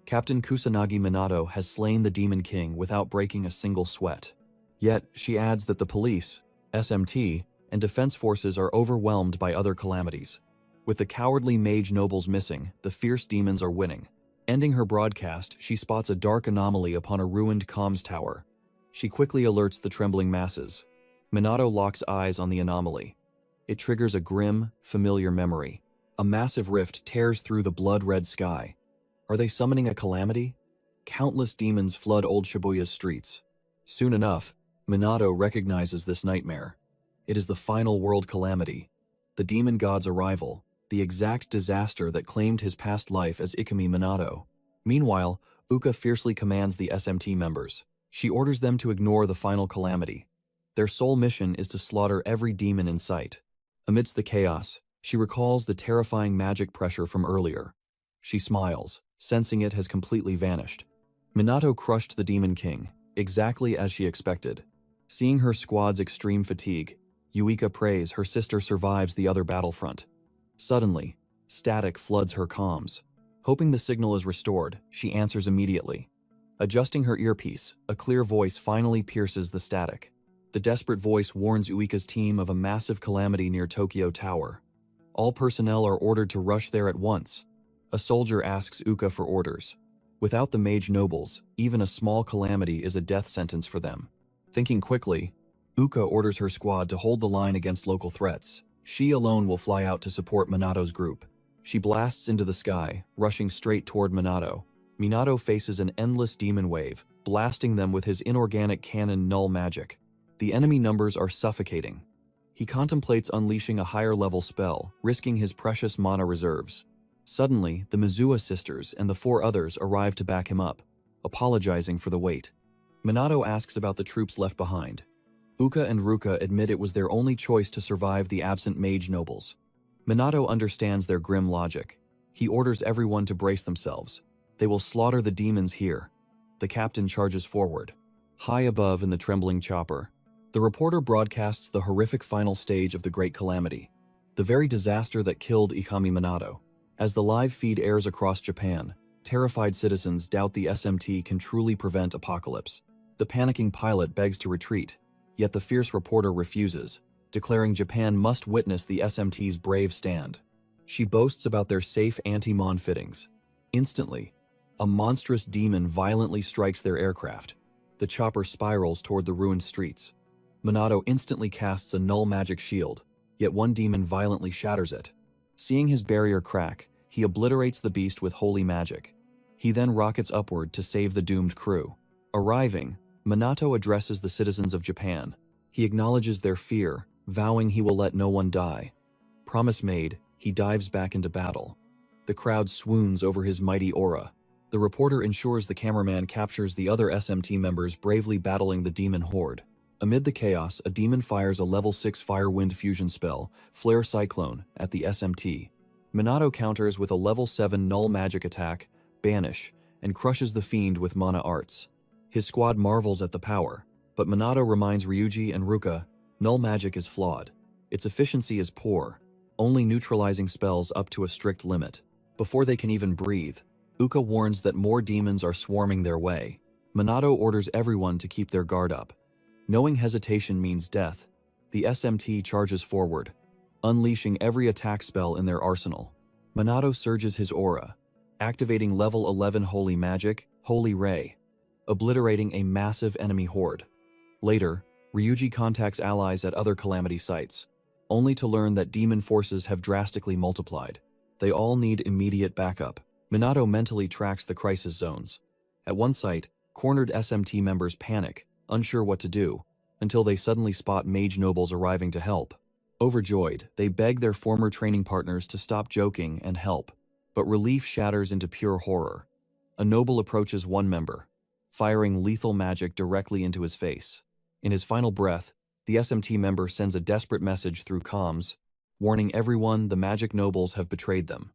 Captain Kusanagi Minato has slain the Demon King without breaking a single sweat. Yet, she adds that the police, SMT, and defense forces are overwhelmed by other calamities. With the cowardly mage nobles missing, the fierce demons are winning. Ending her broadcast, she spots a dark anomaly upon a ruined comms tower. She quickly alerts the trembling masses. Minato locks eyes on the anomaly. It triggers a grim, familiar memory. A massive rift tears through the blood-red sky. Are they summoning a calamity? Countless demons flood old Shibuya's streets. Soon enough, Minato recognizes this nightmare. It is the final world calamity. The demon god's arrival, the exact disaster that claimed his past life as Ikumi Minato. Meanwhile, Uka fiercely commands the SMT members. She orders them to ignore the final calamity. Their sole mission is to slaughter every demon in sight. Amidst the chaos, she recalls the terrifying magic pressure from earlier. She smiles, sensing it has completely vanished. Minato crushed the Demon King, exactly as she expected. Seeing her squad's extreme fatigue, Yuika prays her sister survives the other battlefront. Suddenly, static floods her comms. Hoping the signal is restored, she answers immediately. Adjusting her earpiece, a clear voice finally pierces the static. The desperate voice warns Uika's team of a massive calamity near Tokyo Tower. All personnel are ordered to rush there at once. A soldier asks Uka for orders. Without the mage nobles, even a small calamity is a death sentence for them. Thinking quickly, Uka orders her squad to hold the line against local threats. She alone will fly out to support Minato's group. She blasts into the sky, rushing straight toward Minato. Minato faces an endless demon wave, blasting them with his inorganic cannon null magic. The enemy numbers are suffocating. He contemplates unleashing a higher-level spell, risking his precious mana reserves. Suddenly, the Mizuha sisters and the 4 others arrive to back him up, apologizing for the wait. Minato asks about the troops left behind. Uka and Ruka admit it was their only choice to survive the absent mage nobles. Minato understands their grim logic. He orders everyone to brace themselves. They will slaughter the demons here. The captain charges forward. High above in the trembling chopper, the reporter broadcasts the horrific final stage of the Great Calamity, the very disaster that killed Ikami Minato. As the live feed airs across Japan, terrified citizens doubt the SMT can truly prevent apocalypse. The panicking pilot begs to retreat, yet the fierce reporter refuses, declaring Japan must witness the SMT's brave stand. She boasts about their safe anti-mon fittings. Instantly, a monstrous demon violently strikes their aircraft. The chopper spirals toward the ruined streets. Minato instantly casts a null magic shield, yet one demon violently shatters it. Seeing his barrier crack, he obliterates the beast with holy magic. He then rockets upward to save the doomed crew. Arriving, Minato addresses the citizens of Japan. He acknowledges their fear, vowing he will let no one die. Promise made, he dives back into battle. The crowd swoons over his mighty aura. The reporter ensures the cameraman captures the other SMT members bravely battling the demon horde. Amid the chaos, a demon fires a level 6 Firewind fusion spell, Flare Cyclone, at the SMT. Minato counters with a level 7 null magic attack, Banish, and crushes the fiend with mana arts. His squad marvels at the power, but Minato reminds Ryuji and Ruka, null magic is flawed. Its efficiency is poor, only neutralizing spells up to a strict limit. Before they can even breathe, Uka warns that more demons are swarming their way. Minato orders everyone to keep their guard up. Knowing hesitation means death, the SMT charges forward, unleashing every attack spell in their arsenal. Minato surges his aura, activating level 11 Holy Magic, Holy Ray, obliterating a massive enemy horde. Later, Ryuji contacts allies at other calamity sites, only to learn that demon forces have drastically multiplied. They all need immediate backup. Minato mentally tracks the crisis zones. At one site, cornered SMT members panic, unsure what to do, until they suddenly spot mage nobles arriving to help. Overjoyed, they beg their former training partners to stop joking and help, but relief shatters into pure horror. A noble approaches one member, firing lethal magic directly into his face. In his final breath, the SMT member sends a desperate message through comms, warning everyone the magic nobles have betrayed them.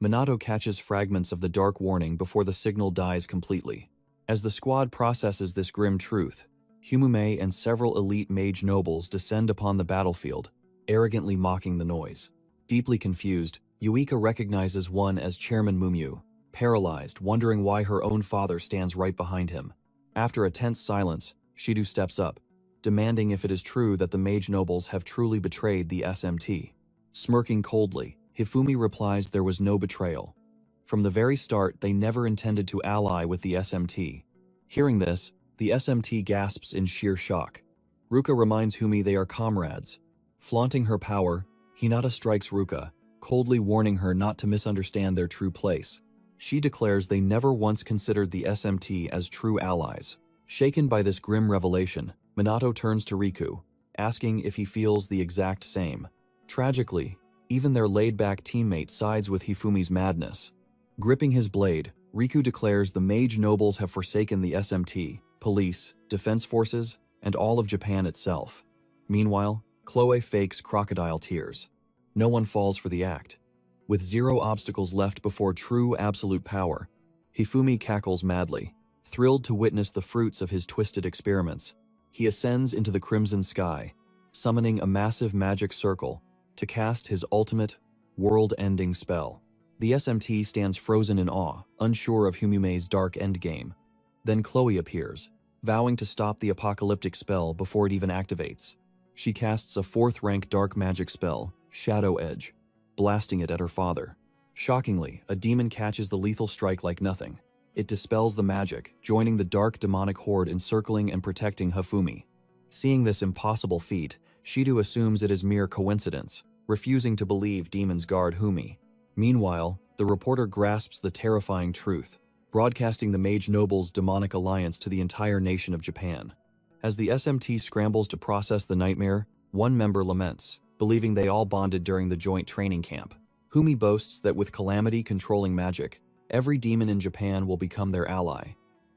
Minato catches fragments of the dark warning before the signal dies completely. As the squad processes this grim truth, Humume and several elite mage nobles descend upon the battlefield, arrogantly mocking the noise. Deeply confused, Yuika recognizes one as Chairman Mumyu, paralyzed, wondering why her own father stands right behind him. After a tense silence, Shido steps up, demanding if it is true that the mage nobles have truly betrayed the SMT. Smirking coldly, Hifumi replies there was no betrayal. From the very start, they never intended to ally with the SMT. Hearing this, the SMT gasps in sheer shock. Ruka reminds Humi they are comrades. Flaunting her power, Hinata strikes Ruka, coldly warning her not to misunderstand their true place. She declares they never once considered the SMT as true allies. Shaken by this grim revelation, Minato turns to Riku, asking if he feels the exact same. Tragically, even their laid-back teammate sides with Hifumi's madness. Gripping his blade, Riku declares the mage nobles have forsaken the SMT, police, defense forces, and all of Japan itself. Meanwhile, Chloe fakes crocodile tears. No one falls for the act. With zero obstacles left before true absolute power, Hifumi cackles madly. Thrilled to witness the fruits of his twisted experiments, he ascends into the crimson sky, summoning a massive magic circle to cast his ultimate, world-ending spell. The SMT stands frozen in awe, unsure of Humume's dark endgame. Then Chloe appears, vowing to stop the apocalyptic spell before it even activates. She casts a 4th-rank dark magic spell, Shadow Edge, blasting it at her father. Shockingly, a demon catches the lethal strike like nothing. It dispels the magic, joining the dark demonic horde encircling and protecting Hifumi. Seeing this impossible feat, Shido assumes it is mere coincidence, refusing to believe demons guard Humi. Meanwhile, the reporter grasps the terrifying truth, broadcasting the mage nobles' demonic alliance to the entire nation of Japan. As the SMT scrambles to process the nightmare, one member laments, believing they all bonded during the joint training camp. Humi boasts that with Calamity controlling magic, every demon in Japan will become their ally.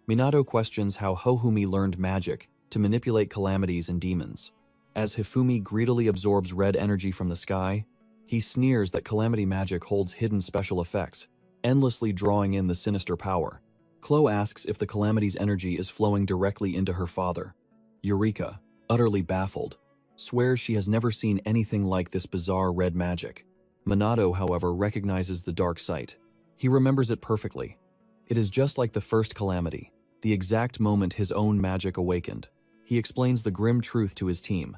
Minato questions how Hohumi learned magic to manipulate calamities and demons. As Hifumi greedily absorbs red energy from the sky, he sneers that calamity magic holds hidden special effects, endlessly drawing in the sinister power. Chloe asks if the calamity's energy is flowing directly into her father. Eureka, utterly baffled, swears she has never seen anything like this bizarre red magic. Minato, however, recognizes the dark sight. He remembers it perfectly. It is just like the first calamity, the exact moment his own magic awakened. He explains the grim truth to his team.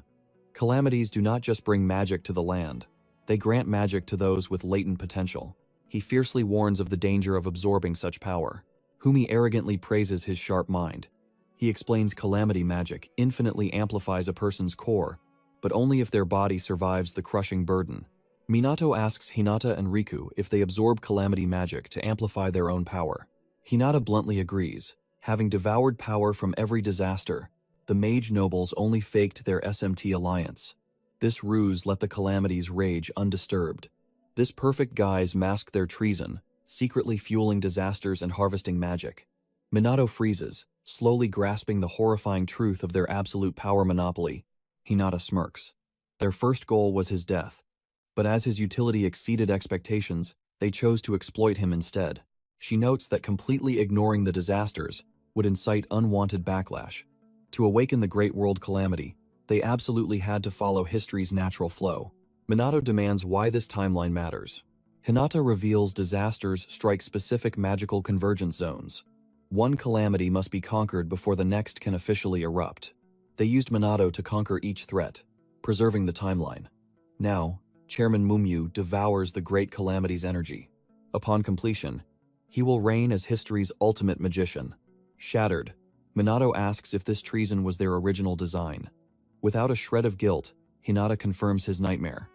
Calamities do not just bring magic to the land, they grant magic to those with latent potential. He fiercely warns of the danger of absorbing such power. Humi arrogantly praises his sharp mind. He explains calamity magic infinitely amplifies a person's core, but only if their body survives the crushing burden. Minato asks Hinata and Riku if they absorb calamity magic to amplify their own power. Hinata bluntly agrees. Having devoured power from every disaster, the mage nobles only faked their SMT alliance. This ruse let the calamities rage undisturbed. This perfect guise masked their treason, secretly fueling disasters and harvesting magic. Minato freezes, slowly grasping the horrifying truth of their absolute power monopoly. Hinata smirks. Their first goal was his death, but as his utility exceeded expectations, they chose to exploit him instead. She notes that completely ignoring the disasters would incite unwanted backlash. To awaken the great world calamity, they absolutely had to follow history's natural flow. Minato demands why this timeline matters. Hinata reveals disasters strike specific magical convergence zones. One calamity must be conquered before the next can officially erupt. They used Minato to conquer each threat, preserving the timeline. Now, Chairman Mumyu devours the great calamity's energy. Upon completion, he will reign as history's ultimate magician. Shattered, Minato asks if this treason was their original design. Without a shred of guilt, Hinata confirms his nightmare.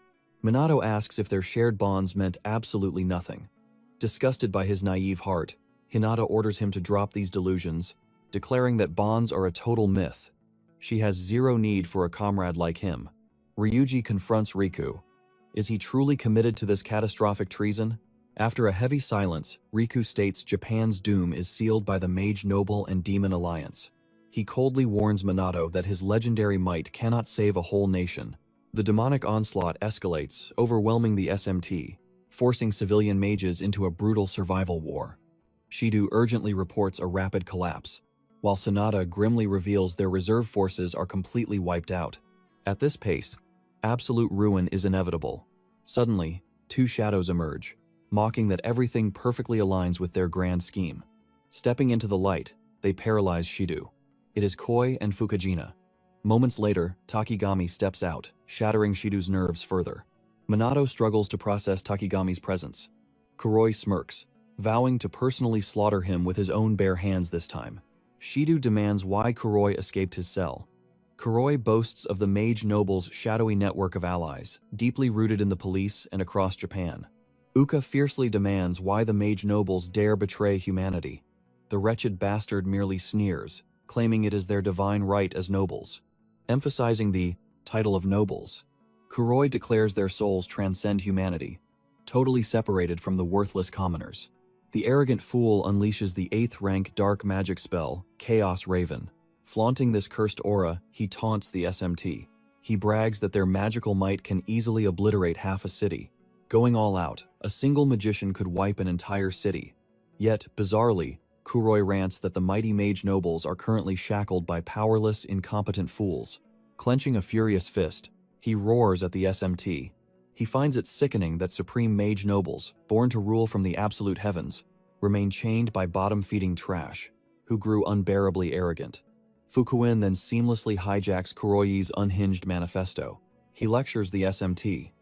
Minato asks if their shared bonds meant absolutely nothing. Disgusted by his naive heart, Hinata orders him to drop these delusions, declaring that bonds are a total myth. She has zero need for a comrade like him. Ryuji confronts Riku. Is he truly committed to this catastrophic treason? After a heavy silence, Riku states Japan's doom is sealed by the Mage Noble and Demon Alliance. He coldly warns Minato that his legendary might cannot save a whole nation. The demonic onslaught escalates, overwhelming the SMT, forcing civilian mages into a brutal survival war. Shido urgently reports a rapid collapse, while Sonata grimly reveals their reserve forces are completely wiped out. At this pace, absolute ruin is inevitable. Suddenly, two shadows emerge, mocking that everything perfectly aligns with their grand scheme. Stepping into the light, they paralyze Shido. It is Koi and Fukajina. Moments later, Takigami steps out, shattering Shido's nerves further. Minato struggles to process Takigami's presence. Kuroi smirks, vowing to personally slaughter him with his own bare hands this time. Shido demands why Kuroi escaped his cell. Kuroi boasts of the Mage Noble's shadowy network of allies, deeply rooted in the police and across Japan. Uka fiercely demands why the Mage Nobles dare betray humanity. The wretched bastard merely sneers, claiming it is their divine right as nobles. Emphasizing the title of nobles, Kuroi declares their souls transcend humanity, totally separated from the worthless commoners. The arrogant fool unleashes the 8th rank dark magic spell, Chaos Raven. Flaunting this cursed aura, he taunts the SMT. He brags that their magical might can easily obliterate half a city. Going all out, a single magician could wipe an entire city. Yet, bizarrely, Kuroi rants that the mighty mage nobles are currently shackled by powerless, incompetent fools. Clenching a furious fist, he roars at the SMT. He finds it sickening that supreme mage nobles, born to rule from the absolute heavens, remain chained by bottom-feeding trash, who grew unbearably arrogant. Fukuin then seamlessly hijacks Kuroi's unhinged manifesto. He lectures the SMT.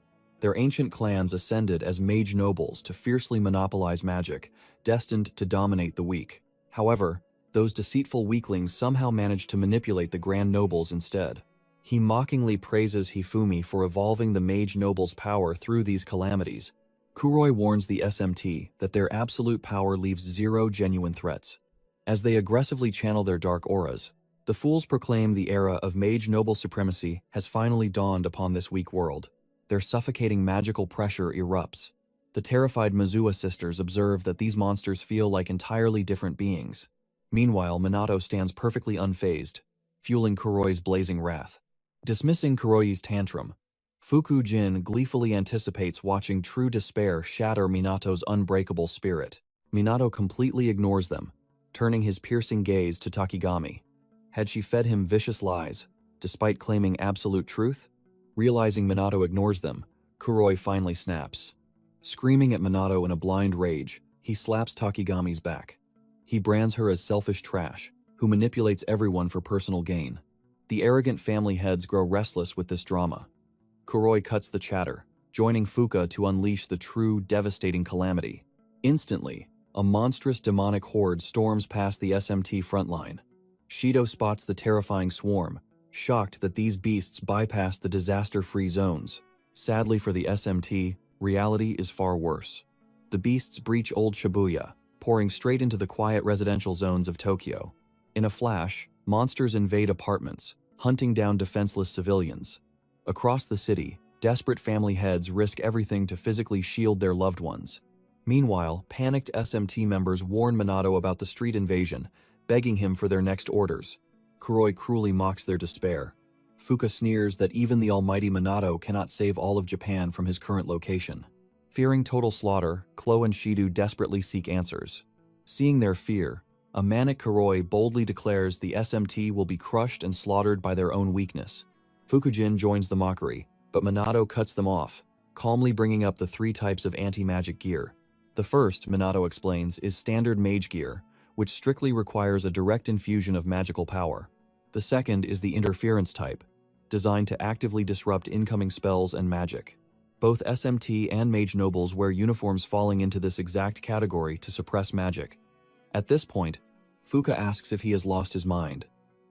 Their ancient clans ascended as mage nobles to fiercely monopolize magic, destined to dominate the weak. However, those deceitful weaklings somehow managed to manipulate the grand nobles instead. He mockingly praises Hifumi for evolving the mage noble's power through these calamities. Kuroi warns the SMT that their absolute power leaves zero genuine threats. As they aggressively channel their dark auras, the fools proclaim the era of mage noble supremacy has finally dawned upon this weak world. Their suffocating magical pressure erupts. The terrified Mizuha sisters observe that these monsters feel like entirely different beings. Meanwhile, Minato stands perfectly unfazed, fueling Kuroi's blazing wrath. Dismissing Kuroi's tantrum, Fukujin gleefully anticipates watching true despair shatter Minato's unbreakable spirit. Minato completely ignores them, turning his piercing gaze to Takigami. Had she fed him vicious lies, despite claiming absolute truth? Realizing Minato ignores them, Kuroi finally snaps. Screaming at Minato in a blind rage, he slaps Takigami's back. He brands her as selfish trash, who manipulates everyone for personal gain. The arrogant family heads grow restless with this drama. Kuroi cuts the chatter, joining Fuka to unleash the true, devastating calamity. Instantly, a monstrous demonic horde storms past the SMT frontline. Shido spots the terrifying swarm, shocked that these beasts bypassed the disaster-free zones. Sadly for the SMT, reality is far worse. The beasts breach old Shibuya, pouring straight into the quiet residential zones of Tokyo. In a flash, monsters invade apartments, hunting down defenseless civilians. Across the city, desperate family heads risk everything to physically shield their loved ones. Meanwhile, panicked SMT members warn Minato about the street invasion, begging him for their next orders. Kuroi cruelly mocks their despair. Fuka sneers that even the almighty Minato cannot save all of Japan from his current location. Fearing total slaughter, Klo and Shido desperately seek answers. Seeing their fear, a manic Kuroi boldly declares the SMT will be crushed and slaughtered by their own weakness. Fukujin joins the mockery, but Minato cuts them off, calmly bringing up the 3 types of anti-magic gear. The first, Minato explains, is standard mage gear, which strictly requires a direct infusion of magical power. The second is the interference type, designed to actively disrupt incoming spells and magic. Both SMT and mage nobles wear uniforms falling into this exact category to suppress magic. At this point, Fuka asks if he has lost his mind,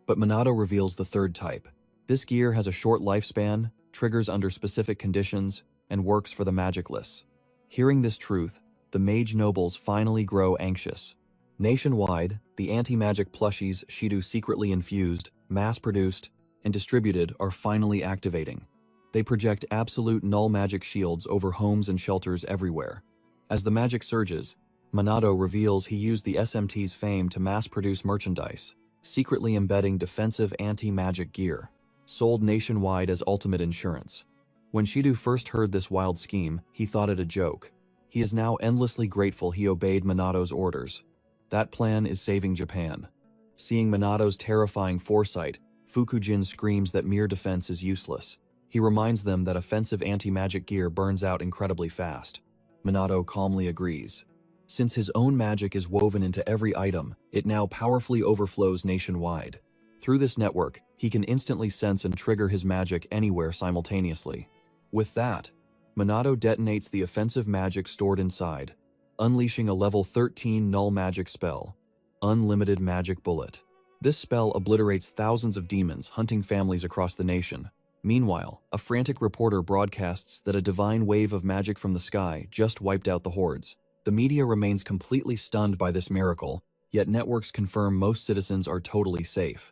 but Minato reveals the third type. This gear has a short lifespan, triggers under specific conditions, and works for the magicless. Hearing this truth, the mage nobles finally grow anxious. Nationwide, the anti-magic plushies Shido secretly infused, mass-produced, and distributed are finally activating. They project absolute null magic shields over homes and shelters everywhere. As the magic surges, Minato reveals he used the SMT's fame to mass-produce merchandise, secretly embedding defensive anti-magic gear, sold nationwide as ultimate insurance. When Shido first heard this wild scheme, he thought it a joke. He is now endlessly grateful he obeyed Minato's orders. That plan is saving Japan. Seeing Minato's terrifying foresight, Fukujin screams that mere defense is useless. He reminds them that offensive anti-magic gear burns out incredibly fast. Minato calmly agrees. Since his own magic is woven into every item, it now powerfully overflows nationwide. Through this network, he can instantly sense and trigger his magic anywhere simultaneously. With that, Minato detonates the offensive magic stored inside, unleashing a level 13 null magic spell, Unlimited Magic Bullet. This spell obliterates thousands of demons hunting families across the nation. Meanwhile, a frantic reporter broadcasts that a divine wave of magic from the sky just wiped out the hordes. The media remains completely stunned by this miracle, yet networks confirm most citizens are totally safe.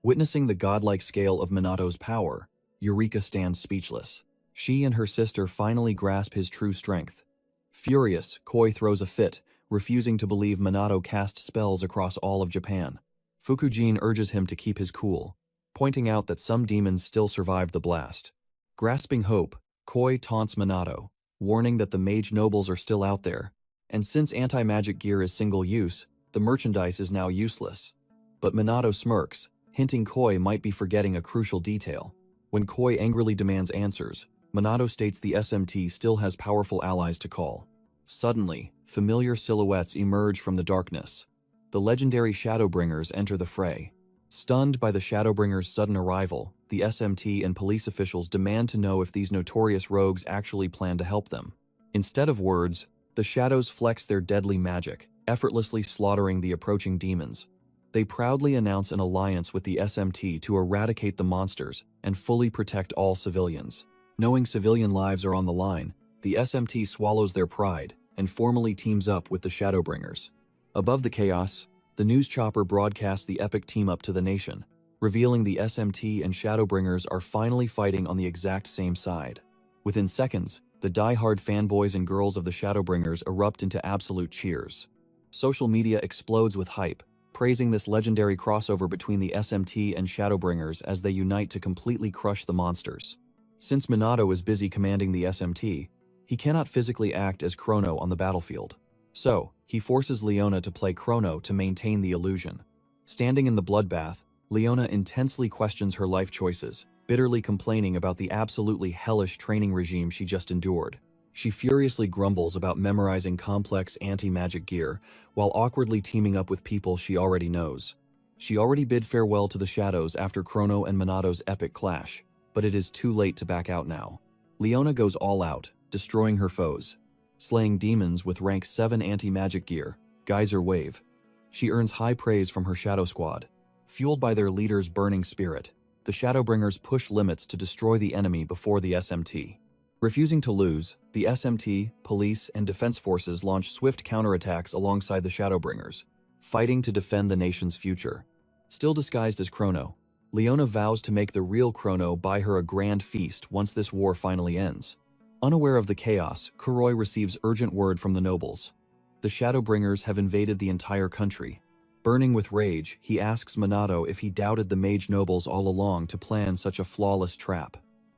Witnessing the godlike scale of Minato's power, Eureka stands speechless. She and her sister finally grasp his true strength. Furious, Koi throws a fit, refusing to believe Minato cast spells across all of Japan. Fukujin urges him to keep his cool, pointing out that some demons still survived the blast. Grasping hope, Koi taunts Minato, warning that the mage nobles are still out there, and since anti-magic gear is single-use, the merchandise is now useless. But Minato smirks, hinting Koi might be forgetting a crucial detail. When Koi angrily demands answers, Minato states the SMT still has powerful allies to call. Suddenly, familiar silhouettes emerge from the darkness. The legendary Shadowbringers enter the fray. Stunned by the Shadowbringers' sudden arrival, the SMT and police officials demand to know if these notorious rogues actually plan to help them. Instead of words, the shadows flex their deadly magic, effortlessly slaughtering the approaching demons. They proudly announce an alliance with the SMT to eradicate the monsters and fully protect all civilians. Knowing civilian lives are on the line, the SMT swallows their pride and formally teams up with the Shadowbringers. Above the chaos, the news chopper broadcasts the epic team-up to the nation, revealing the SMT and Shadowbringers are finally fighting on the exact same side. Within seconds, the die-hard fanboys and girls of the Shadowbringers erupt into absolute cheers. Social media explodes with hype, praising this legendary crossover between the SMT and Shadowbringers as they unite to completely crush the monsters. Since Minato is busy commanding the SMT, he cannot physically act as Chrono on the battlefield. So, he forces Leona to play Chrono to maintain the illusion. Standing in the bloodbath, Leona intensely questions her life choices, bitterly complaining about the absolutely hellish training regime she just endured. She furiously grumbles about memorizing complex anti-magic gear, while awkwardly teaming up with people she already knows. She already bid farewell to the shadows after Chrono and Minato's epic clash, but it is too late to back out now. Leona goes all out, destroying her foes, slaying demons with rank 7 anti-magic gear, Geyser Wave. She earns high praise from her Shadow Squad. Fueled by their leader's burning spirit, the Shadowbringers push limits to destroy the enemy before the SMT. Refusing to lose, the SMT, police, and defense forces launch swift counterattacks alongside the Shadowbringers, fighting to defend the nation's future. Still disguised as Chrono, Leona vows to make the real Chrono buy her a grand feast once this war finally ends. Unaware of the chaos, Kuroi receives urgent word from the nobles. The Shadowbringers have invaded the entire country. Burning with rage, he asks Minato if he doubted the mage nobles all along to plan such a flawless trap.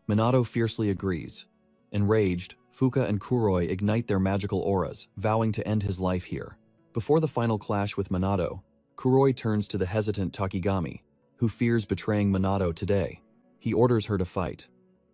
Minato fiercely agrees. Enraged, Fuka and Kuroi ignite their magical auras, vowing to end his life here. Before the final clash with Minato, Kuroi turns to the hesitant Takigami, who fears betraying Minato today. He orders her to fight.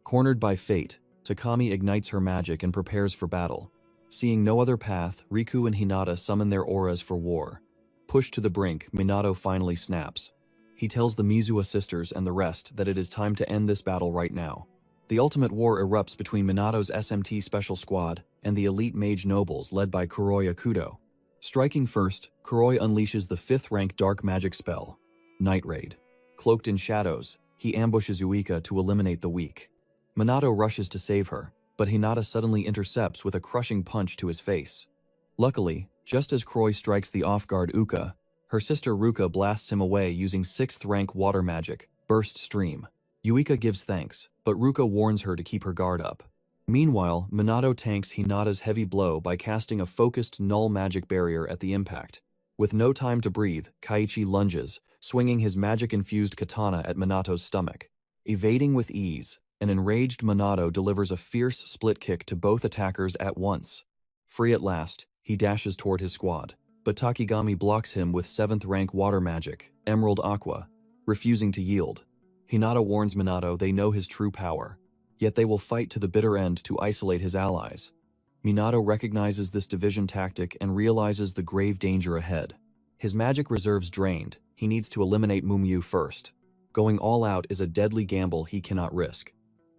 Cornered by fate, Takami ignites her magic and prepares for battle. Seeing no other path, Riku and Hinata summon their auras for war. Pushed to the brink, Minato finally snaps. He tells the Mizuha sisters and the rest that it is time to end this battle right now. The ultimate war erupts between Minato's SMT Special Squad and the elite mage nobles led by Kuroi Akudo. Striking first, Kuroi unleashes the 5th rank dark magic spell, Night Raid. Cloaked in shadows, he ambushes Yuika to eliminate the weak. Minato rushes to save her, but Hinata suddenly intercepts with a crushing punch to his face. Luckily, just as Kuroi strikes the off-guard Uka, her sister Ruka blasts him away using 6th rank water magic, Burst Stream. Yuika gives thanks, but Ruka warns her to keep her guard up. Meanwhile, Minato tanks Hinata's heavy blow by casting a focused null magic barrier at the impact. With no time to breathe, Kaiichi lunges, swinging his magic-infused katana at Minato's stomach. Evading with ease, an enraged Minato delivers a fierce split kick to both attackers at once. Free at last, he dashes toward his squad, but Takigami blocks him with 7th rank water magic, Emerald Aqua, refusing to yield. Hinata warns Minato they know his true power, yet they will fight to the bitter end to isolate his allies. Minato recognizes this division tactic and realizes the grave danger ahead. His magic reserves drained, he needs to eliminate Mumyu first. Going all out is a deadly gamble he cannot risk.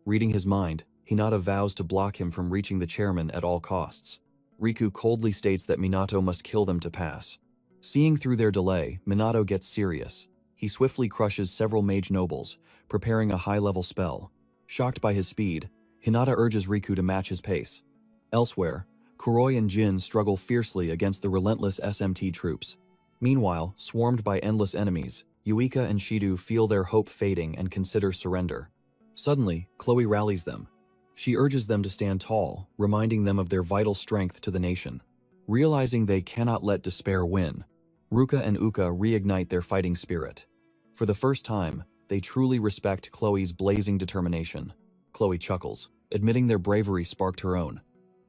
Reading his mind, Hinata vows to block him from reaching the chairman at all costs. Riku coldly states that Minato must kill them to pass. Seeing through their delay, Minato gets serious. He swiftly crushes several mage nobles, preparing a high-level spell. Shocked by his speed, Hinata urges Riku to match his pace. Elsewhere, Kuroi and Jin struggle fiercely against the relentless SMT troops. Meanwhile, swarmed by endless enemies, Yuika and Shido feel their hope fading and consider surrender. Suddenly, Chloe rallies them. She urges them to stand tall, reminding them of their vital strength to the nation. Realizing they cannot let despair win, Ruka and Uka reignite their fighting spirit. For the first time, they truly respect Chloe's blazing determination. Chloe chuckles, admitting their bravery sparked her own.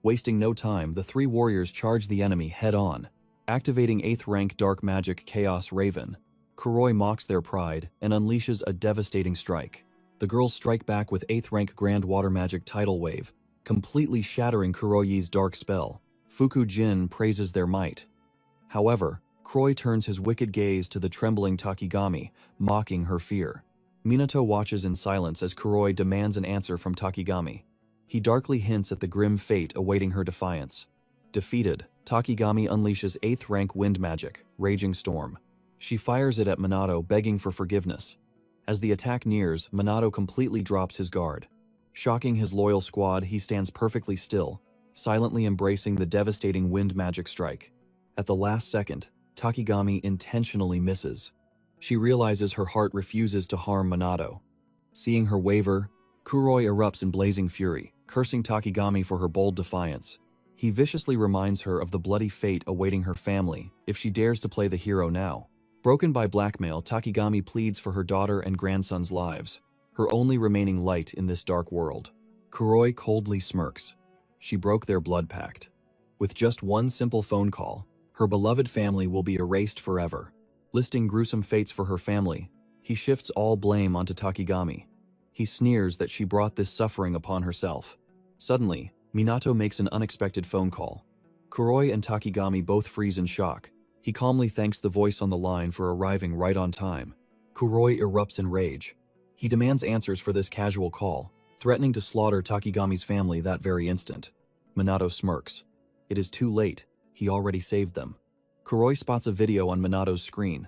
Wasting no time, the 3 warriors charge the enemy head-on. Activating 8th rank dark magic Chaos Raven, Kuroi mocks their pride and unleashes a devastating strike. The girls strike back with 8th rank Grand Water Magic Tidal Wave, completely shattering Kuroi's dark spell. Fukujin praises their might. However, Kuroi turns his wicked gaze to the trembling Takigami, mocking her fear. Minato watches in silence as Kuroi demands an answer from Takigami. He darkly hints at the grim fate awaiting her defiance. Defeated, Takigami unleashes 8th rank wind magic, Raging Storm. She fires it at Minato, begging for forgiveness. As the attack nears, Minato completely drops his guard. Shocking his loyal squad, he stands perfectly still, silently embracing the devastating wind magic strike. At the last second, Takigami intentionally misses. She realizes her heart refuses to harm Minato. Seeing her waver, Kuroi erupts in blazing fury, cursing Takigami for her bold defiance. He viciously reminds her of the bloody fate awaiting her family if she dares to play the hero now. Broken by blackmail, Takigami pleads for her daughter and grandson's lives, her only remaining light in this dark world. Kuroi coldly smirks. She broke their blood pact. With just one simple phone call, her beloved family will be erased forever. Listing gruesome fates for her family, he shifts all blame onto Takigami. He sneers that she brought this suffering upon herself. Suddenly, Minato makes an unexpected phone call. Kuroi and Takigami both freeze in shock. He calmly thanks the voice on the line for arriving right on time. Kuroi erupts in rage. He demands answers for this casual call, threatening to slaughter Takigami's family that very instant. Minato smirks. It is too late. He already saved them. Kuroi spots a video on Minato's screen.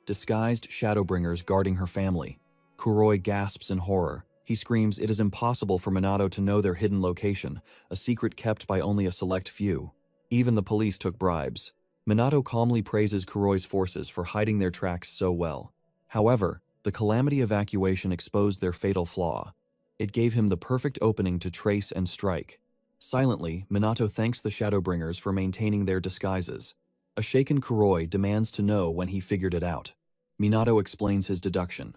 Disguised Shadowbringers guarding her family. Kuroi gasps in horror. He screams it is impossible for Minato to know their hidden location, a secret kept by only a select few. Even the police took bribes. Minato calmly praises Kuroi's forces for hiding their tracks so well. However, The calamity evacuation exposed their fatal flaw. It gave him the perfect opening to trace and strike. Silently, Minato thanks the Shadowbringers for maintaining their disguises. A shaken Kuroi demands to know when he figured it out. Minato explains his deduction.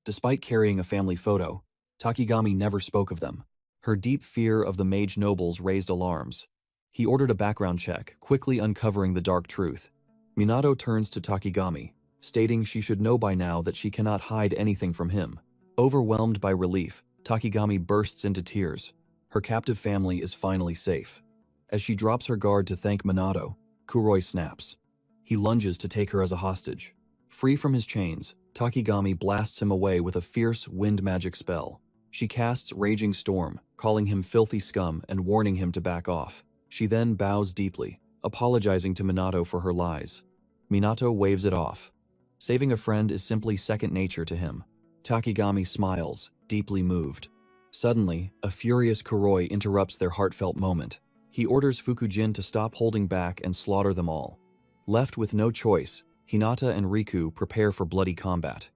Despite carrying a family photo, Takigami never spoke of them. Her deep fear of the mage nobles raised alarms. He ordered a background check, quickly uncovering the dark truth. Minato turns to Takigami, stating she should know by now that she cannot hide anything from him. Overwhelmed by relief, Takigami bursts into tears. Her captive family is finally safe. As she drops her guard to thank Minato, Kuroi snaps. He lunges to take her as a hostage. Free from his chains, Takigami blasts him away with a fierce wind magic spell. She casts Raging Storm, calling him filthy scum and warning him to back off. She then bows deeply, apologizing to Minato for her lies. Minato waves it off. Saving a friend is simply second nature to him. Takigami smiles, deeply moved. Suddenly, a furious Kuroi interrupts their heartfelt moment. He orders Fukujin to stop holding back and slaughter them all. Left with no choice, Hinata and Riku prepare for bloody combat.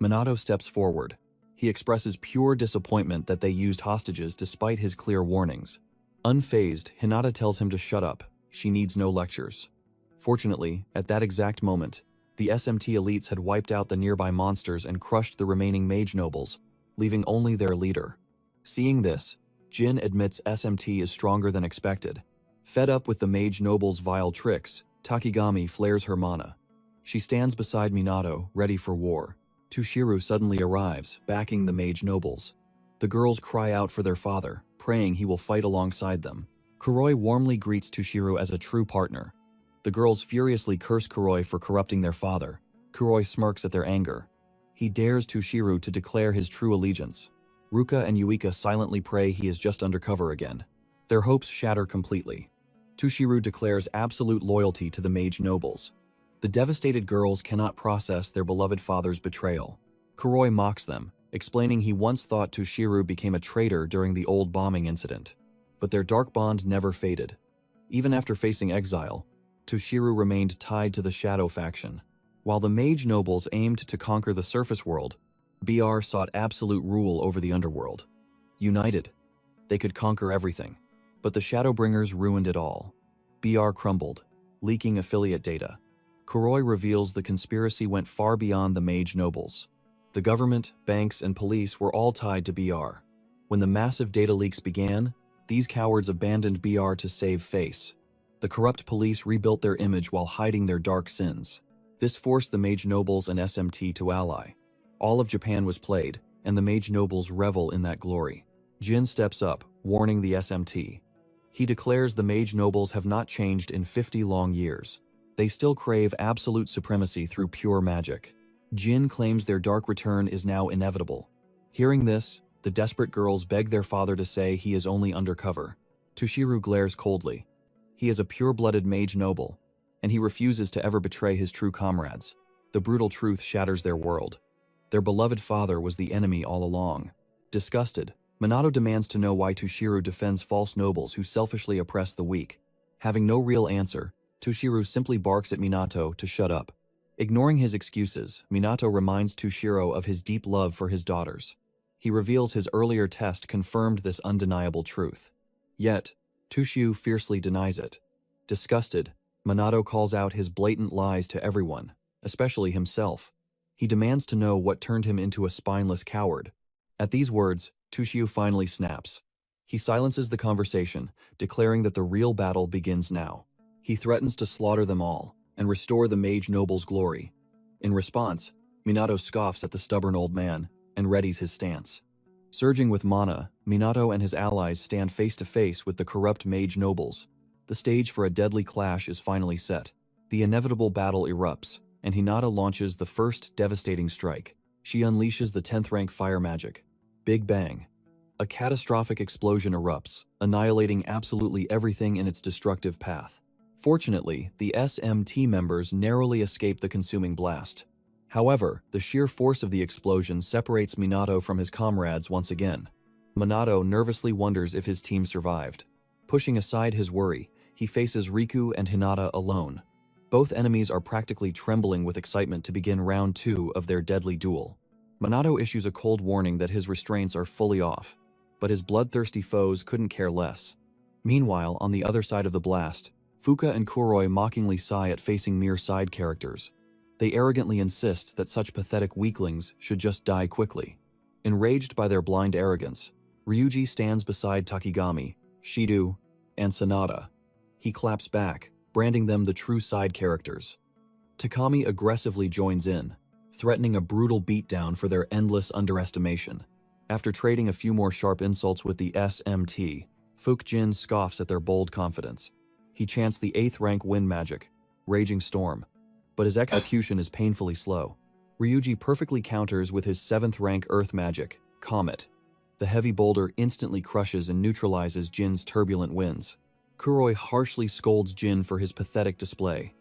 Minato steps forward. He expresses pure disappointment that they used hostages despite his clear warnings. Unfazed, Hinata tells him to shut up. She needs no lectures. Fortunately, at that exact moment, the SMT elites had wiped out the nearby monsters and crushed the remaining mage nobles, leaving only their leader. Seeing this, Jin admits SMT is stronger than expected. Fed up with the mage nobles' vile tricks, Takigami flares her mana. She stands beside Minato, ready for war. Tushiru suddenly arrives, backing the mage nobles. The girls cry out for their father, praying he will fight alongside them. Kuroi warmly greets Tushiru as a true partner. The girls furiously curse Kuroi for corrupting their father. Kuroi smirks at their anger. He dares Tushiru to declare his true allegiance. Ruka and Yuika silently pray he is just undercover again. Their hopes shatter completely. Tushiru declares absolute loyalty to the mage nobles. The devastated girls cannot process their beloved father's betrayal. Kuroi mocks them, explaining he once thought Tushiru became a traitor during the old bombing incident. But their dark bond never faded. Even after facing exile, Tushiru remained tied to the Shadow faction. While the mage nobles aimed to conquer the surface world, BR sought absolute rule over the underworld. United, they could conquer everything. But the Shadowbringers ruined it all. BR crumbled, leaking affiliate data. Kuroi reveals the conspiracy went far beyond the mage nobles. The government, banks, and police were all tied to BR. When the massive data leaks began, these cowards abandoned BR to save face. The corrupt police rebuilt their image while hiding their dark sins. This forced the mage nobles and SMT to ally. All of Japan was played, and the mage nobles revel in that glory. Jin steps up, warning the SMT. He declares the mage nobles have not changed in 50 long years. They still crave absolute supremacy through pure magic. Jin claims their dark return is now inevitable. Hearing this, the desperate girls beg their father to say he is only undercover. Tushiru glares coldly. He is a pure-blooded mage noble, and he refuses to ever betray his true comrades. The brutal truth shatters their world. Their beloved father was the enemy all along. Disgusted, Minato demands to know why Tushiru defends false nobles who selfishly oppress the weak. Having no real answer, Tushiru simply barks at Minato to shut up. Ignoring his excuses, Minato reminds Tushiro of his deep love for his daughters. He reveals his earlier test confirmed this undeniable truth. Yet, Tushiu fiercely denies it. Disgusted, Minato calls out his blatant lies to everyone, especially himself. He demands to know what turned him into a spineless coward. At these words, Tushiu finally snaps. He silences the conversation, declaring that the real battle begins now. He threatens to slaughter them all and restore the mage noble's glory. In response, Minato scoffs at the stubborn old man and readies his stance. Surging with mana, Minato and his allies stand face to face with the corrupt mage nobles. The stage for a deadly clash is finally set. The inevitable battle erupts, and Hinata launches the first devastating strike. She unleashes the 10th rank fire magic. Big Bang. A catastrophic explosion erupts, annihilating absolutely everything in its destructive path. Fortunately, the SMT members narrowly escape the consuming blast. However, the sheer force of the explosion separates Minato from his comrades once again. Minato nervously wonders if his team survived. Pushing aside his worry, he faces Riku and Hinata alone. Both enemies are practically trembling with excitement to begin round 2 of their deadly duel. Minato issues a cold warning that his restraints are fully off, but his bloodthirsty foes couldn't care less. Meanwhile, on the other side of the blast, Fuka and Kuroi mockingly sigh at facing mere side characters. They arrogantly insist that such pathetic weaklings should just die quickly. Enraged by their blind arrogance, Ryuji stands beside Takigami, Shido, and Sanada. He claps back, branding them the true side characters. Takami aggressively joins in, threatening a brutal beatdown for their endless underestimation. After trading a few more sharp insults with the SMT, Fukjin scoffs at their bold confidence. He chants the 8th rank wind magic, Raging Storm, but his execution is painfully slow. Ryuji perfectly counters with his 7th rank earth magic, Comet. The heavy boulder instantly crushes and neutralizes Jin's turbulent winds. Kuroi harshly scolds Jin for his pathetic display.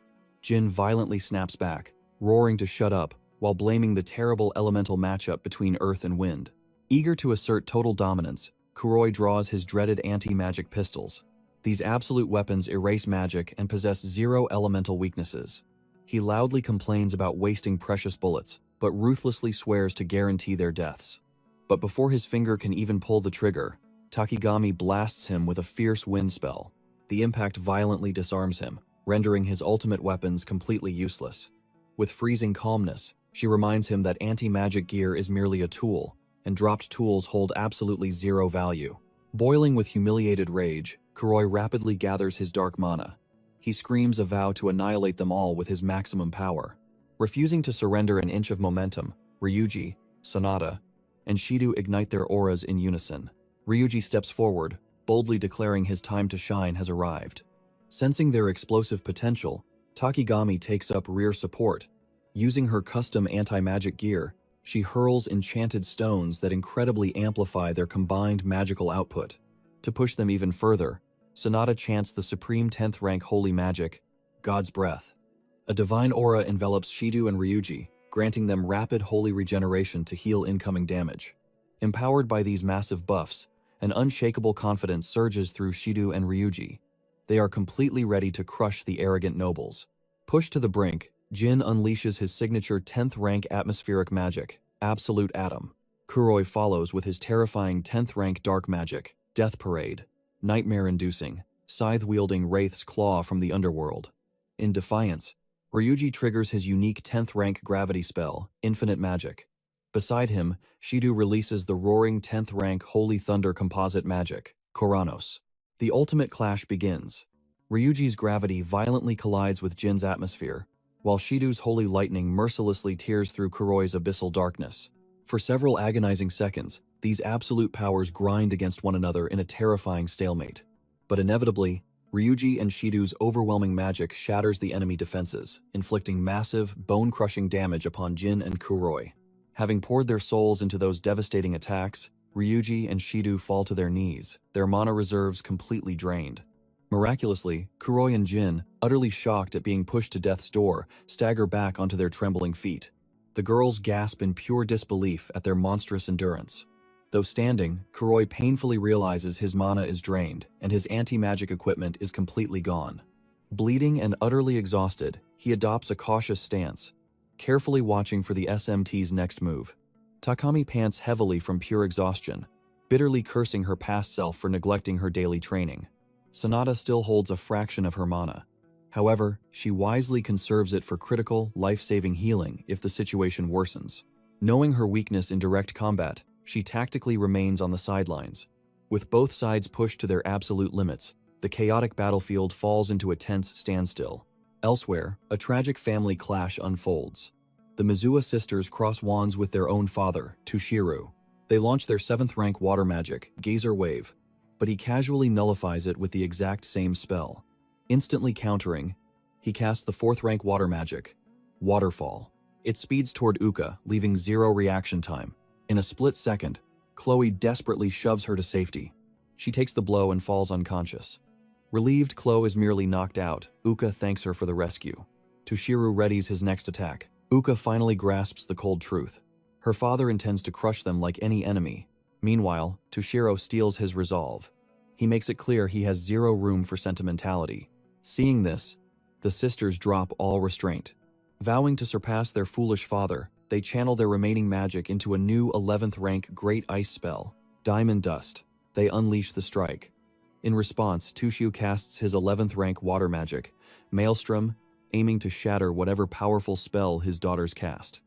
Jin violently snaps back, roaring to shut up, while blaming the terrible elemental matchup between earth and wind. Eager to assert total dominance, Kuroi draws his dreaded anti-magic pistols. These absolute weapons erase magic and possess 0 elemental weaknesses. He loudly complains about wasting precious bullets, but ruthlessly swears to guarantee their deaths. But before his finger can even pull the trigger, Takigami blasts him with a fierce wind spell. The impact violently disarms him, rendering his ultimate weapons completely useless. With freezing calmness, she reminds him that anti-magic gear is merely a tool, and dropped tools hold absolutely 0 value. Boiling with humiliated rage, Kuroi rapidly gathers his dark mana. He screams a vow to annihilate them all with his maximum power. Refusing to surrender an inch of momentum, Ryuji, Sanada, and Shido ignite their auras in unison. Ryuji steps forward, boldly declaring his time to shine has arrived. Sensing their explosive potential, Takigami takes up rear support. Using her custom anti-magic gear, she hurls enchanted stones that incredibly amplify their combined magical output. To push them even further, Sanada chants the supreme 10th rank holy magic, God's Breath. A divine aura envelops Shido and Ryuji, granting them rapid holy regeneration to heal incoming damage. Empowered by these massive buffs, an unshakable confidence surges through Shido and Ryuji. They are completely ready to crush the arrogant nobles. Pushed to the brink, Jin unleashes his signature 10th rank atmospheric magic, Absolute Atom. Kuroi follows with his terrifying 10th rank dark magic, Death Parade, nightmare-inducing, scythe-wielding wraith's claw from the underworld. In defiance, Ryuji triggers his unique 10th rank gravity spell, Infinite Magic. Beside him, Shido releases the roaring 10th rank Holy Thunder composite magic, Koranos. The ultimate clash begins. Ryuji's gravity violently collides with Jin's atmosphere, while Shido's holy lightning mercilessly tears through Kuroi's abyssal darkness. For several agonizing seconds, these absolute powers grind against one another in a terrifying stalemate. But inevitably, Ryuji and Shido's overwhelming magic shatters the enemy defenses, inflicting massive, bone-crushing damage upon Jin and Kuroi. Having poured their souls into those devastating attacks, Ryuji and Shido fall to their knees, their mana reserves completely drained. Miraculously, Kuroi and Jin, utterly shocked at being pushed to death's door, stagger back onto their trembling feet. The girls gasp in pure disbelief at their monstrous endurance. Though standing, Kuroi painfully realizes his mana is drained, and his anti-magic equipment is completely gone. Bleeding and utterly exhausted, he adopts a cautious stance, carefully watching for the SMT's next move. Takami pants heavily from pure exhaustion, bitterly cursing her past self for neglecting her daily training. Sanada still holds a fraction of her mana. However, she wisely conserves it for critical, life-saving healing if the situation worsens. Knowing her weakness in direct combat, she tactically remains on the sidelines. With both sides pushed to their absolute limits, the chaotic battlefield falls into a tense standstill. Elsewhere, a tragic family clash unfolds. The Mizuha sisters cross wands with their own father, Tushiru. They launch their 7th rank water magic, Geyser Wave, but he casually nullifies it with the exact same spell. Instantly countering, he casts the 4th rank water magic, Waterfall. It speeds toward Uka, leaving 0 reaction time. In a split second, Chloe desperately shoves her to safety. She takes the blow and falls unconscious. Relieved Chloe is merely knocked out, Uka thanks her for the rescue. Tushiru readies his next attack. Uka finally grasps the cold truth. Her father intends to crush them like any enemy. Meanwhile, Tushiro steals his resolve. He makes it clear he has 0 room for sentimentality. Seeing this, the sisters drop all restraint. Vowing to surpass their foolish father, They channel their remaining magic into a new 11th rank Great Ice spell, Diamond Dust. They unleash the strike. In response, Tushu casts his 11th rank water magic, Maelstrom, aiming to shatter whatever powerful spell his daughters cast.